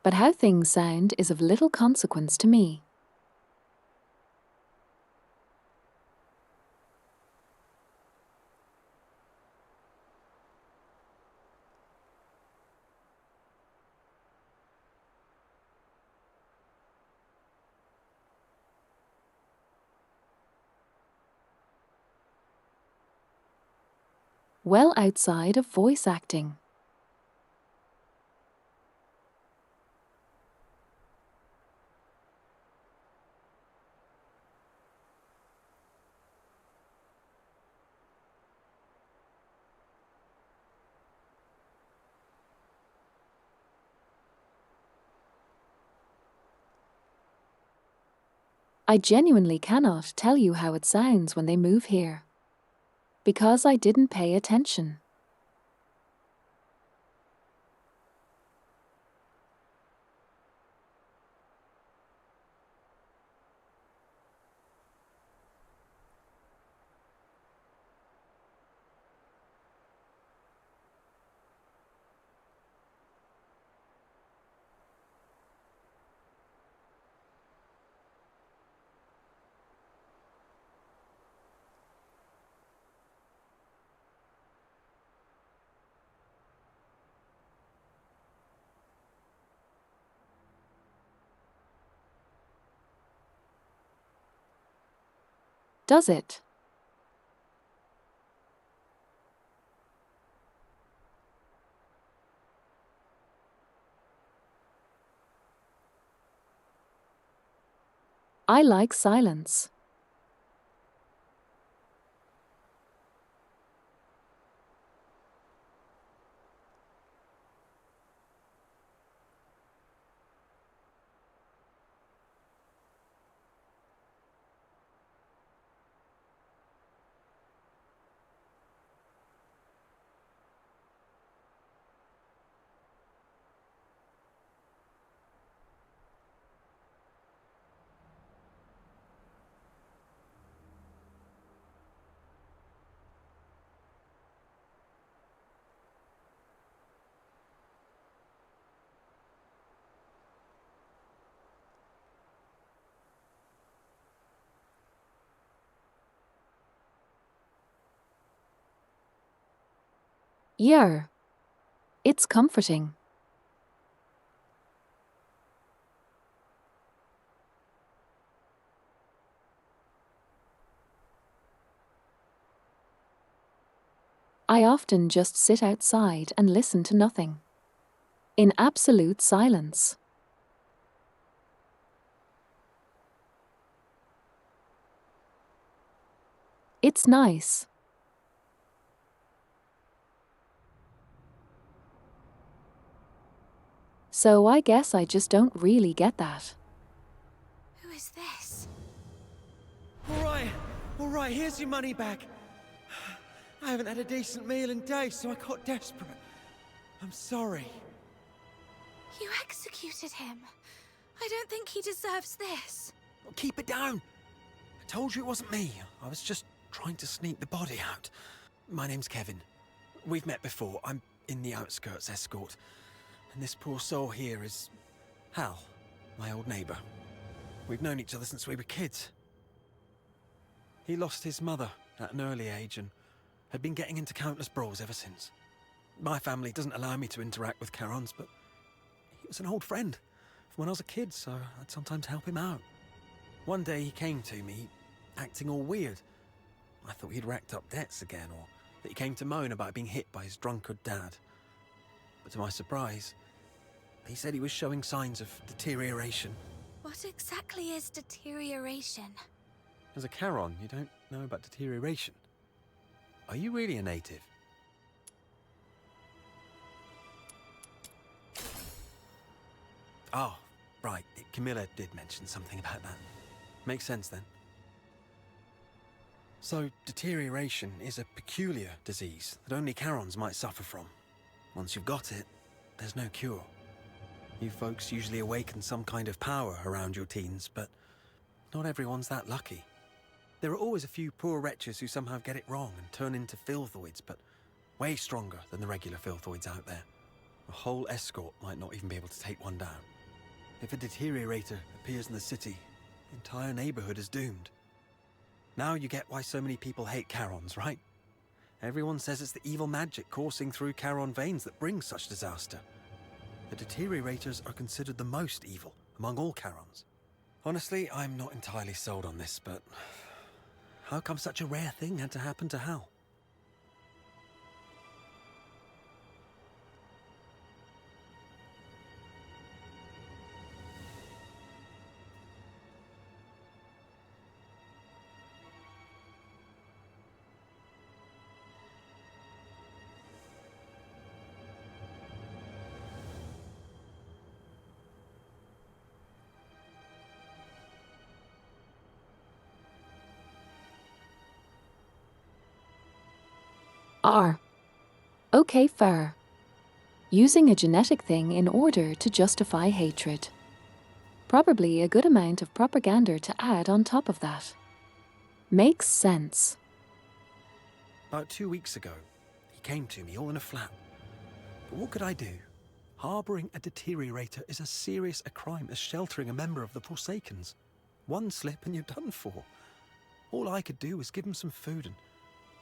But how things sound is of little consequence to me. Well outside of voice acting. I genuinely cannot tell you how it sounds when they move here. Because I didn't pay attention. Does it? I like silence. Yeah. It's comforting. I often just sit outside and listen to nothing. In absolute silence. It's nice. So I guess I just don't really get that. Who is this? All right, here's your money back. I haven't had a decent meal in days, so I got desperate. I'm sorry. You executed him. I don't think he deserves this. Keep it down. I told you it wasn't me. I was just trying to sneak the body out. My name's Kevin. We've met before. I'm in the outskirts escort. And this poor soul here is Hal, my old neighbor. We've known each other since we were kids. He lost his mother at an early age and had been getting into countless brawls ever since. My family doesn't allow me to interact with Charons, but he was an old friend from when I was a kid, so I'd sometimes help him out. One day he came to me, acting all weird. I thought he'd racked up debts again, or that he came to moan about being hit by his drunkard dad. But to my surprise, he said he was showing signs of deterioration. What exactly is deterioration? As a Charon, you don't know about deterioration. Are you really a native? Oh, right. Camilla did mention something about that. Makes sense then. So, deterioration is a peculiar disease that only Charons might suffer from. Once you've got it, there's no cure. You folks usually awaken some kind of power around your teens, but not everyone's that lucky. There are always a few poor wretches who somehow get it wrong and turn into filthoids, but way stronger than the regular filthoids out there. A whole escort might not even be able to take one down. If a deteriorator appears in the city, the entire neighborhood is doomed. Now you get why so many people hate Charons, right? Everyone says it's the evil magic coursing through Charon veins that brings such disaster. The deteriorators are considered the most evil among all Charons. Honestly, I'm not entirely sold on this, but how come such a rare thing had to happen to Hal? R. Okay, fair. Using a genetic thing in order to justify hatred. Probably a good amount of propaganda to add on top of that. Makes sense. About 2 weeks ago, he came to me all in a flap. But what could I do? Harboring a deteriorator is as serious a crime as sheltering a member of the Forsakens. One slip and you're done for. All I could do was give him some food and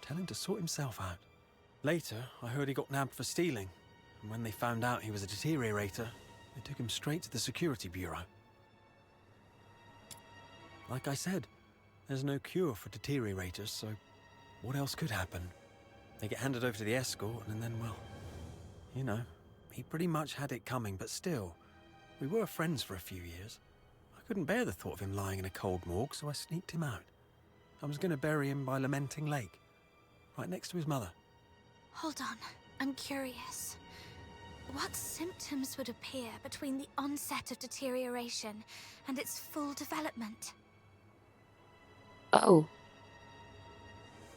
tell him to sort himself out. Later, I heard he got nabbed for stealing, and when they found out he was a deteriorator, they took him straight to the security bureau. Like I said, there's no cure for deteriorators, so what else could happen? They get handed over to the escort, and then, well, you know, he pretty much had it coming, but still, we were friends for a few years. I couldn't bear the thought of him lying in a cold morgue, so I sneaked him out. I was going to bury him by Lamenting Lake, right next to his mother. Hold on, I'm curious. What symptoms would appear between the onset of deterioration and its full development? Oh.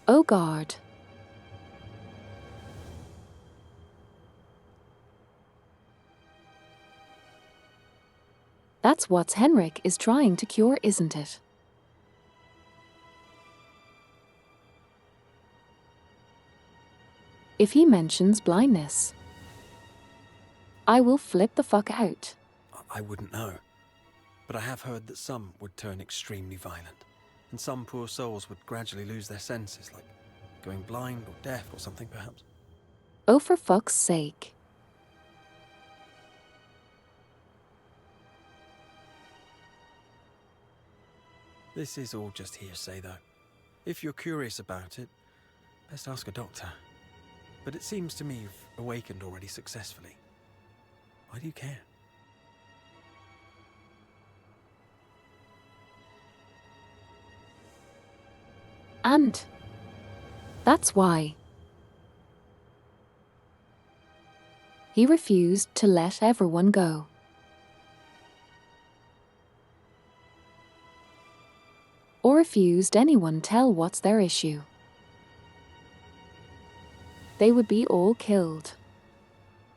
Oh God. That's what Henrik is trying to cure, isn't it? If he mentions blindness, I will flip the fuck out. I wouldn't know, but I have heard that some would turn extremely violent, and some poor souls would gradually lose their senses, like going blind or deaf or something perhaps. Oh, for fuck's sake. This is all just hearsay, though. If you're curious about it, best ask a doctor. But it seems to me you've awakened already successfully. Why do you care? And that's why he refused to let everyone go. Or refused anyone tell what's their issue. They would be all killed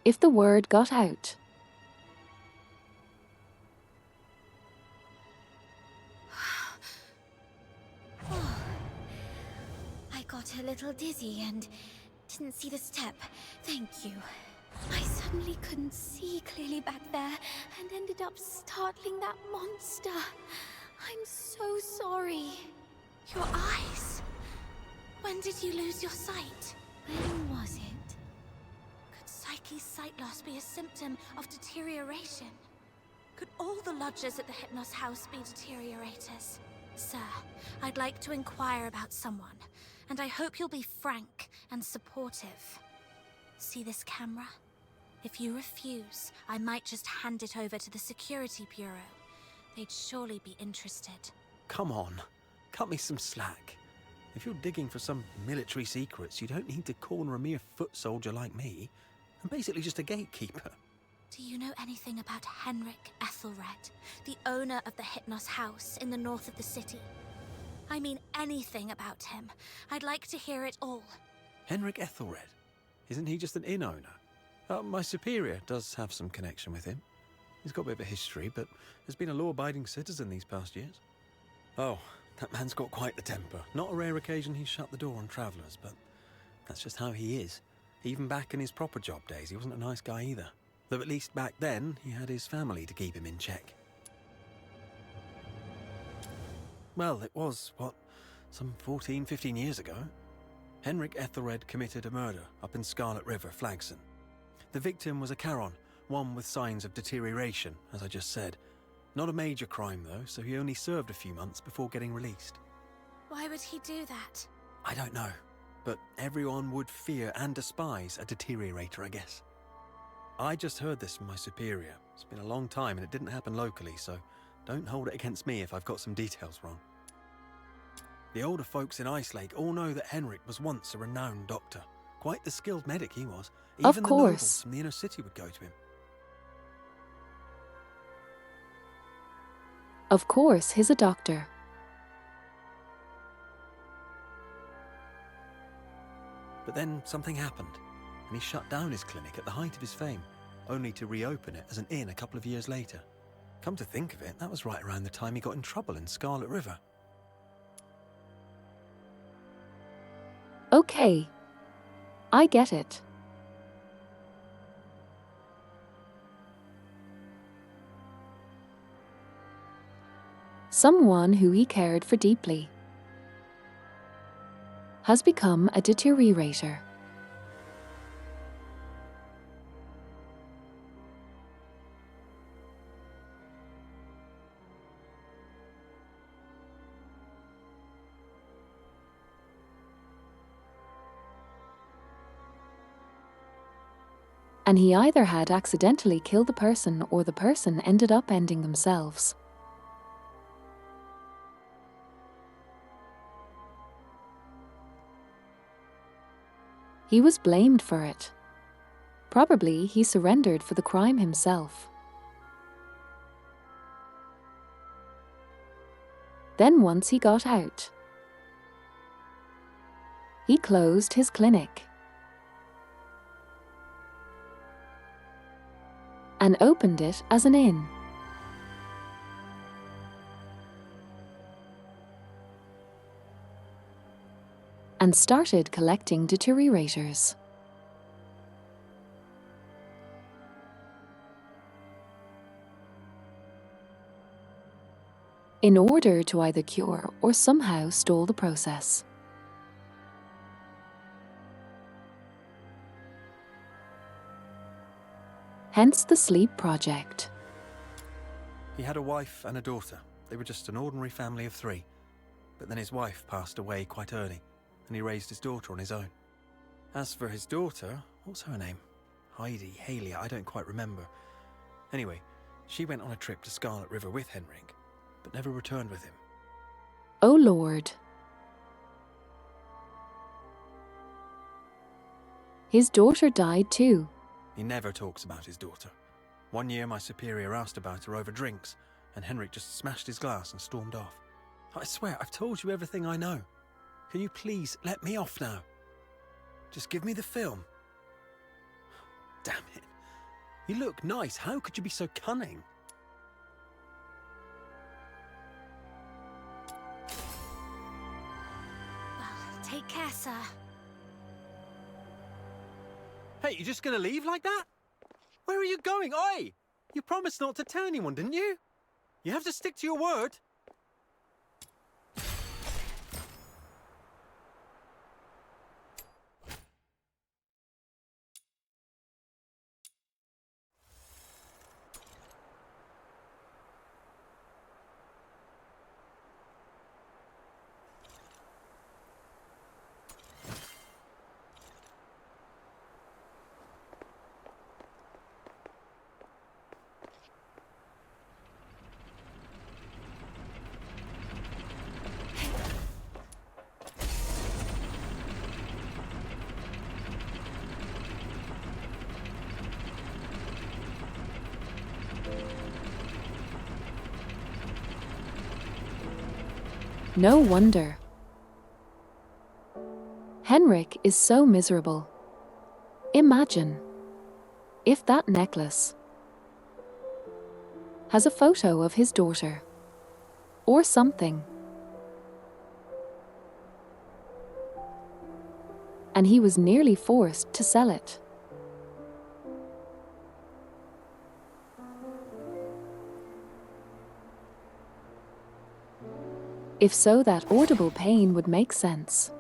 if the word got out. I got a little dizzy and didn't see the step. Thank you. I suddenly couldn't see clearly back there and ended up startling that monster. I'm so sorry. Your eyes? When did you lose your sight? When was it? Could Psyche's sight loss be a symptom of deterioration? Could all the lodgers at the Hypnos house be deteriorators? Sir, I'd like to inquire about someone, and I hope you'll be frank and supportive. See this camera? If you refuse, I might just hand it over to the Security Bureau. They'd surely be interested. Come on, cut me some slack. If you're digging for some military secrets, you don't need to corner a mere foot soldier like me. I'm basically just a gatekeeper. Do you know anything about Henrik Ethelred, the owner of the Hypnos house in the north of the city? I mean anything about him. I'd like to hear it all. Henrik Ethelred? Isn't he just an inn owner? My superior does have some connection with him. He's got a bit of a history, but has been a law-abiding citizen these past years. Oh, that man's got quite the temper. Not a rare occasion he's shut the door on travellers, but that's just how he is. Even back in his proper job days, he wasn't a nice guy either. Though at least back then, he had his family to keep him in check. Well, it was, some 14, 15 years ago. Henrik Ethelred committed a murder up in Scarlet River, Flagson. The victim was a Charon, one with signs of deterioration, as I just said. Not a major crime, though, so he only served a few months before getting released. Why would he do that? I don't know, but everyone would fear and despise a deteriorator, I guess. I just heard this from my superior. It's been a long time and it didn't happen locally, so don't hold it against me if I've got some details wrong. The older folks in Icelake all know that Henrik was once a renowned doctor. Quite the skilled medic he was. Even the nobles from the inner city would go to him. Of course, he's a doctor. But then something happened, and he shut down his clinic at the height of his fame, only to reopen it as an inn a couple of years later. Come to think of it, that was right around the time he got in trouble in Scarlet River. Okay. I get it. Someone who he cared for deeply has become a deteriorator. And he either had accidentally killed the person or the person ended up ending themselves. He was blamed for it. Probably he surrendered for the crime himself. Then once he got out, he closed his clinic and opened it as an inn. And started collecting deteriorators. In order to either cure or somehow stall the process. Hence the Sleep Project. He had a wife and a daughter. They were just an ordinary family of 3. But then his wife passed away quite early, and he raised his daughter on his own. As for his daughter, what's her name? Heidi, Haley, I don't quite remember. Anyway, she went on a trip to Scarlet River with Henrik, but never returned with him. Oh Lord. His daughter died too. He never talks about his daughter. One year my superior asked about her over drinks, and Henrik just smashed his glass and stormed off. I swear, I've told you everything I know. Can you please let me off now? Just give me the film. Damn it. You look nice. How could you be so cunning? Well, take care, sir. Hey, you just gonna leave like that? Where are you going? Oi! You promised not to tell anyone, didn't you? You have to stick to your word. No wonder. Henrik is so miserable. Imagine if that necklace has a photo of his daughter or something, and he was nearly forced to sell it. If so, that audible pain would make sense.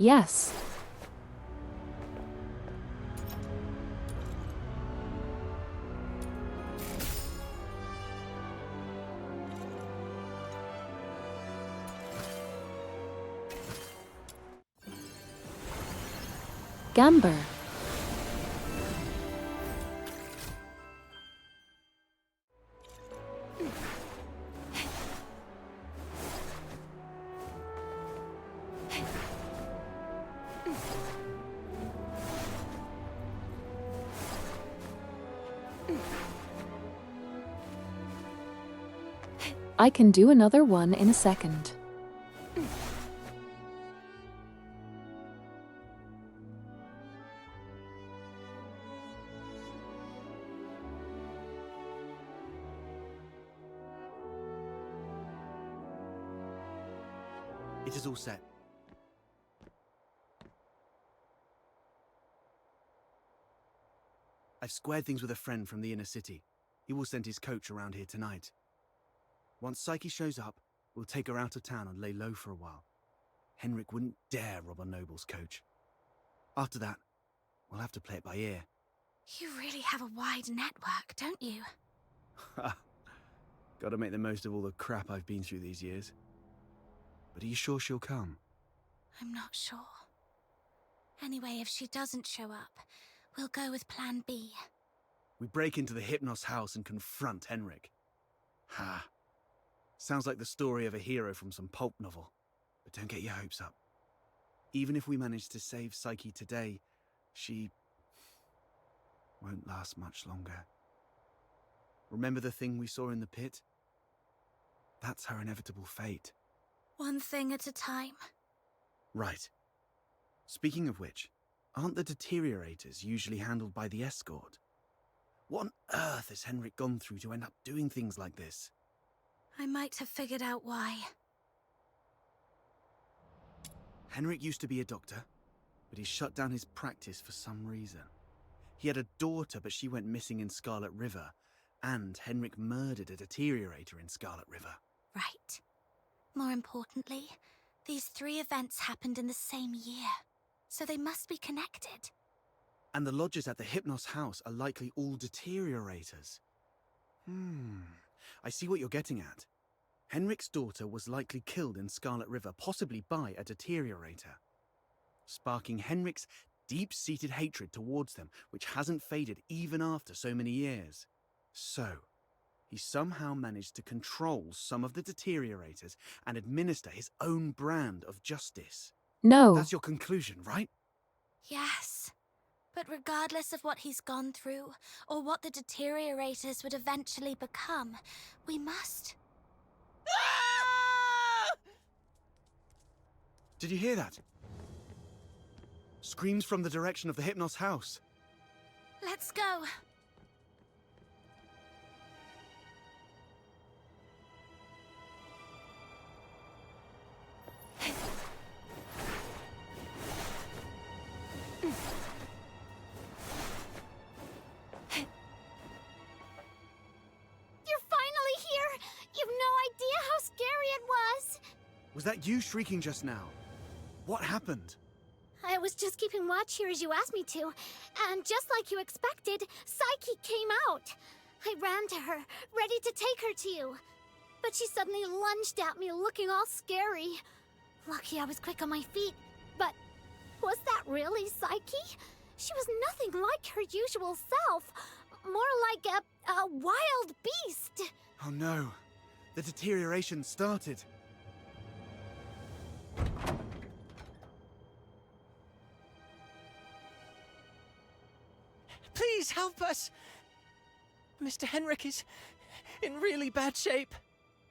Yes. Gamber. I can do another one in a second. It is all set. I've squared things with a friend from the inner city. He will send his coach around here tonight. Once Psyche shows up, we'll take her out of town and lay low for a while. Henrik wouldn't dare rob a noble's coach. After that, we'll have to play it by ear. You really have a wide network, don't you? Gotta make the most of all the crap I've been through these years. But are you sure she'll come? I'm not sure. Anyway, if she doesn't show up, we'll go with Plan B. We break into the Hypnos house and confront Henrik. Ha. Sounds like the story of a hero from some pulp novel. But don't get your hopes up. Even if we manage to save Psyche today, she won't last much longer. Remember the thing we saw in the pit? That's her inevitable fate. One thing at a time. Right. Speaking of which, aren't the deteriorators usually handled by the escort? What on earth has Henrik gone through to end up doing things like this? I might have figured out why. Henrik used to be a doctor, but he shut down his practice for some reason. He had a daughter, but she went missing in Scarlet River, and Henrik murdered a deteriorator in Scarlet River. Right. More importantly, these 3 events happened in the same year, so they must be connected. And the lodgers at the Hypnos house are likely all deteriorators. I see what you're getting at. Henrik's daughter was likely killed in Scarlet River, possibly by a deteriorator, sparking Henrik's deep-seated hatred towards them, which hasn't faded even after so many years. So, he somehow managed to control some of the deteriorators and administer his own brand of justice. No. That's your conclusion, right? Yes. But regardless of what he's gone through, or what the deteriorators would eventually become, we must... Did you hear that? Screams from the direction of the Hypnos house. Let's go. Was that you shrieking just now? What happened? I was just keeping watch here as you asked me to, and just like you expected, Psyche came out. I ran to her, ready to take her to you. But she suddenly lunged at me, looking all scary. Lucky I was quick on my feet, but was that really Psyche? She was nothing like her usual self, more like a wild beast. Oh no, the deterioration started. Please help us! Mr. Henrik is in really bad shape.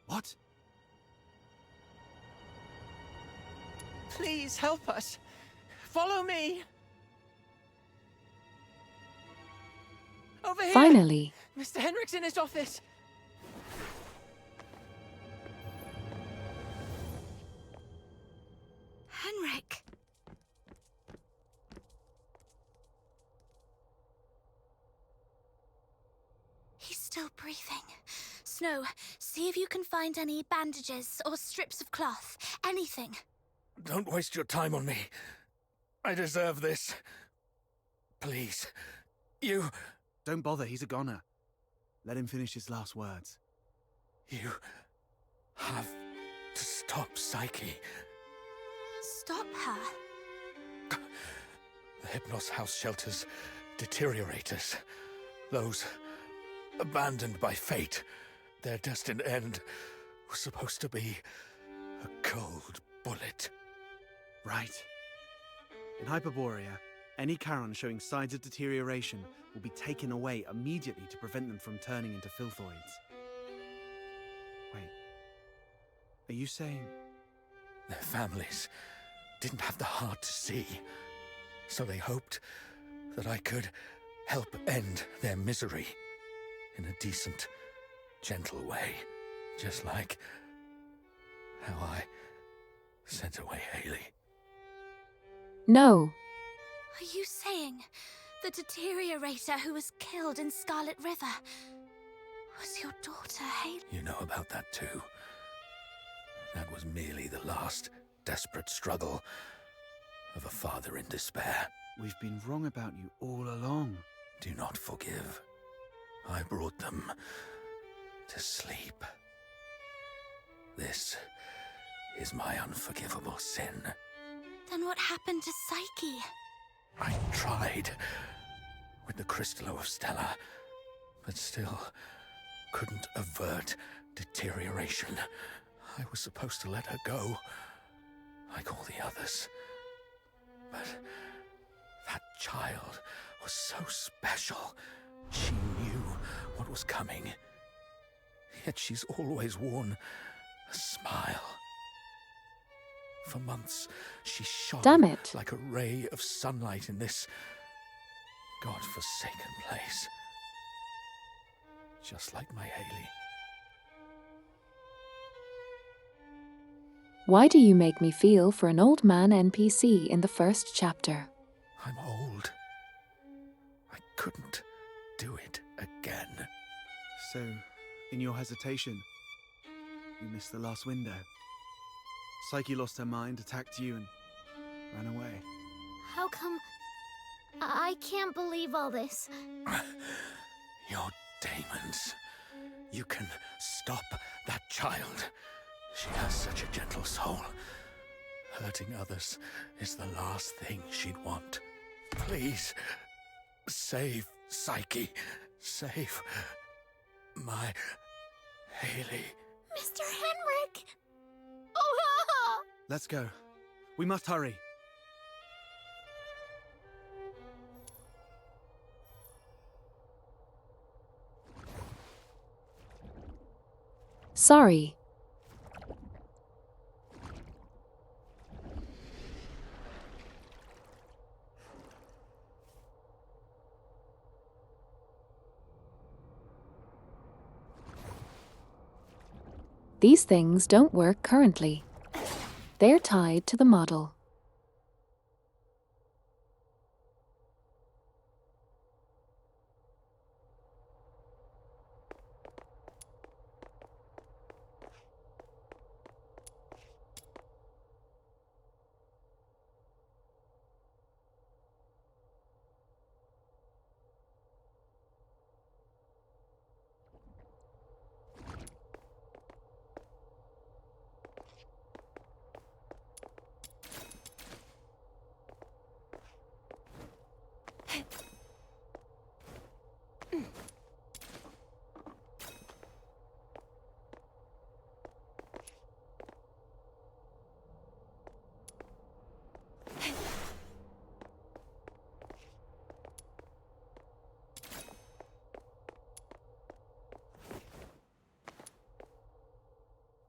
What? Please help us. Follow me. Over here. Finally. Mr. Henrik's in his office. Henrik. He's still breathing. Snow, see if you can find any bandages or strips of cloth. Anything. Don't waste your time on me. I deserve this. Please. You... Don't bother, he's a goner. Let him finish his last words. You... have to stop Psyche. Stop her? The Hypnos house shelters deteriorators. Those abandoned by fate. Their destined end was supposed to be a cold bullet. Right. In Hyperborea, any Charon showing signs of deterioration will be taken away immediately to prevent them from turning into filthoids. Wait. Are you saying... Their families didn't have the heart to see, so they hoped that I could help end their misery in a decent, gentle way, just like how I sent away Haley. No. Are you saying the deteriorator who was killed in Scarlet River was your daughter, Haley? You know about that too. That was merely the last desperate struggle of a father in despair. We've been wrong about you all along. Do not forgive. I brought them to sleep. This is my unforgivable sin. Then what happened to Psyche? I tried with the Crystallo of Stella, but still couldn't avert deterioration. I was supposed to let her go, like all the others. But that child was so special. She knew what was coming. Yet she's always worn a smile. For months, she shone Damn it. like a ray of sunlight in this godforsaken place. just like my Haley. Why do you make me feel for an old man NPC in the first chapter? I'm old. I couldn't do it again. So, in your hesitation, you missed the last window. Psyche lost her mind, attacked you, and ran away. How come... I can't believe all this. Your demons. You can stop that child. She has such a gentle soul. Hurting others is the last thing she'd want. Please, save Psyche. Save my Haley. Mr. Henrik! Oh! Let's go. We must hurry. Sorry. These things don't work currently. They're tied to the model.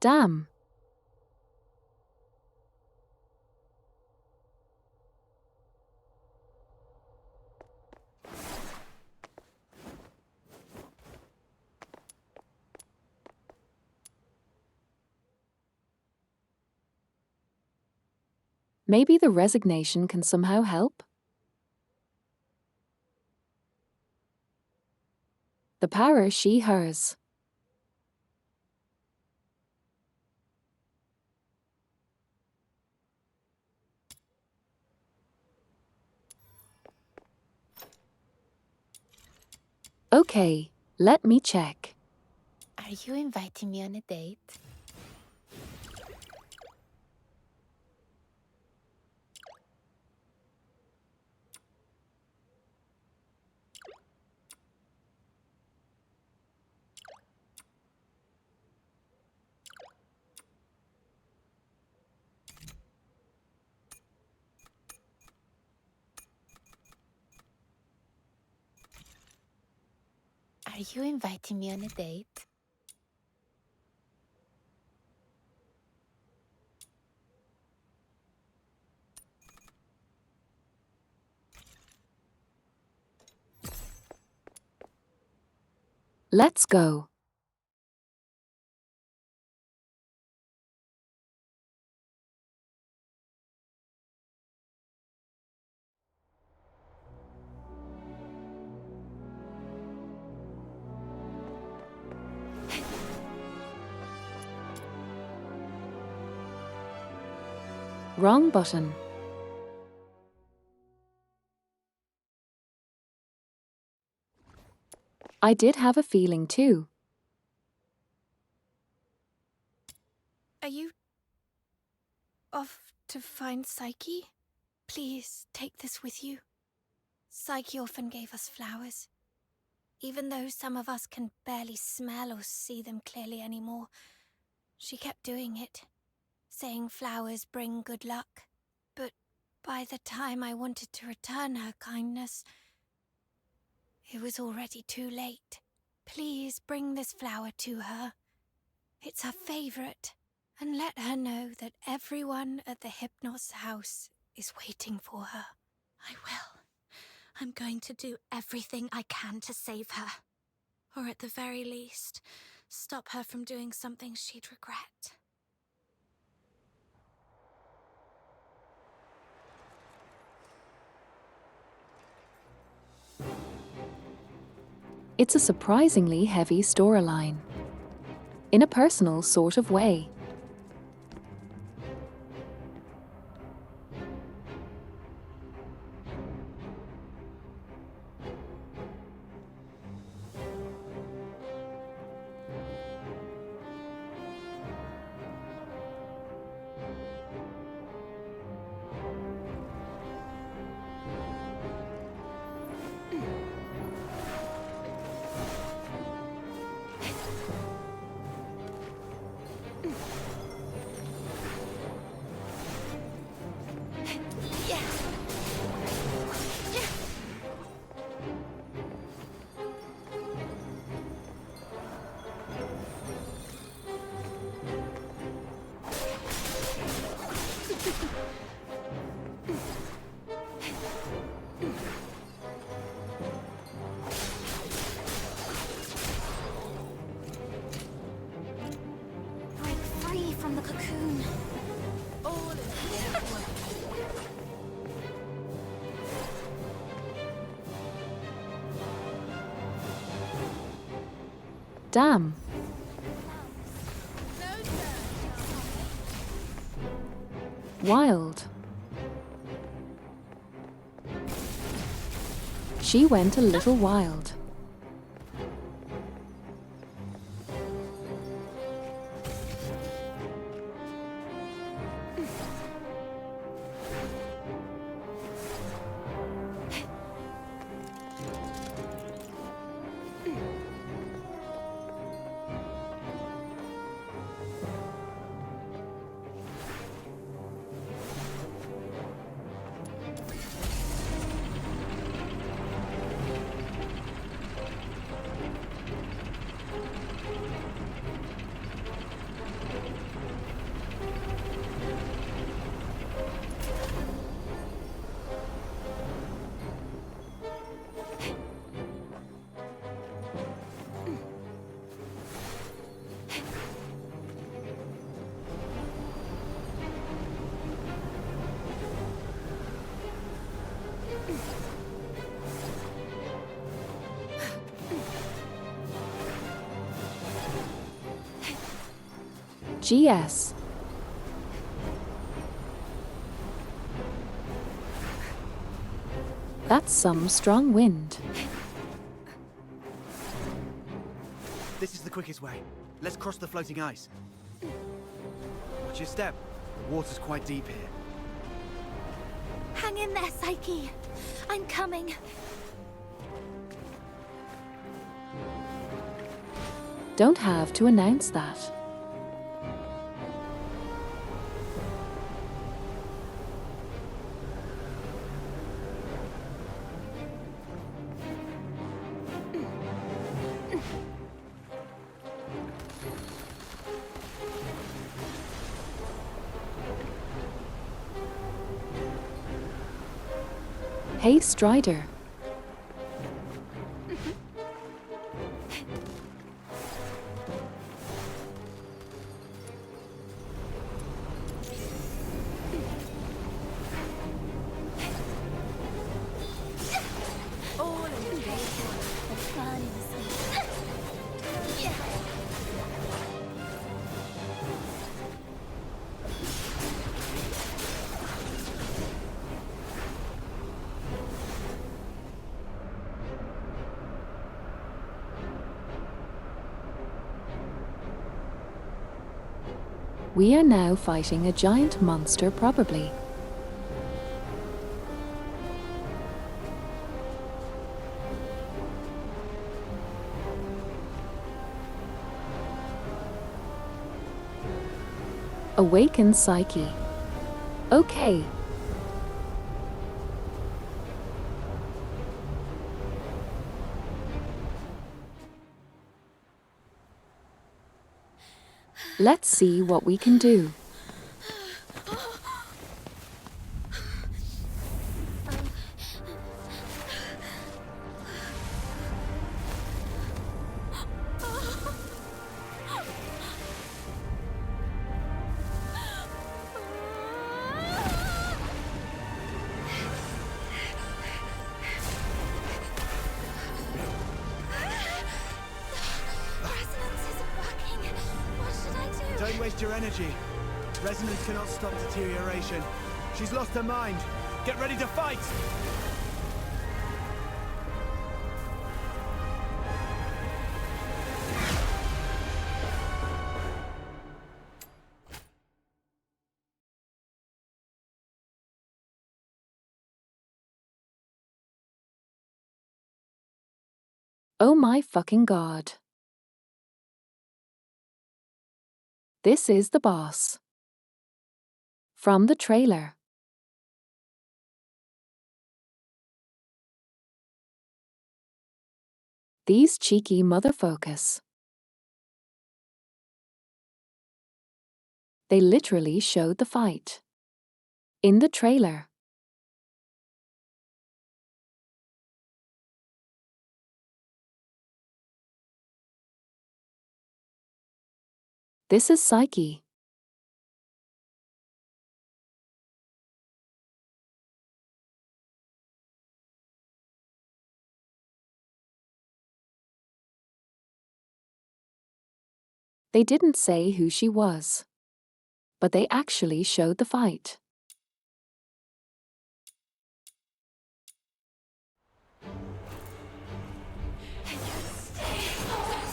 Damn. Maybe the resignation can somehow help? The power she hers. Okay, let me check. Are you inviting me on a date? Are you inviting me on a date? Let's go. Wrong button. I did have a feeling too. Are you off to find Psyche? Please take this with you. Psyche often gave us flowers. Even though some of us can barely smell or see them clearly anymore, she kept doing it, saying flowers bring good luck. But by the time I wanted to return her kindness, it was already too late. Please bring this flower to her. It's her favorite. And let her know that everyone at the Hypnos house is waiting for her. I will. I'm going to do everything I can to save her. Or at the very least, stop her from doing something she'd regret. It's a surprisingly heavy storyline, in a personal sort of way. Break free from the cocoon. All in the Damn. Wild. She went a little wild. GS. That's some strong wind. This is the quickest way. Let's cross the floating ice. Watch your step. The water's quite deep here. Hang in there, Psyche. I'm coming. Don't have to announce that. Hey, Strider. All in the the fun in the sun. We are now fighting a giant monster, probably. Awaken Psyche. Okay. Let's see what we can do. waste your energy. Resonance cannot stop deterioration. She's lost her mind. Get ready to fight! Oh my fucking god. This is the boss. From the trailer. These cheeky motherfuckers. They literally showed the fight. In the trailer. This is Psyche. They didn't say who she was. But they actually showed the fight.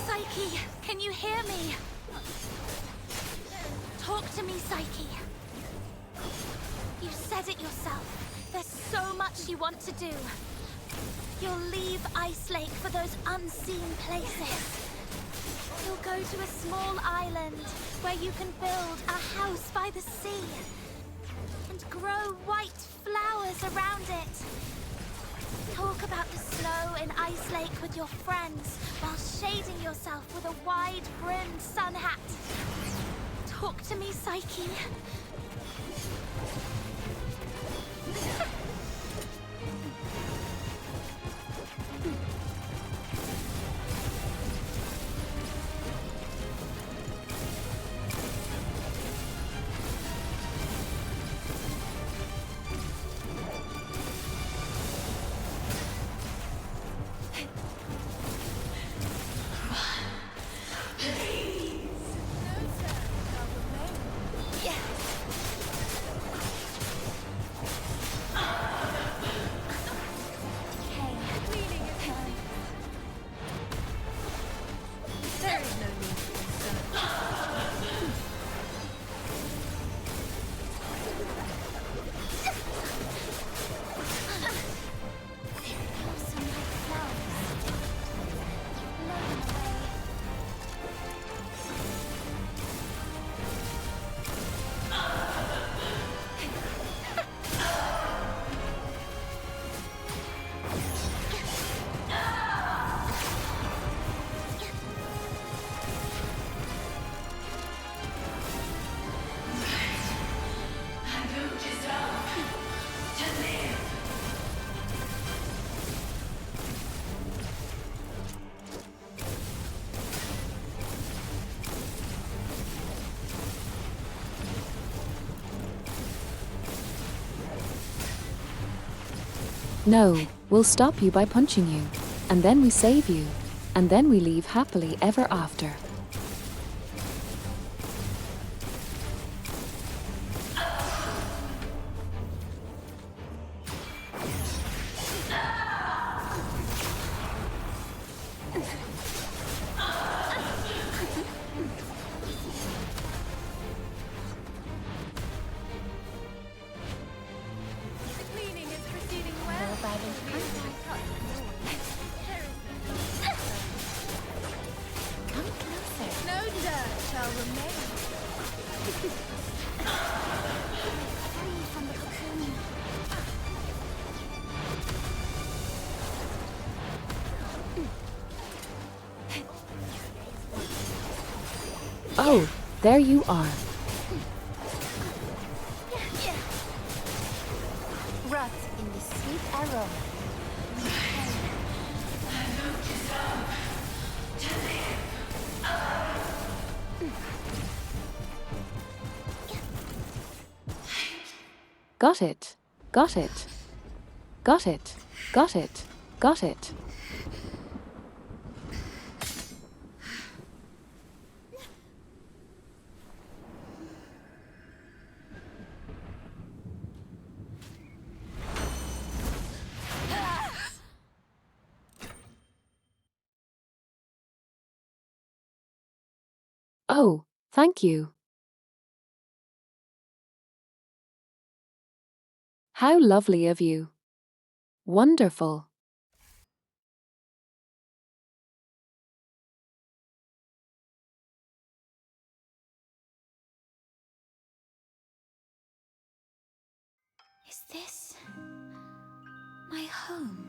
Psyche, can you hear me? Talk to me, Psyche. You said it yourself. There's so much you want to do. You'll leave Ice Lake for those unseen places. You'll go to a small island where you can build a house by the sea and grow white flowers around it. Talk about the snow in Ice Lake with your friends while shading yourself with a wide-brimmed sun hat. Talk to me, Psyche. No, we'll stop you by punching you. And then we save you. And then we leave happily ever after. Oh, there you are. Rot in the sweet aroma. Got it. Got it. Got it. Got it. Got it. Oh, thank you. How lovely of you. Wonderful. Is this my home?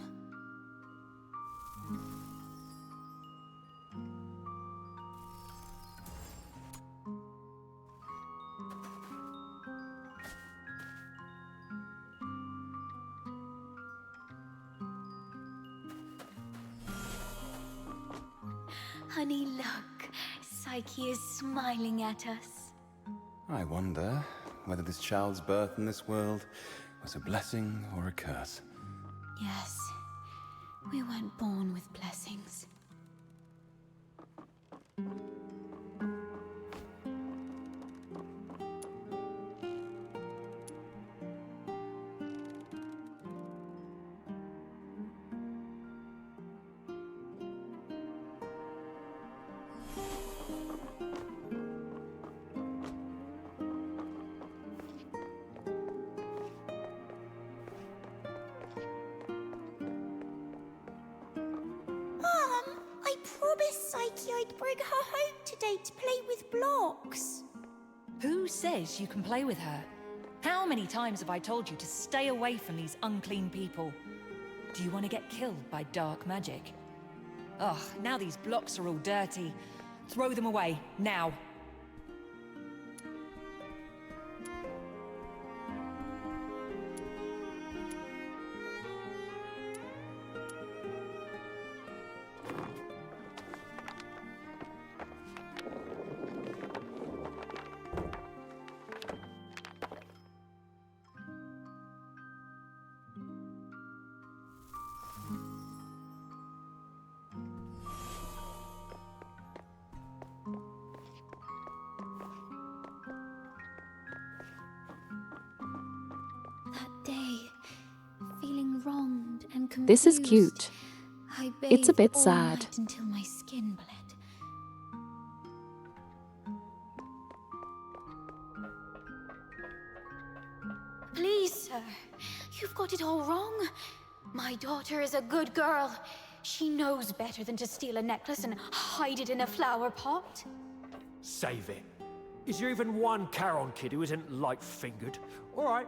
Honey, look. Psyche is smiling at us. I wonder whether this child's birth in this world was a blessing or a curse. Yes, we weren't born with blessings. I promised Psyche I'd bring her home today to play with blocks. Who says you can play with her? How many times have I told you to stay away from these unclean people? Do you want to get killed by dark magic? Ugh, now these blocks are all dirty. Throw them away, now. That day, feeling wronged and confused. This is cute. I It's a bathed bit all sad. night until my skin bled. Please, sir, you've got it all wrong. My daughter is a good girl. She knows better than to steal a necklace and hide it in a flower pot. Save it. Is there even one Charon kid who isn't light-fingered? All right.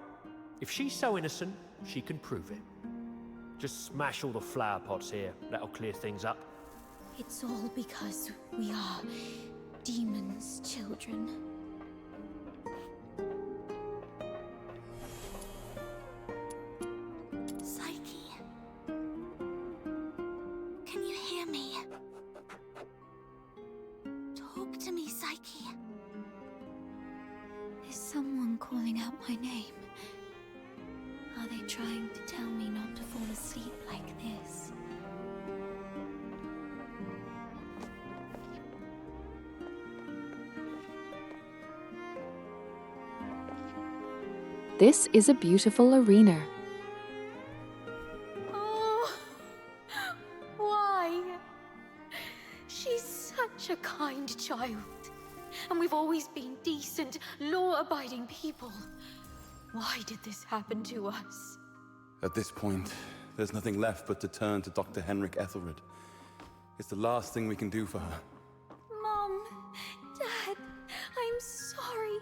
If she's so innocent, she can prove it. Just smash all the flower pots here. That'll clear things up. It's all because we are demons' children. Psyche. Can you hear me? Talk to me, Psyche. Is someone calling out my name? Are they trying to tell me not to fall asleep like this? This is a beautiful arena. Oh, why? She's such a kind child. And we've always been decent, law-abiding people. Why did this happen to us? At this point, there's nothing left but to turn to Dr. Henrik Ethelred. It's the last thing we can do for her. Mom, Dad, I'm sorry.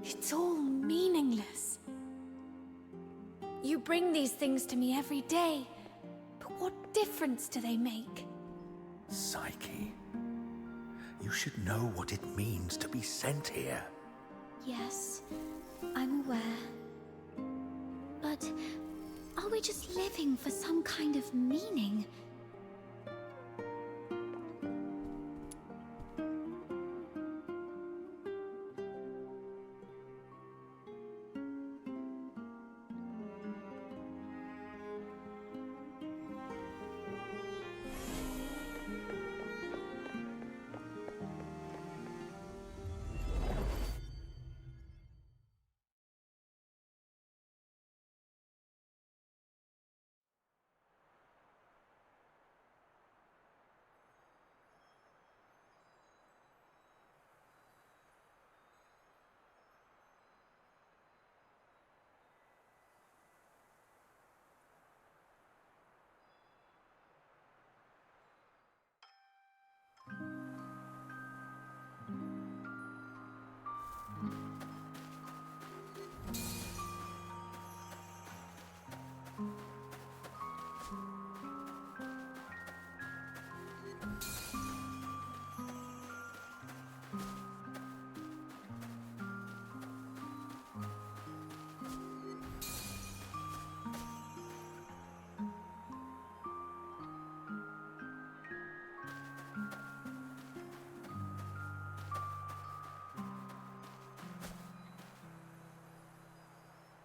It's all meaningless. You bring these things to me every day, but what difference do they make? Psyche, you should know what it means to be sent here. Yes, I'm aware. But are we just living for some kind of meaning?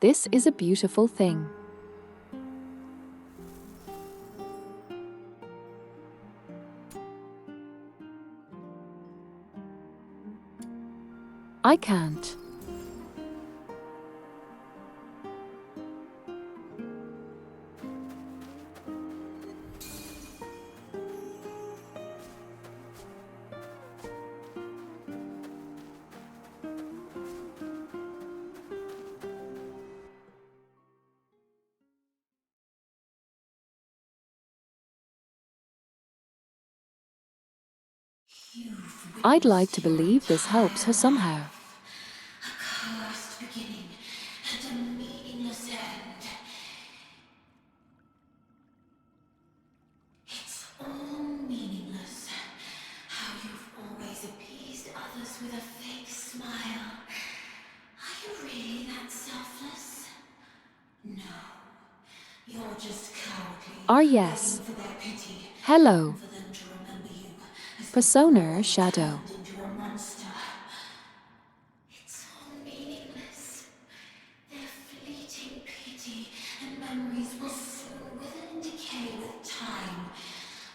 This is a beautiful thing. I can't. I'd like to believe this helps her somehow. A cursed beginning and a meaningless end. It's all meaningless. How you've always appeased others with a fake smile. Are you really that selfless? No. You're just cowardly. Yes. Begging for their pity. Hello. And for them to remember you as Persona Shadow. turned into a monster. It's all meaningless. Their fleeting pity and memories will soon wither and decay with time,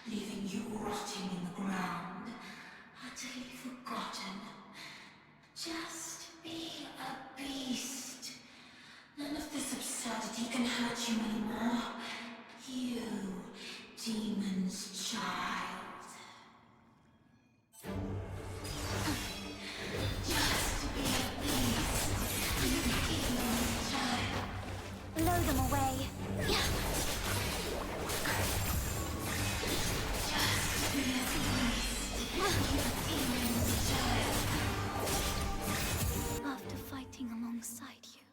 leaving you rotting in the ground, utterly forgotten. Just be a beast. None of this absurdity can hurt you anymore. You, demon's child. Just be a beast. Demon's child. Blow them away. Just be a beast. Demon's child. After fighting alongside you,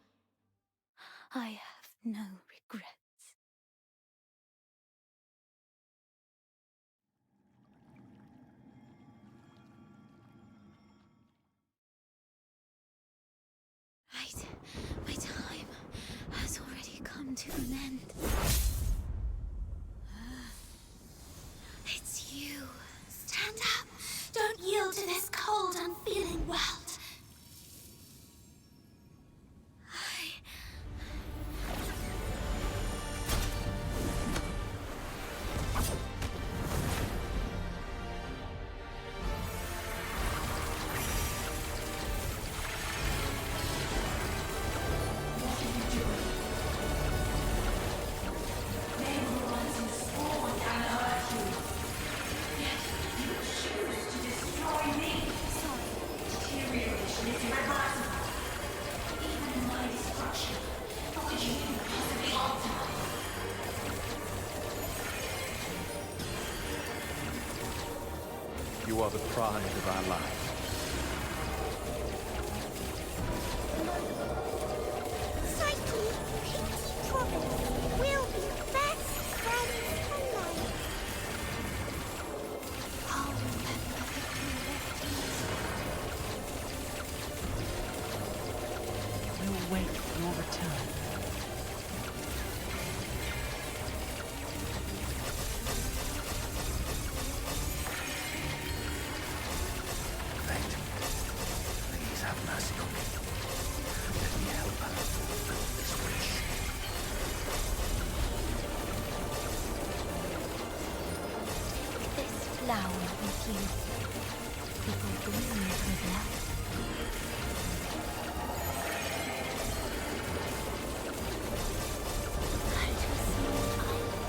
I have no regrets. My time has already come to an end. It's you. Stand up. Don't yield to this cold, unfeeling world. You are the pride of our life. Psyche, Pinky Promise, we'll be best friends for life. I'll remember the cruelties. We'll wait for your return. Please have mercy on me. Let me help her fulfill this wish. This flower with you. It will bloom with love. Go to a small island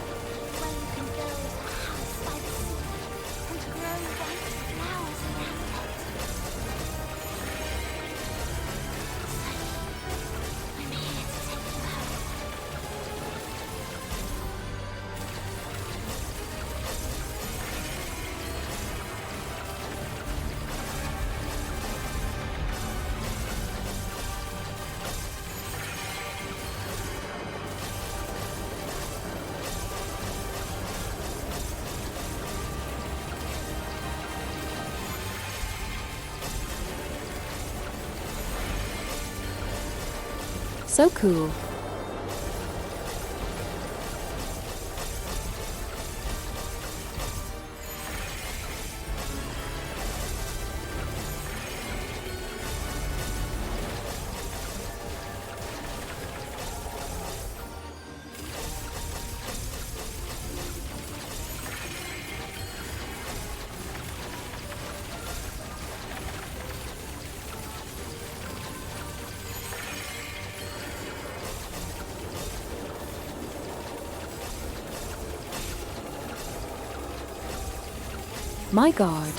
where you can build a house by the sea and grow white flowers around it. I'm here to take you home. So cool. My guard.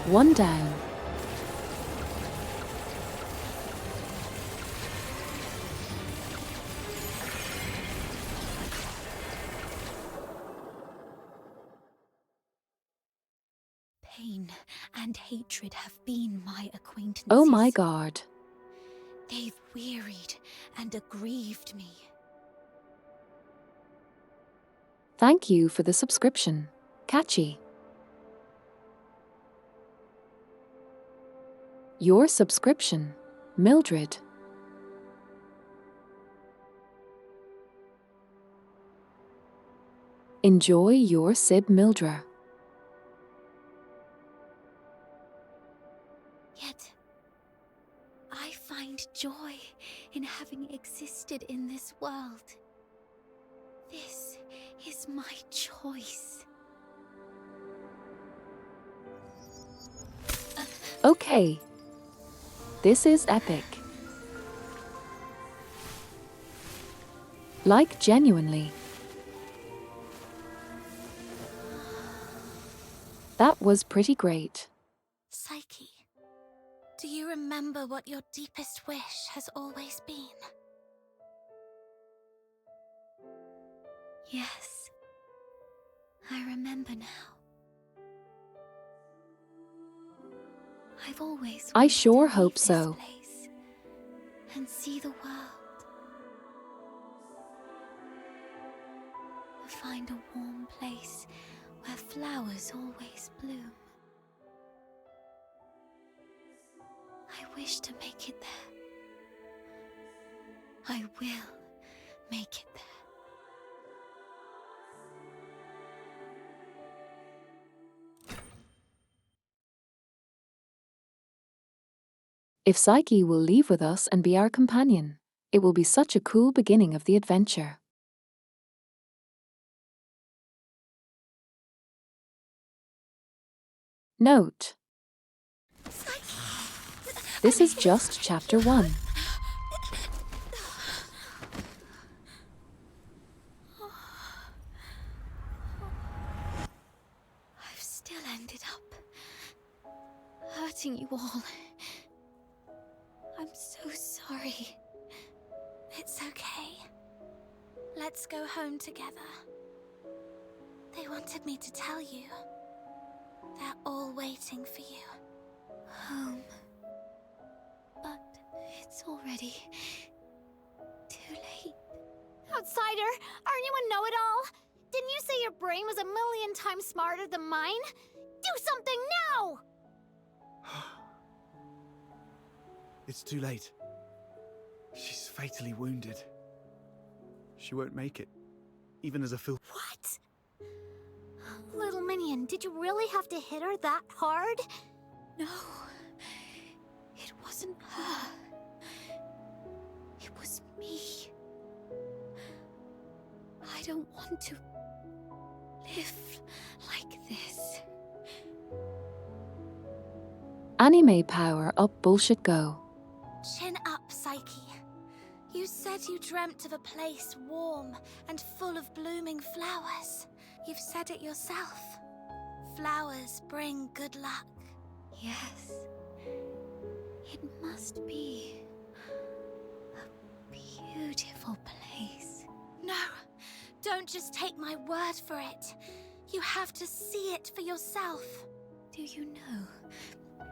One down. Pain and hatred have been my acquaintances. Oh my god. They've wearied and aggrieved me. Thank you for the subscription. Catchy. Your subscription, Mildred. Enjoy your Sib Mildra. Yet, I find joy in having existed in this world. This is my choice. Okay. This is epic. Like genuinely. That was pretty great. Psyche, do you remember what your deepest wish has always been? Yes, I remember now. I've always I wanted sure to leave hope this so. place and see the world. Find a warm place where flowers always bloom. I wish to make it there. I will make it there. If Psyche will leave with us and be our companion, it will be such a cool beginning of the adventure. Note: this is just chapter 1. I've still ended up hurting you all. I'm so sorry. It's okay. Let's go home together. They wanted me to tell you. They're all waiting for you. Home. But it's already too late. Outsider, aren't you a know-it-all? Didn't you say your brain was a million times smarter than mine? Do something now! It's too late. She's fatally wounded. She won't make it, even as a fool. What? Little minion, did you really have to hit her that hard? No. It wasn't her. It was me. I don't want to live like this. Anime power up bullshit go. Chin up, Psyche. You said you dreamt of a place warm and full of blooming flowers. You've said it yourself. Flowers bring good luck. Yes. It must be a beautiful place. No, don't just take my word for it. You have to see it for yourself. Do you know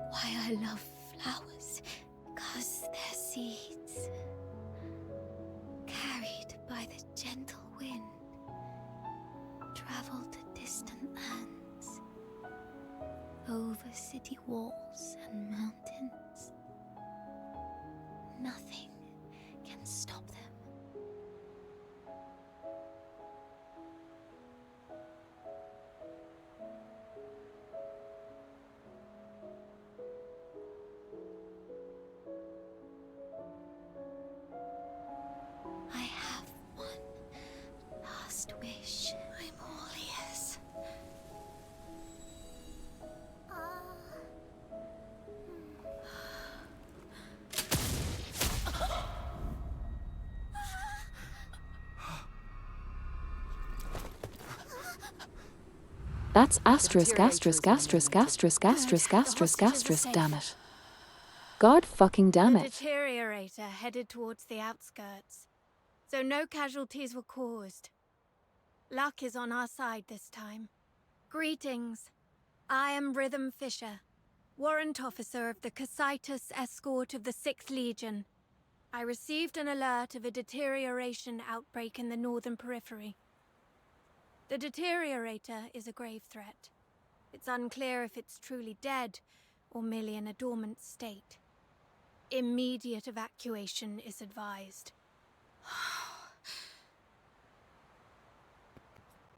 why I love flowers? 'Cause they're seeds, carried by the gentle wind, travel to distant lands, over city walls and mountains. Nothing can stop them. That's asterisk, asterisk, asterisk, asterisk, asterisk, asterisk, asterisk, damn it. God fucking damn The it. deteriorator headed towards the outskirts, so no casualties were caused. Luck is on our side this time. Greetings. I am Rhythm Fisher, warrant officer of the Cocytus escort of the 6th Legion. I received an alert of a deterioration outbreak in the northern periphery. The deteriorator is a grave threat. It's unclear if it's truly dead or merely in a dormant state. Immediate evacuation is advised.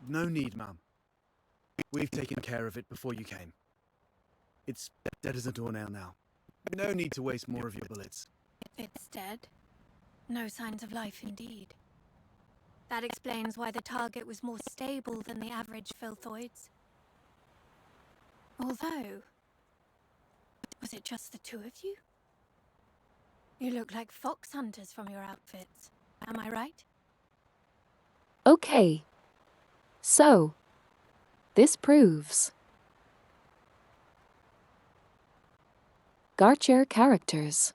No need, ma'am. We've taken care of it before you came. It's dead as a doornail now. No need to waste more of your bullets. It's dead. No signs of life indeed. That explains why the target was more stable than the average filthoids. Although, was it just the two of you? You look like fox hunters from your outfits. Am I right? Okay. So, this proves Garcher characters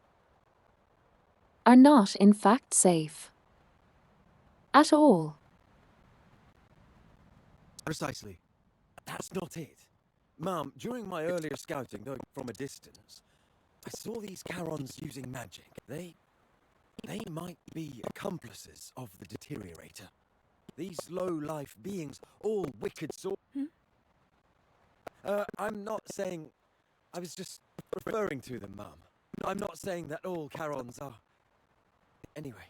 are not in fact safe. At all. Precisely. That's not it. Ma'am, during my earlier scouting, though from a distance, I saw these Charons using magic. They might be accomplices of the deteriorator. These low-life beings, all wicked I'm not saying... I was just referring to them, Mum. I'm not saying that all Charons are... Anyway,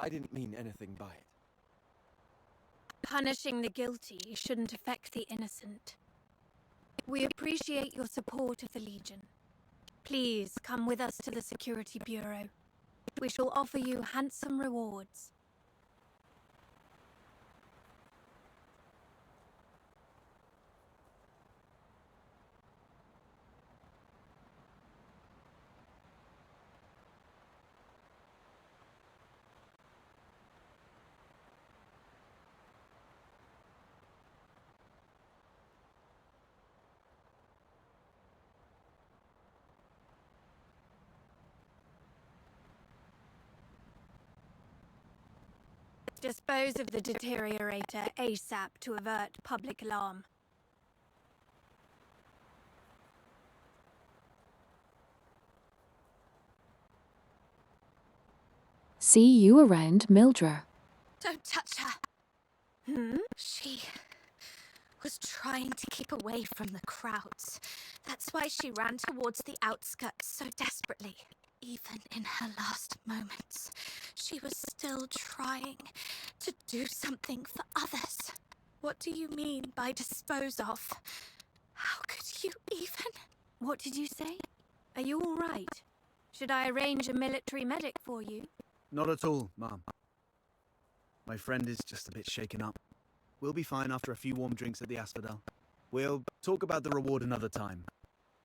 I didn't mean anything by it. Punishing the guilty shouldn't affect the innocent. We appreciate your support of the Legion. Please come with us to the Security Bureau. We shall offer you handsome rewards. Dispose of the deteriorator ASAP to avert public alarm. See you around, Mildred. Don't touch her. She was trying to keep away from the crowds. That's why she ran towards the outskirts so desperately. Even in her last moments, she was still trying to do something for others. What do you mean by dispose of? How could you even? What did you say? Are you all right? Should I arrange a military medic for you? Not at all, Ma'am. My friend is just a bit shaken up. We'll be fine after a few warm drinks at the Asphodel. We'll talk about the reward another time.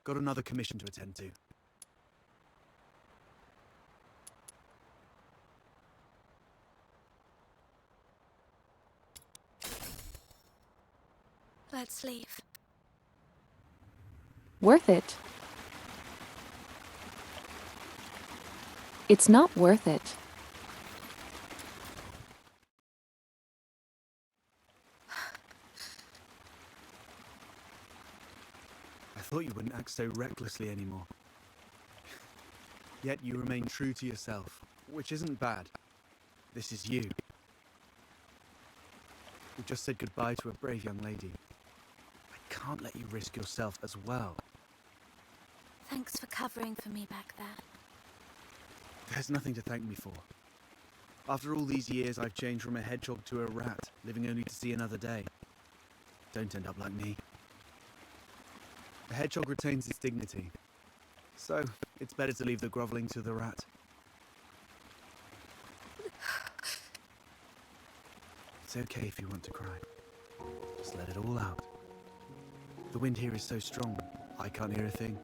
Got another commission to attend to. Let's leave. Worth it. It's not worth it. I thought you wouldn't act so recklessly anymore. Yet you remain true to yourself, which isn't bad. This is you. You just said goodbye to a brave young lady. I can't let you risk yourself as well. Thanks for covering for me back there. There's nothing to thank me for. After all these years, I've changed from a hedgehog to a rat, living only to see another day. Don't end up like me. The hedgehog retains its dignity, so it's better to leave the groveling to the rat. It's okay if you want to cry. Just let it all out. The wind here is so strong, I can't hear a thing.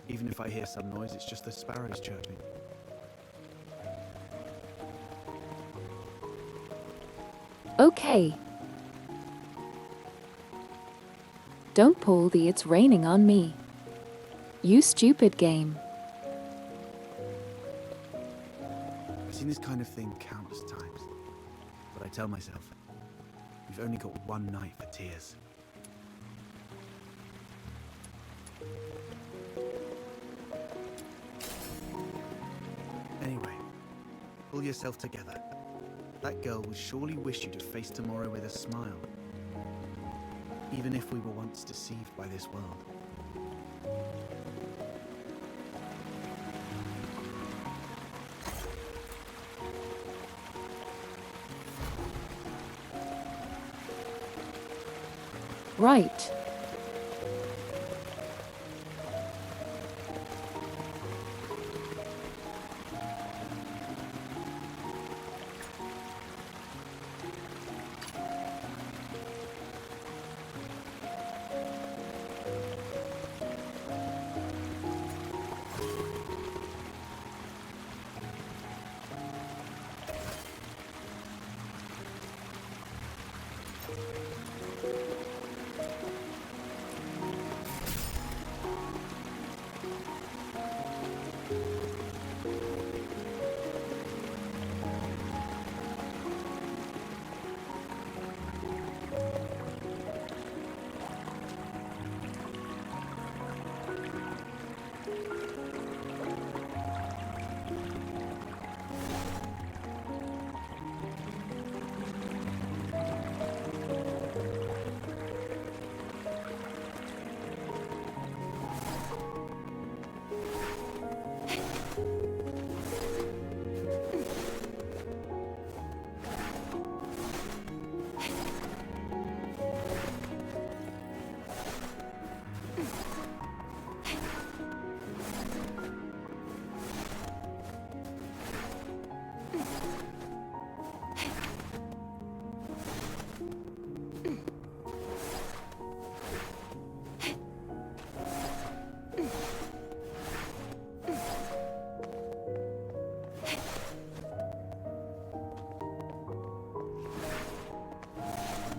Even if I hear some noise, it's just the sparrows chirping. Okay. Don't pull the "it's raining on me." You stupid game. I've seen this kind of thing countless times, but I tell myself, we've only got one night for tears. Anyway, pull yourself together. That girl will surely wish you to face tomorrow with a smile, even if we were once deceived by this world. Right.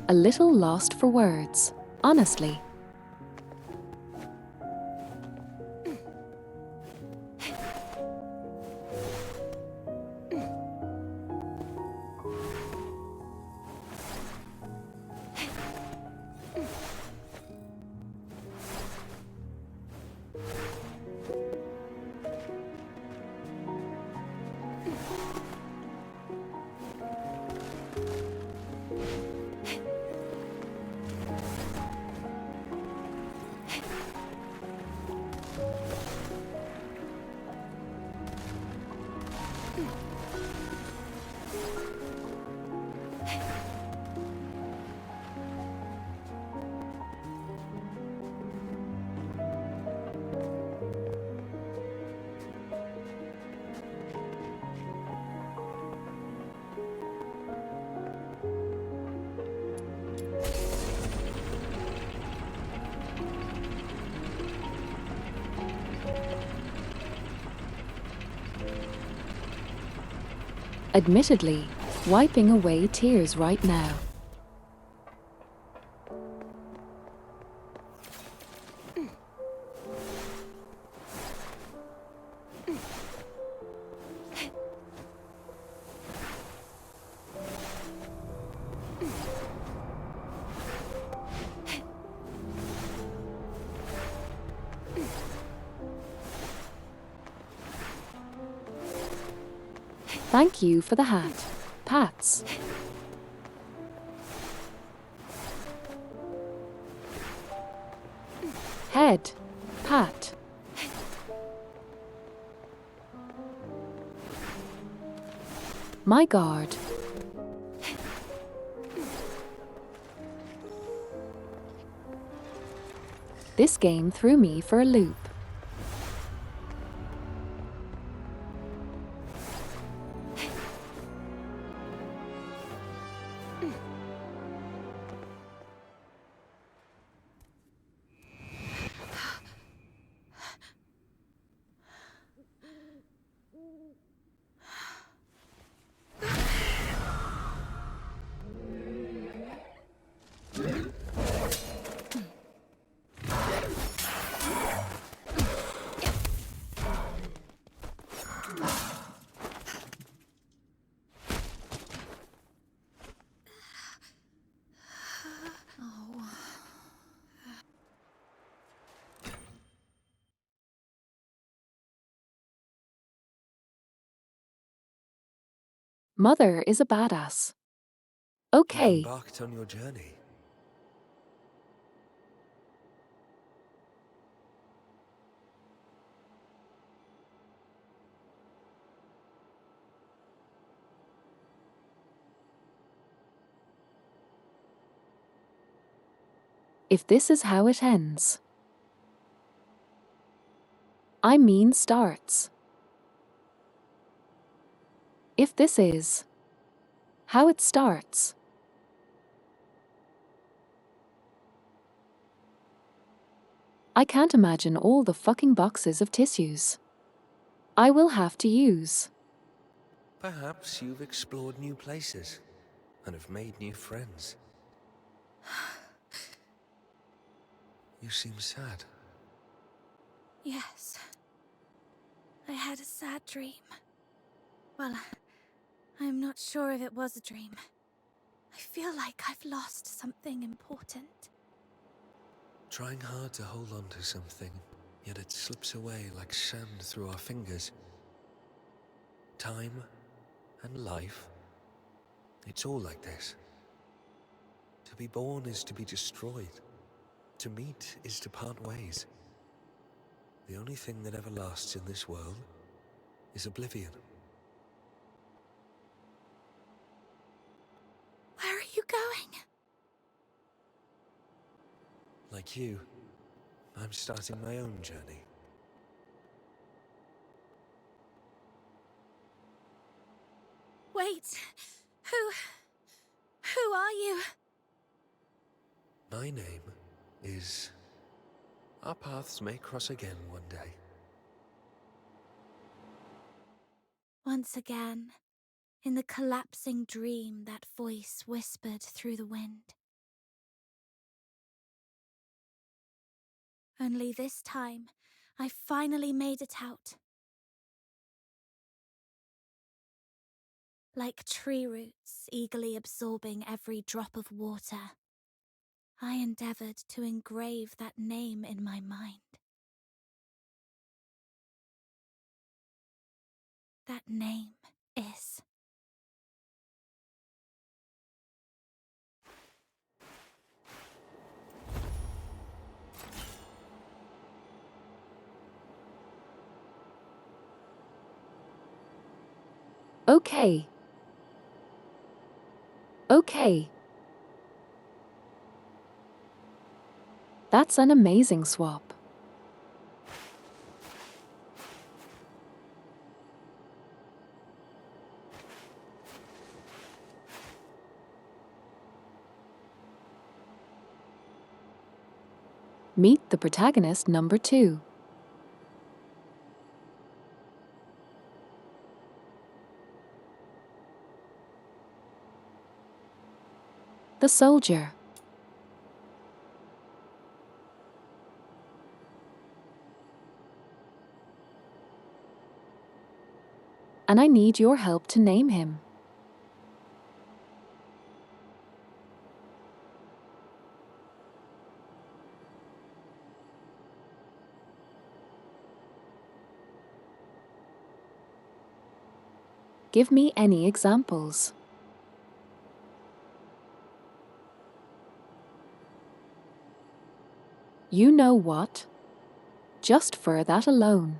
A little lost for words, honestly. Admittedly, wiping away tears right now. Thank you for the hat, Pats. Head, pat. My guard. This game threw me for a loop. Mother is a badass. You've Okay. embarked on your journey. If this is how it ends. I mean starts. If this is how it starts. I can't imagine all the fucking boxes of tissues I will have to use. Perhaps you've explored new places and have made new friends. You seem sad. Yes. I had a sad dream. Well, I'm not sure if it was a dream. I feel like I've lost something important. Trying hard to hold on to something, yet it slips away like sand through our fingers. Time and life, it's all like this. To be born is to be destroyed. To meet is to part ways. The only thing that ever lasts in this world is oblivion. Where are you going? Like you, I'm starting my own journey. Wait. Who are you? My name is... Our paths may cross again one day. Once again, in the collapsing dream, that voice whispered through the wind. Only this time, I finally made it out. Like tree roots eagerly absorbing every drop of water, I endeavored to engrave that name in my mind. That name is... Okay. Okay. That's an amazing swap. Meet the protagonist number 2. The soldier. And I need your help to name him. Give me any examples. You know what? Just for that alone.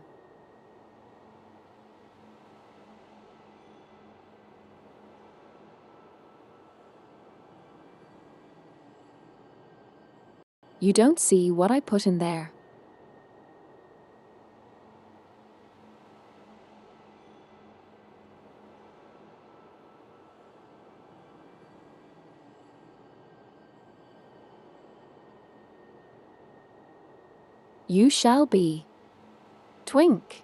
You don't see what I put in there. You shall be. Twink.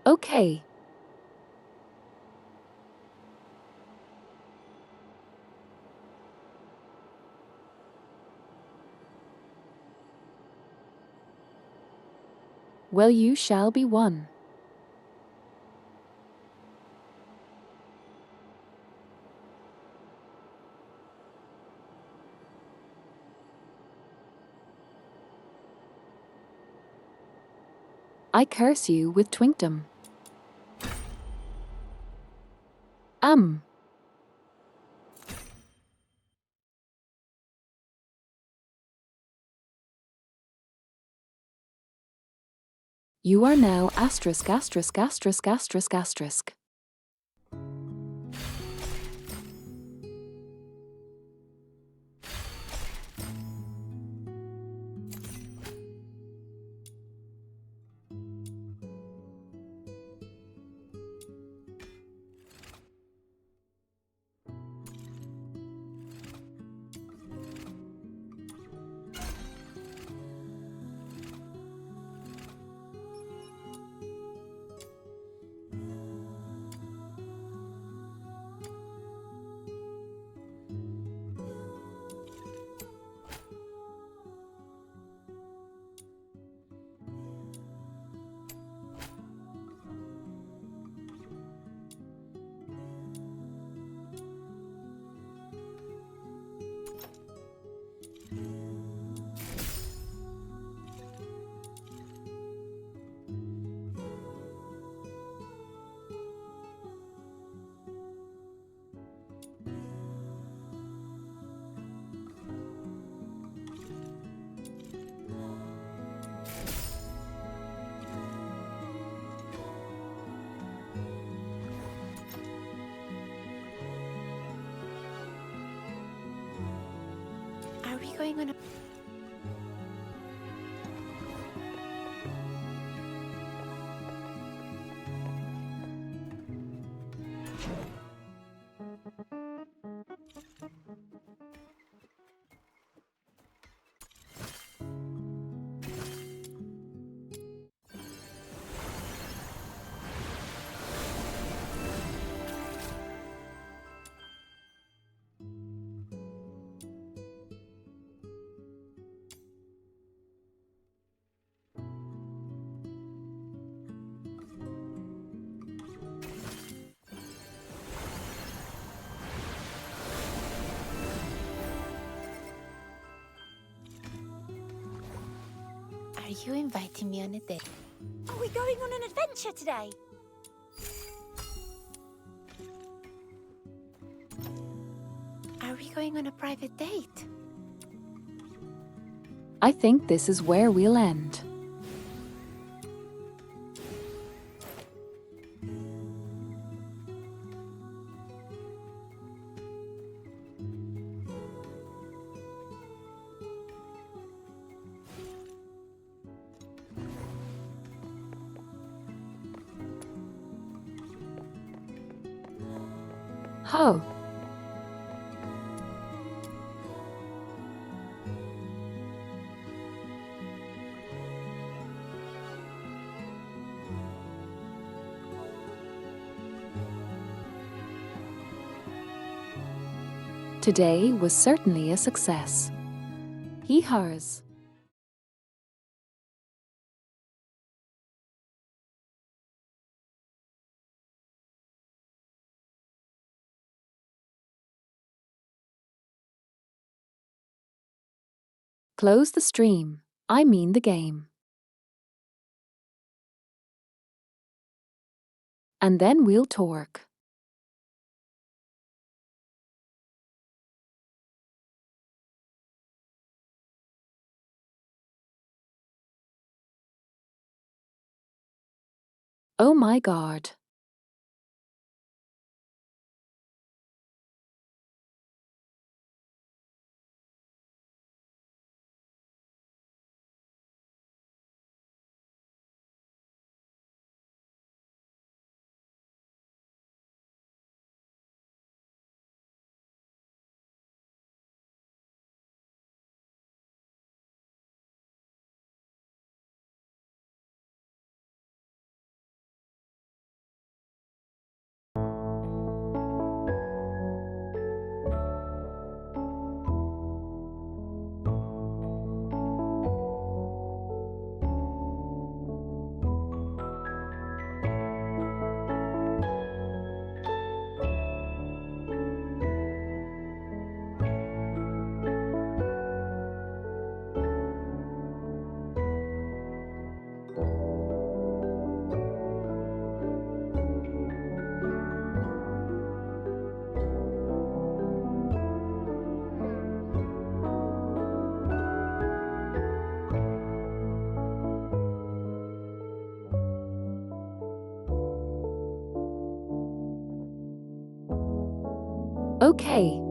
Okay. Well, you shall be one. I curse you with twinkdom. You are now asterisk asterisk asterisk asterisk asterisk. Are we going on a... Are you inviting me on a date? Are we going on an adventure today? Are we going on a private date? I think this is where we'll end. Ho! Today was certainly a success. Hee-haws. Close the stream. I mean the game. And then we'll torque. Oh my God. Okay.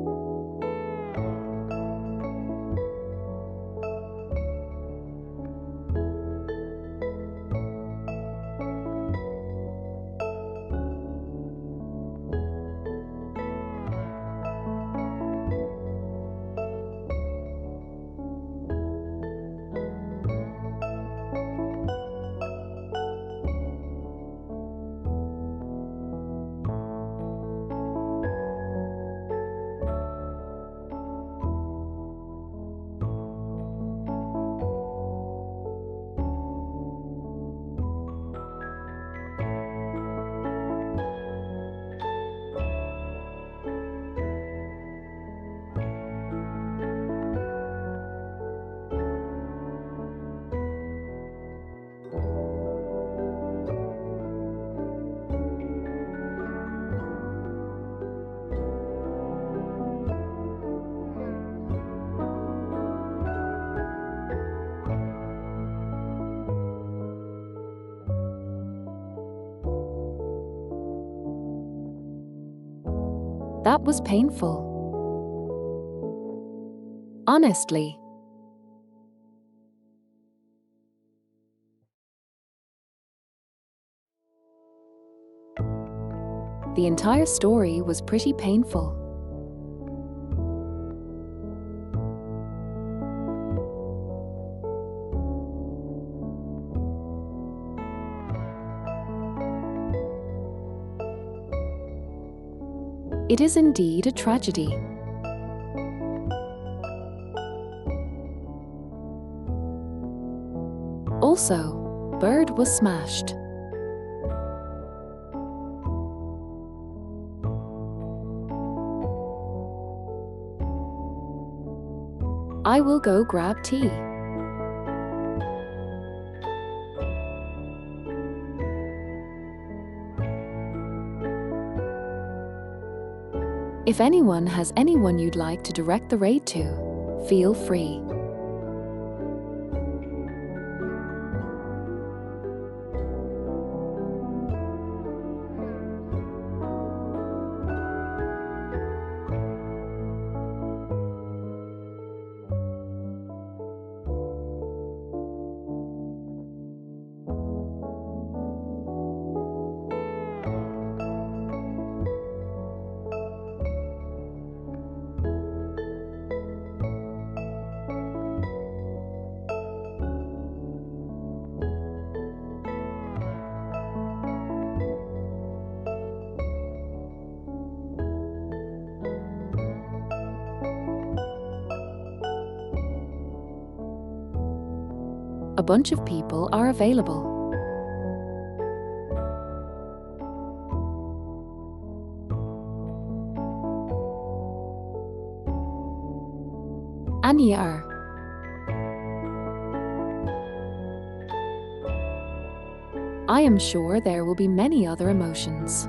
That was painful. Honestly. The entire story was pretty painful. It is indeed a tragedy. Also, Bird was smashed. I will go grab tea. If anyone has anyone you'd like to direct the raid to, feel free. A bunch of people are available. Anyar. I am sure there will be many other emotions.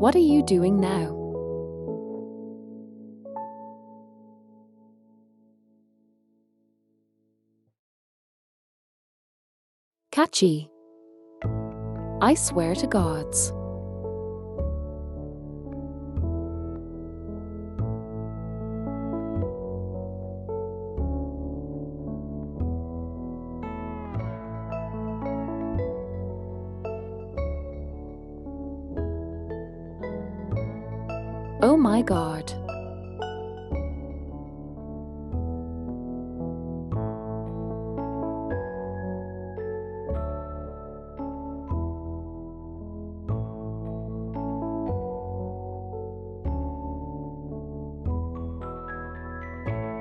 What are you doing now? Catchy. I swear to gods. Oh my god.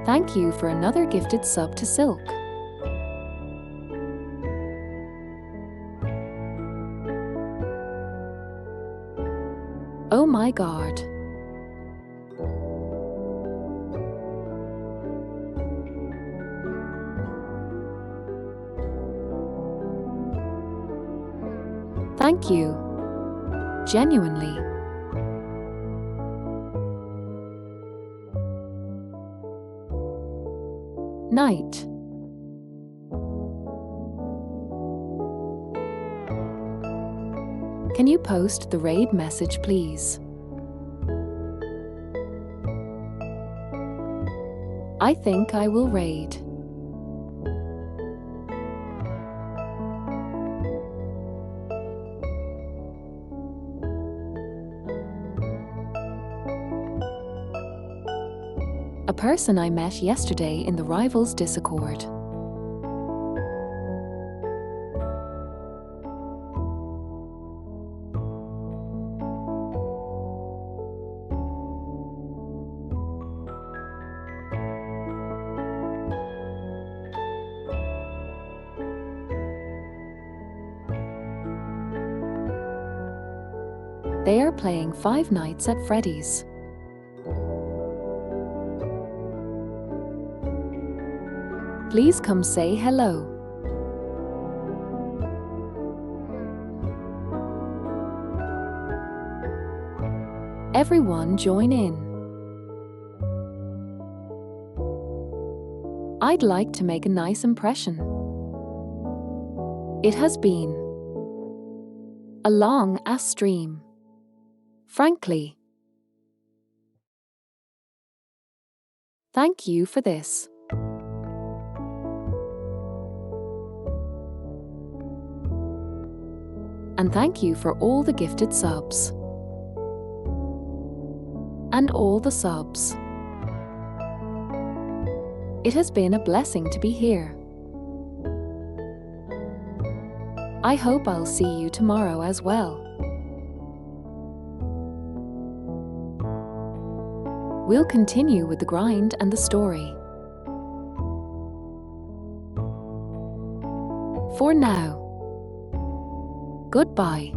Thank you for another gifted sub to Silk. Oh my god. Thank you. Genuinely. Night. Can you post the raid message, please? I think I will raid. A person I met yesterday in the Rivals Discord. They are playing Five Nights at Freddy's. Please come say hello. Everyone join in. I'd like to make a nice impression. It has been a long-ass stream. Frankly. Thank you for this. And thank you for all the gifted subs. And all the subs. It has been a blessing to be here. I hope I'll see you tomorrow as well. We'll continue with the grind and the story. For now, goodbye.